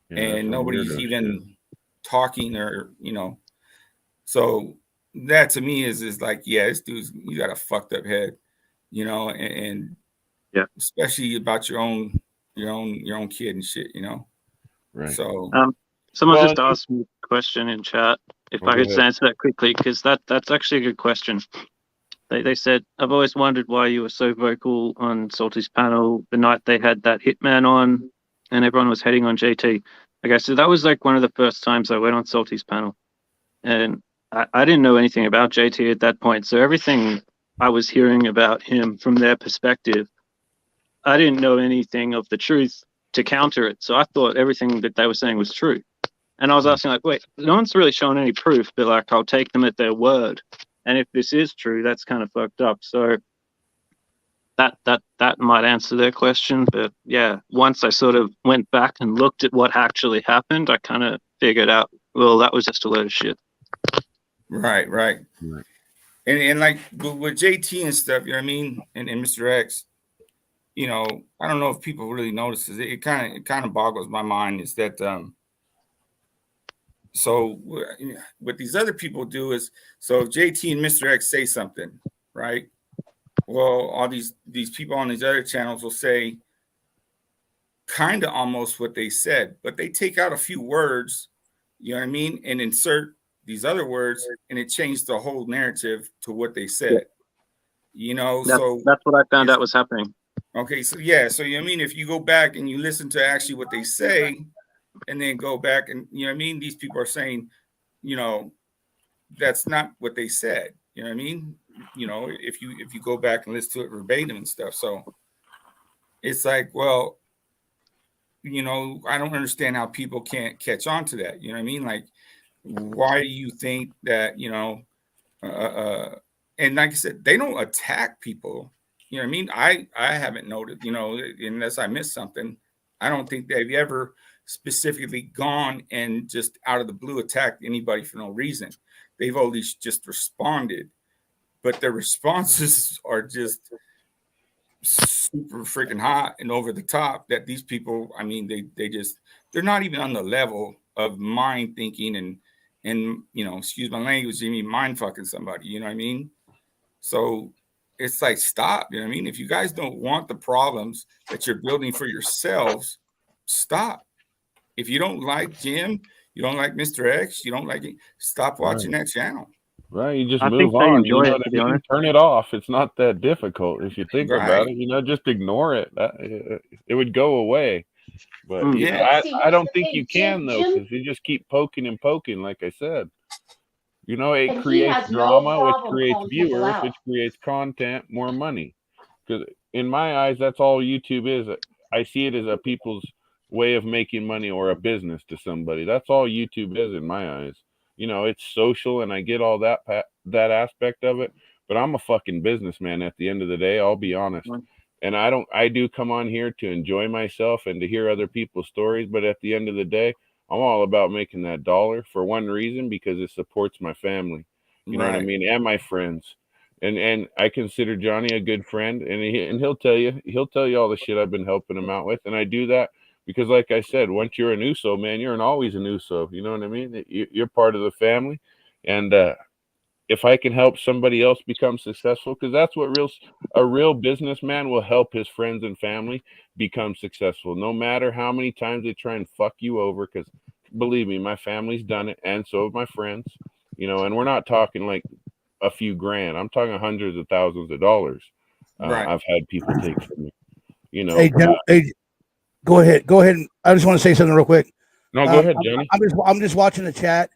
Speaker 4: Yeah,
Speaker 6: and nobody's
Speaker 4: weirdo
Speaker 6: even
Speaker 4: shit.
Speaker 6: talking or, so that to me is like, yeah, this dude's, you got a fucked up head, and
Speaker 12: yeah,
Speaker 6: especially about your own kid and shit,
Speaker 4: Right.
Speaker 6: So,
Speaker 12: someone just asked me a question in chat. If I could
Speaker 6: ahead.
Speaker 12: answer that quickly, because that's actually a good question. They said, I've always wondered why you were so vocal on Salty's panel the night they had that Hitman on and everyone was heading on JT. Okay, so that was like one of the first times I went on Salty's panel. And I didn't know anything about JT at that point. So everything I was hearing about him from their perspective, I didn't know anything of the truth to counter it. So I thought everything that they were saying was true. And I was asking, like, wait, no one's really shown any proof, but like, I'll take them at their word. And if this is true, that's kind of fucked up. So that might answer their question. But yeah, once I sort of went back and looked at what actually happened, I kind of figured out, well, that was just a load of shit.
Speaker 6: Right. And like with JT and stuff, you know what I mean? And Mr. X, I don't know if people really notices it. It kind of boggles my mind is that, so what these other people do is, so if JT and Mr. X say something, right? Well, all these people on these other channels will say kind of almost what they said, but they take out a few words, you know what I mean, and insert these other words, and it changed the whole narrative to what they said. So
Speaker 12: that's what I found out was happening.
Speaker 6: Okay, so yeah, so you know what I mean, if you go back and you listen to actually what they say, and then go back and you know what I mean, these people are saying, that's not what they said. You know what I mean? If you go back and listen to it verbatim and stuff. So it's like, well, I don't understand how people can't catch on to that. You know what I mean? Like, why do you think that, and like I said, they don't attack people. You know what I mean? I haven't noted, unless I missed something. I don't think they've ever specifically gone and just out of the blue attacked anybody for no reason. They've always just responded, but their responses are just super freaking hot and over the top that these people, I mean, they're not even on the level of mind thinking and excuse my language, you mean mind fucking somebody, you know what I mean? So it's like, stop, you know what I mean? If you guys don't want the problems that you're building for yourselves, stop. If you don't like Jim, you don't like Mr. X, you don't like it, stop watching that channel.
Speaker 4: Right, you just
Speaker 12: I
Speaker 4: move
Speaker 12: think they
Speaker 4: on.
Speaker 12: enjoy
Speaker 4: You know
Speaker 12: it,
Speaker 4: what
Speaker 12: to
Speaker 4: I
Speaker 12: be
Speaker 4: mean?
Speaker 12: honest.
Speaker 4: Turn it off. It's not that difficult if you think about
Speaker 6: Right.
Speaker 4: it. Just ignore it. It would go away. But
Speaker 6: Yeah.
Speaker 8: See,
Speaker 4: I
Speaker 8: what's
Speaker 4: don't
Speaker 8: the
Speaker 4: think
Speaker 8: thing,
Speaker 4: you can though,
Speaker 8: Jim?
Speaker 4: because you just keep poking and poking. Like I said, it
Speaker 8: And he
Speaker 4: creates
Speaker 8: has no
Speaker 4: drama, which
Speaker 8: problem
Speaker 4: creates
Speaker 8: calling people
Speaker 4: viewers,
Speaker 8: out.
Speaker 4: which creates content, more money. Because in my eyes, that's all YouTube is. I see it as a people's way of making money or a business to somebody. That's all YouTube is in my eyes. It's social, and I get all that aspect of it. But I'm a fucking businessman at the end of the day. I'll be honest. And I do come on here to enjoy myself and to hear other people's stories. But at the end of the day, I'm all about making that dollar for one reason, because it supports my family. You know what I
Speaker 6: Right.
Speaker 4: mean? And my friends. And I consider Johnny a good friend, and he'll tell you all the shit I've been helping him out with, and I do that because, like I said, once you're an USO, man, you're always an USO. You know what I mean? You're part of the family, and if I can help somebody else become successful, because that's what a real businessman will help his friends and family become successful, no matter how many times they try and fuck you over. Because believe me, my family's done it, and so have my friends. And we're not talking like a few grand. I'm talking hundreds of thousands of dollars.
Speaker 6: Right.
Speaker 4: I've had people take from me.
Speaker 1: Hey, go ahead. Go ahead. I just want to say something real quick.
Speaker 4: No, go ahead, Johnny.
Speaker 1: I'm just watching the chat.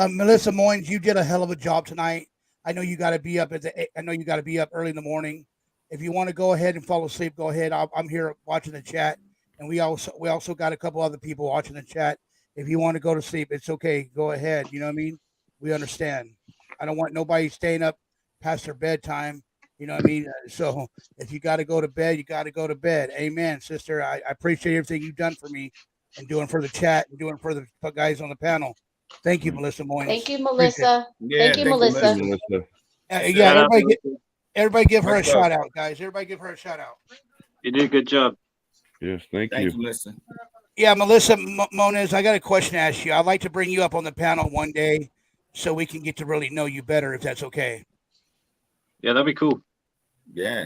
Speaker 1: Melissa Moynes, you did a hell of a job tonight. I know you got to be up early in the morning. If you want to go ahead and fall asleep, go ahead. I'm here watching the chat, and we also got a couple other people watching the chat. If you want to go to sleep, it's okay. Go ahead. You know what I mean? We understand. I don't want nobody staying up past their bedtime. You know what I mean? So if you got to go to bed, you got to go to bed. Amen, sister. I appreciate everything you've done for me and doing for the chat and doing for the guys on the panel. Thank you, Melissa Moynes.
Speaker 8: Thank you, Melissa. Thank you, Melissa.
Speaker 1: Everybody give her a shout out, guys. Everybody give her a shout out.
Speaker 12: You did a good job.
Speaker 4: Yes, thank you.
Speaker 6: Melissa.
Speaker 1: Yeah, Melissa Moynes, I got a question to ask you. I'd like to bring you up on the panel one day so we can get to really know you better, if that's okay.
Speaker 12: Yeah, that'd be cool.
Speaker 6: Yeah.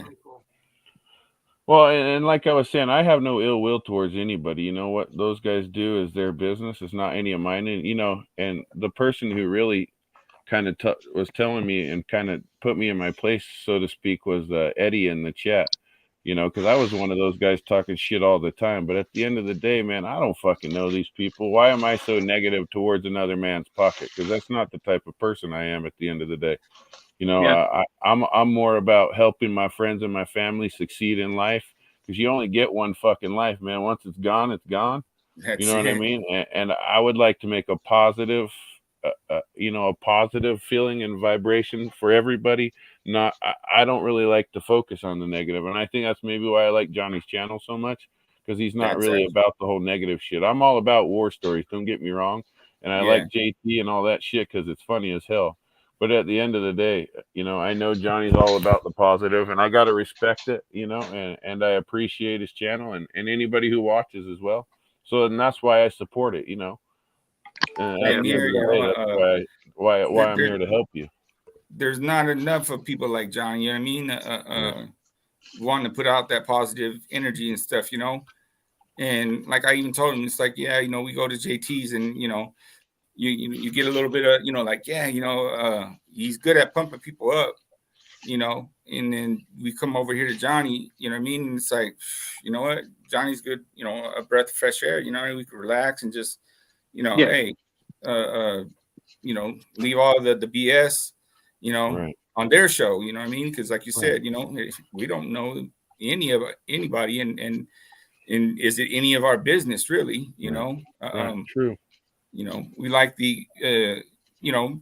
Speaker 4: Well, and like I was saying, I have no ill will towards anybody. You know what those guys do is their business. It's not any of mine. And, and the person who really kind of was telling me and kind of put me in my place, so to speak, was Eddie in the chat. Because I was one of those guys talking shit all the time. But at the end of the day, man, I don't fucking know these people. Why am I so negative towards another man's pocket? Because that's not the type of person I am at the end of the day. I'm more about helping my friends and my family succeed in life, because you only get one fucking life, man. Once it's gone, it's gone.
Speaker 6: That's
Speaker 4: you know what I
Speaker 6: it.
Speaker 4: mean? And I would like to make a positive, a positive feeling and vibration for everybody. I don't really like to focus on the negative, and I think that's maybe why I like Johnny's channel so much, because he's not really about the whole negative shit. I'm all about war stories. Don't get me wrong, and I like JT and all that shit because it's funny as hell. But at the end of the day, I know Johnny's all about the positive, and I got to respect it, and I appreciate his channel and anybody who watches as well. So, and that's why I support it, And at the end of the day, that's why I'm here to help you.
Speaker 6: There's not enough of people like Johnny, you know what I mean? Wanting to put out that positive energy and stuff, And like I even told him, it's like, yeah, we go to JT's and, you get a little bit of, like, yeah, he's good at pumping people up, and then we come over here to Johnny, you know what I mean? And it's like, you know what? Johnny's good, a breath of fresh air, we can relax and just, hey, leave all the BS, on their show, you know what I mean? Because like you said, we don't know anybody and is it any of our business really,
Speaker 4: True.
Speaker 6: We like the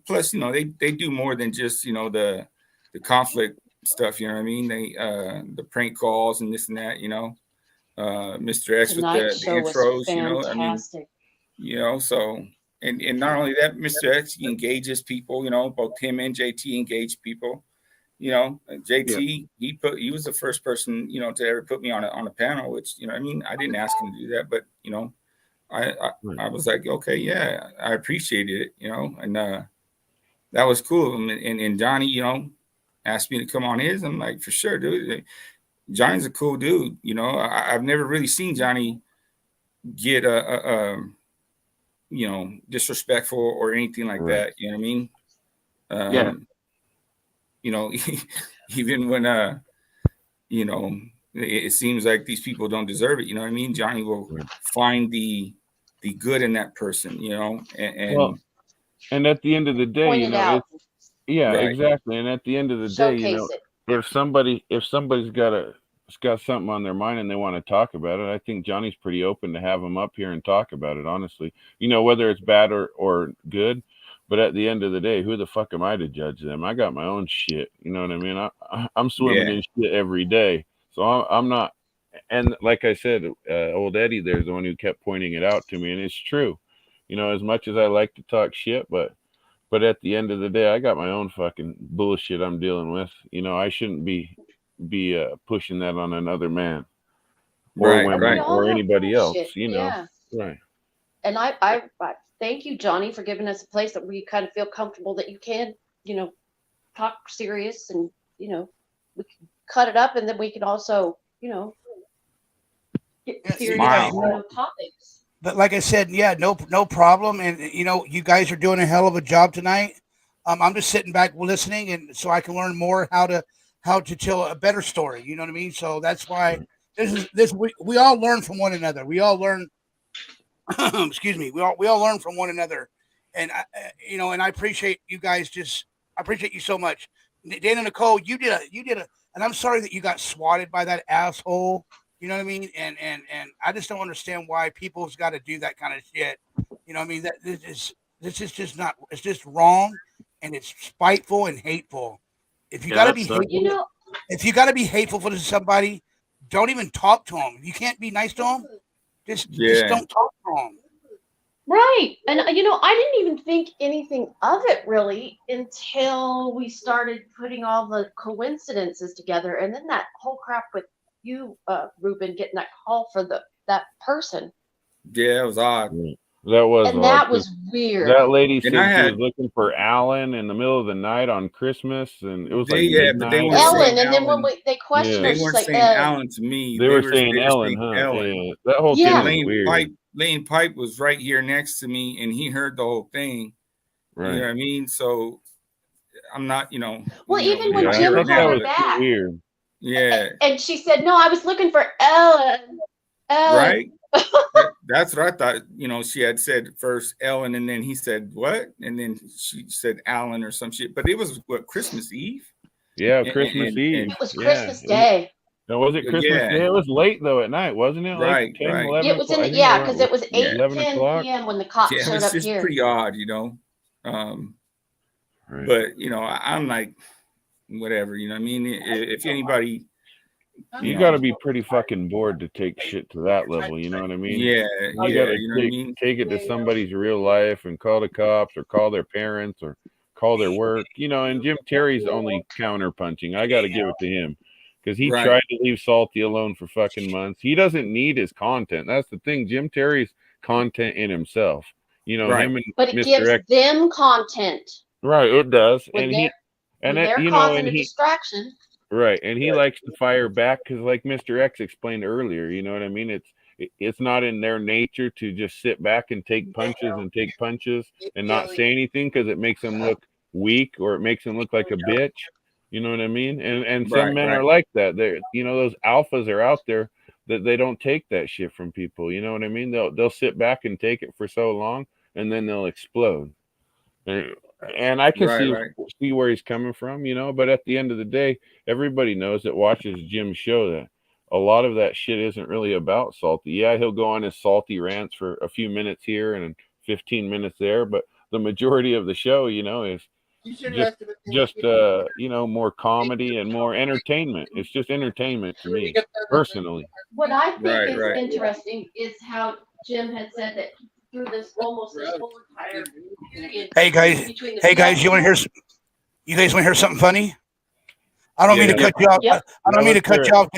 Speaker 6: plus they do more than just the conflict stuff, you know what I mean? They the prank calls and this and that, Mr. X
Speaker 8: Tonight's
Speaker 6: with the
Speaker 8: show was
Speaker 6: intros,
Speaker 8: fantastic.
Speaker 6: So and not only that, Mr. X, he engages people, both him and JT engage people. JT, he was the first person, to ever put me on a panel, which, I mean, I didn't ask him to do that, but I was like, okay, yeah, I appreciated it, and that was cool. And Johnny, asked me to come on his. I'm like, for sure, dude. Johnny's a cool dude. I've never really seen Johnny get disrespectful or anything like that. You know what I mean? Even when it seems like these people don't deserve it. You know what I mean? Johnny will find the good in that person,
Speaker 4: and at the end of the day, exactly. And at the end of the day, if somebody's got something on their mind and they want to talk about it, I think Johnny's pretty open to have them up here and talk about it, honestly, whether it's bad or good. But at the end of the day, who the fuck am I to judge them? I got my own shit. You know what I mean? I'm swimming in shit every day. So I'm not. And like I said, old Eddie there's the one who kept pointing it out to me. And it's true. As much as I like to talk shit, but But at the end of the day, I got my own fucking bullshit I'm dealing with. You know, I shouldn't be pushing that on another man or
Speaker 6: Right,
Speaker 4: women
Speaker 6: right.
Speaker 4: or anybody else.
Speaker 8: Bullshit,
Speaker 4: You know,
Speaker 8: yeah.
Speaker 4: right?
Speaker 8: And I thank you, Johnny, for giving us a place that we kind of feel comfortable that you can, talk serious and, we can cut it up, and then we can also, get serious topics.
Speaker 1: But like I said, yeah, no problem. And you guys are doing a hell of a job tonight. I'm just sitting back listening, and so I can learn more how to tell a better story. You know what I mean? So that's why we all learn from one another. We all learn. Excuse me. We all learn from one another, and and I appreciate you guys. I appreciate you so much, Dana, Nicole. You did a, and I'm sorry that you got swatted by that asshole. You know what I mean? And I just don't understand why people's got to do that kind of shit. You know what I mean? That this is just not. It's just wrong, and it's spiteful and hateful. If you got to be hateful, if you got to be hateful for somebody, don't even talk to them. If you can't be nice to them, just don't talk to them.
Speaker 8: Right. And, I didn't even think anything of it really until we started putting all the coincidences together. And then that whole crap with you, Reuben, getting that call for that person.
Speaker 6: Yeah, it was odd.
Speaker 4: That was
Speaker 8: And
Speaker 4: odd.
Speaker 8: that was weird.
Speaker 4: That lady said
Speaker 6: And
Speaker 4: she was looking for Alan in the middle of the night on Christmas, and it was like
Speaker 6: but they
Speaker 4: midnight.
Speaker 6: weren't
Speaker 8: Ellen,
Speaker 6: saying
Speaker 8: and then
Speaker 6: Alan.
Speaker 8: when they questioned her,
Speaker 6: They
Speaker 8: she's
Speaker 6: weren't
Speaker 8: like,
Speaker 6: saying Alan to me.
Speaker 4: They were saying Ellen, huh?
Speaker 6: Ellen.
Speaker 4: Yeah, that whole thing was weird.
Speaker 6: Lane Pipe was right here next to me, and he heard the whole thing.
Speaker 4: Right.
Speaker 6: You know what I mean? So I'm not,
Speaker 8: Well, even when Jim called her back,
Speaker 4: weird.
Speaker 6: Yeah.
Speaker 8: And she said, "No, I was looking for Ellen."
Speaker 6: Right. That's what I thought. She had said first Ellen, and then he said what, and then she said Alan or some shit. But it was Christmas Eve.
Speaker 4: Yeah, Christmas Eve.
Speaker 8: It was Christmas Day.
Speaker 4: No, was it Christmas Day? It was late though at night, wasn't it? Like 10, 11
Speaker 8: It was because it was 8:10 p.m. when the cops showed up
Speaker 6: it's
Speaker 8: here.
Speaker 6: Pretty odd, But I'm like, whatever. You know what I mean? If anybody.
Speaker 4: You got to be pretty fucking bored to take shit to that level. You know what I mean?
Speaker 6: Yeah.
Speaker 4: You got to take it to somebody's real life and call the cops or call their parents or call their work. And Jim Terry's only counter punching. I got to give it to him because he tried to leave Salty alone for fucking months. He doesn't need his content. That's the thing. Jim Terry's content in himself. Him and
Speaker 8: but it
Speaker 4: Mr.
Speaker 8: gives
Speaker 4: X.
Speaker 8: them content.
Speaker 4: Right, it does.
Speaker 8: When
Speaker 4: And
Speaker 8: they're causing a distraction.
Speaker 4: Right, and he likes to fire back because, like Mr. X explained earlier, you know what I mean? It's not in their nature to just sit back and take punches and not say anything because it makes them look weak or it makes them look like a bitch. You know what I mean? And some men are like that. They're those alphas are out there that they don't take that shit from people. You know what I mean? They'll sit back and take it for so long and then they'll explode. And I can see where he's coming from, but at the end of the day, everybody knows that watches Jim's show that a lot of that shit isn't really about Salty. Yeah, he'll go on his salty rants for a few minutes here and 15 minutes there, but the majority of the show, is just more comedy and more entertainment. It's just entertainment to me, personally.
Speaker 8: What I think is interesting is how Jim had said that through this almost this whole entire period.
Speaker 1: Hey guys, you want to hear? You guys want to hear something funny? I don't mean to cut you off. I don't mean to cut you off.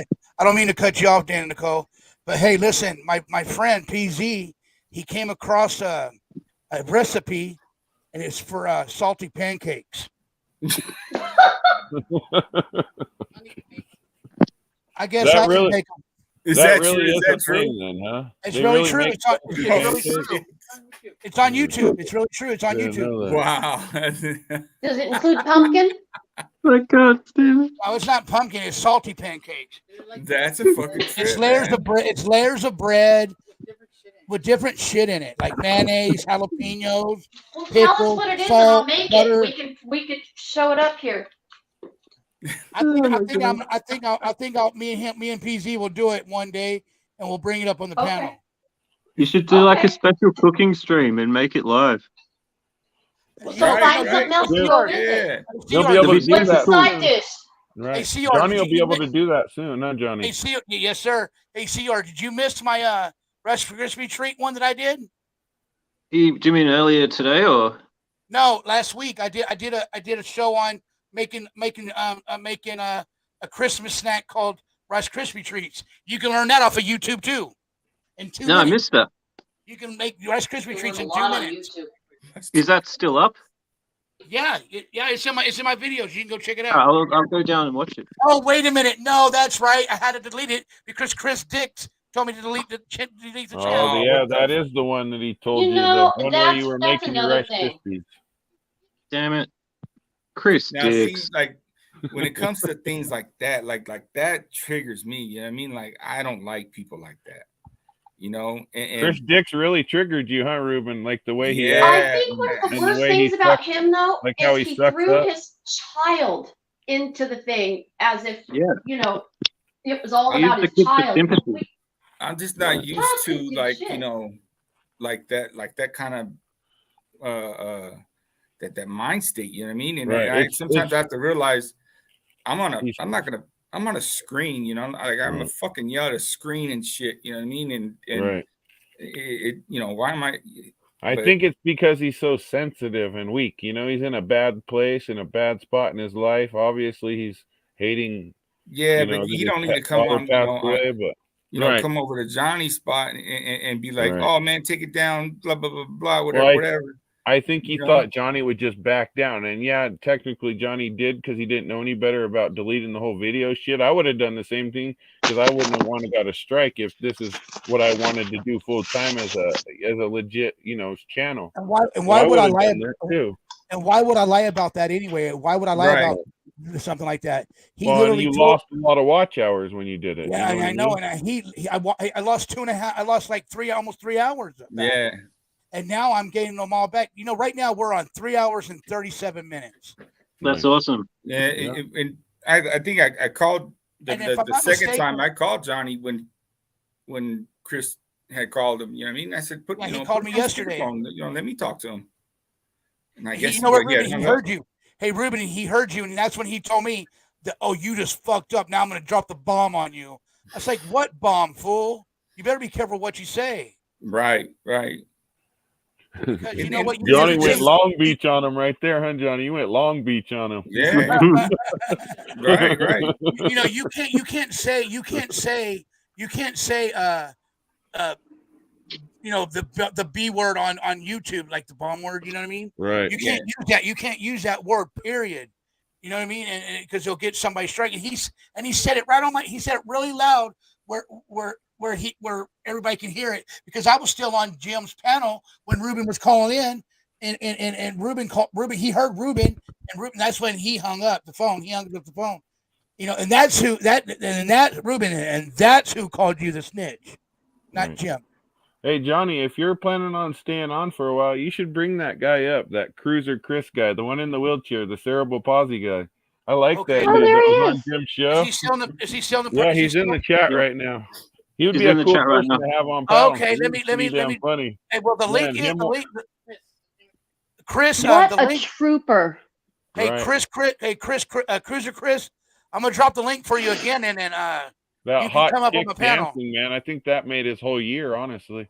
Speaker 1: I don't mean to cut you off, Dan and Nicole. But hey, listen, my friend PZ, he came across a recipe, and it's for salty pancakes. I guess I can make them.
Speaker 4: Is that really true? Is that true? Then, huh?
Speaker 1: It's really true. It's on YouTube. It's really true. It's on YouTube.
Speaker 6: Wow.
Speaker 8: Does it include pumpkin?
Speaker 12: My God, Steven.
Speaker 1: No, it's not pumpkin. It's salty pancakes.
Speaker 6: That's a fucking trip.
Speaker 1: It's layers of bread. It's layers of bread with different shit in it, like mayonnaise, jalapenos, pickles,
Speaker 8: tell us what it is,
Speaker 1: salt,
Speaker 8: and I'll make
Speaker 1: butter.
Speaker 8: it. We could show it up here.
Speaker 1: I think me and PZ will do it one day, and we'll bring it up on the panel.
Speaker 12: You should do like a special cooking stream and make it live.
Speaker 8: So find something else to go with it.
Speaker 4: You'll be able to do
Speaker 8: What's the
Speaker 4: that.
Speaker 8: side dish?
Speaker 4: Right.
Speaker 1: Hey,
Speaker 4: Johnny will be able to do that soon, huh, Johnny?
Speaker 1: Hey, yes, sir. Hey, CR, did you miss my Rice Krispie treat one that I did?
Speaker 12: Do you mean earlier today or?
Speaker 1: No, last week I did a show on making a Christmas snack called Rice Krispie treats. You can learn that off of YouTube too. In 2
Speaker 12: No, I
Speaker 1: minutes,
Speaker 12: missed that.
Speaker 1: you can make Rice Krispie treats in 2 minutes.
Speaker 12: Is that still up?
Speaker 1: Yeah, it's in my videos. You can go check it out.
Speaker 12: I'll go down and watch it.
Speaker 1: Oh, wait a minute. No, that's right. I had to delete it because Chris Dix told me to delete the channel.
Speaker 4: Oh, yeah, that is the one that he told you.
Speaker 8: know,
Speaker 4: The one where you
Speaker 8: that's-
Speaker 4: were
Speaker 8: that's
Speaker 4: making your
Speaker 8: another
Speaker 4: Rice
Speaker 8: thing.
Speaker 4: Krispies.
Speaker 12: Damn it, Chris
Speaker 6: Now, see,
Speaker 12: Dix.
Speaker 6: like when it comes to things like that, like that triggers me. You know what I mean? Like I don't like people like that. You know, and
Speaker 4: Chris Dix really triggered you, huh, Ruben? Like the way he
Speaker 6: Yeah.
Speaker 8: I
Speaker 4: acts
Speaker 8: think one of
Speaker 4: and
Speaker 8: the
Speaker 4: the
Speaker 8: worst
Speaker 4: way he
Speaker 8: things about
Speaker 4: sucks-
Speaker 8: him, though,
Speaker 4: like how
Speaker 8: is
Speaker 4: he
Speaker 8: he
Speaker 4: sucks
Speaker 8: threw
Speaker 4: up.
Speaker 8: his child into the thing as if,
Speaker 12: Yeah.
Speaker 8: you know, it was all
Speaker 12: He used
Speaker 8: about
Speaker 12: to
Speaker 8: his
Speaker 12: get the
Speaker 8: child.
Speaker 12: sympathy.
Speaker 6: I'm just not used to
Speaker 8: Toxic
Speaker 6: like
Speaker 8: shit.
Speaker 6: you know, like that kind of that mind state. You know what I mean? And
Speaker 4: Right.
Speaker 6: sometimes I have to realize I'm on a screen. You know, like I'm a fucking yell at a screen and shit. You know what I mean? And
Speaker 4: Right.
Speaker 6: it you know, why am I?
Speaker 4: I
Speaker 6: but-
Speaker 4: think it's because he's so sensitive and weak. You know, he's in a bad place, in a bad spot in his life. Obviously, he's hating.
Speaker 6: Yeah,
Speaker 4: you know,
Speaker 6: but
Speaker 4: that
Speaker 6: he
Speaker 4: his
Speaker 6: don't need to come
Speaker 4: father
Speaker 6: on,
Speaker 4: passed away, but right.
Speaker 6: come over to Johnny's spot and be like,
Speaker 4: Right.
Speaker 6: oh man, take it down, blah blah blah blah, whatever,
Speaker 4: Well,
Speaker 6: whatever.
Speaker 4: I think he
Speaker 6: You know?
Speaker 4: thought Johnny would just back down, and yeah, technically Johnny did because he didn't know any better about deleting the whole video shit. I would have done the same thing because I wouldn't have wanted got a strike if this is what I wanted to do full time as a legit channel.
Speaker 1: And why
Speaker 4: So
Speaker 1: would I
Speaker 4: would've
Speaker 1: lie?
Speaker 4: done that too?
Speaker 1: And why would I lie about that anyway? Why would I lie
Speaker 6: Right.
Speaker 1: about something like that? He
Speaker 4: Well, and
Speaker 1: literally
Speaker 4: you
Speaker 1: told-
Speaker 4: lost a lot of watch hours when you did it.
Speaker 1: Yeah,
Speaker 4: you know
Speaker 1: I know,
Speaker 4: what
Speaker 1: and I lost 2.5. I lost like almost 3 hours. Of that.
Speaker 6: Yeah.
Speaker 1: And now I'm getting them all back. You know, right now we're on 3 hours and 37 minutes.
Speaker 12: That's awesome.
Speaker 6: Yeah, and I think I called the
Speaker 1: And if I'm not
Speaker 6: second
Speaker 1: mistaken-
Speaker 6: time I called Johnny when Chris had called him. You know what I mean? I said,
Speaker 1: Yeah, he called me yesterday.
Speaker 6: Let me talk to him. And I
Speaker 1: He-
Speaker 6: guess
Speaker 1: you know what,
Speaker 6: yeah,
Speaker 1: Ruben? He heard you. Hey, Ruben, he heard you, and that's when he told me that. Oh, you just fucked up. Now I'm going to drop the bomb on you. I was like, what bomb, fool? You better be careful what you say.
Speaker 6: Right.
Speaker 1: Because you know what?
Speaker 4: Johnny went Long Beach on him right there, huh, Johnny? You went Long Beach on him.
Speaker 6: Yeah. right.
Speaker 1: You know, you can't say you know, the B word on YouTube, like the bomb word, you know what I mean?
Speaker 4: Right.
Speaker 1: You can't use that. You can't use that word, period. You know what I mean? And because he'll get somebody striking. He said it right on he said it really loud where everybody can hear it, because I was still on Jim's panel when Reuben was calling in, and Reuben he heard Reuben, and Reuben, that's when he hung up the phone. He hung up the phone. You know, and that's who Reuben, and that's who called you the snitch, not Jim.
Speaker 4: Hey, Johnny, if you're planning on staying on for a while, you should bring that guy up, that Cruiser Chris guy, the one in the wheelchair, the cerebral palsy guy. I like that
Speaker 1: Oh,
Speaker 4: dude.
Speaker 1: there
Speaker 4: That
Speaker 1: he
Speaker 4: was on
Speaker 1: is.
Speaker 4: Jim's show.
Speaker 1: Is he still in the
Speaker 4: Yeah, he's in the chat right now. He would
Speaker 12: He's
Speaker 4: be a
Speaker 12: in the
Speaker 4: cool
Speaker 12: chat right
Speaker 4: person
Speaker 12: now.
Speaker 4: to have on panel.
Speaker 1: Okay, let me
Speaker 4: funny.
Speaker 1: Hey, well, the link
Speaker 4: Man,
Speaker 1: is the link. Chris,
Speaker 8: What
Speaker 1: the
Speaker 8: a
Speaker 1: link.
Speaker 8: trooper.
Speaker 1: Hey,
Speaker 4: Right.
Speaker 1: Cruiser Chris, I'm gonna drop the link for you again, and then
Speaker 4: That
Speaker 1: you can
Speaker 4: hot
Speaker 1: come up on
Speaker 4: chick
Speaker 1: the panel.
Speaker 4: dancing, man. I think that made his whole year, honestly.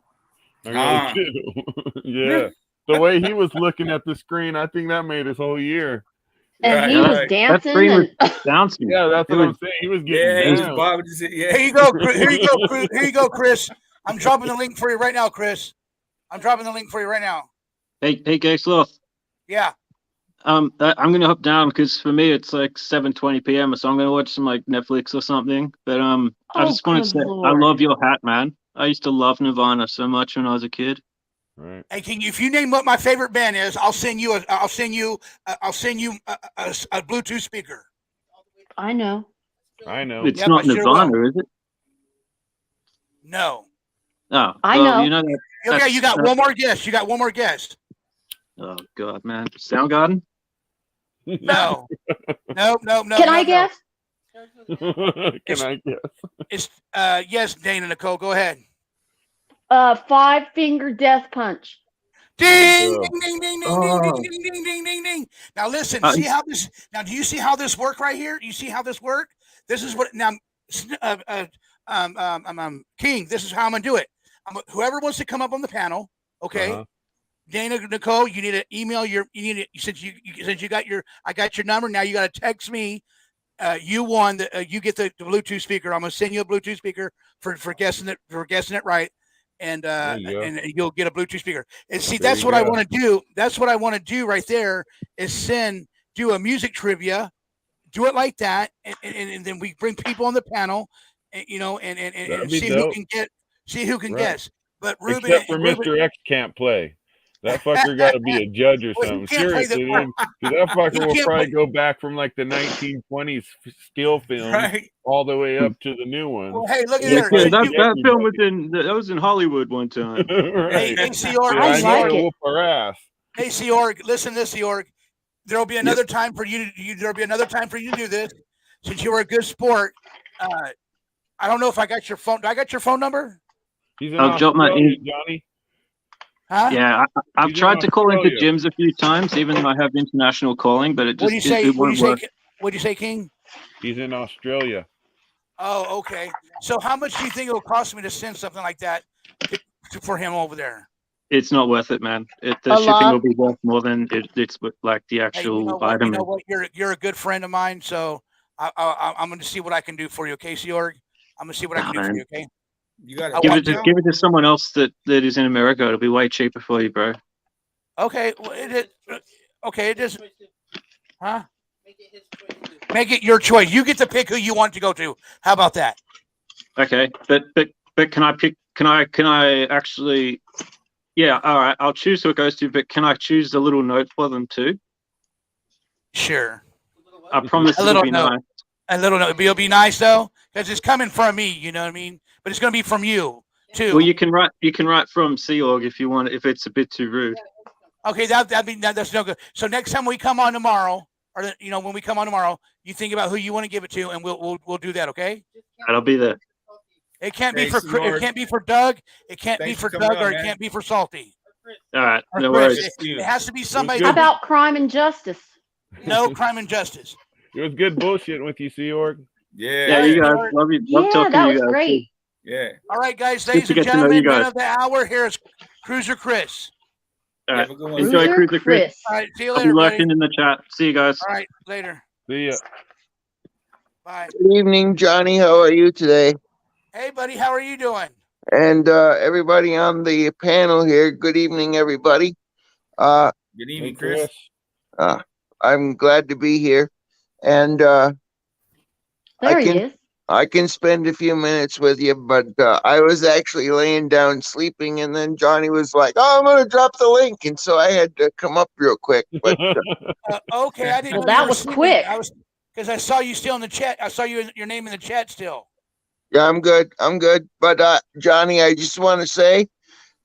Speaker 4: I really
Speaker 6: Ah.
Speaker 4: do. Yeah. The way he was looking at the screen, I think that made his whole year.
Speaker 8: And he was
Speaker 12: That
Speaker 8: dancing.
Speaker 12: screen was
Speaker 8: And
Speaker 12: bouncing.
Speaker 4: Yeah, that's
Speaker 12: It
Speaker 4: what I'm
Speaker 12: was-
Speaker 4: saying. He was
Speaker 6: Yeah,
Speaker 4: getting
Speaker 6: he was
Speaker 4: down.
Speaker 6: bobbing his head. Yeah.
Speaker 1: Here you go, Chris. Here you go, Chris. I'm dropping the link for you right now, Chris. I'm dropping the link for you right now.
Speaker 12: Hey, Gay Sloth.
Speaker 1: Yeah.
Speaker 12: I'm gonna hop down because for me it's like 7:20 p.m. So I'm gonna watch some like Netflix or something. But I
Speaker 8: Oh,
Speaker 12: just wanted to say
Speaker 8: good
Speaker 12: I
Speaker 8: Lord.
Speaker 12: love your hat, man. I used to love Nirvana so much when I was a kid.
Speaker 4: Right.
Speaker 1: Hey, if you name what my favorite band is, I'll send you a Bluetooth speaker.
Speaker 8: I know.
Speaker 4: I know.
Speaker 12: It's
Speaker 1: Yep,
Speaker 12: not
Speaker 1: I sure
Speaker 12: Nirvana,
Speaker 1: will.
Speaker 12: is it?
Speaker 1: No.
Speaker 12: Oh,
Speaker 8: I
Speaker 12: well,
Speaker 8: know.
Speaker 12: You know that.
Speaker 1: Okay,
Speaker 12: that's-
Speaker 1: you got
Speaker 12: that's-
Speaker 1: one more guest. You got one more guest.
Speaker 12: Oh God, man. Soundgarden.
Speaker 1: No. No.
Speaker 8: Can I guess?
Speaker 4: Can I guess?
Speaker 1: It's yes, Dana Nicole. Go ahead.
Speaker 8: 5-finger death punch.
Speaker 1: Ding,
Speaker 4: Yeah.
Speaker 1: ding, ding, ding, ding,
Speaker 12: Oh.
Speaker 1: ding, ding, ding, ding, ding, ding. Now listen,
Speaker 12: Uh,
Speaker 1: see how this. Now, do you see how this work right here? Do you see how this work? This is what now. King. This is how I'm gonna do it. Whoever wants to come up on the panel, okay?
Speaker 4: Uh-huh.
Speaker 1: Dana Nicole, you need to email since you got I got your number. Now you got to text me. You won. You get the Bluetooth speaker. I'm gonna send you a Bluetooth speaker for guessing it right, and you'll get a Bluetooth speaker. And see, that's what I want to do. That's what I want to do right there. Is do a music trivia, do it like that, and then we bring people on the panel, and see who can get. See who can guess. But Reuben,
Speaker 4: except for Mr. X can't play. That fucker got to be a judge or something. Seriously, dude. That fucker will probably go back from like the 1920s still film all the way up to the new ones.
Speaker 1: Well, hey, look at
Speaker 12: that film that was in Hollywood one time.
Speaker 1: Hey, Seorg,
Speaker 9: I like it.
Speaker 4: Whoop our ass.
Speaker 1: Hey, Seorg, listen to this, Seorg. There'll be another time for you. There'll be another time for you to do this, since you were a good sport. I don't know if I got your phone. Do I got your phone number?
Speaker 4: He's in Australia, Johnny.
Speaker 1: Huh?
Speaker 12: Yeah, I've tried to call into gyms a few times, even though I have international calling, but it just it won't work.
Speaker 1: What'd you say, King?
Speaker 4: He's in Australia.
Speaker 1: Oh, okay. So how much do you think it will cost me to send something like that for him over there?
Speaker 12: It's not worth it, man. The shipping will be worth more than it's like the actual item.
Speaker 1: You know what? You're a good friend of mine, so I'm going to see what I can do for you, okay, Seorg? I'm going to see what I can do for you, okay?
Speaker 6: You got
Speaker 12: give it to someone else that is in America. It'll be way cheaper for you, bro.
Speaker 1: Okay, well, it is. Huh? Make it your choice. You get to pick who you want to go to. How about that?
Speaker 12: Okay, but can I pick? Can I actually? Yeah, all right. I'll choose who it goes to, but can I choose the little note for them too?
Speaker 1: Sure.
Speaker 12: I promise it'll be nice.
Speaker 1: A little note. It'll be nice though, because it's coming from me. You know what I mean? But it's going to be from you too.
Speaker 12: Well, you can write from Seorg if you want. If it's a bit too rude.
Speaker 1: Okay, that's no good. So next time we come on tomorrow, or when we come on tomorrow, you think about who you want to give it to, and we'll do that. Okay?
Speaker 12: I'll be there.
Speaker 1: It can't be for Doug. It can't be for Doug, or it can't be for Salty.
Speaker 12: All right, no worries.
Speaker 1: It has to be somebody.
Speaker 8: How about Crime and Justice?
Speaker 1: No Crime and Justice.
Speaker 4: It was good bullshitting with you, Seorg.
Speaker 12: Yeah, you guys. Love you. Love talking
Speaker 8: that
Speaker 12: to you
Speaker 8: was
Speaker 12: guys.
Speaker 8: great.
Speaker 6: Yeah.
Speaker 1: All right, guys, ladies and gentlemen, man of the hour. Here's Cruiser Chris.
Speaker 12: All right. Enjoy Cruiser Chris.
Speaker 1: All right, see you
Speaker 12: I'll
Speaker 1: later.
Speaker 12: be lurking in the chat. See you guys.
Speaker 1: All right, later.
Speaker 4: See ya.
Speaker 1: Bye.
Speaker 18: Good evening, Johnny. How are you today?
Speaker 1: Hey, buddy, how are you doing?
Speaker 18: And everybody on the panel here. Good evening, everybody.
Speaker 6: Good evening, Chris.
Speaker 18: I'm glad to be here, and I can spend a few minutes with you, but I was actually laying down sleeping, and then Johnny was like, "Oh, I'm going to drop the link," and so I had to come up real quick. But
Speaker 1: okay, I didn't.
Speaker 8: Well, that was quick.
Speaker 1: Because I saw you still in the chat. I saw your name in the chat still.
Speaker 18: Yeah, I'm good. But Johnny, I just want to say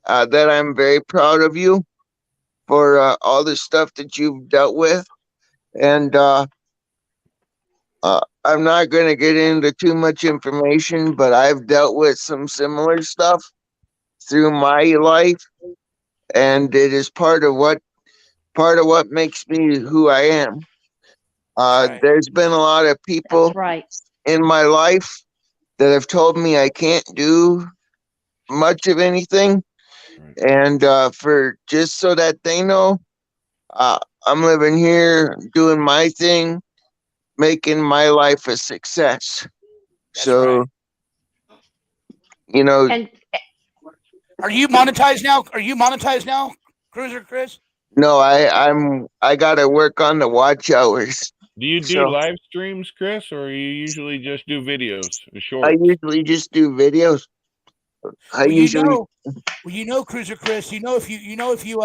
Speaker 18: that I'm very proud of you for all the stuff that you've dealt with, and I'm not going to get into too much information, but I've dealt with some similar stuff through my life, and it is part of what makes me who I am. There's been a lot of people in my life that have told me I can't do much of anything, and for just so that they know, I'm living here doing my thing, making my life a success. And
Speaker 1: are you monetized now? Cruiser Chris?
Speaker 18: No, I gotta work on the watch hours.
Speaker 4: Do you do live streams, Chris, or you usually just do videos, shorts?
Speaker 18: I usually just do videos.
Speaker 1: Cruiser Chris, if you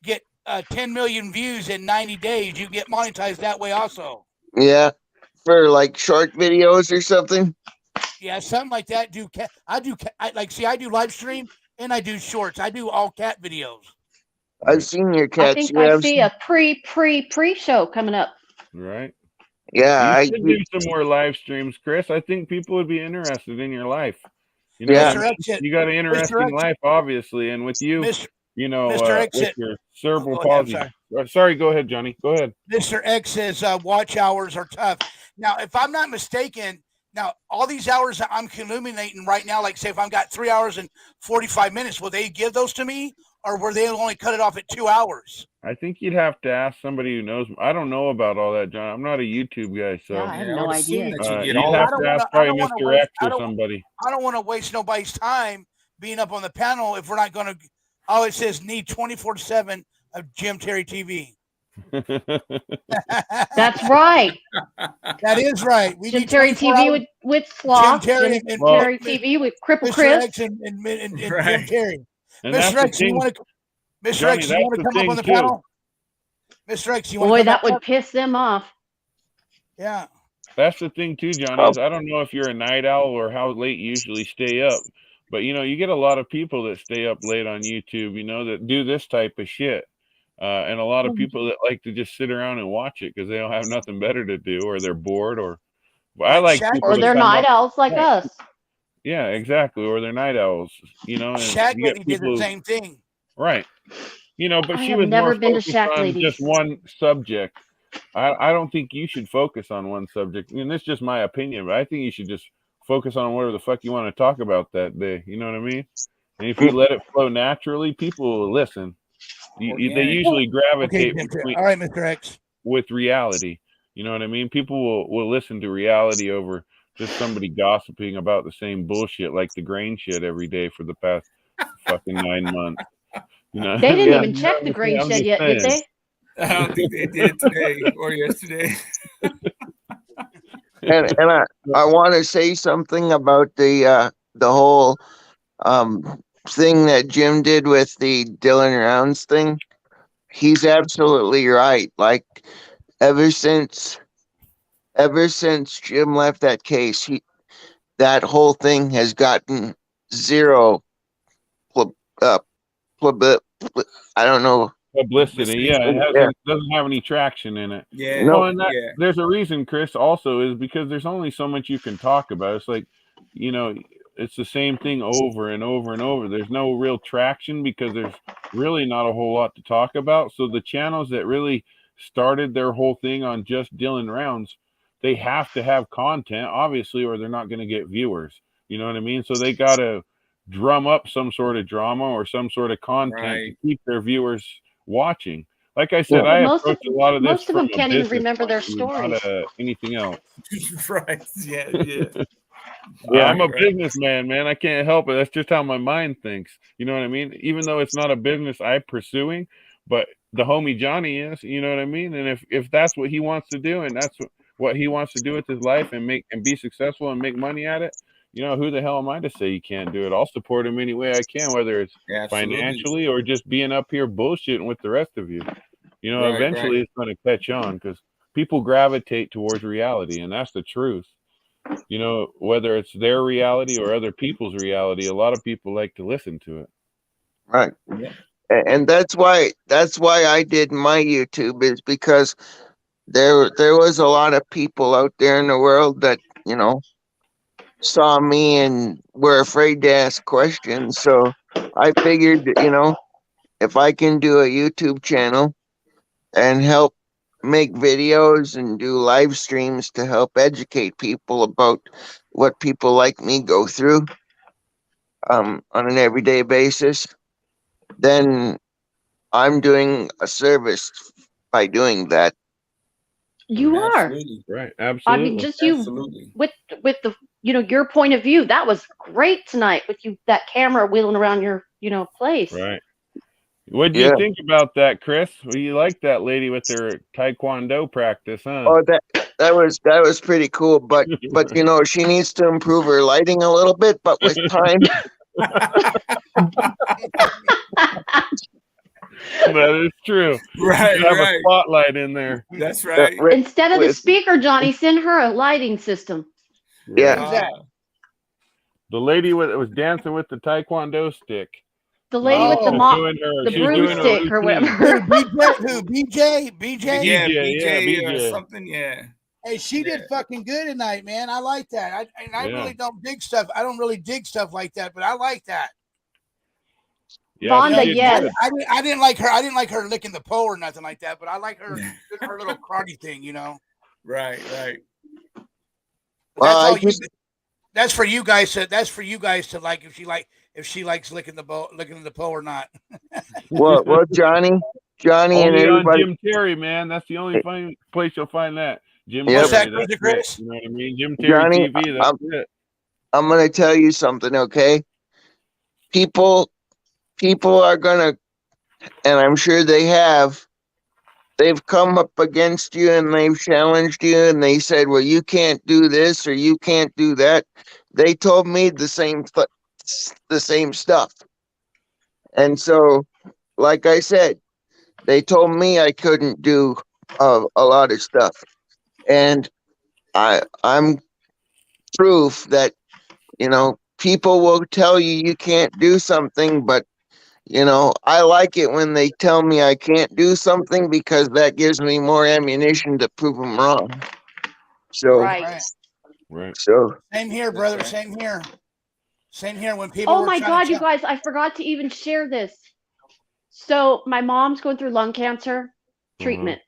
Speaker 1: get 10 million views in 90 days, you get monetized that way also.
Speaker 18: Yeah, for like short videos or something.
Speaker 1: Yeah, something like that. I do live stream and I do shorts. I do all cat videos.
Speaker 18: I've seen your cats.
Speaker 8: I think I see a pre-show coming up.
Speaker 4: Right.
Speaker 18: Yeah,
Speaker 4: you should do some more live streams, Chris. I think people would be interested in your life. You know, you got an interesting life, obviously, and with you, with your cerebral palsy. Sorry, go ahead, Johnny. Go ahead.
Speaker 1: Mr. X says watch hours are tough. Now, if I'm not mistaken, all these hours that I'm illuminating right now, like say if I've got 3 hours and 45 minutes, will they give those to me, or were they only cut it off at 2 hours?
Speaker 4: I think you'd have to ask somebody who knows. I don't know about all that, John. I'm not a YouTube guy, so
Speaker 8: Yeah, I have no idea.
Speaker 4: you'd have to ask probably Mr. X or somebody.
Speaker 1: I don't want to waste nobody's time being up on the panel if we're not going to. Oh, it says need 24/7 of Jim Terry TV.
Speaker 8: That's right.
Speaker 1: That is right. We
Speaker 8: Jim
Speaker 1: need
Speaker 8: Terry
Speaker 1: 24
Speaker 8: TV
Speaker 1: hours.
Speaker 8: with Sloth.
Speaker 1: Jim Terry
Speaker 8: Jim
Speaker 1: and
Speaker 8: Terry TV with Cripple
Speaker 1: Mr.
Speaker 8: Chris.
Speaker 1: X and
Speaker 6: Right.
Speaker 1: Jim Terry.
Speaker 4: And that's
Speaker 1: Mr.
Speaker 4: the
Speaker 1: X, you
Speaker 4: thing-
Speaker 1: want to? Mr.
Speaker 4: Johnny,
Speaker 1: X, you
Speaker 4: that's
Speaker 1: want to
Speaker 4: the
Speaker 1: come up on
Speaker 4: thing,
Speaker 1: the
Speaker 4: too.
Speaker 1: panel? Mr. X, you want to
Speaker 8: Boy,
Speaker 1: come
Speaker 8: that
Speaker 1: back
Speaker 8: would
Speaker 1: up?
Speaker 8: piss them off.
Speaker 1: Yeah.
Speaker 4: That's the thing too, Johnny. Is I don't know if you're a night owl or how late you usually stay up, but you get a lot of people that stay up late on YouTube. That do this type of shit, and a lot of people that like to just sit around and watch it because they don't have nothing better to do or they're bored or. I like people
Speaker 8: Or
Speaker 4: to
Speaker 8: they're
Speaker 4: come
Speaker 8: night
Speaker 4: up-
Speaker 8: owls like us.
Speaker 4: Yeah, exactly. Or they're night owls. And
Speaker 1: Shaq
Speaker 4: you get
Speaker 1: Lady did the
Speaker 4: people-
Speaker 1: same thing.
Speaker 4: Right. But
Speaker 8: I
Speaker 4: she
Speaker 8: have
Speaker 4: was
Speaker 8: never
Speaker 4: more
Speaker 8: been to
Speaker 4: focused
Speaker 8: Shack
Speaker 4: on
Speaker 8: Ladies.
Speaker 4: just one subject. I don't think you should focus on one subject. I mean, that's just my opinion, but I think you should just focus on whatever the fuck you want to talk about that day. You know what I mean? And if you let it flow naturally, people will listen. They usually gravitate
Speaker 1: Okay,
Speaker 4: between,
Speaker 1: all right, Mr. X.
Speaker 4: with reality. You know what I mean? People will listen to reality over just somebody gossiping about the same bullshit like the grain shit every day for the past fucking 9 months.
Speaker 8: They didn't even check the grain
Speaker 4: I'm
Speaker 8: shed
Speaker 4: just
Speaker 8: yet, did
Speaker 4: saying.
Speaker 8: they?
Speaker 6: I don't think they did today or yesterday.
Speaker 18: And I want to say something about the whole thing that Jim did with the Dylan Rounds thing. He's absolutely right. Like ever since Jim left that case, that whole thing has gotten zero I don't know.
Speaker 4: Publicity, yeah, it doesn't have any traction in it.
Speaker 6: Yeah,
Speaker 4: no, and there's a reason, Chris. Also, is because there's only so much you can talk about. It's like, it's the same thing over and over and over. There's no real traction because there's really not a whole lot to talk about. So the channels that really started their whole thing on just Dylan Rounds, they have to have content, obviously, or they're not going to get viewers. You know what I mean? So they got to drum up some sort of drama or some sort of content to keep their viewers watching. Like I said, I approach a lot of this
Speaker 8: most of them
Speaker 4: from a
Speaker 8: can't even
Speaker 4: business
Speaker 8: remember their
Speaker 4: point of view,
Speaker 8: stories.
Speaker 4: not anything else.
Speaker 6: Right. Yeah.
Speaker 4: I'm a businessman, man. I can't help it. That's just how my mind thinks. You know what I mean? Even though it's not a business I'm pursuing, but the homie Johnny is. You know what I mean? And if that's what he wants to do, and that's what he wants to do with his life, and be successful and make money at it, who the hell am I to say he can't do it? I'll support him any way I can, whether it's financially or just being up here bullshitting with the rest of you. Eventually it's going to catch on because people gravitate towards reality, and that's the truth. Whether it's their reality or other people's reality, a lot of people like to listen to it.
Speaker 18: Right. Yeah. And that's why I did my YouTube, is because there was a lot of people out there in the world that, saw me and were afraid to ask questions. So I figured, if I can do a YouTube channel and help make videos and do live streams to help educate people about what people like me go through on an everyday basis, then I'm doing a service by doing that.
Speaker 8: You are.
Speaker 4: Right. Absolutely.
Speaker 8: I mean, just you with the your point of view. That was great tonight with that camera wheeling around your place.
Speaker 4: Right. What do you think about that, Chris? Well, you like that lady with her taekwondo practice, huh?
Speaker 18: Oh, that was pretty cool, but she needs to improve her lighting a little bit, but with time.
Speaker 4: That is true.
Speaker 6: Right,
Speaker 4: you have a spotlight in there.
Speaker 6: That's right.
Speaker 8: Instead of the speaker, Johnny, send her a lighting system.
Speaker 18: Yeah.
Speaker 4: The lady was dancing with the taekwondo stick.
Speaker 8: The lady with the broomstick or whatever.
Speaker 1: BJ?
Speaker 6: Yeah, BJ or something. Yeah.
Speaker 1: Hey, she did fucking good tonight, man. I like that. I really don't dig stuff. I don't really dig stuff like that, but I like that.
Speaker 4: Yeah,
Speaker 8: Vonda, yes.
Speaker 1: I didn't like her. I didn't like her licking the pole or nothing like that, but I like her her little karate thing,
Speaker 6: Right.
Speaker 1: Well, that's for you guys to like. If she like, if she likes licking the pole or not.
Speaker 18: Well, Johnny and
Speaker 4: Only on
Speaker 18: everybody.
Speaker 4: Jim Terry, man. That's the only place you'll find that. Jim
Speaker 18: Yep.
Speaker 4: Terry. That's it. You know what I mean? Jim Terry
Speaker 18: Johnny,
Speaker 4: TV. That's it.
Speaker 18: I'm gonna tell you something, okay? People are gonna, and I'm sure they've come up against you and they've challenged you and they said, well, you can't do this or you can't do that. They told me the same stuff. And so, like I said, they told me I couldn't do a lot of stuff. And I'm proof that, people will tell you can't do something, but I like it when they tell me I can't do something because that gives me more ammunition to prove them wrong. So,
Speaker 1: Right.
Speaker 18: So
Speaker 1: Same here, brother. Same here. Same here. When people.
Speaker 8: Oh my God, you guys! I forgot to even share this. So my mom's going through lung cancer treatment.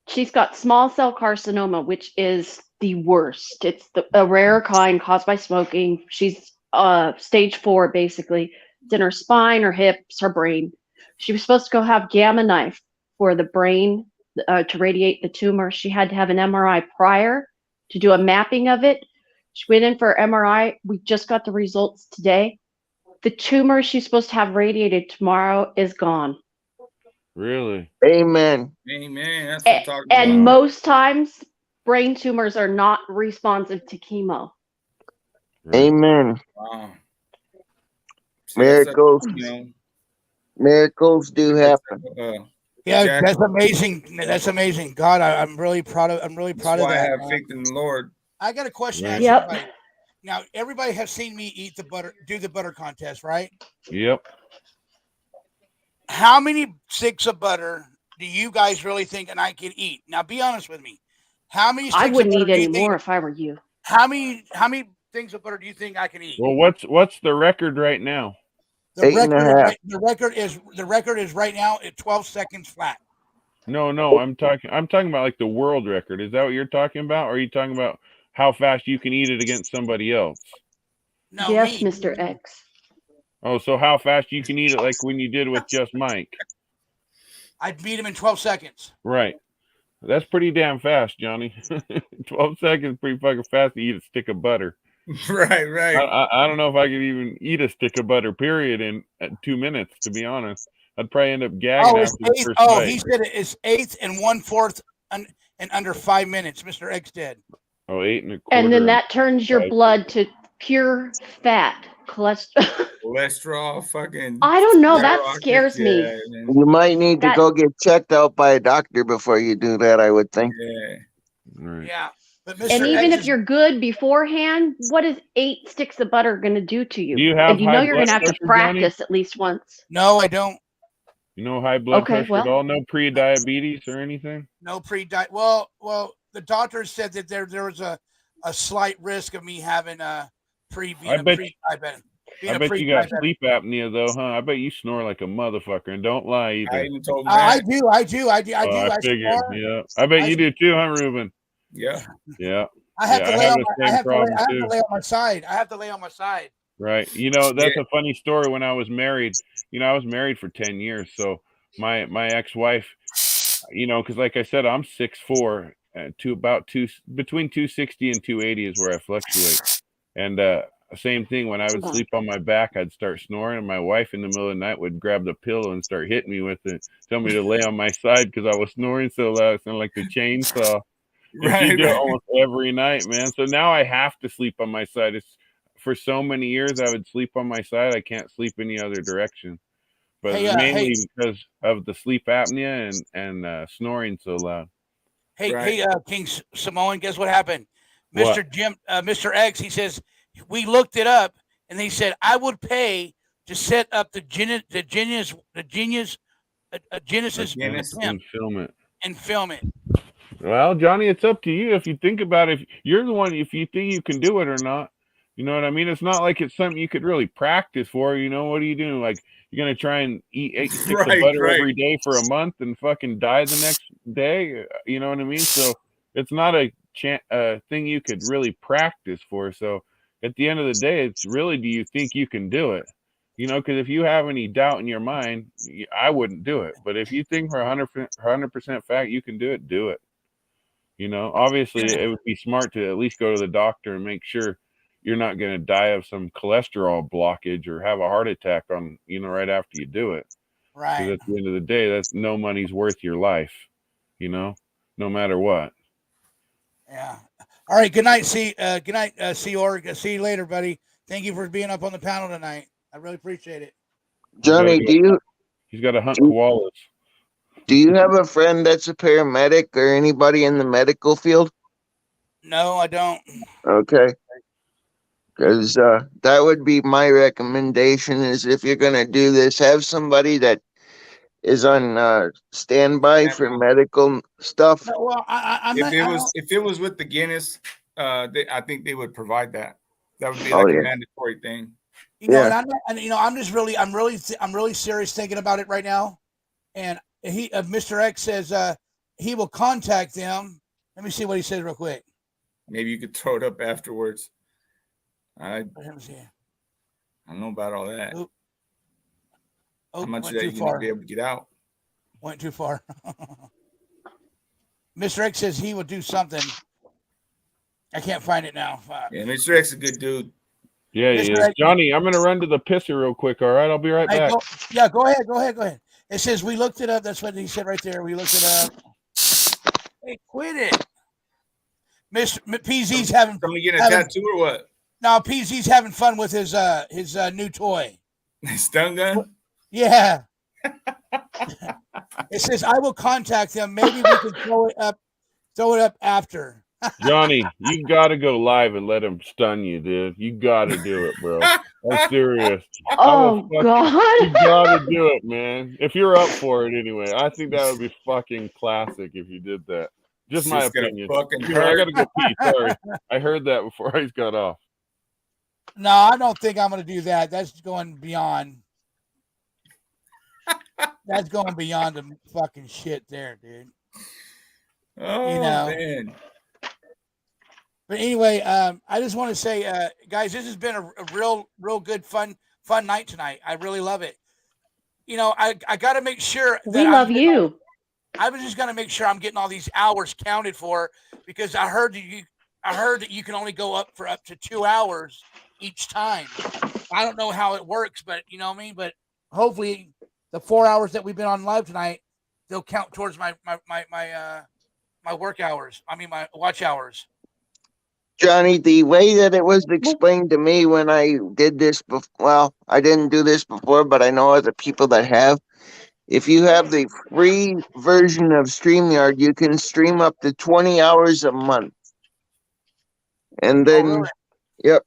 Speaker 8: She's got small cell carcinoma, which is the worst. It's a rare kind caused by smoking. She's stage 4, basically. It's in her spine, her hips, her brain. She was supposed to go have gamma knife for the brain to radiate the tumor. She had to have an MRI prior to do a mapping of it. She went in for MRI. We just got the results today. The tumor she's supposed to have radiated tomorrow is gone.
Speaker 4: Really?
Speaker 18: Amen.
Speaker 6: Amen. That's what I'm talking
Speaker 8: And
Speaker 6: about.
Speaker 8: most times, brain tumors are not responsive to chemo.
Speaker 18: Amen.
Speaker 6: Wow.
Speaker 18: Miracles. Miracles do happen.
Speaker 1: Yeah, that's amazing. That's amazing. God, I'm really proud of. I'm really proud of
Speaker 6: why
Speaker 1: that.
Speaker 6: I have faith in the Lord.
Speaker 1: I got a question to ask
Speaker 8: Yep.
Speaker 1: everybody. Now, everybody has seen me eat the butter, do the butter contest, right?
Speaker 4: Yep.
Speaker 1: How many sticks of butter do you guys really think and I can eat? Now, be honest with me. How many sticks
Speaker 8: I wouldn't
Speaker 1: of
Speaker 8: eat
Speaker 1: butter do
Speaker 8: any
Speaker 1: you think?
Speaker 8: more if I were you.
Speaker 1: How many things of butter do you think I can eat?
Speaker 4: Well, what's the record right now?
Speaker 1: The record is right now at 12 seconds flat.
Speaker 4: No, I'm talking about like the world record. Is that what you're talking about? Or are you talking about how fast you can eat it against somebody else?
Speaker 1: No,
Speaker 8: yes,
Speaker 1: me.
Speaker 8: Mr. X.
Speaker 4: Oh, so how fast you can eat it like when you did with just Mike?
Speaker 1: I'd beat him in 12 seconds.
Speaker 4: Right. That's pretty damn fast, Johnny. 12 seconds, pretty fucking fast to eat a stick of butter.
Speaker 6: Right.
Speaker 4: I don't know if I could even eat a stick of butter, period, in 2 minutes, to be honest. I'd probably end up gagging after the first bite.
Speaker 1: He said it's 1/8 and 1/4 in under 5 minutes. Mr. X did.
Speaker 4: Oh, 8 1/4.
Speaker 8: And then that turns your blood to pure fat
Speaker 6: cholesterol, fucking.
Speaker 8: I don't know. That
Speaker 6: skyrockets.
Speaker 8: scares me.
Speaker 6: Yeah, man.
Speaker 18: You might need to go get checked out by a doctor before you do that, I would think.
Speaker 1: Yeah. But
Speaker 8: And even if you're good beforehand, what is 8 sticks of butter going to do to you?
Speaker 4: Do you have
Speaker 8: and you
Speaker 4: high
Speaker 8: know you're going to
Speaker 4: blood
Speaker 8: have to
Speaker 4: pressure, Johnny?
Speaker 8: practice at least once.
Speaker 1: No, I don't.
Speaker 4: You know high blood
Speaker 8: Okay,
Speaker 4: pressure at all? No pre-diabetes or anything?
Speaker 1: No pre-diet. Well, the doctor said that there was a slight risk of me having a
Speaker 4: I bet you got sleep apnea though, huh? I bet you snore like a motherfucker, and don't lie either.
Speaker 6: I even told him
Speaker 1: I
Speaker 6: that.
Speaker 1: do.
Speaker 4: I figured.
Speaker 1: snore.
Speaker 4: Yeah, I bet you do too, huh, Reuben?
Speaker 6: Yeah.
Speaker 4: Yeah.
Speaker 1: I have to lay
Speaker 4: have
Speaker 1: on
Speaker 4: the
Speaker 1: my,
Speaker 4: same
Speaker 1: I have to lay,
Speaker 4: problem
Speaker 1: I have
Speaker 4: too.
Speaker 1: to lay on my side. I have to lay on my side.
Speaker 4: Right. You know, that's a funny story. When I was married, I was married for 10 years. So my ex-wife, because like I said, I'm 6'4", between 260 and 280 is where I fluctuate. And same thing, when I would sleep on my back, I'd start snoring, and my wife in the middle of the night would grab the pillow and start hitting me with it, tell me to lay on my side because I was snoring so loud, it sounded like the chainsaw. And she'd do it almost every night, man. So now I have to sleep on my side. It's for so many years I would sleep on my side. I can't sleep any other direction. But mainly because of the sleep apnea and snoring so loud.
Speaker 1: Hey, King Samoan, guess what happened? Mr. X, he says, we looked it up, and he said, I would pay to set up the Genesis
Speaker 4: and film it.
Speaker 1: And film it.
Speaker 4: Well, Johnny, it's up to you. If you think about it, if you're the one, if you think you can do it or not, you know what I mean? It's not like it's something you could really practice for. What are you doing? Like, you're going to try and eat 8 sticks of butter every day for a month and fucking die the next day? You know what I mean? So it's not a thing you could really practice for. So at the end of the day, it's really, do you think you can do it? You know, because if you have any doubt in your mind, I wouldn't do it. But if you think for 100% fact you can do it, do it. You know, obviously it would be smart to at least go to the doctor and make sure you're not going to die of some cholesterol blockage or have a heart attack on, you know, right after you do it.
Speaker 1: Right.
Speaker 4: Because at the end of the day, that's no money's worth your life, you know, no matter what.
Speaker 1: Yeah. All right. Good night. Good night, Org. See you later, buddy. Thank you for being up on the panel tonight. I really appreciate it.
Speaker 18: Johnny,
Speaker 4: He's got to hunt koalas.
Speaker 18: Do you have a friend that's a paramedic or anybody in the medical field?
Speaker 1: No, I don't.
Speaker 18: Okay. Because that would be my recommendation is if you're going to do this, have somebody that is on standby for medical stuff.
Speaker 1: No, well,
Speaker 6: if it was with the Guinness, I think they would provide that. That would be
Speaker 18: Oh,
Speaker 6: like
Speaker 18: yeah.
Speaker 6: a mandatory thing.
Speaker 1: You know, I'm really serious thinking about it right now. And Mr. X says he will contact them. Let me see what he says real quick.
Speaker 6: Maybe you could throw it up afterwards. I don't know about all that. How much of that you going to be able to get out?
Speaker 1: Went too far. Mr. X says he will do something. I can't find it now.
Speaker 6: Yeah, Mr. X is a good dude.
Speaker 4: Yeah, he is. Johnny, I'm going to run to the pisser real quick, all right? I'll be right back.
Speaker 1: Go ahead. It says we looked it up. That's what he said right there. We looked it up. Hey, quit it. Mr. PZ's having
Speaker 6: fun. Getting a tattoo or what?
Speaker 1: No, PZ's having fun with his new toy.
Speaker 6: Stun gun?
Speaker 1: Yeah. It says I will contact them. Maybe we can throw it up after.
Speaker 4: Johnny, you got to go live and let him stun you, dude. You got to do it, bro. I'm serious.
Speaker 8: Oh, God.
Speaker 4: You got to do it, man. If you're up for it anyway. I think that would be fucking classic if you did that. Just my opinion. I got to go pee. Sorry. I heard that before I got off.
Speaker 1: No, I don't think I'm going to do that. That's going beyond. That's going beyond the fucking shit there, dude.
Speaker 6: Oh, man.
Speaker 1: But anyway, I just want to say, guys, this has been a real good, fun night tonight. I really love it. You know, I got to make sure that
Speaker 8: we love you.
Speaker 1: I was just going to make sure I'm getting all these hours counted for, because I heard that you can only go up for up to 2 hours each time. I don't know how it works, but you know what I mean. But hopefully, the 4 hours that we've been on live tonight, they'll count towards my work hours. I mean, my watch hours.
Speaker 18: Johnny, the way that it was explained to me when I did this before, well, I didn't do this before, but I know other people that have. If you have the free version of StreamYard, you can stream up to 20 hours a month. And then, yep,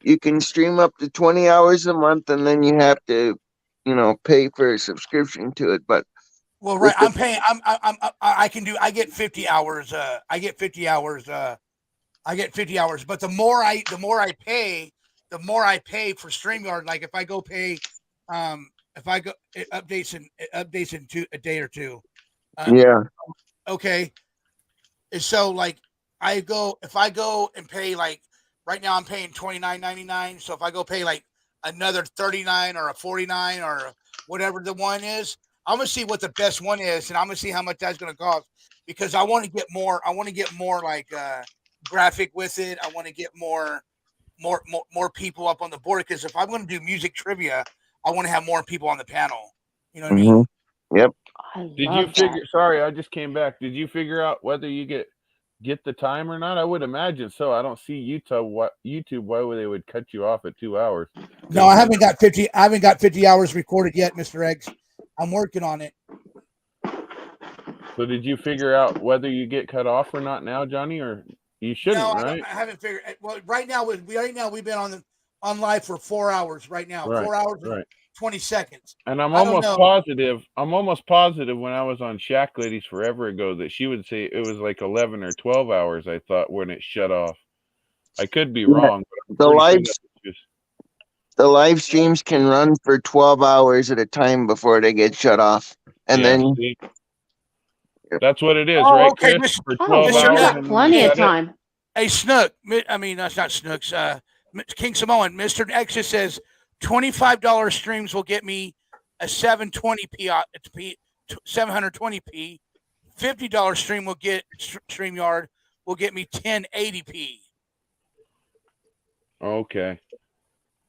Speaker 18: you can stream up to 20 hours a month, and then you have to, you know, pay for a subscription to it. But
Speaker 1: well, right, I'm paying. I get 50 hours. I get 50 hours. I get 50 hours, but the more I pay for StreamYard. Like if I go pay, it updates in a day or two.
Speaker 18: Yeah.
Speaker 1: Okay. And so like if I go and pay, like right now I'm paying $29.99. So if I go pay like another 39 or a 49 or whatever the one is, I'm gonna see what the best one is, and I'm gonna see how much that's gonna cost, because I want to get more. I want to get more like graphic with it. I want to get more people up on the board, because if I'm going to do music trivia, I want to have more people on the panel. You know what I mean?
Speaker 18: Yep.
Speaker 4: Did you figure? Sorry, I just came back. Did you figure out whether you get the time or not? I would imagine so. I don't see YouTube. Why would they would cut you off at 2 hours?
Speaker 1: No, I haven't got 50. I haven't got 50 hours recorded yet, Mr. Eggs. I'm working on it.
Speaker 4: So did you figure out whether you get cut off or not now, Johnny, or? You shouldn't,
Speaker 1: no,
Speaker 4: right?
Speaker 1: I haven't figured. Well, right now we've been on live for 4 hours right now.
Speaker 4: Right,
Speaker 1: 4 hours and 20 seconds.
Speaker 4: And I'm almost positive. I'm almost positive when I was on Shack Ladies forever ago that she would say it was like 11 or 12 hours. I thought when it shut off. I could be wrong. But
Speaker 18: the live streams can run for 12 hours at a time before they get shut off, and then.
Speaker 4: See? That's what it is, right,
Speaker 1: okay,
Speaker 4: Chris? For
Speaker 1: 12
Speaker 8: hours. Plenty of time.
Speaker 1: Hey, Snook. I mean, that's not Snooks. King Samoan. Mr. X just says, $25 streams will get me a 720p, 720p. $50 stream will get StreamYard will get me 1080p.
Speaker 4: Okay.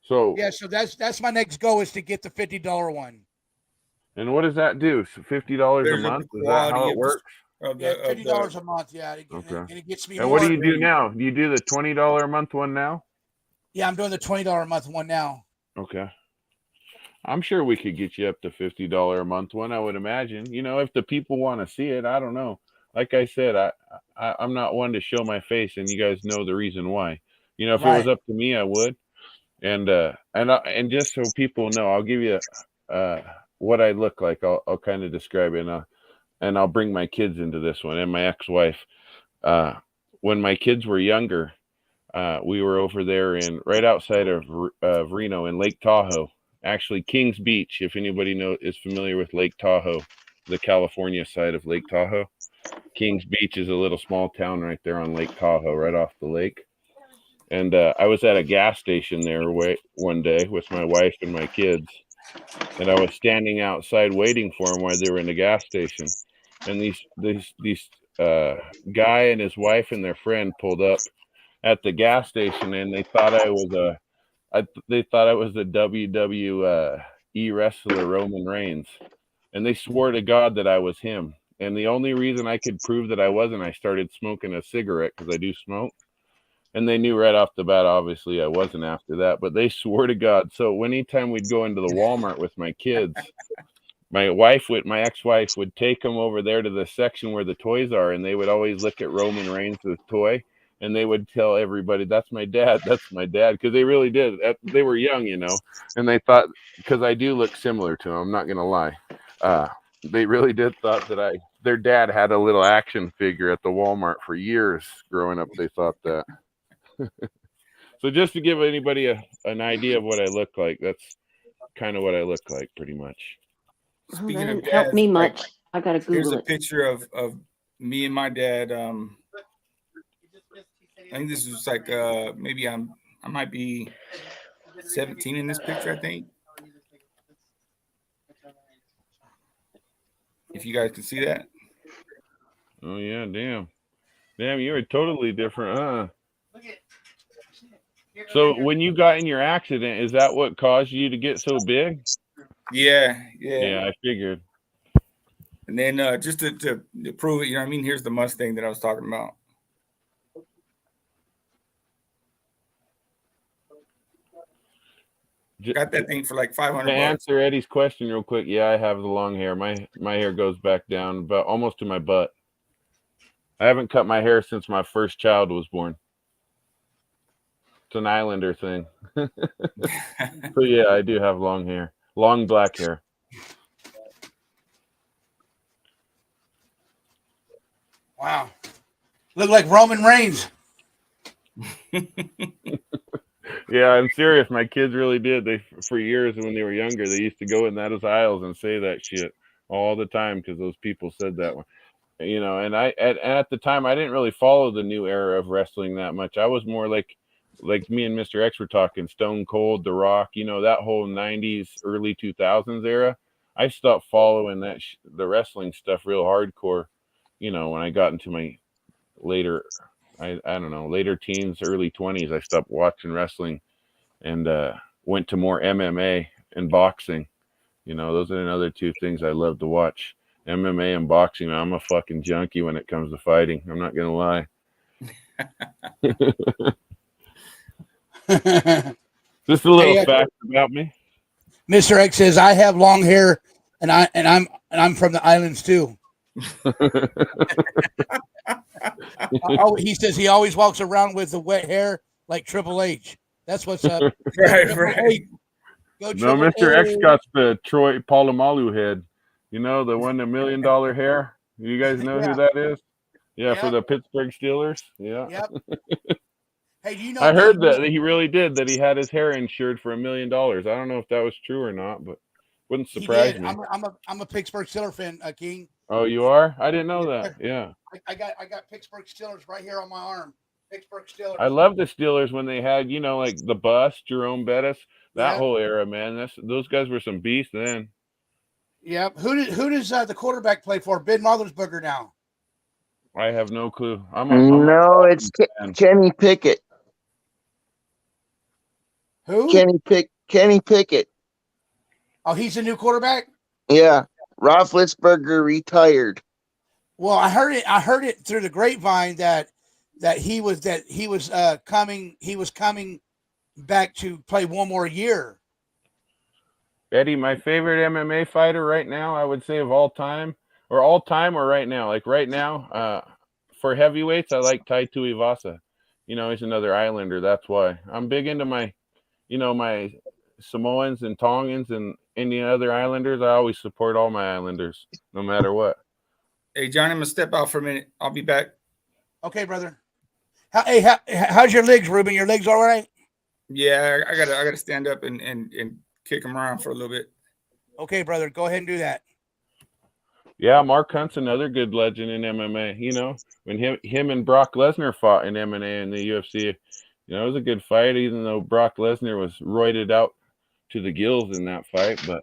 Speaker 4: So
Speaker 1: Yeah, so that's my next goal is to get the $50 one.
Speaker 4: and what does that do? So $50 a
Speaker 6: There's
Speaker 4: month? Is that how it works?
Speaker 1: Yeah, $50 a month. Yeah,
Speaker 4: Okay.
Speaker 1: and it gets me
Speaker 4: And
Speaker 1: more.
Speaker 4: what do you do now? Do you do the $20 a month one now?
Speaker 1: Yeah, I'm doing the $20 a month one now.
Speaker 4: Okay. I'm sure we could get you up to $50 a month one, I would imagine. You know, if the people want to see it, I don't know. Like I said, I'm not one to show my face, and you guys know the reason why. You know, if it was up to me, I would. And just so people know, I'll give you what I look like. I'll kind of describe it, and I'll bring my kids into this one and my ex-wife. When my kids were younger, we were over there right outside of Reno in Lake Tahoe. Actually, Kings Beach, if anybody is familiar with Lake Tahoe, the California side of Lake Tahoe. Kings Beach is a little small town right there on Lake Tahoe, right off the lake. And I was at a gas station there one day with my wife and my kids. And I was standing outside waiting for them while they were in the gas station. And these guy and his wife and their friend pulled up at the gas station, and they thought I was the WWE wrestler Roman Reigns, and they swore to God that I was him. And the only reason I could prove that I wasn't, I started smoking a cigarette because I do smoke. And they knew right off the bat, obviously, I wasn't after that, but they swore to God. So anytime we'd go into the Walmart with my kids, my ex-wife would take them over there to the section where the toys are, and they would always look at Roman Reigns' toy. And they would tell everybody, that's my dad, because they really did. They were young, you know, and they thought, because I do look similar to him, I'm not going to lie. They really did thought that their dad had a little action figure at the Walmart for years growing up. They thought that. So just to give anybody an idea of what I look like, that's kind of what I look like pretty much.
Speaker 6: Speaking of
Speaker 8: help
Speaker 6: dads,
Speaker 8: me much. I gotta
Speaker 6: here's
Speaker 8: Google
Speaker 6: a
Speaker 8: it.
Speaker 6: picture of me and my dad. I think this was like maybe I might be 17 in this picture, I think. If you guys can see that.
Speaker 4: Oh yeah, damn, you were totally different, huh? So when you got in your accident, is that what caused you to get so big?
Speaker 6: Yeah.
Speaker 4: I figured.
Speaker 6: And then just to prove it, you know what I mean? Here's the Mustang that I was talking about. Got that thing for like $500.
Speaker 4: To answer Eddie's question real quick, yeah, I have the long hair. My hair goes back down about almost to my butt. I haven't cut my hair since my first child was born. It's an Islander thing. So yeah, I do have long hair, long black hair.
Speaker 1: Wow, look like Roman Reigns.
Speaker 4: Yeah, I'm serious. My kids really did. They for years when they were younger, they used to go in those aisles and say that shit all the time because those people said that one. You know, and at the time I didn't really follow the new era of wrestling that much. I was more like me and Mr. X were talking, Stone Cold, The Rock, you know, that whole 90s, early 2000s era. I stopped following the wrestling stuff real hardcore, you know, when I got into my later, I don't know, later teens, early 20s. I stopped watching wrestling and went to more MMA and boxing. You know, those are another two things I love to watch. MMA and boxing. I'm a fucking junkie when it comes to fighting. I'm not gonna lie. Just a little fact about me.
Speaker 1: Mr. X says I have long hair, and I'm from the islands too. He says he always walks around with the wet hair like Triple H. That's what's up.
Speaker 6: Right.
Speaker 4: No, Mr. X got the Troy Polamalu head. You know, the one, $1 million hair. You guys know who that is? Yeah, for the Pittsburgh Steelers. Yeah.
Speaker 1: Yep. Hey, do you know?
Speaker 4: I heard that he really did. That he had his hair insured for $1 million. I don't know if that was true or not, but wouldn't surprise me.
Speaker 1: I'm a Pittsburgh Steelers fan, King.
Speaker 4: Oh, you are? I didn't know that. Yeah.
Speaker 1: I got Pittsburgh Steelers right here on my arm. Pittsburgh Steelers.
Speaker 4: I love the Steelers when they had, you know, like the bus, Jerome Bettis. That
Speaker 1: Yeah.
Speaker 4: whole era, man. Those guys were some beasts then.
Speaker 1: Yep. Who does the quarterback play for? Ben Roethlisberger now.
Speaker 4: I have no clue.
Speaker 18: No, it's Kenny Pickett.
Speaker 1: Who?
Speaker 18: Kenny Pickett.
Speaker 1: Oh, he's the new quarterback.
Speaker 18: Yeah, Roethlisberger retired.
Speaker 1: Well, I heard it through the grapevine that he was coming back to play one more year.
Speaker 4: Eddie, my favorite MMA fighter right now, I would say of all time or right now. Like right now, for heavyweights, I like Tai Tuivasa. He's another Islander. That's why I'm big into my Samoans and Tongans and any other Islanders. I always support all my Islanders, no matter what.
Speaker 6: Hey, Johnny, I'm gonna step out for a minute. I'll be back.
Speaker 1: Okay, brother. How's your legs, Reuben? Your legs all right?
Speaker 6: Yeah, I gotta stand up and kick him around for a little bit.
Speaker 1: Okay, brother, go ahead and do that.
Speaker 4: Yeah, Mark Hunt's another good legend in MMA. When him and Brock Lesnar fought in MMA and the UFC, it was a good fight, even though Brock Lesnar was roided out to the gills in that fight. But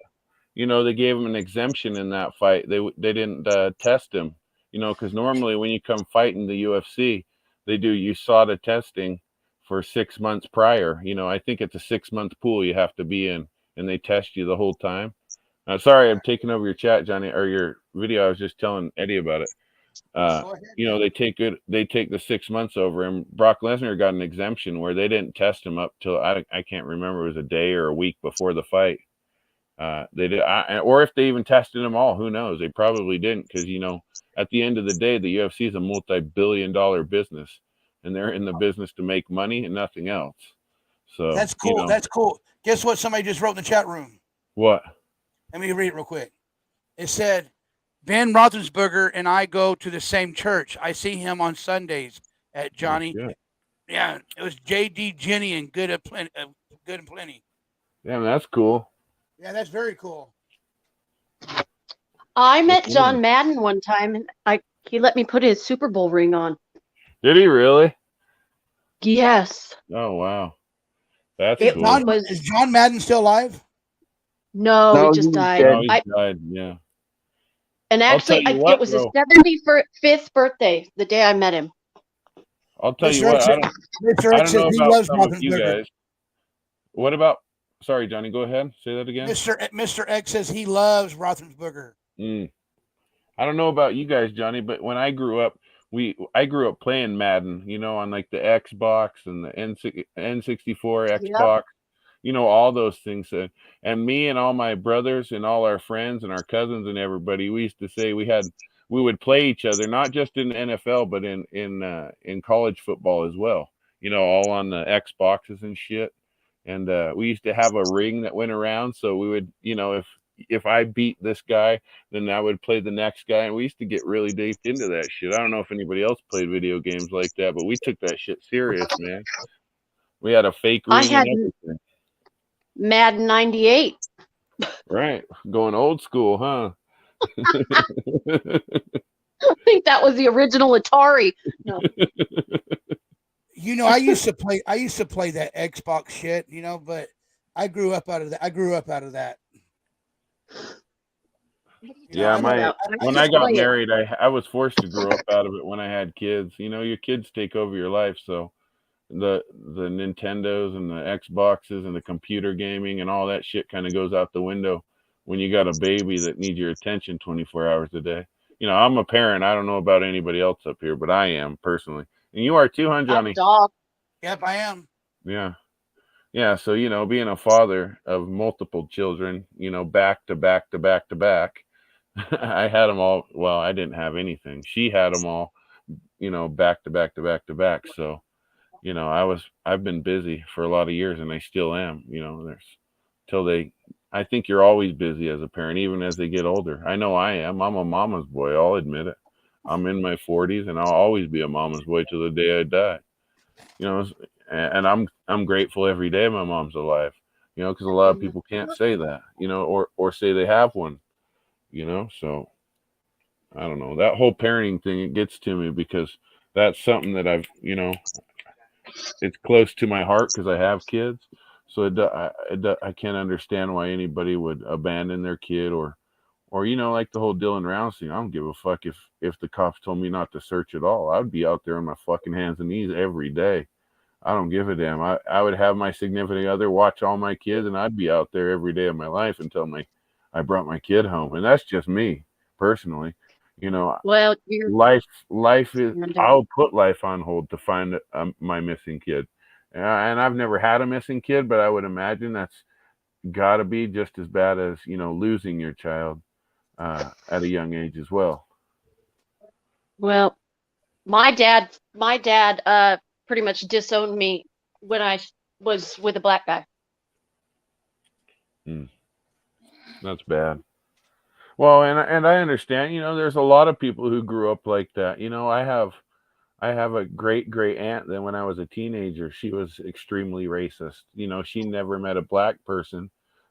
Speaker 4: they gave him an exemption in that fight. They didn't test him, because normally when you come fight in the UFC, they do USADA testing for 6 months prior. I think it's a 6-month pool you have to be in, and they test you the whole time. Sorry, I'm taking over your chat, Johnny, or your video. I was just telling Eddie about it. They take the 6 months over, and Brock Lesnar got an exemption where they didn't test him up till I can't remember, it was a day or a week before the fight. They did, or if they even tested them all, who knows? They probably didn't, because at the end of the day, the UFC is a multi-billion-dollar business, and they're in the business to make money and nothing else. So
Speaker 1: that's cool. That's cool. Guess what? Somebody just wrote in the chat room.
Speaker 4: What?
Speaker 1: Let me read it real quick. It said, Ben Roethlisberger and I go to the same church. I see him on Sundays at Johnny. Yeah, it was J.D. Jenny and Good and Plenty.
Speaker 4: Damn, that's cool.
Speaker 1: Yeah, that's very cool.
Speaker 8: I met John Madden one time, and he let me put his Super Bowl ring on.
Speaker 4: Did he really?
Speaker 8: Yes.
Speaker 4: Oh, wow. That's cool.
Speaker 1: Is John Madden still alive?
Speaker 8: No, he just died.
Speaker 4: No, he died, yeah.
Speaker 8: And actually, it was his 75th birthday, the day I met him.
Speaker 4: I'll tell you what, I don't know about some of you guys. What about, sorry, Johnny, go ahead. Say that again.
Speaker 1: Mr. X says he loves Roethlisberger.
Speaker 4: I don't know about you guys, Johnny, but when I grew up, I grew up playing Madden, on like the Xbox and the N64 Xbox. All those things. And me and all my brothers and all our friends and our cousins and everybody, we used to say we would play each other, not just in the NFL, but in college football as well, all on the Xboxes and shit. And we used to have a ring that went around. So we would, if I beat this guy, then I would play the next guy. And we used to get really deep into that shit. I don't know if anybody else played video games like that, but we took that shit serious, man. We had a fake ring and everything.
Speaker 8: Madden 98.
Speaker 4: Right. Going old school, huh?
Speaker 8: I think that was the original Atari. No.
Speaker 1: I used to play that Xbox shit, but I grew up out of that.
Speaker 4: Yeah, when I got married, I was forced to grow up out of it when I had kids. Your kids take over your life, so the Nintendos and the Xboxes and the computer gaming and all that shit kind of goes out the window when you got a baby that needs your attention 24 hours a day. I'm a parent. I don't know about anybody else up here, but I am personally. And you are too, huh, Johnny?
Speaker 8: Dog.
Speaker 1: Yep, I am.
Speaker 4: Yeah. Yeah. So, being a father of multiple children, back to back to back to back, I had them all. Well, I didn't have anything. She had them all, back to back to back to back. So, I've been busy for a lot of years, and I still am, I think you're always busy as a parent, even as they get older. I know I am. I'm a mama's boy. I'll admit it. I'm in my 40s, and I'll always be a mama's boy till the day I die. And I'm grateful every day my mom's alive, because a lot of people can't say that, or say they have one, so I don't know. That whole parenting thing, it gets to me because that's something that I've, it's close to my heart because I have kids. So I can't understand why anybody would abandon their kid or like the whole Dylan Rounds thing. I don't give a fuck if the cops told me not to search at all. I'd be out there on my fucking hands and knees every day. I don't give a damn. I would have my significant other watch all my kids, and I'd be out there every day of my life until I brought my kid home. And that's just me personally.
Speaker 8: Well,
Speaker 4: Life is. I'll put life on hold to find my missing kid, and I've never had a missing kid, but I would imagine that's got to be just as bad as losing your child at a young age as well.
Speaker 8: Well, my dad pretty much disowned me when I was with a black guy.
Speaker 4: That's bad. Well, and I understand. There's a lot of people who grew up like that. I have a great aunt that when I was a teenager, she was extremely racist. She never met a black person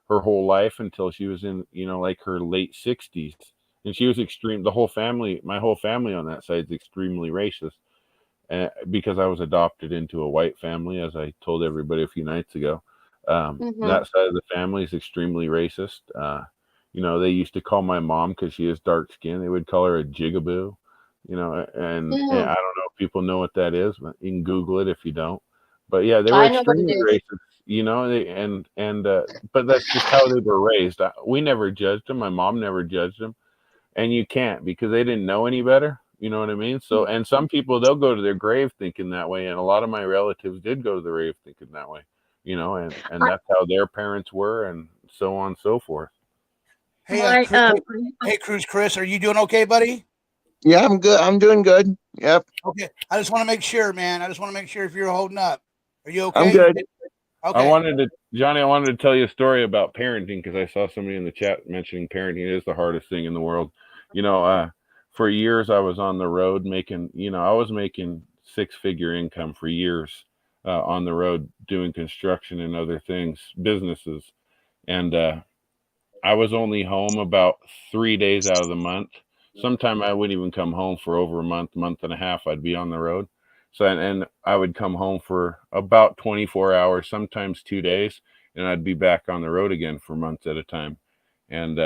Speaker 4: her whole life until she was in like her late 60s, and she was extreme. My whole family on that side is extremely racist. Because I was adopted into a white family, as I told everybody a few nights ago. That side of the family is extremely racist. They used to call my mom, because she is dark skinned, they would call her a jigaboo. And I don't know if people know what that is, but you can Google it if you don't. But yeah, they were extremely racist. But that's just how they were raised. We never judged them. My mom never judged them, and you can't, because they didn't know any better. You know what I mean? So, and some people, they'll go to their grave thinking that way. And a lot of my relatives did go to the grave thinking that way, and that's how their parents were, and so on and so forth.
Speaker 1: Hey, Cruz Chris, are you doing okay, buddy?
Speaker 18: Yeah, I'm good. I'm doing good. Yep.
Speaker 1: Okay. I just want to make sure, man. I just want to make sure if you're holding up. Are you okay?
Speaker 18: I'm good.
Speaker 1: Okay.
Speaker 4: Johnny, I wanted to tell you a story about parenting, because I saw somebody in the chat mentioning parenting. It is the hardest thing in the world. For years, I was on the road making 6-figure income for years on the road doing construction and other things, businesses. And I was only home about 3 days out of the month. Sometime I wouldn't even come home for over a month and a half. I'd be on the road. So, and I would come home for about 24 hours, sometimes 2 days, and I'd be back on the road again for months at a time. And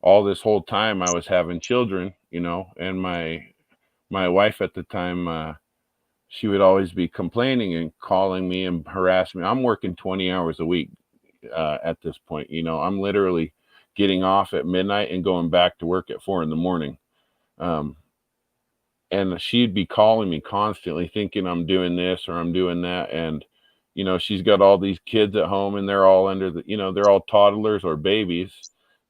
Speaker 4: all this whole time I was having children, and my wife at the time, she would always be complaining and calling me and harassing me. I'm working 20 hours a week at this point. I'm literally getting off at midnight and going back to work at 4 a.m. And she'd be calling me constantly thinking I'm doing this or I'm doing that. And, she's got all these kids at home, and they're all they're all toddlers or babies.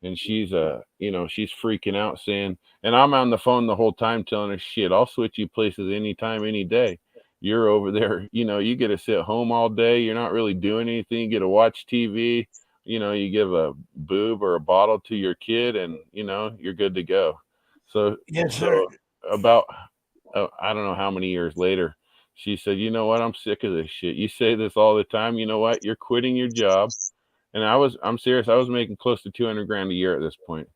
Speaker 4: And she's she's freaking out saying, and I'm on the phone the whole time telling her, shit, I'll switch you places anytime, any day. You're over there, you get to sit home all day. You're not really doing anything. You get to watch TV. You give a boob or a bottle to your kid, and, you're good to go. So,
Speaker 1: yes, sir.
Speaker 4: About, I don't know how many years later, she said, you know what? I'm sick of this shit. You say this all the time. You know what? You're quitting your job. And I'm serious. I was making close to $200,000 a year at this point.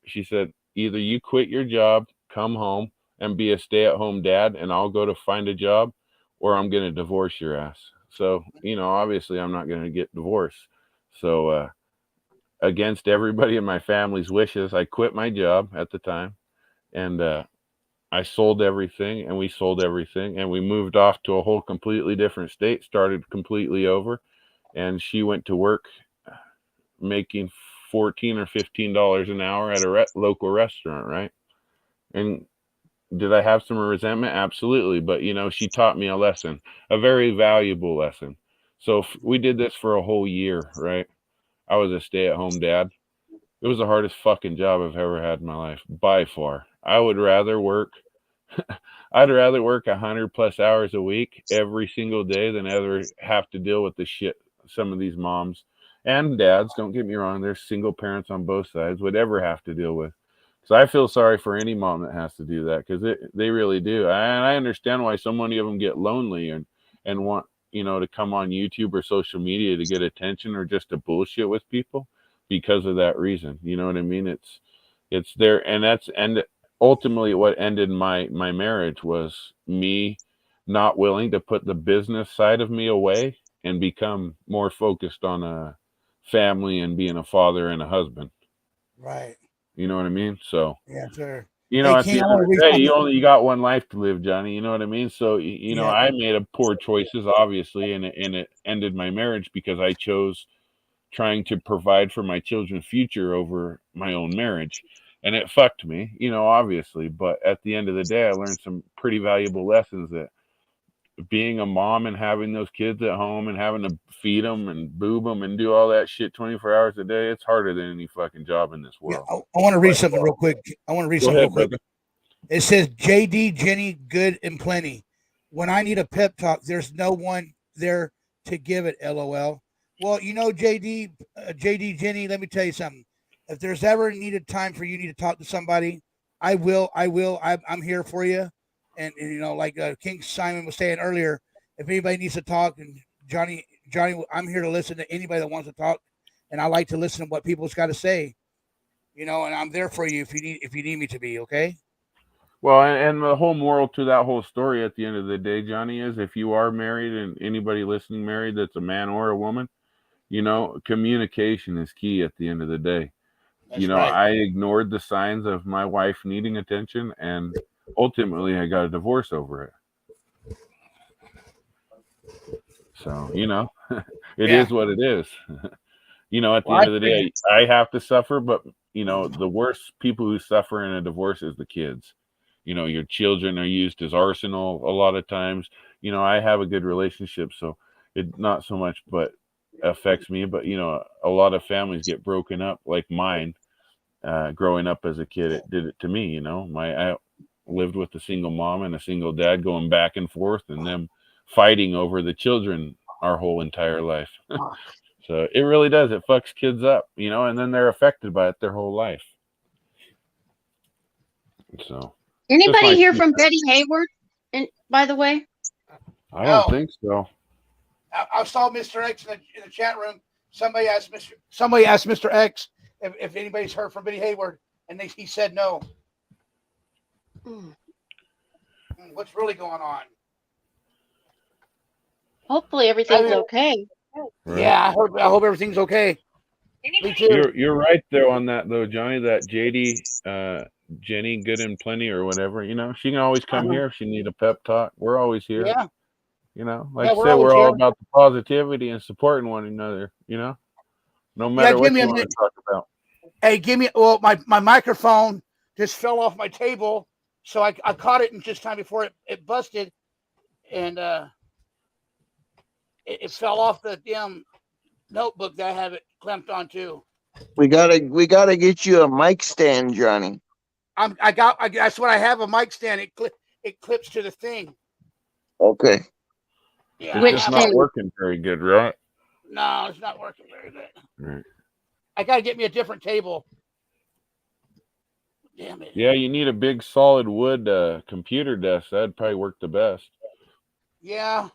Speaker 4: She said, either you quit your job, come home and be a stay-at-home dad, and I'll go to find a job, or I'm going to divorce your ass. So, obviously I'm not going to get divorced. So, against everybody in my family's wishes, I quit my job at the time, and I sold everything, and we sold everything, and we moved off to a whole completely different state, started completely over. And she went to work making $14 or $15 an hour at a local restaurant, right? And did I have some resentment? Absolutely. But, she taught me a lesson, a very valuable lesson. So we did this for a whole year, right? I was a stay-at-home dad. It was the hardest fucking job I've ever had in my life, by far. I would rather work I'd rather work 100+ hours a week every single day than ever have to deal with the shit some of these moms and dads, don't get me wrong, there's single parents on both sides, would ever have to deal with. So I feel sorry for any mom that has to do that, because they really do. And I understand why so many of them get lonely and want, to come on YouTube or social media to get attention or just to bullshit with people because of that reason. You know what I mean? It's there. And ultimately what ended my marriage was me not willing to put the business side of me away and become more focused on a family and being a father and a husband.
Speaker 1: Right.
Speaker 4: You know what I mean? So,
Speaker 1: Yeah, sure.
Speaker 4: you know,
Speaker 1: Hey,
Speaker 4: at the
Speaker 1: King, I
Speaker 4: end
Speaker 1: want
Speaker 4: of
Speaker 1: to read
Speaker 4: the day,
Speaker 1: something.
Speaker 4: you got one life to live, Johnny. You know what I mean? So, you know,
Speaker 1: Yeah.
Speaker 4: I made a poor choices, obviously, and it ended my marriage because I chose trying to provide for my children's future over my own marriage. And it fucked me, you know, obviously. But at the end of the day, I learned some pretty valuable lessons that being a mom and having those kids at home and having to feed them and boob them and do all that shit 24 hours a day, it's harder than any fucking job in this
Speaker 1: Yeah,
Speaker 4: world.
Speaker 1: I want to read something real quick.
Speaker 4: Go ahead, brother.
Speaker 1: It says, JD, Jenny, good and plenty. When I need a pep talk, there's no one there to give it, LOL. Well, you know, JD, Jenny, let me tell you something. If there's ever needed time for you need to talk to somebody, I will. I'm here for you. And you know, like King Simon was saying earlier, if anybody needs to talk, and Johnny, I'm here to listen to anybody that wants to talk, and I like to listen to what people's got to say. You know, and I'm there for you if you need me to be. Okay.
Speaker 4: Well, and the whole moral to that whole story at the end of the day, Johnny, is if you are married and anybody listening married that's a man or a woman, you know, communication is key at the end of the day.
Speaker 1: That's right.
Speaker 4: I ignored the signs of my wife needing attention, and ultimately I got a divorce over it. So, you know, it is what it is. You know, at the end of the day, I have to suffer, but, you know, the worst people who suffer in a divorce is the kids. You know, your children are used as arsenal a lot of times. You know, I have a good relationship, so it not so much, but affects me. But, you know, a lot of families get broken up, like mine. Growing up as a kid, it did it to me. You know, I lived with a single mom and a single dad, going back and forth, and them fighting over the children our whole entire life. So it really does. It fucks kids up, you know, and then they're affected by it their whole life. So
Speaker 8: Anybody hear from Betty Hayward? And by the way,
Speaker 4: I don't think so.
Speaker 1: I saw Mr. X in the chat room. Somebody asked Mr. X if anybody's heard from Betty Hayward, and he said no. What's really going on?
Speaker 8: hopefully everything's okay.
Speaker 4: Right.
Speaker 1: Yeah, I hope everything's okay. Me too.
Speaker 4: You're right though on that though, Johnny. That JD, Jenny, good and plenty or whatever. You know, she can always come here if she need a pep talk. We're always here.
Speaker 1: Yeah.
Speaker 4: You know, like I said, we're all about the positivity and supporting one another. You know, no matter what you want to talk about.
Speaker 1: Hey, my microphone just fell off my table, so I caught it in just time before it busted, and it fell off the damn notebook that I have it clamped onto.
Speaker 18: We gotta get you a mic stand, Johnny.
Speaker 1: That's what I have, a mic stand. It clips to the thing.
Speaker 18: Okay.
Speaker 1: Yeah,
Speaker 4: it's just not working very good, right?
Speaker 1: No, it's not working very good.
Speaker 4: Right.
Speaker 1: I gotta get me a different table. Damn it.
Speaker 4: Yeah, you need a big solid wood computer desk. That'd probably work the best.
Speaker 1: Yeah.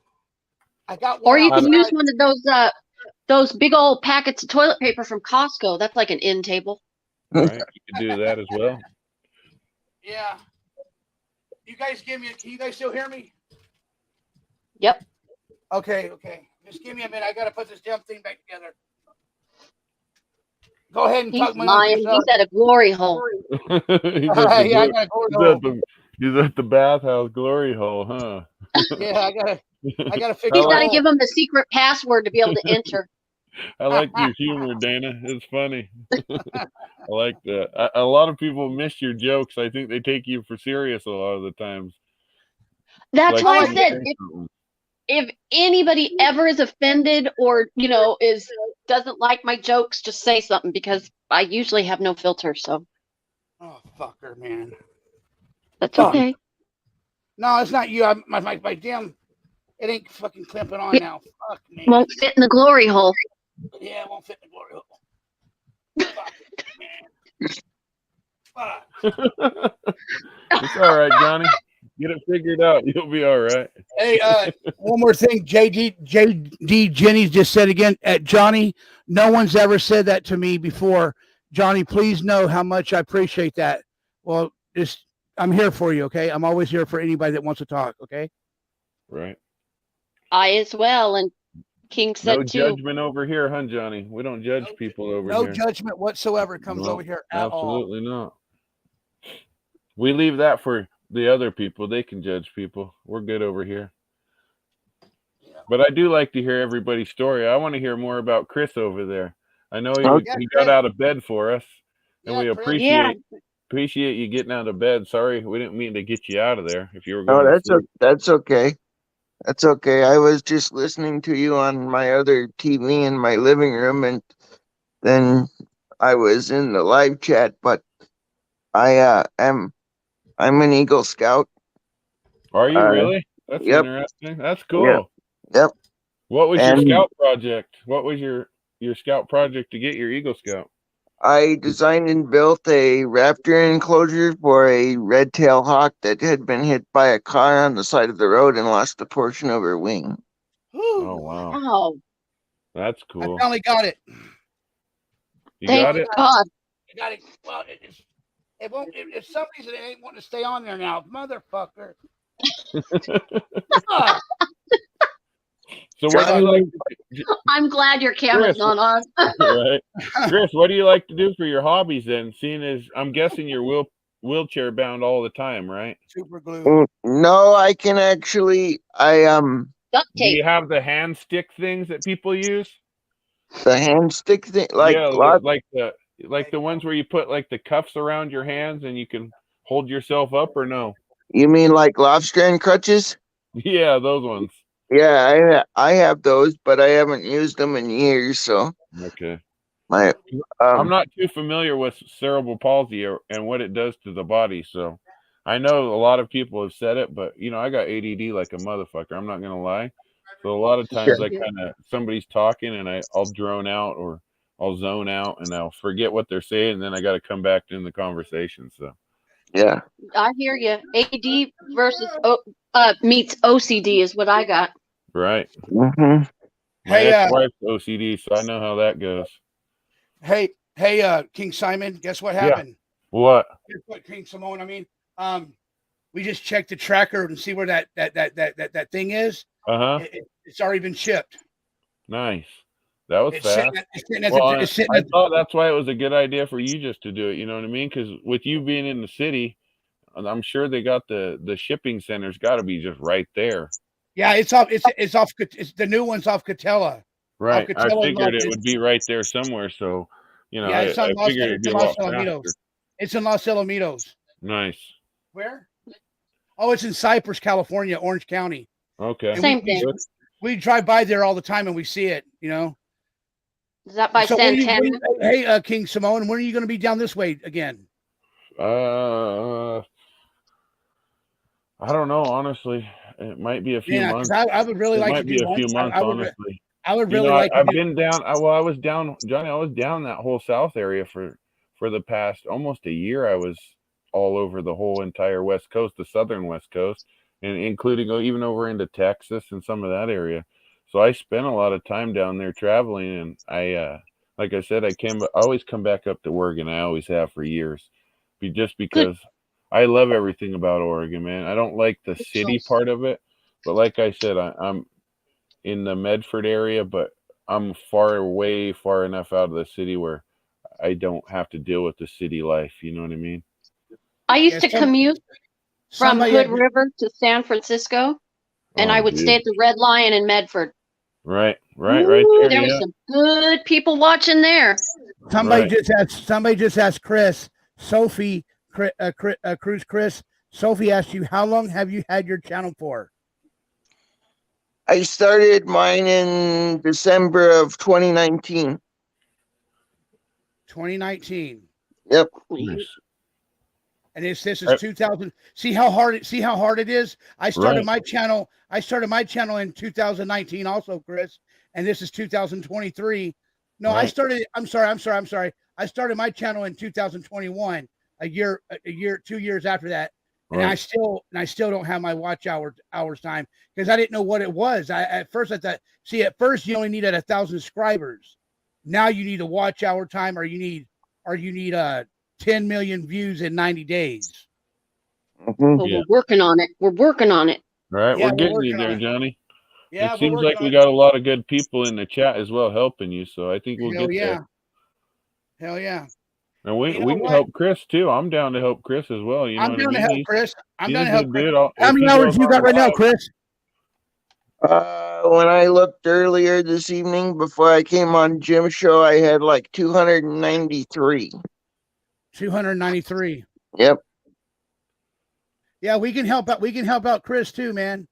Speaker 1: I got one.
Speaker 8: Or you can use one of those big old packets of toilet paper from Costco. That's like an end table.
Speaker 4: Right. You can do that as well.
Speaker 1: Yeah. Can you guys still hear me?
Speaker 8: Yep.
Speaker 1: Okay. Just give me a minute. I gotta put this damn thing back together. Go ahead and talk.
Speaker 8: He's at a glory hole.
Speaker 4: He's at the bathhouse glory hole, huh?
Speaker 1: Yeah, I gotta figure.
Speaker 8: He's got to give him the secret password to be able to enter.
Speaker 4: I like your humor, Dana. It's funny. I like that. A lot of people miss your jokes. I think they take you for serious a lot of the times.
Speaker 8: That's why I said if anybody ever is offended or doesn't like my jokes, just say something, because I usually have no filter. So.
Speaker 1: Oh fucker, man.
Speaker 8: That's okay.
Speaker 1: No, it's not you. My damn. It ain't fucking clamping on now. Fuck me.
Speaker 8: Won't fit in the glory hole.
Speaker 1: Yeah, it won't fit in the glory hole. Fuck, man. Fuck.
Speaker 4: It's all right, Johnny. Get it figured out. You'll be all right.
Speaker 1: Hey, one more thing. JD Jenny just said again, Johnny, no one's ever said that to me before. Johnny, please know how much I appreciate that. Well, I'm here for you, okay? I'm always here for anybody that wants to talk, okay?
Speaker 4: Right.
Speaker 8: I as well. And King said
Speaker 4: No
Speaker 8: too.
Speaker 4: judgment over here, huh, Johnny? We don't judge people over
Speaker 1: No
Speaker 4: here.
Speaker 1: judgment whatsoever comes
Speaker 4: No,
Speaker 1: over here at all.
Speaker 4: absolutely not. We leave that for the other people. They can judge people. We're good over here. But I do like to hear everybody's story. I want to hear more about Chris over there. I know he got out of bed for us, and we appreciate you getting out of bed. Sorry, we didn't mean to get you out of there if you were going to sleep.
Speaker 18: That's okay. That's okay. I was just listening to you on my other TV in my living room, and then I was in the live chat. But I'm an Eagle Scout.
Speaker 4: Are you really? That's interesting. That's cool.
Speaker 18: Yep.
Speaker 4: What was your scout project? What was your scout project to get your Eagle Scout?
Speaker 18: I designed and built a raptor enclosure for a red-tailed hawk that had been hit by a car on the side of the road and lost a portion of her wing.
Speaker 4: Oh, wow.
Speaker 8: Wow.
Speaker 4: That's cool.
Speaker 1: I finally got it.
Speaker 4: You got it?
Speaker 8: God.
Speaker 1: I got it. Well, it won't. If some reason it ain't wanting to stay on there now, motherfucker.
Speaker 4: So what do you like?
Speaker 8: I'm glad your camera's not on.
Speaker 4: Right, Chris, what do you like to do for your hobbies then? Seeing as I'm guessing you're wheelchair bound all the time, right?
Speaker 1: Super glue.
Speaker 18: No, I can actually.
Speaker 8: Duct
Speaker 4: Do you have the hand stick things that people use?
Speaker 18: The hand stick thing, like
Speaker 4: the ones where you put like the cuffs around your hands and you can hold yourself up, or no?
Speaker 18: You mean like lobster crutches?
Speaker 4: Yeah, those ones.
Speaker 18: Yeah, I have those, but I haven't used them in years. So
Speaker 4: okay.
Speaker 18: I'm
Speaker 4: not too familiar with cerebral palsy and what it does to the body, so I know a lot of people have said it, but I got ADD like a motherfucker. I'm not gonna lie. So a lot of times I kind of somebody's talking and I'll drone out or I'll zone out and I'll forget what they're saying, and then I got to come back in the conversation. So
Speaker 18: yeah,
Speaker 8: I hear you. AD versus meets OCD is what I got.
Speaker 4: Right.
Speaker 18: Mm-hmm.
Speaker 4: My ex-wife's OCD, so I know how that goes.
Speaker 1: Hey, King Simon, guess what happened?
Speaker 4: What?
Speaker 1: Guess what, King Samoan? I mean, we just checked the tracker and see where that thing is. It's already been shipped.
Speaker 4: Nice. That was fast. I thought that's why it was a good idea for you just to do it. You know what I mean? Because with you being in the city, I'm sure they got the shipping center's got to be just right there.
Speaker 1: Yeah, it's off. It's the new one's off Catella.
Speaker 4: Right. I figured it would be right there somewhere. So,
Speaker 1: yeah, it's
Speaker 4: I figured it'd be a lot
Speaker 1: Alamitos.
Speaker 4: faster.
Speaker 1: It's in Los Alamitos.
Speaker 4: Nice.
Speaker 1: Where? Oh, it's in Cypress, California, Orange County.
Speaker 4: Okay.
Speaker 8: Same thing.
Speaker 1: We drive by there all the time and we see it.
Speaker 8: Is that by Santana?
Speaker 1: Hey, King Samoan, when are you going to be down this way again?
Speaker 4: I don't know, honestly. It might be a few months.
Speaker 1: I would really like to do
Speaker 4: a few months, honestly.
Speaker 1: I would really like.
Speaker 4: I've been down. I was down, Johnny. I was down that whole south area for the past almost a year. I was all over the whole entire West Coast, the southern West Coast, and including even over into Texas and some of that area. So I spent a lot of time down there traveling, and I, like I said, I always come back up to Oregon. I always have for years, just because I love everything about Oregon, man. I don't like the city part of it, but like I said, I'm in the Medford area, but I'm far enough out of the city where I don't have to deal with the city life. You know what I mean?
Speaker 8: I used to commute from Hood River to San Francisco, and I would stay at the Red Lion in Medford.
Speaker 4: Right
Speaker 8: there. There were some good people watching there.
Speaker 1: Somebody just asked Chris, Sophie, Cruz Chris. Sophie asked you, how long have you had your channel for?
Speaker 18: I started mine in December of 2019.
Speaker 1: 2019.
Speaker 18: Yep.
Speaker 4: Nice.
Speaker 1: And this is 2000. See how hard it is. I started my channel in 2019 also, Chris, and this is 2023. No, I started. I'm sorry. I started my channel in 2021, a year, 2 years after that, and I still don't have my watch hours time because I didn't know what it was. At first you only needed 1,000 subscribers. Now you need a watch hour time, or you need 10 million views in 90 days.
Speaker 8: Well, we're working on it.
Speaker 4: Right, we're getting you there, Johnny.
Speaker 1: Yeah,
Speaker 4: It seems
Speaker 1: we're
Speaker 4: like
Speaker 1: working
Speaker 4: we
Speaker 1: on
Speaker 4: got a lot of good people in the chat as well helping you, so I think we'll
Speaker 1: Hell
Speaker 4: get
Speaker 1: yeah.
Speaker 4: there.
Speaker 1: Hell yeah.
Speaker 4: And we
Speaker 1: You know
Speaker 4: we can
Speaker 1: what?
Speaker 4: help Chris too. I'm down to help Chris as well. You know
Speaker 1: I'm
Speaker 4: what I
Speaker 1: down to
Speaker 4: mean?
Speaker 1: help Chris. I'm
Speaker 4: He's
Speaker 1: down
Speaker 4: a
Speaker 1: to help
Speaker 4: good
Speaker 1: Chris.
Speaker 4: dude.
Speaker 1: How
Speaker 4: If
Speaker 1: many
Speaker 4: he
Speaker 1: hours
Speaker 4: goes
Speaker 1: you got
Speaker 4: on
Speaker 1: right now,
Speaker 4: live,
Speaker 1: Chris?
Speaker 18: When I looked earlier this evening before I came on Jim's show, I had like 293.
Speaker 1: 293.
Speaker 18: Yep.
Speaker 1: Yeah, we can help out. We can help out Chris too, man.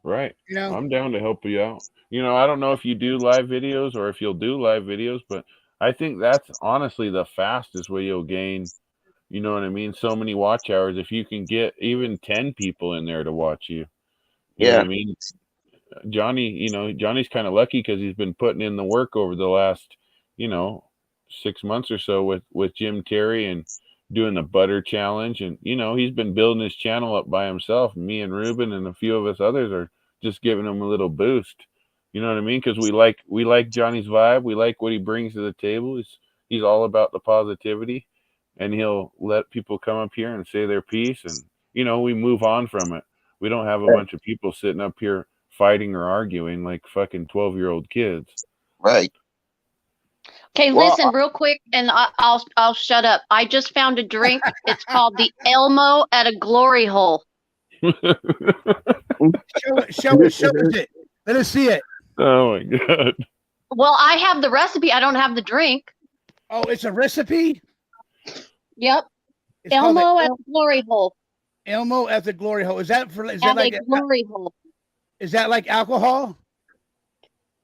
Speaker 4: right?
Speaker 1: You know?
Speaker 4: I'm down to help you out. You know, I don't know if you do live videos or if you'll do live videos, but I think that's honestly the fastest way you'll gain. You know what I mean? So many watch hours. If you can get even 10 people in there to watch you, you know what
Speaker 18: Yeah.
Speaker 4: I mean? Johnny, you know, Johnny's kind of lucky because he's been putting in the work over the last, you know, 6 months or so with Jim Terry and doing the butter challenge, and you know he's been building his channel up by himself. Me and Reuben and a few of us others are just giving him a little boost. You know what I mean? Because we like Johnny's vibe. We like what he brings to the table. He's all about the positivity, and he'll let people come up here and say their piece, and you know we move on from it. We don't have a bunch of people sitting up here fighting or arguing like fucking 12-year-old kids.
Speaker 18: Right.
Speaker 8: Okay,
Speaker 18: Well,
Speaker 8: listen real quick, and I'll shut up. I just found a drink. It's called the Elmo at a Glory Hole.
Speaker 1: Show us it. Let us see it.
Speaker 4: Oh my god.
Speaker 8: Well, I have the recipe. I don't have the drink.
Speaker 1: Oh, it's a recipe?
Speaker 8: Yep.
Speaker 1: It's called
Speaker 8: Elmo
Speaker 1: the
Speaker 8: at the Glory Hole.
Speaker 1: Elmo at the Glory Hole. Is that for? Is
Speaker 8: At
Speaker 1: that like
Speaker 8: a glory hole.
Speaker 1: Is that like alcohol?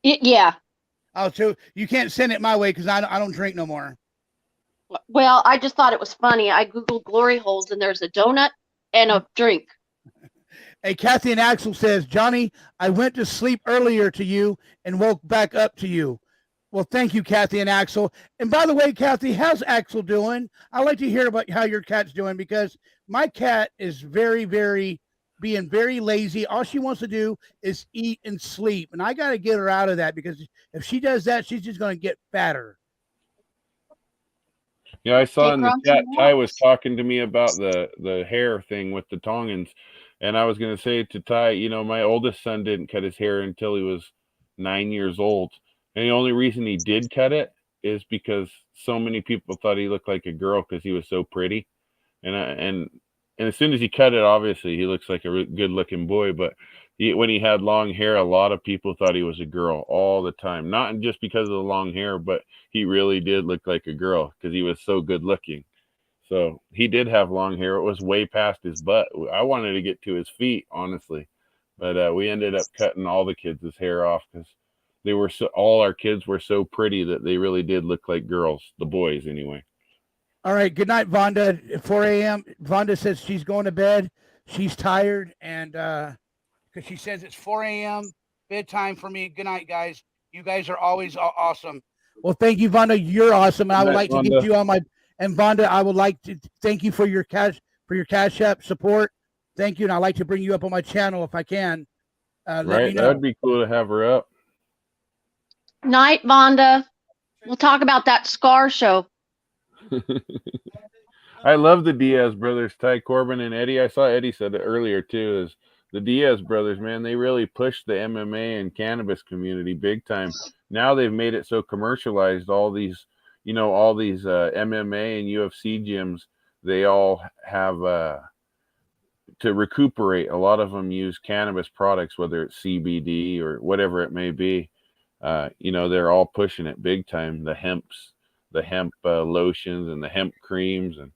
Speaker 8: Yeah.
Speaker 1: Oh, so you can't send it my way because I don't drink no more.
Speaker 8: Well, I just thought it was funny. I googled glory holes, and there's a donut and a drink.
Speaker 1: Hey, Kathy and Axel says, Johnny, I went to sleep earlier to you and woke back up to you. Well, thank you, Kathy and Axel. And by the way, Kathy, how's Axel doing? I'd like to hear about how your cat's doing because my cat is very, very being very lazy. All she wants to do is eat and sleep. And I got to get her out of that because if she does that, she's just going to get fatter.
Speaker 4: Yeah, I saw
Speaker 1: Take
Speaker 4: in
Speaker 1: her
Speaker 4: the
Speaker 1: on
Speaker 4: chat
Speaker 1: some
Speaker 4: Ty
Speaker 1: walks.
Speaker 4: was talking to me about the hair thing with the Tongans, and I was going to say to Ty, you know, my oldest son didn't cut his hair until he was 9 years old, and the only reason he did cut it is because so many people thought he looked like a girl because he was so pretty, and as soon as he cut it, obviously he looks like a good looking boy, but when he had long hair, a lot of people thought he was a girl all the time. Not just because of the long hair, but he really did look like a girl because he was so good looking. So he did have long hair. It was way past his butt. I wanted to get to his feet, honestly, but we ended up cutting all the kids' hair off because they were all our kids were so pretty that they really did look like girls, the boys anyway.
Speaker 1: All right. Good night, Vonda. At 4 a.m. Vonda says she's going to bed. She's tired and because she says it's 4 a.m. bedtime for me. Good night, guys. You guys are always awesome. Well, thank you, Vonda. You're awesome. And I would like to get you on my and Vonda, I would like to thank you for your cash app support. Thank you. And I'd like to bring you up on my channel if I can. Let me
Speaker 4: Right?
Speaker 1: know.
Speaker 4: That'd be cool to have her up.
Speaker 8: Night, Vonda. We'll talk about that Scar show.
Speaker 4: I love the Diaz brothers, Ty Corbin and Eddie. I saw Eddie said it earlier too. Is the Diaz brothers, man? They really pushed the MMA and cannabis community big time. Now they've made it so commercialized. All these, you know, all these MMA and UFC gyms, they all have to recuperate. A lot of them use cannabis products, whether it's CBD or whatever it may be. You know, they're all pushing it big time. The hemp lotions and the hemp creams and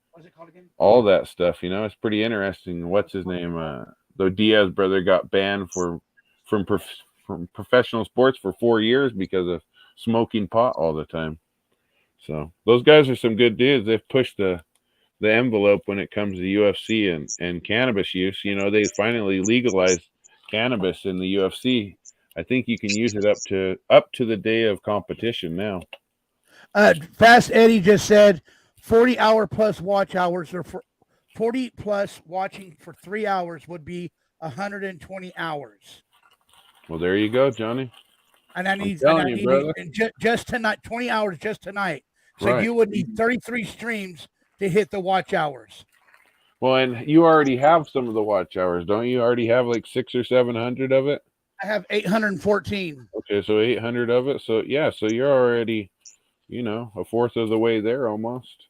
Speaker 4: all that stuff. You know, it's pretty interesting. What's his name? The Diaz brother got banned from professional sports for 4 years because of smoking pot all the time. So those guys are some good dudes. They've pushed the envelope when it comes to UFC and cannabis use. You know, they finally legalized cannabis in the UFC. I think you can use it up to the day of competition now.
Speaker 1: Fast Eddie just said 40-hour plus watch hours or for 40 plus watching for 3 hours would be 120 hours.
Speaker 4: Well, there you go, Johnny.
Speaker 1: And I need
Speaker 4: brother.
Speaker 1: just tonight, 20 hours just tonight. So
Speaker 4: Right.
Speaker 1: you would need 33 streams to hit the watch hours.
Speaker 4: Well, and you already have some of the watch hours, don't you? Already have like 600 or 700 of it.
Speaker 1: I have 814.
Speaker 4: Okay, so 800 of it. So yeah, so you're already, you know, a fourth of the way there almost.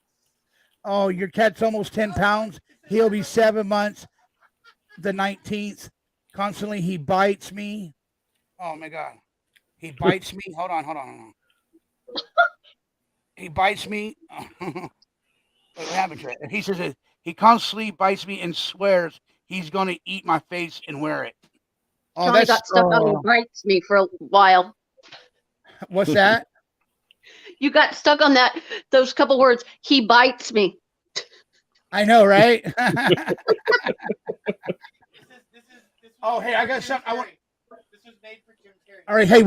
Speaker 1: Oh, your cat's almost 10 pounds. He'll be 7 months the 19th. Constantly, he bites me. Oh, my God. He bites me. Hold on. He bites me. What happened to it? He says that he constantly bites me and swears he's going to eat my face and wear it. Oh,
Speaker 8: Johnny got stuck on bites me for a while.
Speaker 1: What's that?
Speaker 8: You got stuck on those couple words. He bites me.
Speaker 1: I know, right? Oh, hey, I got something.
Speaker 11: This was made for Jim Carrey.
Speaker 1: All right, hey,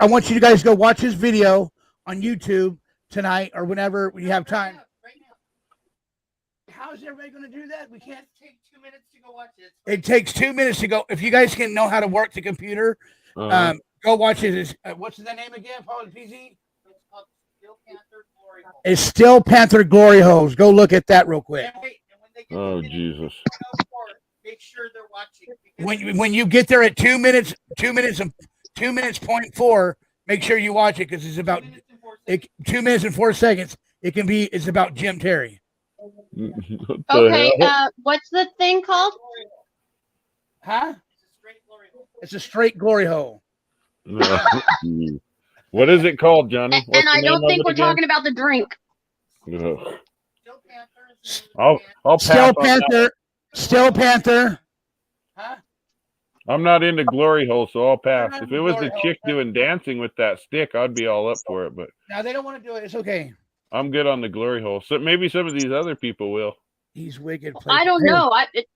Speaker 1: I want you guys to go watch his video on YouTube tonight or whenever you have time.
Speaker 11: Right now.
Speaker 1: How is everybody going to do that? We can't
Speaker 11: take 2 minutes to go watch it.
Speaker 1: It takes 2 minutes to go. If you guys can know how to work the computer, go watch it. What's the name again, Paul and PZ?
Speaker 11: It's called Steel Panther Glory Hole.
Speaker 1: It's Steel Panther Glory Holes. Go look at that real quick.
Speaker 11: And wait, and when they get
Speaker 4: Oh, Jesus.
Speaker 11: make sure they're watching.
Speaker 1: When you get there at 2 minutes, 2 minutes.4, make sure you watch it because it's about 2 minutes and 4 seconds. It's about Jim Terry.
Speaker 8: Okay, what's the thing called?
Speaker 1: Huh? It's a straight glory hole.
Speaker 4: What is it called, Johnny? What's
Speaker 8: And I
Speaker 4: the name
Speaker 8: don't
Speaker 4: of
Speaker 8: think
Speaker 4: it
Speaker 8: we're
Speaker 4: again?
Speaker 8: talking about the drink.
Speaker 4: Ugh. I'll pass
Speaker 1: Steel
Speaker 4: on that.
Speaker 1: Panther. Steel Panther.
Speaker 4: I'm not into glory hole, so I'll pass. If it was the chick doing dancing with that stick, I'd be all up for it. But
Speaker 1: Now they don't want to do it. It's okay.
Speaker 4: I'm good on the glory hole. So maybe some of these other people will.
Speaker 1: He's wicked.
Speaker 8: I don't know.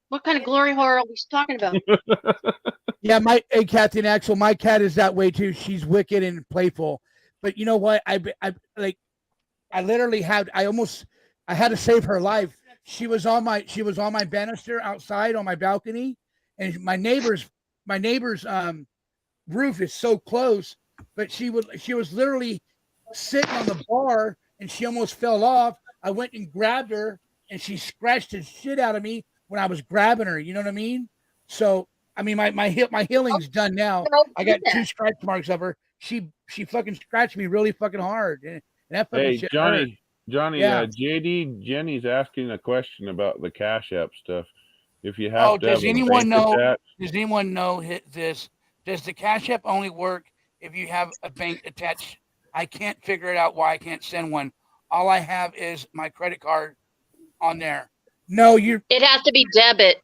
Speaker 8: What kind of glory horror are we talking about?
Speaker 1: Yeah, hey, Kathy and Axel, my cat is that way too. She's wicked and playful. But you know what? I literally had to save her life. She was on my banister outside on my balcony, and my neighbor's roof is so close, but she was literally sitting on the bar and she almost fell off. I went and grabbed her and she scratched the shit out of me when I was grabbing her. You know what I mean? So I mean my healing's done now. I got 2 scratch marks of her. She fucking scratched me really fucking hard. And that fucking
Speaker 4: Hey,
Speaker 1: shit
Speaker 4: Johnny,
Speaker 1: hurt.
Speaker 4: Johnny,
Speaker 1: Yeah.
Speaker 4: JD Jenny's asking a question about the Cash App stuff. If you have to have
Speaker 1: Does
Speaker 4: a
Speaker 1: anyone
Speaker 4: bank
Speaker 1: know?
Speaker 4: attached,
Speaker 1: Does anyone know this? Does the Cash App only work if you have a bank attached? I can't figure it out why I can't send one. All I have is my credit card on there. No,
Speaker 8: It has to be debit.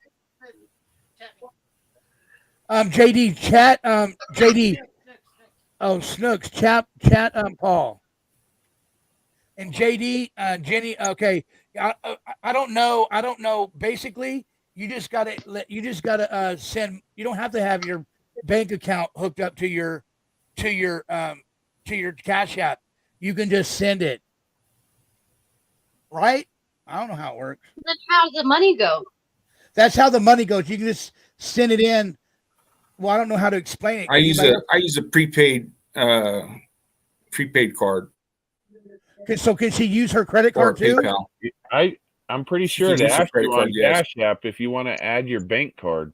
Speaker 1: JD chat JD. Oh, Snooks chat Paul. And JD Jenny, okay. I don't know. Basically, you just gotta send. You don't have to have your bank account hooked up to your Cash App. You can just send it. Right? I don't know how it works.
Speaker 8: Then how does the money go?
Speaker 1: That's how the money goes. You can just send it in. Well, I don't know how to explain it.
Speaker 6: I use a prepaid card.
Speaker 1: So can she use her credit card too?
Speaker 6: PayPal.
Speaker 4: I'm pretty
Speaker 6: She
Speaker 4: sure
Speaker 6: can
Speaker 4: it
Speaker 6: use her
Speaker 4: asks
Speaker 6: credit
Speaker 4: you
Speaker 6: card,
Speaker 4: on
Speaker 6: yes.
Speaker 4: Cash App if you want to add your bank card,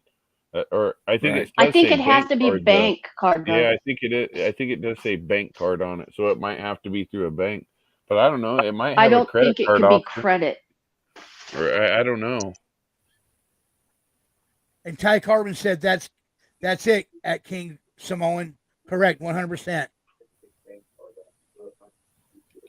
Speaker 4: or I think it.
Speaker 8: I
Speaker 4: does
Speaker 8: think
Speaker 4: say
Speaker 8: it has
Speaker 4: bank
Speaker 8: to be
Speaker 4: card,
Speaker 8: bank
Speaker 4: though.
Speaker 8: card. Though.
Speaker 4: Yeah, I think it is. I think it does say bank card on it, so it might have to be through a bank. But I don't know. It might have
Speaker 8: I don't
Speaker 4: a credit
Speaker 8: think it
Speaker 4: card
Speaker 8: could be
Speaker 4: option,
Speaker 8: credit.
Speaker 4: or I don't know.
Speaker 1: And Ty Carbon said that's it at King Samoan. Correct, 100%.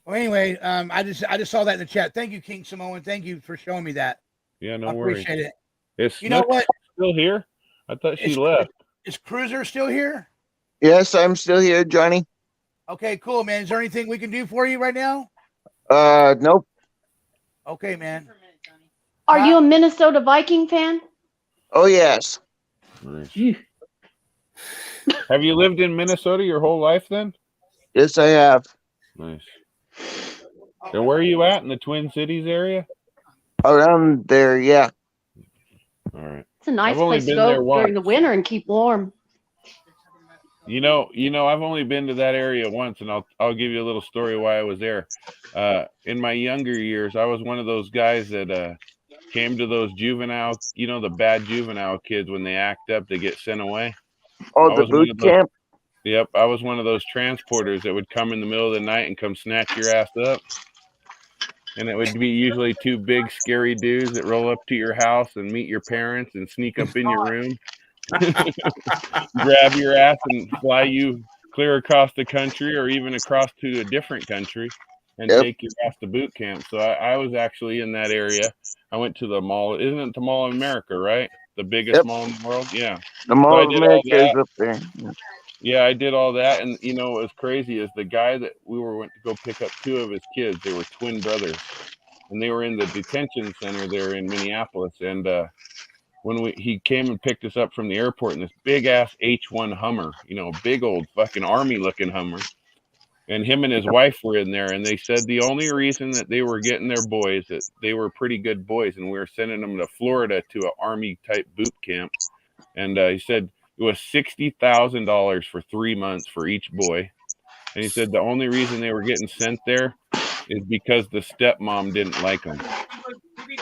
Speaker 1: Well, anyway, I just saw that in the chat. Thank you, King Samoan. Thank you for showing me that.
Speaker 4: Yeah, no
Speaker 1: I
Speaker 4: worries.
Speaker 1: appreciate it.
Speaker 4: Is
Speaker 1: You know what?
Speaker 4: still here? I thought she
Speaker 1: Is-
Speaker 4: left.
Speaker 1: Is Cruiser still here?
Speaker 18: Yes, I'm still here, Johnny.
Speaker 1: Okay, cool, man. Is there anything we can do for you right now?
Speaker 18: Nope.
Speaker 1: Okay, man.
Speaker 8: Are you a Minnesota Viking fan?
Speaker 18: Oh yes.
Speaker 4: Nice. Have you lived in Minnesota your whole life then?
Speaker 18: Yes, I have.
Speaker 4: Nice. And where are you at, in the Twin Cities area?
Speaker 18: Around there, yeah.
Speaker 4: All right.
Speaker 8: It's a nice
Speaker 4: I've only
Speaker 8: place to
Speaker 4: been there
Speaker 8: go
Speaker 4: once.
Speaker 8: during the winter and keep warm.
Speaker 4: You know, I've only been to that area once, and I'll give you a little story why I was there. In my younger years, I was one of those guys that came to those juvenile, the bad juvenile kids when they act up, they get sent away.
Speaker 18: Oh,
Speaker 4: I
Speaker 18: the
Speaker 4: was one
Speaker 18: boot
Speaker 4: of those.
Speaker 18: camp.
Speaker 4: Yep, I was one of those transporters that would come in the middle of the night and come snatch your ass up. And it would be usually two big scary dudes that roll up to your house and meet your parents and sneak up in your room, grab your ass and fly you clear across the country or even across to a different country and
Speaker 18: Yep.
Speaker 4: take your ass to boot camp. So I was actually in that area. I went to the mall. Isn't it the Mall of America, right? The biggest
Speaker 18: Yep.
Speaker 4: mall in the world? Yeah.
Speaker 18: The
Speaker 4: So
Speaker 18: Mall
Speaker 4: I
Speaker 18: of
Speaker 4: did all
Speaker 18: America is
Speaker 4: that.
Speaker 18: up there.
Speaker 4: Yeah, I did all that. And you know what was crazy is the guy that we went to go pick up two of his kids, they were twin brothers. And they were in the detention center there in Minneapolis. And when he came and picked us up from the airport in this big ass H1 Hummer, you know, big old fucking army looking Hummer. And him and his wife were in there, and they said the only reason that they were getting their boys, that they were pretty good boys, and we were sending them to Florida to an army type boot camp. And he said it was $60,000 for 3 months for each boy. And he said the only reason they were getting sent there is because the stepmom didn't like them.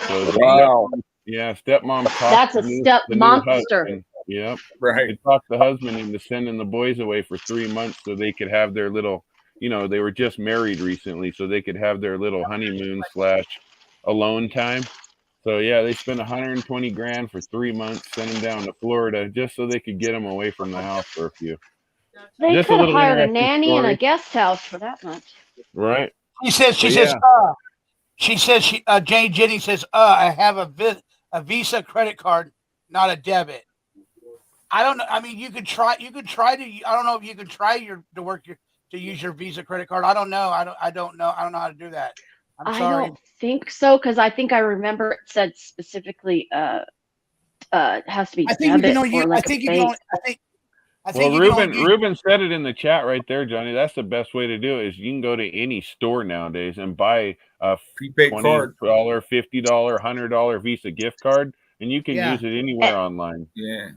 Speaker 4: So the
Speaker 6: Wow.
Speaker 4: stepmom talked
Speaker 8: That's a step
Speaker 4: the new
Speaker 8: monster.
Speaker 4: husband. Yep.
Speaker 6: Right.
Speaker 4: They talked the husband into sending the boys away for 3 months so they could have their little, you know, they were just married recently, so they could have their little honeymoon / alone time. So yeah, they spent 120 grand for 3 months, sent them down to Florida just so they could get them away from the house for a few.
Speaker 8: They
Speaker 4: Just a
Speaker 8: could have
Speaker 4: little
Speaker 8: hired a
Speaker 4: interesting
Speaker 8: nanny and a
Speaker 4: story.
Speaker 8: guest house for that much.
Speaker 4: Right.
Speaker 1: She says, Jane Jenny says, I have a Visa credit card, not a debit. I don't know. I mean, you could try to, I don't know if you could try to use your Visa credit card. I don't know. I don't know how to do that. I'm
Speaker 8: I
Speaker 1: sorry.
Speaker 8: don't think so, because I think I remember it said specifically it has to be
Speaker 1: I think you
Speaker 8: debit
Speaker 1: can only,
Speaker 8: or like
Speaker 1: I think
Speaker 8: a
Speaker 1: you can
Speaker 8: bank.
Speaker 1: only, I think
Speaker 4: Well,
Speaker 1: you can only use,
Speaker 4: Reuben said it in the chat right there, Johnny. That's the best way to do it. Is you can go to any store nowadays and buy a
Speaker 6: prepaid
Speaker 4: $20,
Speaker 6: card.
Speaker 4: $50, $100 Visa gift card, and you can
Speaker 1: Yeah.
Speaker 4: use it anywhere online.
Speaker 6: Yeah.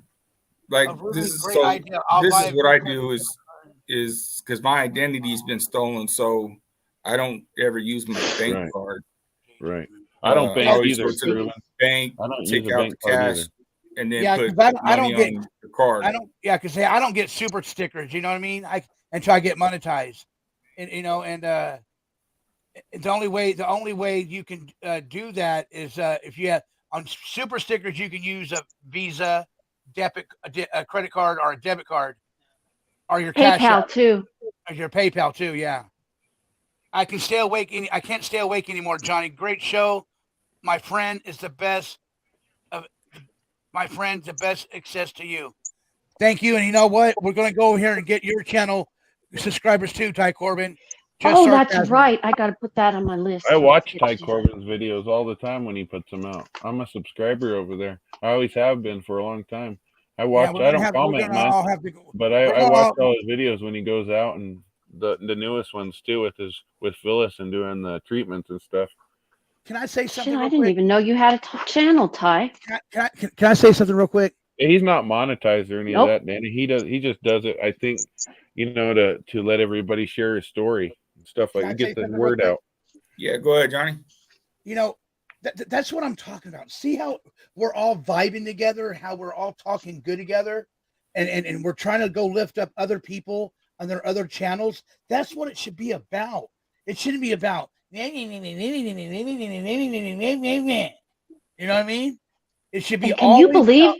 Speaker 6: Like
Speaker 1: a really
Speaker 6: this is
Speaker 1: great
Speaker 6: so
Speaker 1: idea. I'll
Speaker 6: this
Speaker 1: buy
Speaker 6: is
Speaker 1: a
Speaker 6: what I
Speaker 1: Visa
Speaker 6: do is because my identity's been stolen, so I don't ever use my bank
Speaker 4: Right.
Speaker 6: card.
Speaker 4: Right. I don't
Speaker 6: I
Speaker 4: bank
Speaker 6: always
Speaker 4: either,
Speaker 6: go to the
Speaker 4: Reuben.
Speaker 6: bank,
Speaker 4: I don't
Speaker 6: take
Speaker 4: use a
Speaker 6: out
Speaker 4: bank
Speaker 6: the
Speaker 4: card
Speaker 6: cash,
Speaker 4: either.
Speaker 6: and then
Speaker 1: Yeah,
Speaker 6: put
Speaker 1: because I
Speaker 6: money
Speaker 1: don't get
Speaker 6: on the card.
Speaker 1: I don't get super stickers. You know what I mean? Until I get monetized, and you know, and the only way you can do that is if you have on super stickers, you can use a Visa, a credit card, or a debit card, or your Cash
Speaker 8: PayPal
Speaker 1: App,
Speaker 8: too.
Speaker 1: or your PayPal too. Yeah, I can't stay awake anymore, Johnny. Great show. My friend is the best. My friend's the best access to you. Thank you. And you know what? We're going to go over here and get your channel subscribers too, Ty Corbin.
Speaker 8: Oh, that's right. I got to put that on my list.
Speaker 4: I watch Ty Corbin's videos all the time when he puts them out. I'm a subscriber over there. I always have been for a long time. I watch. I don't comment much, but I watch all his videos when he goes out, and the newest ones too with Phyllis and doing the treatments and stuff.
Speaker 1: Can I say something?
Speaker 8: Shit, I didn't even know you had a channel, Ty.
Speaker 1: Can I say something real quick?
Speaker 4: He's not monetized or any
Speaker 8: Nope.
Speaker 4: of that, Danny. He just does it. I think, you know, to let everybody share his story and stuff like get the word out.
Speaker 6: Yeah, go ahead, Johnny.
Speaker 1: You know, that's what I'm talking about. See how we're all vibing together, how we're all talking good together, and we're trying to go lift up other people on their other channels. That's what it should be about. It shouldn't be about you know what I mean? It should be.
Speaker 8: And can you believe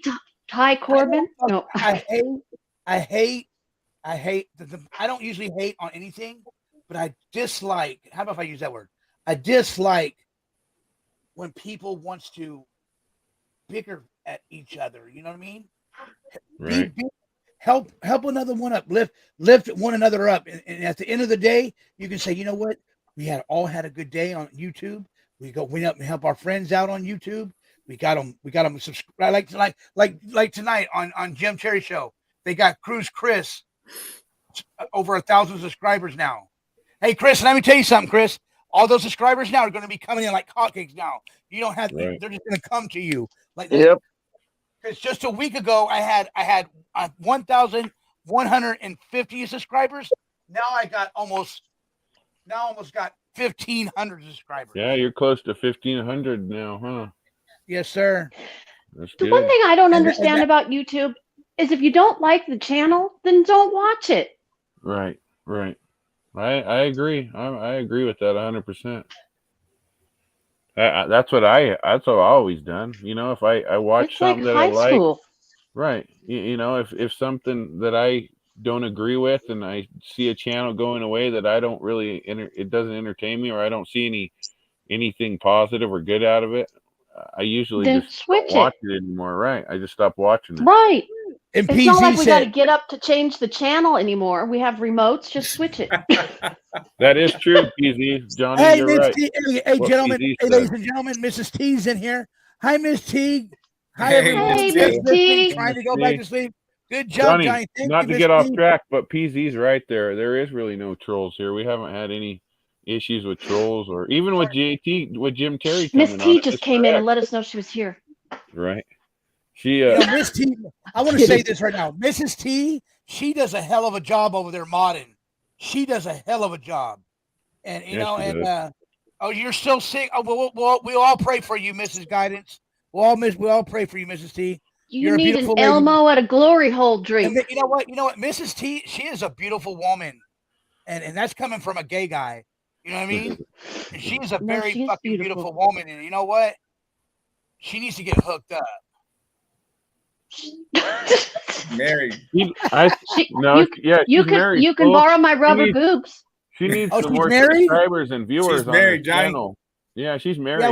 Speaker 8: Ty Corbin? No,
Speaker 1: I hate. I don't usually hate on anything, but I dislike. How about if I use that word? I dislike when people wants to bicker at each other. You know what I mean?
Speaker 4: Right.
Speaker 1: Help another one up. Lift one another up. And at the end of the day, you can say, you know what? We all had a good day on YouTube. We up and help our friends out on YouTube. We got them subscribe like tonight on Jim Cherry Show. They got Cruz Chris over 1,000 subscribers now. Hey Chris, let me tell you something, Chris. All those subscribers now are going to be coming in like hotcakes now. You don't have they're just going to come to you like
Speaker 18: yep.
Speaker 1: Because just a week ago I had 1,150 subscribers. Now I got almost got 1,500 subscribers.
Speaker 4: Yeah, you're close to 1,500 now, huh?
Speaker 1: Yes, sir.
Speaker 4: That's
Speaker 8: the
Speaker 4: good.
Speaker 8: one thing I don't understand about YouTube is if you don't like the channel, then don't watch it.
Speaker 4: Right. I agree. I agree with that 100%. That's what I've always done. You know, if I watch
Speaker 8: It's like
Speaker 4: something that I
Speaker 8: high
Speaker 4: like,
Speaker 8: school.
Speaker 4: right? You know, if something that I don't agree with, and I see a channel going away that I don't really it doesn't entertain me, or I don't see anything positive or good out of it, I usually
Speaker 8: Then
Speaker 4: just
Speaker 8: switch
Speaker 4: don't watch
Speaker 8: it.
Speaker 4: it anymore. Right? I just stop watching it.
Speaker 8: Right.
Speaker 1: And
Speaker 8: It's not like
Speaker 1: PZ
Speaker 8: we got to
Speaker 1: said,
Speaker 8: get up to change the channel anymore. We have remotes. Just switch it.
Speaker 4: That is true, PZ. Johnny,
Speaker 1: "Hey,
Speaker 4: you're
Speaker 1: Miss
Speaker 4: right.
Speaker 1: T, hey,
Speaker 4: What
Speaker 1: gentlemen,
Speaker 4: PZ
Speaker 1: hey,
Speaker 4: said.
Speaker 1: ladies and gentlemen, Mrs. T's in here. Hi, Miss T. Hi,
Speaker 6: Hey,
Speaker 1: everyone.
Speaker 8: Hey,
Speaker 6: Miss
Speaker 8: Miss
Speaker 6: T.
Speaker 1: Listening,
Speaker 8: T.
Speaker 1: trying to
Speaker 4: Miss
Speaker 1: go back
Speaker 4: T.
Speaker 1: to sleep. Good job,
Speaker 4: Johnny,
Speaker 1: Johnny. Thank
Speaker 4: not
Speaker 1: you,
Speaker 4: to
Speaker 1: Miss
Speaker 4: get off
Speaker 1: T.
Speaker 4: track, but PZ's right there. There is really no trolls here. We haven't had any issues with trolls, or even with JT, with Jim Terry
Speaker 8: Miss
Speaker 4: coming on.
Speaker 8: T just came in and let us know she was here.
Speaker 4: Right. She
Speaker 1: You know, Miss T, I want to say this right now. Mrs. T, she does a hell of a job over there modding. She does a hell of a job. And, you
Speaker 4: Yes,
Speaker 1: know,
Speaker 4: she
Speaker 1: and,
Speaker 4: does.
Speaker 1: oh, you're still sick. Oh, we'll all pray for you, Mrs. Guidance. We all pray for you, Mrs. T.
Speaker 8: You
Speaker 1: You're a
Speaker 8: need an
Speaker 1: beautiful lady.
Speaker 8: Elmo at a glory hole
Speaker 1: And
Speaker 8: drink.
Speaker 1: you know what? Mrs. T, she is a beautiful woman. And that's coming from a gay guy. You know what I mean? And she's a
Speaker 8: No,
Speaker 1: very
Speaker 8: she is
Speaker 1: fucking beautiful woman. And you know what? She needs to get hooked up.
Speaker 6: Married.
Speaker 4: No, yeah,
Speaker 8: You
Speaker 4: she's married.
Speaker 8: can
Speaker 4: fool.
Speaker 8: borrow my rubber
Speaker 4: needs-
Speaker 8: boobs.
Speaker 4: She needs
Speaker 1: Oh,
Speaker 4: some
Speaker 1: she's
Speaker 4: more
Speaker 1: married?
Speaker 4: subscribers and viewers
Speaker 6: She's
Speaker 4: on her
Speaker 6: married, Johnny.
Speaker 4: channel. Yeah, she's married.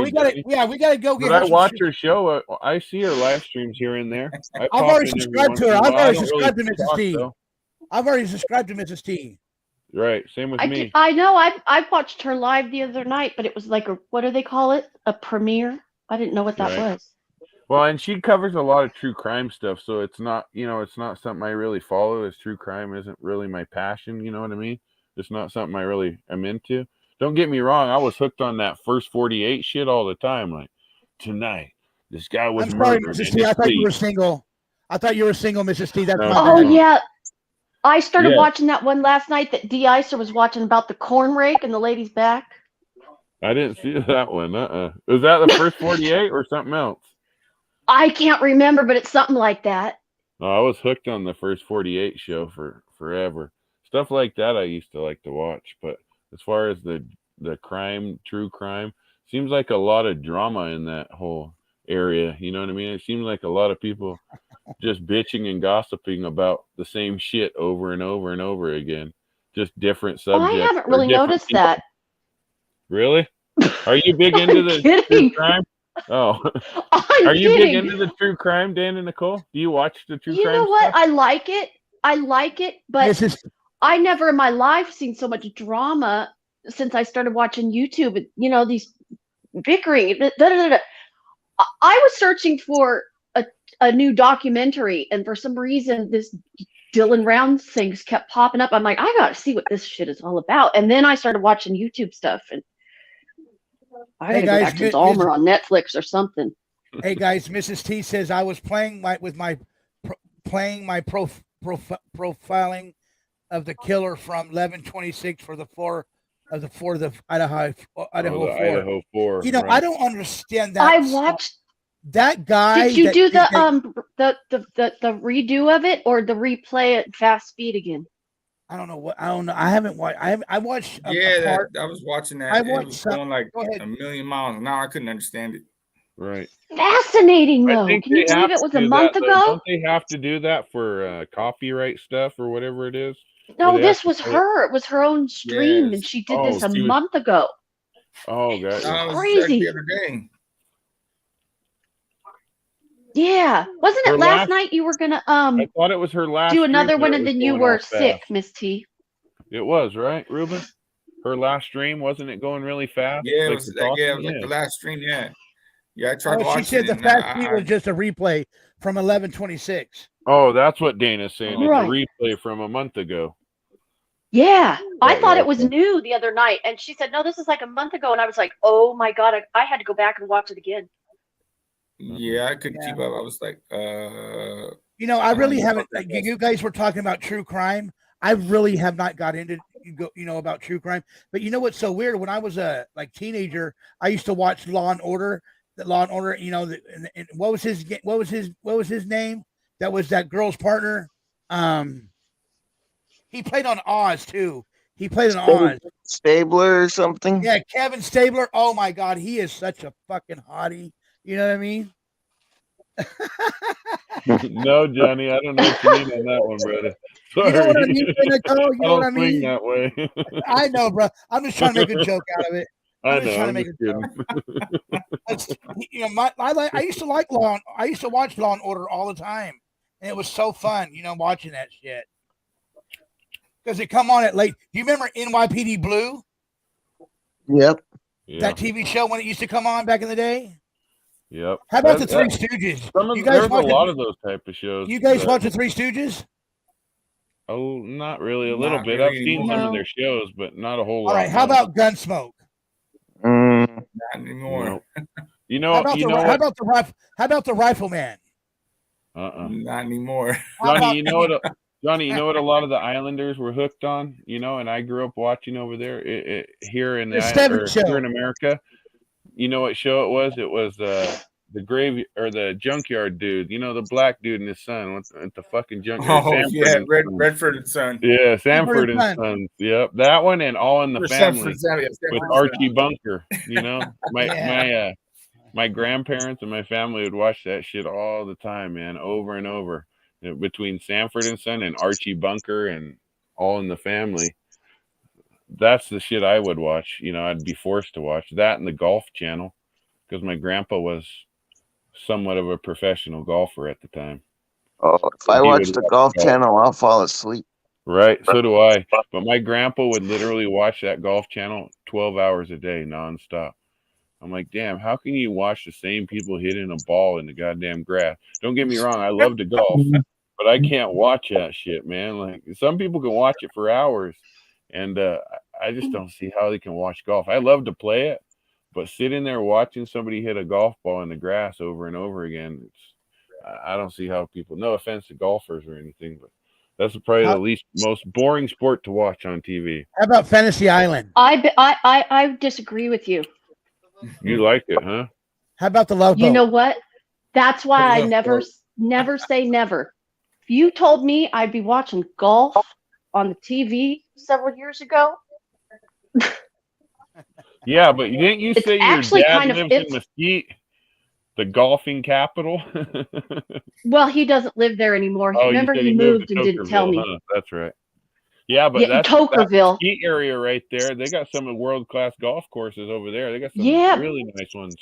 Speaker 1: Yeah, we gotta go get
Speaker 4: But
Speaker 1: her
Speaker 4: I
Speaker 1: some
Speaker 4: watch
Speaker 1: shit.
Speaker 4: her show. I see her live streams here and there. I
Speaker 1: I've
Speaker 4: pop
Speaker 1: already
Speaker 4: in every
Speaker 1: subscribed
Speaker 4: once
Speaker 1: to her.
Speaker 4: in a
Speaker 1: I've
Speaker 4: while. I
Speaker 1: already
Speaker 4: don't
Speaker 1: subscribed
Speaker 4: really
Speaker 1: to Mrs.
Speaker 4: talk,
Speaker 1: T.
Speaker 4: though.
Speaker 1: I've already subscribed to Mrs. T.
Speaker 4: Right, same with me.
Speaker 8: I know. I watched her live the other night, but it was like what do they call it? A premiere? I didn't know what that
Speaker 4: Right.
Speaker 8: was.
Speaker 4: Well, and she covers a lot of true crime stuff, so it's not, it's not something I really follow. As true crime isn't really my passion, you know what I mean? It's not something I really am into. Don't get me wrong, I was hooked on that first 48 shit all the time. Like, tonight, this guy was
Speaker 1: I'm sorry,
Speaker 4: murdered.
Speaker 1: Mrs.
Speaker 4: in
Speaker 1: T.
Speaker 4: his
Speaker 1: I thought you
Speaker 4: sleep.
Speaker 1: were single. I thought you were single, Mrs. T. That's
Speaker 4: No,
Speaker 1: my
Speaker 8: Oh
Speaker 1: bad.
Speaker 8: yeah. I started
Speaker 4: Yeah.
Speaker 8: watching that one last night that D-Icer was watching about the corn rake and the lady's back.
Speaker 4: I didn't see that one. Was that the first 48 or something else?
Speaker 8: I can't remember, but it's something like that.
Speaker 4: No, I was hooked on the first 48 show for forever. Stuff like that I used to like to watch. But as far as the crime, true crime, seems like a lot of drama in that whole area. You know what I mean? It seems like a lot of people just bitching and gossiping about the same shit over and over and over again. Just different
Speaker 8: Oh,
Speaker 4: subjects.
Speaker 8: I haven't
Speaker 4: or
Speaker 8: really
Speaker 4: different
Speaker 8: noticed
Speaker 4: people.
Speaker 8: that.
Speaker 4: Really? Are you big into the true
Speaker 8: kidding.
Speaker 4: crime? Oh.
Speaker 8: I'm
Speaker 4: Are you big
Speaker 8: kidding.
Speaker 4: into the true crime, Dan and Nicole? Do you watch the true
Speaker 8: You
Speaker 4: crime
Speaker 8: know what?
Speaker 4: stuff?
Speaker 8: I like it, but
Speaker 1: Mrs.
Speaker 8: I never in my life seen so much drama since I started watching YouTube. You know, these bickering. I was searching for a new documentary, and for some reason, this Dylan Rounds things kept popping up. I'm like, I gotta see what this shit is all about. And then I started watching YouTube stuff, and I gotta go back to Dahmer on Netflix or something.
Speaker 1: Hey guys, Mrs. T says I was playing my profiling of the killer from 11/26 for the 4 of the Idaho 4.
Speaker 4: Idaho 4.
Speaker 1: You know,
Speaker 4: right.
Speaker 1: I don't understand that.
Speaker 8: I watched
Speaker 1: that guy.
Speaker 8: Did you
Speaker 1: that-
Speaker 8: do
Speaker 1: that-
Speaker 8: the redo of it or the replay at fast speed again?
Speaker 1: I don't know. I haven't watched. I watched.
Speaker 6: Yeah, I was watching that.
Speaker 1: I
Speaker 6: It
Speaker 1: watched
Speaker 6: was
Speaker 1: some-
Speaker 6: going like
Speaker 1: go ahead.
Speaker 6: a million miles an hour. I couldn't understand it.
Speaker 4: Right.
Speaker 8: Fascinating
Speaker 4: I
Speaker 8: though.
Speaker 4: think
Speaker 8: Can you
Speaker 4: they
Speaker 8: believe
Speaker 4: have
Speaker 8: it was
Speaker 4: to
Speaker 8: a
Speaker 4: do
Speaker 8: month
Speaker 4: that, though.
Speaker 8: ago?
Speaker 4: Don't they have to do that for copyright stuff or whatever it is?
Speaker 8: No,
Speaker 4: Or they
Speaker 8: this
Speaker 4: have to
Speaker 8: was
Speaker 4: pay-
Speaker 8: her. It was her own stream, and
Speaker 6: Yes.
Speaker 8: she did
Speaker 4: Oh,
Speaker 8: this a
Speaker 4: she was-
Speaker 8: month ago.
Speaker 4: Oh, got
Speaker 6: I
Speaker 4: you.
Speaker 6: was
Speaker 8: Crazy.
Speaker 6: the other day.
Speaker 8: Yeah, wasn't
Speaker 4: Her
Speaker 8: it last
Speaker 4: last-
Speaker 8: night you were gonna
Speaker 4: I thought it was her last
Speaker 8: do another
Speaker 4: stream
Speaker 8: one
Speaker 4: that
Speaker 8: and
Speaker 4: was
Speaker 8: then you
Speaker 4: going
Speaker 8: were
Speaker 4: off
Speaker 8: sick,
Speaker 4: fast.
Speaker 8: Miss T?
Speaker 4: It was, right, Reuben? Her last stream, wasn't it going really fast?
Speaker 6: Yeah, it
Speaker 4: Like
Speaker 6: was
Speaker 4: the
Speaker 6: like,
Speaker 4: talking?
Speaker 6: like the last stream. Yeah, I tried
Speaker 1: Oh,
Speaker 6: watching.
Speaker 1: she said the
Speaker 6: and
Speaker 1: fast speed was just a replay from 11/26.
Speaker 4: Oh, that's what Dana's saying.
Speaker 8: Right.
Speaker 4: It's a replay from a month ago.
Speaker 8: Yeah, I
Speaker 4: Right,
Speaker 8: thought
Speaker 4: yeah,
Speaker 8: it was
Speaker 4: okay.
Speaker 8: new the other night, and she said, "No, this is like a month ago," and I was like, "Oh my god!" I had to go back and watch it again.
Speaker 6: Yeah, I couldn't
Speaker 1: Yeah.
Speaker 6: keep up. I was like,
Speaker 1: You know, I really
Speaker 6: know
Speaker 1: haven't.
Speaker 6: about that.
Speaker 1: You guys were talking about true crime. I really have not got into about true crime. But you know what's so weird? When I was a teenager, I used to watch Law and Order. The Law and Order. You know, and what was his name? that was that girl's partner. He played on Oz too. He played on Oz.
Speaker 18: Stabler or something.
Speaker 1: Yeah, Kevin Stabler. Oh my God, he is such a fucking hottie. You know what I mean?
Speaker 4: No, Johnny, I don't know what you mean on that one, brother. Sorry.
Speaker 1: You know what I mean, Nicole? You know what I
Speaker 4: swing
Speaker 1: mean?
Speaker 4: that way.
Speaker 1: I know, bro. I'm just trying to make a joke out of it.
Speaker 4: I
Speaker 1: I'm just
Speaker 4: know.
Speaker 1: trying to
Speaker 4: I'm
Speaker 1: make
Speaker 4: just
Speaker 1: a joke. You know, I used to like Law. I used to watch Law and Order all the time, and it was so fun, you know, watching that shit. Because it come on at late. Do you remember NYPD Blue?
Speaker 18: Yep.
Speaker 1: That TV show when it used to come on back in the day.
Speaker 4: Yep.
Speaker 1: How about the Three Stooges?
Speaker 4: There was a lot of those type of shows.
Speaker 1: You guys watch the Three Stooges?
Speaker 4: Oh, not really. A little
Speaker 6: Not
Speaker 4: bit.
Speaker 6: really
Speaker 4: I've seen some of their shows, but not a whole lot.
Speaker 1: All right. How about Gunsmoke?
Speaker 6: Not anymore.
Speaker 4: You know.
Speaker 1: How about
Speaker 4: what?
Speaker 1: How about the Rifleman?
Speaker 6: Not anymore.
Speaker 4: Johnny, you know what? Johnny, you know what a lot of the Islanders were hooked on, you know, and I grew up watching over there here in here in America. You know what show it was? It was the grave or the junkyard dude. You know, the black dude and his son with the fucking junkyard.
Speaker 6: Oh
Speaker 4: Sanford
Speaker 6: yeah,
Speaker 4: and
Speaker 6: Redford and Son.
Speaker 4: Yeah, Sanford and Sons. Yep, that one and All in the Family with Archie Bunker. You know, my grandparents and my family would watch that shit all the time, man, over and over. Between Sanford and Son and Archie Bunker and All in the Family. That's the shit I would watch. You know, I'd be forced to watch that and the Golf Channel because my grandpa was somewhat of a professional golfer at the time.
Speaker 18: Oh, if I watch the Golf Channel, I'll fall asleep.
Speaker 4: Right, so do I. But my grandpa would literally watch that Golf Channel 12 hours a day nonstop. I'm like, damn, how can you watch the same people hitting a ball in the goddamn grass? Don't get me wrong, I love to golf, but I can't watch that shit, man. Like, some people can watch it for hours, and I just don't see how they can watch golf. I love to play it, but sitting there watching somebody hit a golf ball in the grass over and over again, I don't see how people, no offense to golfers or anything, but that's probably the most boring sport to watch on TV.
Speaker 1: How about Fantasy Island?
Speaker 8: I disagree with you.
Speaker 4: You like it, huh?
Speaker 1: How about the Love Boat?
Speaker 8: You know what? That's why I never say never. If you told me I'd be watching golf on the TV several years ago.
Speaker 4: Yeah, but didn't you say your dad lives in Mesquite, the golfing capital?
Speaker 8: Well, he doesn't live there anymore. Remember, he moved and didn't tell me.
Speaker 4: Huh? That's right. Yeah, but that's
Speaker 8: Tokerville.
Speaker 4: That Mesquite area right there. They got some of the world-class golf courses over there. They got some really nice ones.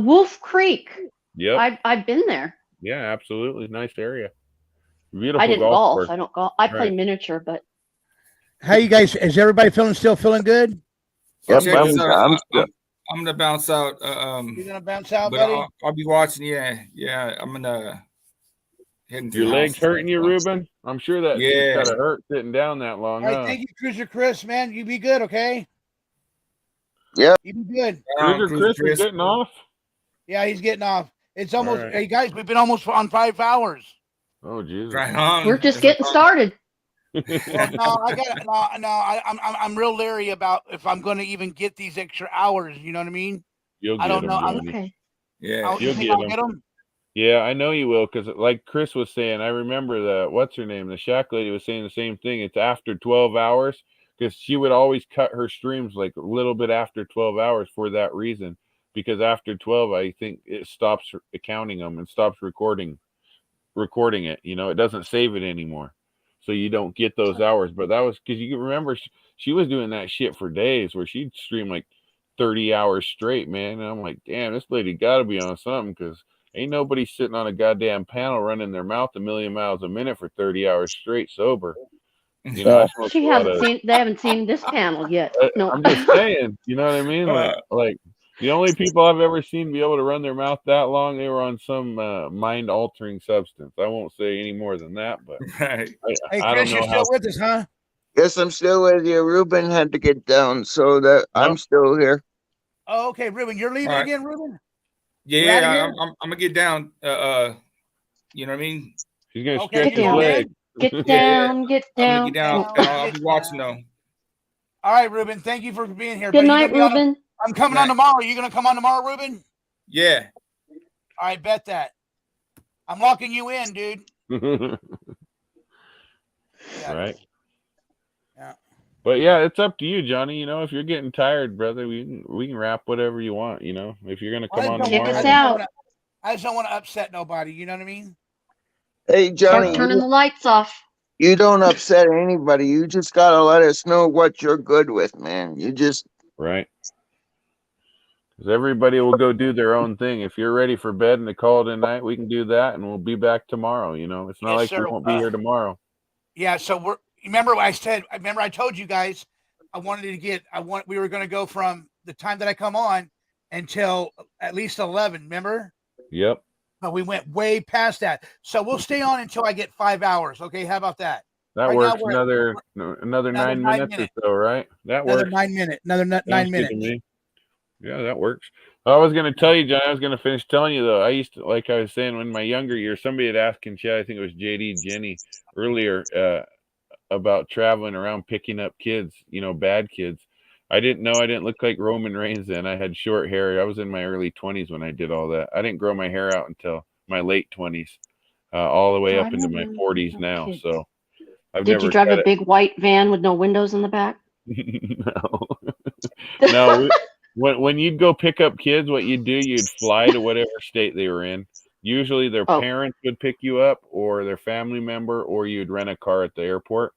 Speaker 8: Wolf Creek.
Speaker 4: Yep.
Speaker 8: I've been there.
Speaker 4: Yeah, absolutely. Nice area. Beautiful.
Speaker 8: I didn't golf.
Speaker 4: Course.
Speaker 8: I don't golf. I play miniature, but.
Speaker 1: How you guys? Is everybody still feeling good?
Speaker 6: Yep, I'm gonna bounce out.
Speaker 1: You're gonna bounce out,
Speaker 6: but
Speaker 1: buddy?
Speaker 6: I'll be watching. Yeah. I'm gonna.
Speaker 4: Your legs hurting you, Reuben? I'm sure that gotta hurt sitting down that long.
Speaker 1: All right, thank you, Cruiser Chris. Man, you be good, okay?
Speaker 18: Yeah.
Speaker 1: You be good.
Speaker 4: Cruiser Chris is getting off.
Speaker 1: Yeah, he's getting off. It's almost. Right. Hey guys, we've been almost on 5 hours.
Speaker 4: Oh Jesus!
Speaker 6: Right on.
Speaker 8: We're just getting started.
Speaker 1: Well, I'm real leery about if I'm going to even get these extra hours. You know what I mean?
Speaker 4: I don't know.
Speaker 8: Okay.
Speaker 6: Yeah,
Speaker 4: you'll get them. Yeah, I know you will, because like Chris was saying, I remember what's her name? The Shack lady was saying the same thing. It's after 12 hours, because she would always cut her streams like a little bit after 12 hours for that reason. Because after 12, I think it stops counting them and stops recording it. You know, it doesn't save it anymore. So you don't get those hours. But that was because you can remember she was doing that shit for days where she'd stream like 30 hours straight, man. And I'm like, damn, this lady got to be on something, because ain't nobody sitting on a goddamn panel running their mouth a million miles a minute for 30 hours straight sober. You know,
Speaker 8: they haven't seen this panel yet. No.
Speaker 4: I'm just saying, you know what I mean? Like the only people I've ever seen be able to run their mouth that long, they were on some mind-altering substance. I won't say any more than that, but
Speaker 6: right.
Speaker 1: Hey, Chris, you're still with us, huh?
Speaker 18: Yes, I'm still with you. Reuben had to get down, so that I'm still here.
Speaker 1: Oh, okay, Reuben, you're leaving again, Reuben?
Speaker 6: Yeah, I'm gonna get down. You know what I mean?
Speaker 4: He's gonna stretch his leg.
Speaker 8: Get down, get down.
Speaker 6: I'm gonna get down. I'll be watching though.
Speaker 1: All right, Reuben. Thank you for being here.
Speaker 8: Good night, Reuben.
Speaker 1: I'm coming on tomorrow. Are you gonna come on tomorrow, Reuben?
Speaker 6: Yeah.
Speaker 1: I bet that. I'm locking you in, dude.
Speaker 4: Right.
Speaker 1: Yeah.
Speaker 4: But yeah, it's up to you, Johnny. You know, if you're getting tired, brother, we can wrap whatever you want. You know, if you're gonna come on tomorrow.
Speaker 1: I just don't want to upset nobody. You know what I mean?
Speaker 18: Hey, Johnny,
Speaker 8: Start turning the lights off.
Speaker 18: you don't upset anybody. You just gotta let us know what you're good with, man. You just
Speaker 4: right. Because everybody will go do their own thing. If you're ready for bed and to call it a night, we can do that, and we'll be back tomorrow. You know, it's not
Speaker 1: Yes,
Speaker 4: like
Speaker 1: sir.
Speaker 4: we won't be here tomorrow.
Speaker 1: Yeah. So remember what I said. Remember I told you guys I wanted to get. We were going to go from the time that I come on until at least 11. Remember?
Speaker 4: Yep.
Speaker 1: But we went way past that. So we'll stay on until I get 5 hours. Okay. How about that?
Speaker 4: That
Speaker 1: Right
Speaker 4: works.
Speaker 1: now
Speaker 4: Another 9 minutes or so, right? That
Speaker 1: Another
Speaker 4: works.
Speaker 1: 9 minutes. Another 9
Speaker 4: Sounds good
Speaker 1: minutes.
Speaker 4: to me. Yeah, that works. I was going to tell you, John, I was going to finish telling you, though. I used to, like I was saying, in my younger years, somebody had asked in chat, I think it was JD Jenny earlier, about traveling around picking up kids, you know, bad kids. I didn't know I didn't look like Roman Reigns then. I had short hair. I was in my early 20s when I did all that. I didn't grow my hair out until my late 20s, all the way up into my 40s now. So I've never.
Speaker 8: Did you drive a big white van with no windows in the back?
Speaker 4: No. No. When you'd go pick up kids, what you'd do, you'd fly to whatever state they were in. Usually their parents would pick you up or their family member, or you'd rent a car at the airport.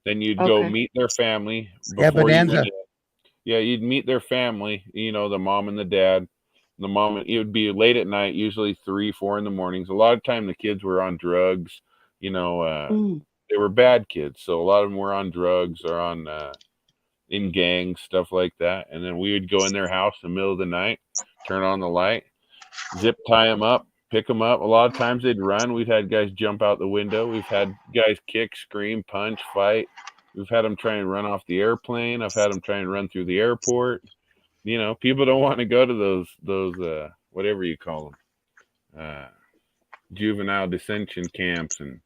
Speaker 4: Then you'd go meet their family before you went in. Yeah, you'd meet their family, you know, the mom and the dad. The mom, it would be late at night, usually 3, 4 in the mornings. A lot of time the kids were on drugs, you know, they were bad kids. So a lot of them were on drugs or on in gangs, stuff like that. And then we would go in their house in the middle of the night, turn on the light, zip tie them up, pick them up. A lot of times they'd run. We've had guys jump out the window. We've had guys kick, scream, punch, fight. We've had them try and run off the airplane. I've had them try and run through the airport. You know, people don't want to go to those whatever you call them, juvenile detention camps and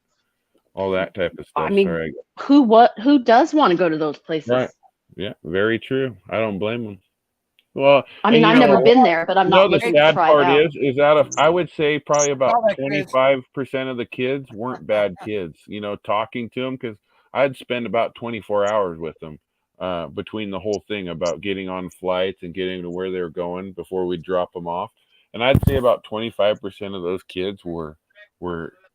Speaker 4: all that type of stuff.
Speaker 8: I mean, who does want to go to those places?
Speaker 4: Right. Yeah, very true. I don't blame them. Well,
Speaker 8: I mean, I've never been there, but I'm not
Speaker 4: the
Speaker 8: looking to
Speaker 4: sad
Speaker 8: try
Speaker 4: part
Speaker 8: it out.
Speaker 4: is out of, I would say probably about 25% of the kids weren't bad kids, you know, talking to them, because I'd spend about 24 hours with them between the whole thing about getting on flights and getting to where they were going before we drop them off. And I'd say about 25% of those kids were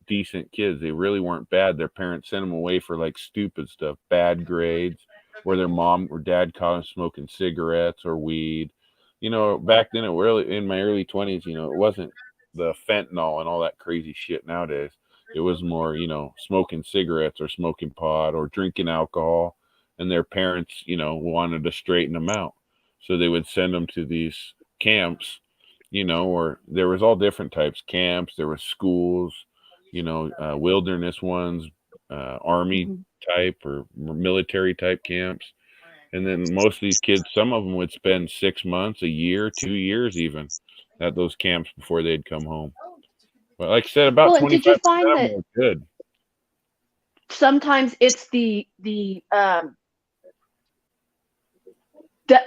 Speaker 4: decent kids. They really weren't bad. Their parents sent them away for like stupid stuff, bad grades, where their mom or dad caught them smoking cigarettes or weed. You know, back then, in my early 20s, you know, it wasn't the fentanyl and all that crazy shit nowadays. It was more, you know, smoking cigarettes or smoking pot or drinking alcohol. And their parents, you know, wanted to straighten them out. So they would send them to these camps, you know, or there was all different types camps. There were schools, you know, wilderness ones, army type or military type camps. And then most of these kids, some of them would spend 6 months, a year, 2 years even at those camps before they'd come home. But like I said, about 25%
Speaker 8: did you find
Speaker 4: of
Speaker 8: that
Speaker 4: them were good.
Speaker 8: sometimes it's the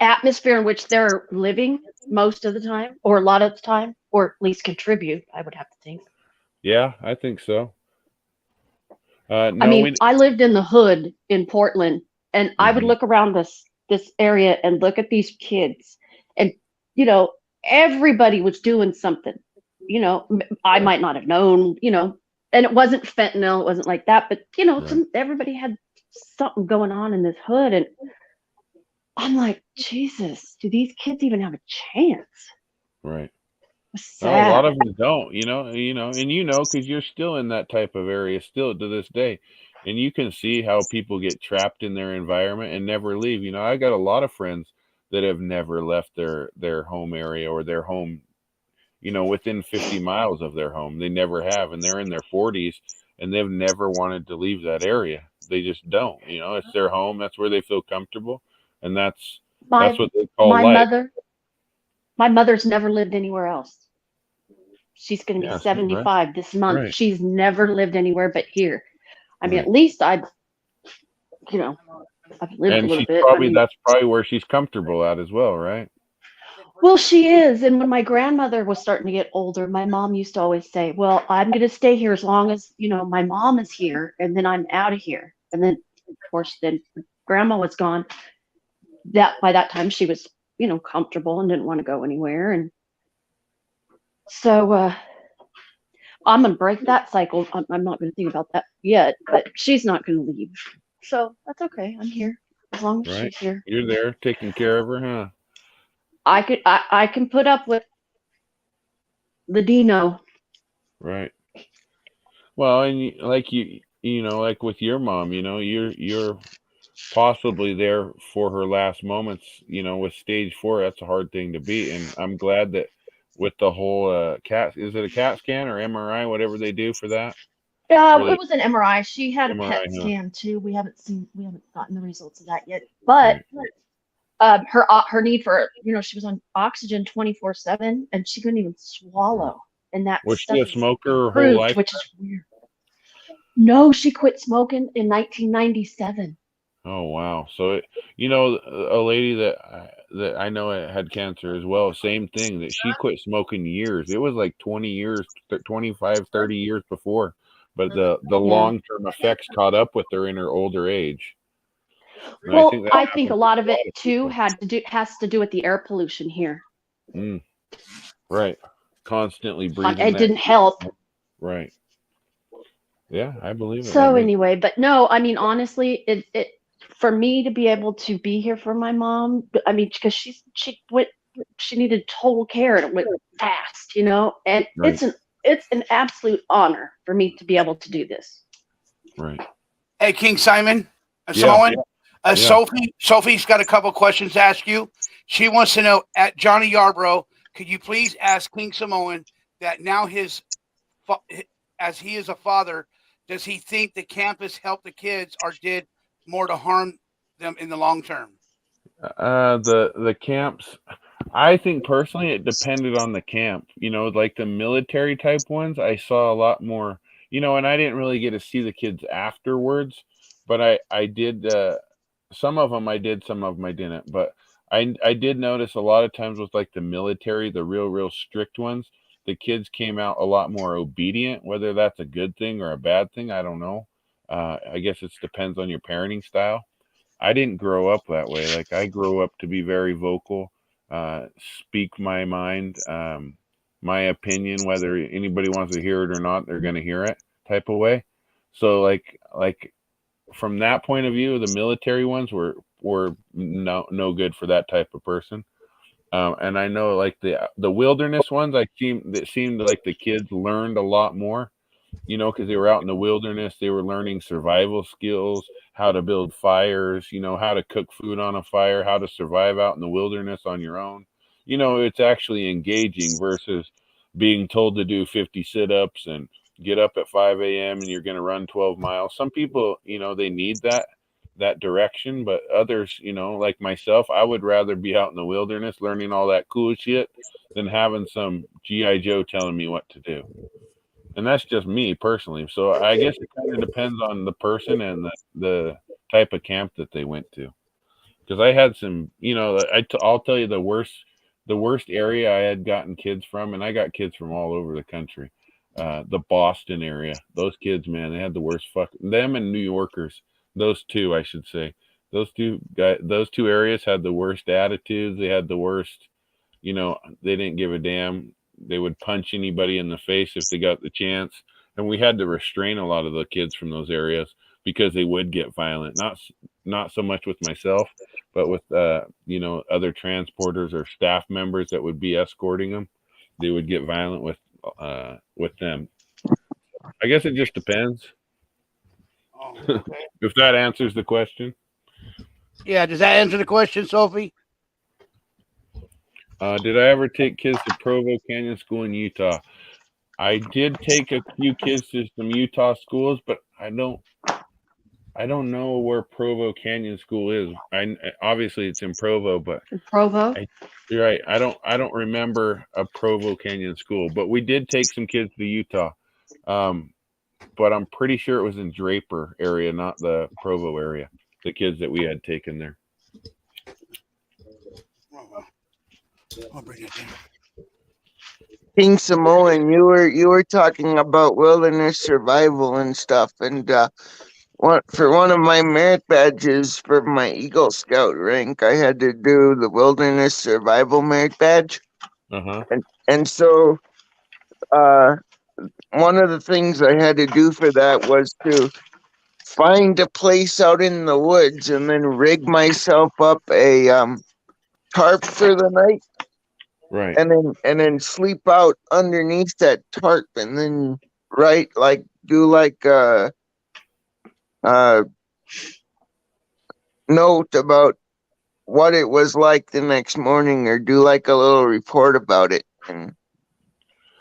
Speaker 8: atmosphere in which they're living most of the time, or a lot of the time, or at least contribute, I would have to think.
Speaker 4: Yeah, I think so.
Speaker 8: I mean, I lived in the hood in Portland, and I would look around this area and look at these kids, and you know, everybody was doing something. You know, I might not have known, you know, and it wasn't fentanyl, it wasn't like that, but you know, everybody had something going on in this hood, and I'm like, Jesus, do these kids even have a chance?
Speaker 4: Right.
Speaker 8: Sad.
Speaker 4: A lot of them don't, you know, and you know, because you're still in that type of area still to this day, and you can see how people get trapped in their environment and never leave. You know, I got a lot of friends that have never left their home area or their home, you know, within 50 miles of their home. They never have, and they're in their 40s, and they've never wanted to leave that area. They just don't. You know, it's their home. That's where they feel comfortable, and that's what they call life.
Speaker 8: My mother's never lived anywhere else. She's going to be 75 this month.
Speaker 4: Right.
Speaker 8: She's never lived anywhere but here. I mean, at least I've lived
Speaker 4: And
Speaker 8: a little
Speaker 4: she's
Speaker 8: bit.
Speaker 4: probably that's probably where she's comfortable at as well, right?
Speaker 8: Well, she is. And when my grandmother was starting to get older, my mom used to always say, well, I'm going to stay here as long as, my mom is here, and then I'm out of here. And then, of course, then grandma was gone. By that time, she was, comfortable and didn't want to go anywhere. And so I'm going to break that cycle. I'm not going to think about that yet, but she's not going to leave. So that's okay. I'm here as long as she's here.
Speaker 4: You're there taking care of her, huh?
Speaker 8: I can put up with the Dino.
Speaker 4: Right. Well, and like like with your mom, you're possibly there for her last moments. With stage 4, that's a hard thing to beat, and I'm glad that with the whole CAT, is it a CAT scan or MRI, whatever they do for that?
Speaker 8: It was an MRI. She had a
Speaker 4: MRI,
Speaker 8: PET
Speaker 4: huh?
Speaker 8: scan too. We haven't gotten the results of that yet. But her need for, she was on oxygen 24/7, and she couldn't even swallow. And that
Speaker 4: Was
Speaker 8: stuff
Speaker 4: she a
Speaker 8: is
Speaker 4: smoker her whole
Speaker 8: improved,
Speaker 4: life?
Speaker 8: which is weird. No, she quit smoking in 1997.
Speaker 4: Oh wow! So a lady that I know had cancer as well. Same thing, that she quit smoking years. It was like 20 years, 25, 30 years before. But the long-term effects caught up with her in her older age. And
Speaker 8: Well,
Speaker 4: that
Speaker 8: I think a
Speaker 4: happens
Speaker 8: lot
Speaker 4: to
Speaker 8: of it too has to do with the air pollution here.
Speaker 4: Right. Constantly breathing.
Speaker 8: It didn't help.
Speaker 4: Right. Yeah, I believe it.
Speaker 8: So anyway, but no, I mean, honestly, it for me to be able to be here for my mom, I mean, because she needed total care, and it went fast, and
Speaker 4: Right.
Speaker 8: it's an absolute honor for me to be able to do this.
Speaker 4: Right.
Speaker 1: Hey, King Simon,
Speaker 4: Yeah.
Speaker 1: Samoan. Sophie's got a couple questions to ask you. She wants to know, at Johnny Yarbrough, could you please ask King Samoan that now as he is a father, does he think the campus helped the kids or did more to harm them in the long term?
Speaker 4: The camps, I think personally it depended on the camp. Like the military type ones, I saw a lot more, and I didn't really get to see the kids afterwards, but I did some of them I did, some of them I didn't. But I did notice a lot of times with like the military, the real strict ones, the kids came out a lot more obedient. Whether that's a good thing or a bad thing, I don't know. I guess it depends on your parenting style. I didn't grow up that way. Like I grew up to be very vocal, speak my mind, my opinion, whether anybody wants to hear it or not, they're going to hear it type of way. So like from that point of view, the military ones were no good for that type of person. And I know like the wilderness ones, it seemed like the kids learned a lot more, because they were out in the wilderness. They were learning survival skills, how to build fires, how to cook food on a fire, how to survive out in the wilderness on your own. It's actually engaging versus being told to do 50 sit-ups and get up at 5 a.m. and you're going to run 12 miles. Some people, they need that direction, but others, like myself, I would rather be out in the wilderness learning all that cool shit than having some G.I. Joe telling me what to do. And that's just me personally. So I guess it kind of depends on the person and the type of camp that they went to. Because I had some, I'll tell you the worst area I had gotten kids from, and I got kids from all over the country. The Boston area, those kids, man, they had the worst them and New Yorkers. Those two, I should say, those two areas had the worst attitudes. They had the worst, they didn't give a damn. They would punch anybody in the face if they got the chance. And we had to restrain a lot of the kids from those areas because they would get violent. Not so much with myself, but with, other transporters or staff members that would be escorting them. They would get violent with them. I guess it just depends.
Speaker 1: Oh, okay.
Speaker 4: If that answers the question.
Speaker 1: Yeah, does that answer the question, Sophie?
Speaker 4: Did I ever take kids to Provo Canyon School in Utah? I did take a few kids to some Utah schools, but I don't know where Provo Canyon School is. Obviously it's in Provo, but
Speaker 8: Provo.
Speaker 4: You're right. I don't remember a Provo Canyon School, but we did take some kids to Utah. But I'm pretty sure it was in Draper area, not the Provo area. The kids that we had taken there.
Speaker 1: I'll bring it down.
Speaker 18: King Samoan, you were talking about wilderness survival and stuff, and for one of my merit badges for my Eagle Scout rank, I had to do the wilderness survival merit badge. And so one of the things I had to do for that was to find a place out in the woods and then rig myself up a tarp for the night.
Speaker 4: Right.
Speaker 18: And then sleep out underneath that tarp and then do note about what it was like the next morning, or do like a little report about it. And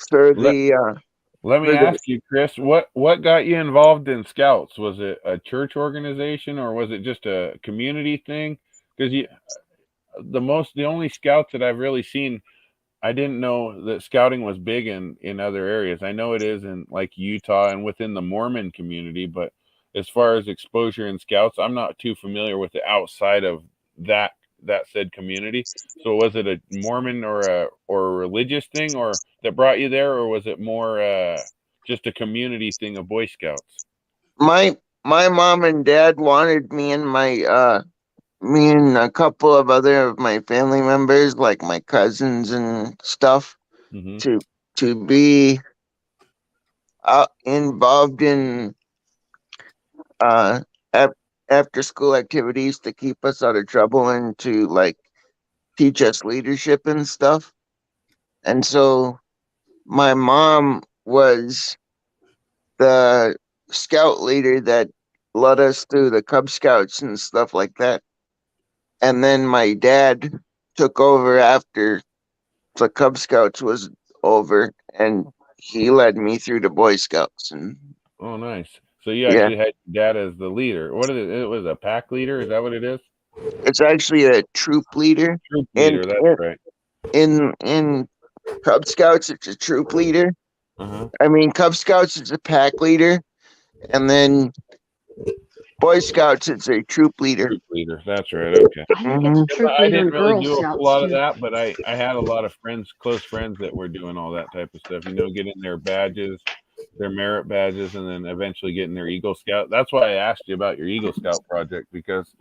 Speaker 18: for
Speaker 4: let me ask you, Chris, what got you involved in Scouts? Was it a church organization or was it just a community thing? Because the only Scouts that I've really seen, I didn't know that scouting was big in other areas. I know it is in like Utah and within the Mormon community, but as far as exposure in Scouts, I'm not too familiar with it outside of that said community. So was it a Mormon or a religious thing or that brought you there, or was it more just a community thing of Boy Scouts?
Speaker 18: My mom and dad wanted me and me and a couple of other of my family members, like my cousins and stuff, to be involved in after school activities to keep us out of trouble and to like teach us leadership and stuff. And so my mom was the scout leader that led us through the Cub Scouts and stuff like that. And then my dad took over after the Cub Scouts was over, and he led me through the Boy Scouts. And
Speaker 4: oh, nice. So you actually had your dad as the leader. What is it? It was a pack leader. Is that what it is?
Speaker 18: It's actually a troop leader.
Speaker 4: Troop leader. That's right.
Speaker 18: In Cub Scouts, it's a troop leader. I mean, Cub Scouts is a pack leader, and then Boy Scouts, it's a troop leader.
Speaker 4: Troop leader, that's right. Okay. I didn't really do a whole lot of that, but I had a lot of friends, close friends, that were doing all that type of stuff. You know, getting their badges, their merit badges, and then eventually getting their Eagle Scout. That's why I asked you about your Eagle Scout project, because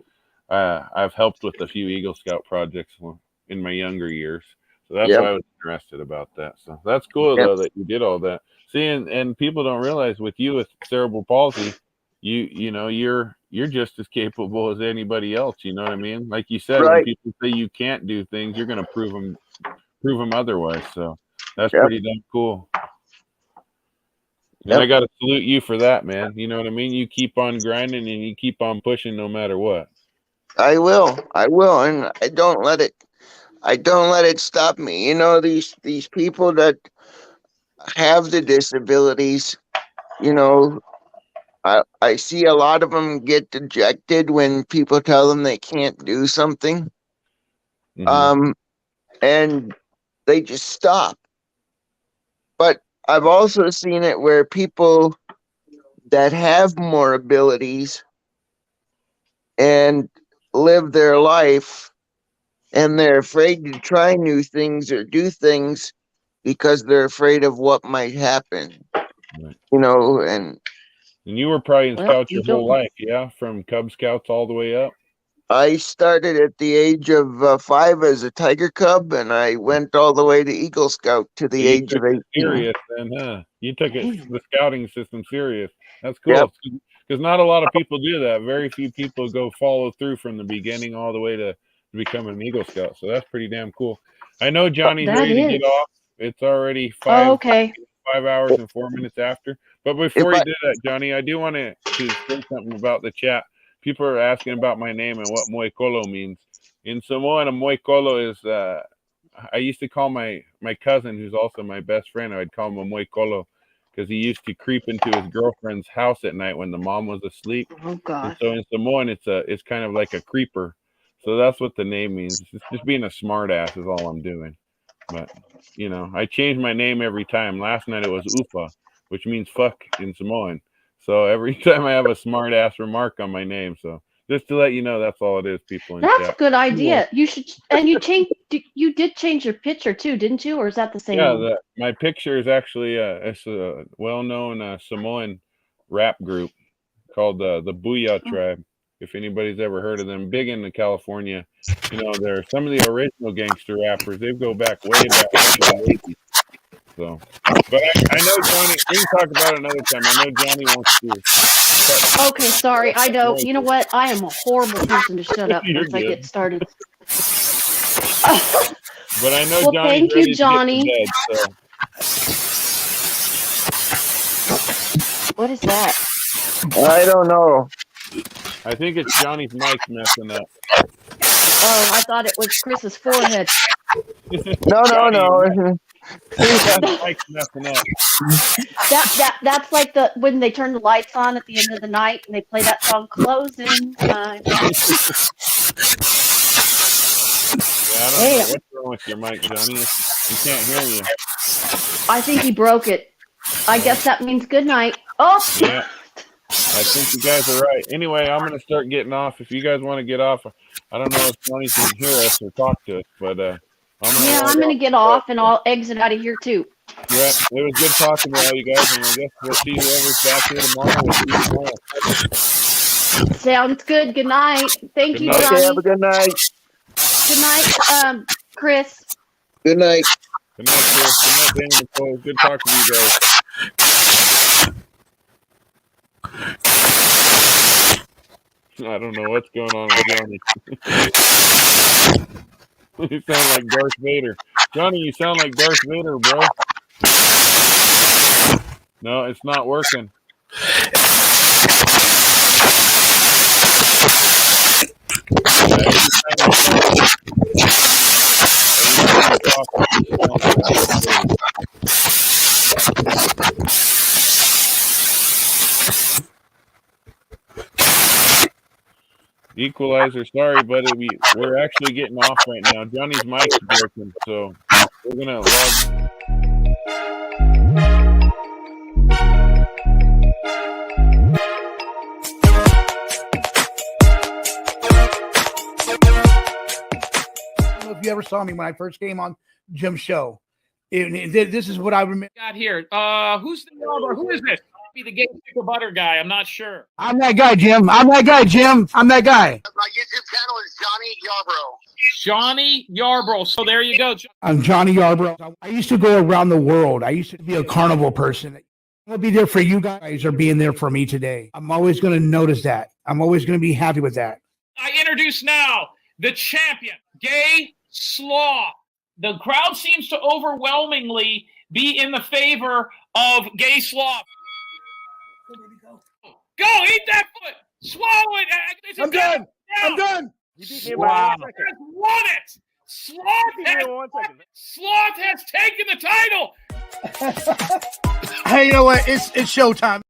Speaker 4: I've helped with a few Eagle Scout projects in my younger years. So that's why I was interested about that. So that's cool though that you did all that. See, and people don't realize with you with cerebral palsy, you know you're just as capable as anybody else. You know what I mean? Like you said, when people say you can't do things, you're going to prove them otherwise. So that's pretty damn cool. And I got to salute you for that, man. You know what I mean? You keep on grinding and you keep on pushing no matter what.
Speaker 18: I will, and I don't let it stop me. You know, these people that have the disabilities, you know, I see a lot of them get dejected when people tell them they can't do something. And they just stop. But I've also seen it where people that have more abilities and live their life, and they're afraid to try new things or do things because they're afraid of what might happen. You know, and
Speaker 4: you were probably in Scouts your whole life, yeah? From Cub Scouts all the way up?
Speaker 18: I started at the age of 5 as a Tiger Cub, and I went all the way to Eagle Scout to the age of 18.
Speaker 4: Serious then, huh? You took the scouting system serious. That's cool. Because not a lot of people do that. Very few people go follow through from the beginning all the way to becoming an Eagle Scout. So that's pretty damn cool. I know Johnny's ready to get off. It's already 5 hours and 4 minutes after. But before you do that, Johnny, I do want to say something about the chat. People are asking about my name and what Moikolo means. In Samoan, a Moikolo is, I used to call my cousin, who's also my best friend, I'd call him a Moikolo, because he used to creep into his girlfriend's house at night when the mom was asleep.
Speaker 8: Oh, God.
Speaker 4: And so in Samoan, it's kind of like a creeper. So that's what the name means. It's just being a smart ass is all I'm doing. But, you know, I change my name every time. Last night it was Ufa, which means fuck in Samoan. So every time I have a smart ass remark on my name. So just to let you know, that's all it is, people.
Speaker 8: That's a good idea. You should, and you you did change your picture too, didn't you? Or is that the same
Speaker 4: Yeah,
Speaker 8: one?
Speaker 4: my picture is actually it's a well-known Samoan rap group called the Booyah Tribe. If anybody's ever heard of them, big in California. You know, they're some of the original gangster rappers. They go back way back to the 80s. So, but I know Johnny. We can talk about it another time. I know Johnny wants to.
Speaker 8: Okay, sorry. I know. You know what? I am a horrible person to shut up
Speaker 4: You're
Speaker 8: once I get
Speaker 4: good.
Speaker 8: started.
Speaker 4: But I know
Speaker 8: Well,
Speaker 4: Johnny's
Speaker 8: thank
Speaker 4: ready
Speaker 8: you,
Speaker 4: to
Speaker 8: Johnny.
Speaker 4: get to bed.
Speaker 8: What is that?
Speaker 18: I don't know.
Speaker 4: I think it's Johnny's mic messing up.
Speaker 8: Oh, I thought it was Chris's forehead.
Speaker 18: No.
Speaker 4: Johnny's mic's messing up.
Speaker 8: That's like when they turn the lights on at the end of the night and they play that song "Closing Time."
Speaker 4: Yeah, I don't know what's wrong with your mic, Johnny. You can't hear you.
Speaker 8: I think he broke it. I guess that means good night. Oh.
Speaker 4: Yeah. I think you guys are right. Anyway, I'm going to start getting off. If you guys want to get off, I don't know if Johnny can hear us or talk to us, but
Speaker 8: I'm going to get off and I'll exit out of here too.
Speaker 4: Yeah, it was good talking to all you guys, and I guess we'll see whoever's back here tomorrow. We'll see you tomorrow.
Speaker 8: Sounds good. Good night. Thank
Speaker 4: Good
Speaker 8: you,
Speaker 4: night.
Speaker 8: Johnny.
Speaker 18: Okay, have a good night.
Speaker 8: Good night, Chris.
Speaker 18: Good night.
Speaker 4: Good night, Chris. Good night, Danny Nicole. Good talking to you guys. I don't know what's going on with Johnny. You sound like Darth Vader. Johnny, you sound like Darth Vader, bro. No, it's not working. Equalizer, sorry, buddy. We're actually getting off right now. Johnny's mic's broken, so we're gonna log.
Speaker 1: I don't know if you ever saw me when I first came on Jim's show. This is what I remember.
Speaker 2: Got here. Who's the Yarbrough? Who is this? Be the gay sticker butter guy. I'm not sure.
Speaker 1: I'm that guy, Jim. I'm that guy.
Speaker 3: My YouTube channel is Johnny Yarbrough.
Speaker 2: Johnny Yarbrough. So there you go.
Speaker 1: I'm Johnny Yarbrough. I used to go around the world. I used to be a carnival person. I'm going to be there for you guys or being there for me today. I'm always going to notice that. I'm always going to be happy with that.
Speaker 2: I introduce now the champion, Gay Slaw. The crowd seems to overwhelmingly be in the favor of Gay Slaw. Go, eat that foot. Swallow it.
Speaker 1: I'm done. I'm done.
Speaker 2: Sloth has won it. Sloth has taken the title.
Speaker 1: Hey, you know what? It's showtime.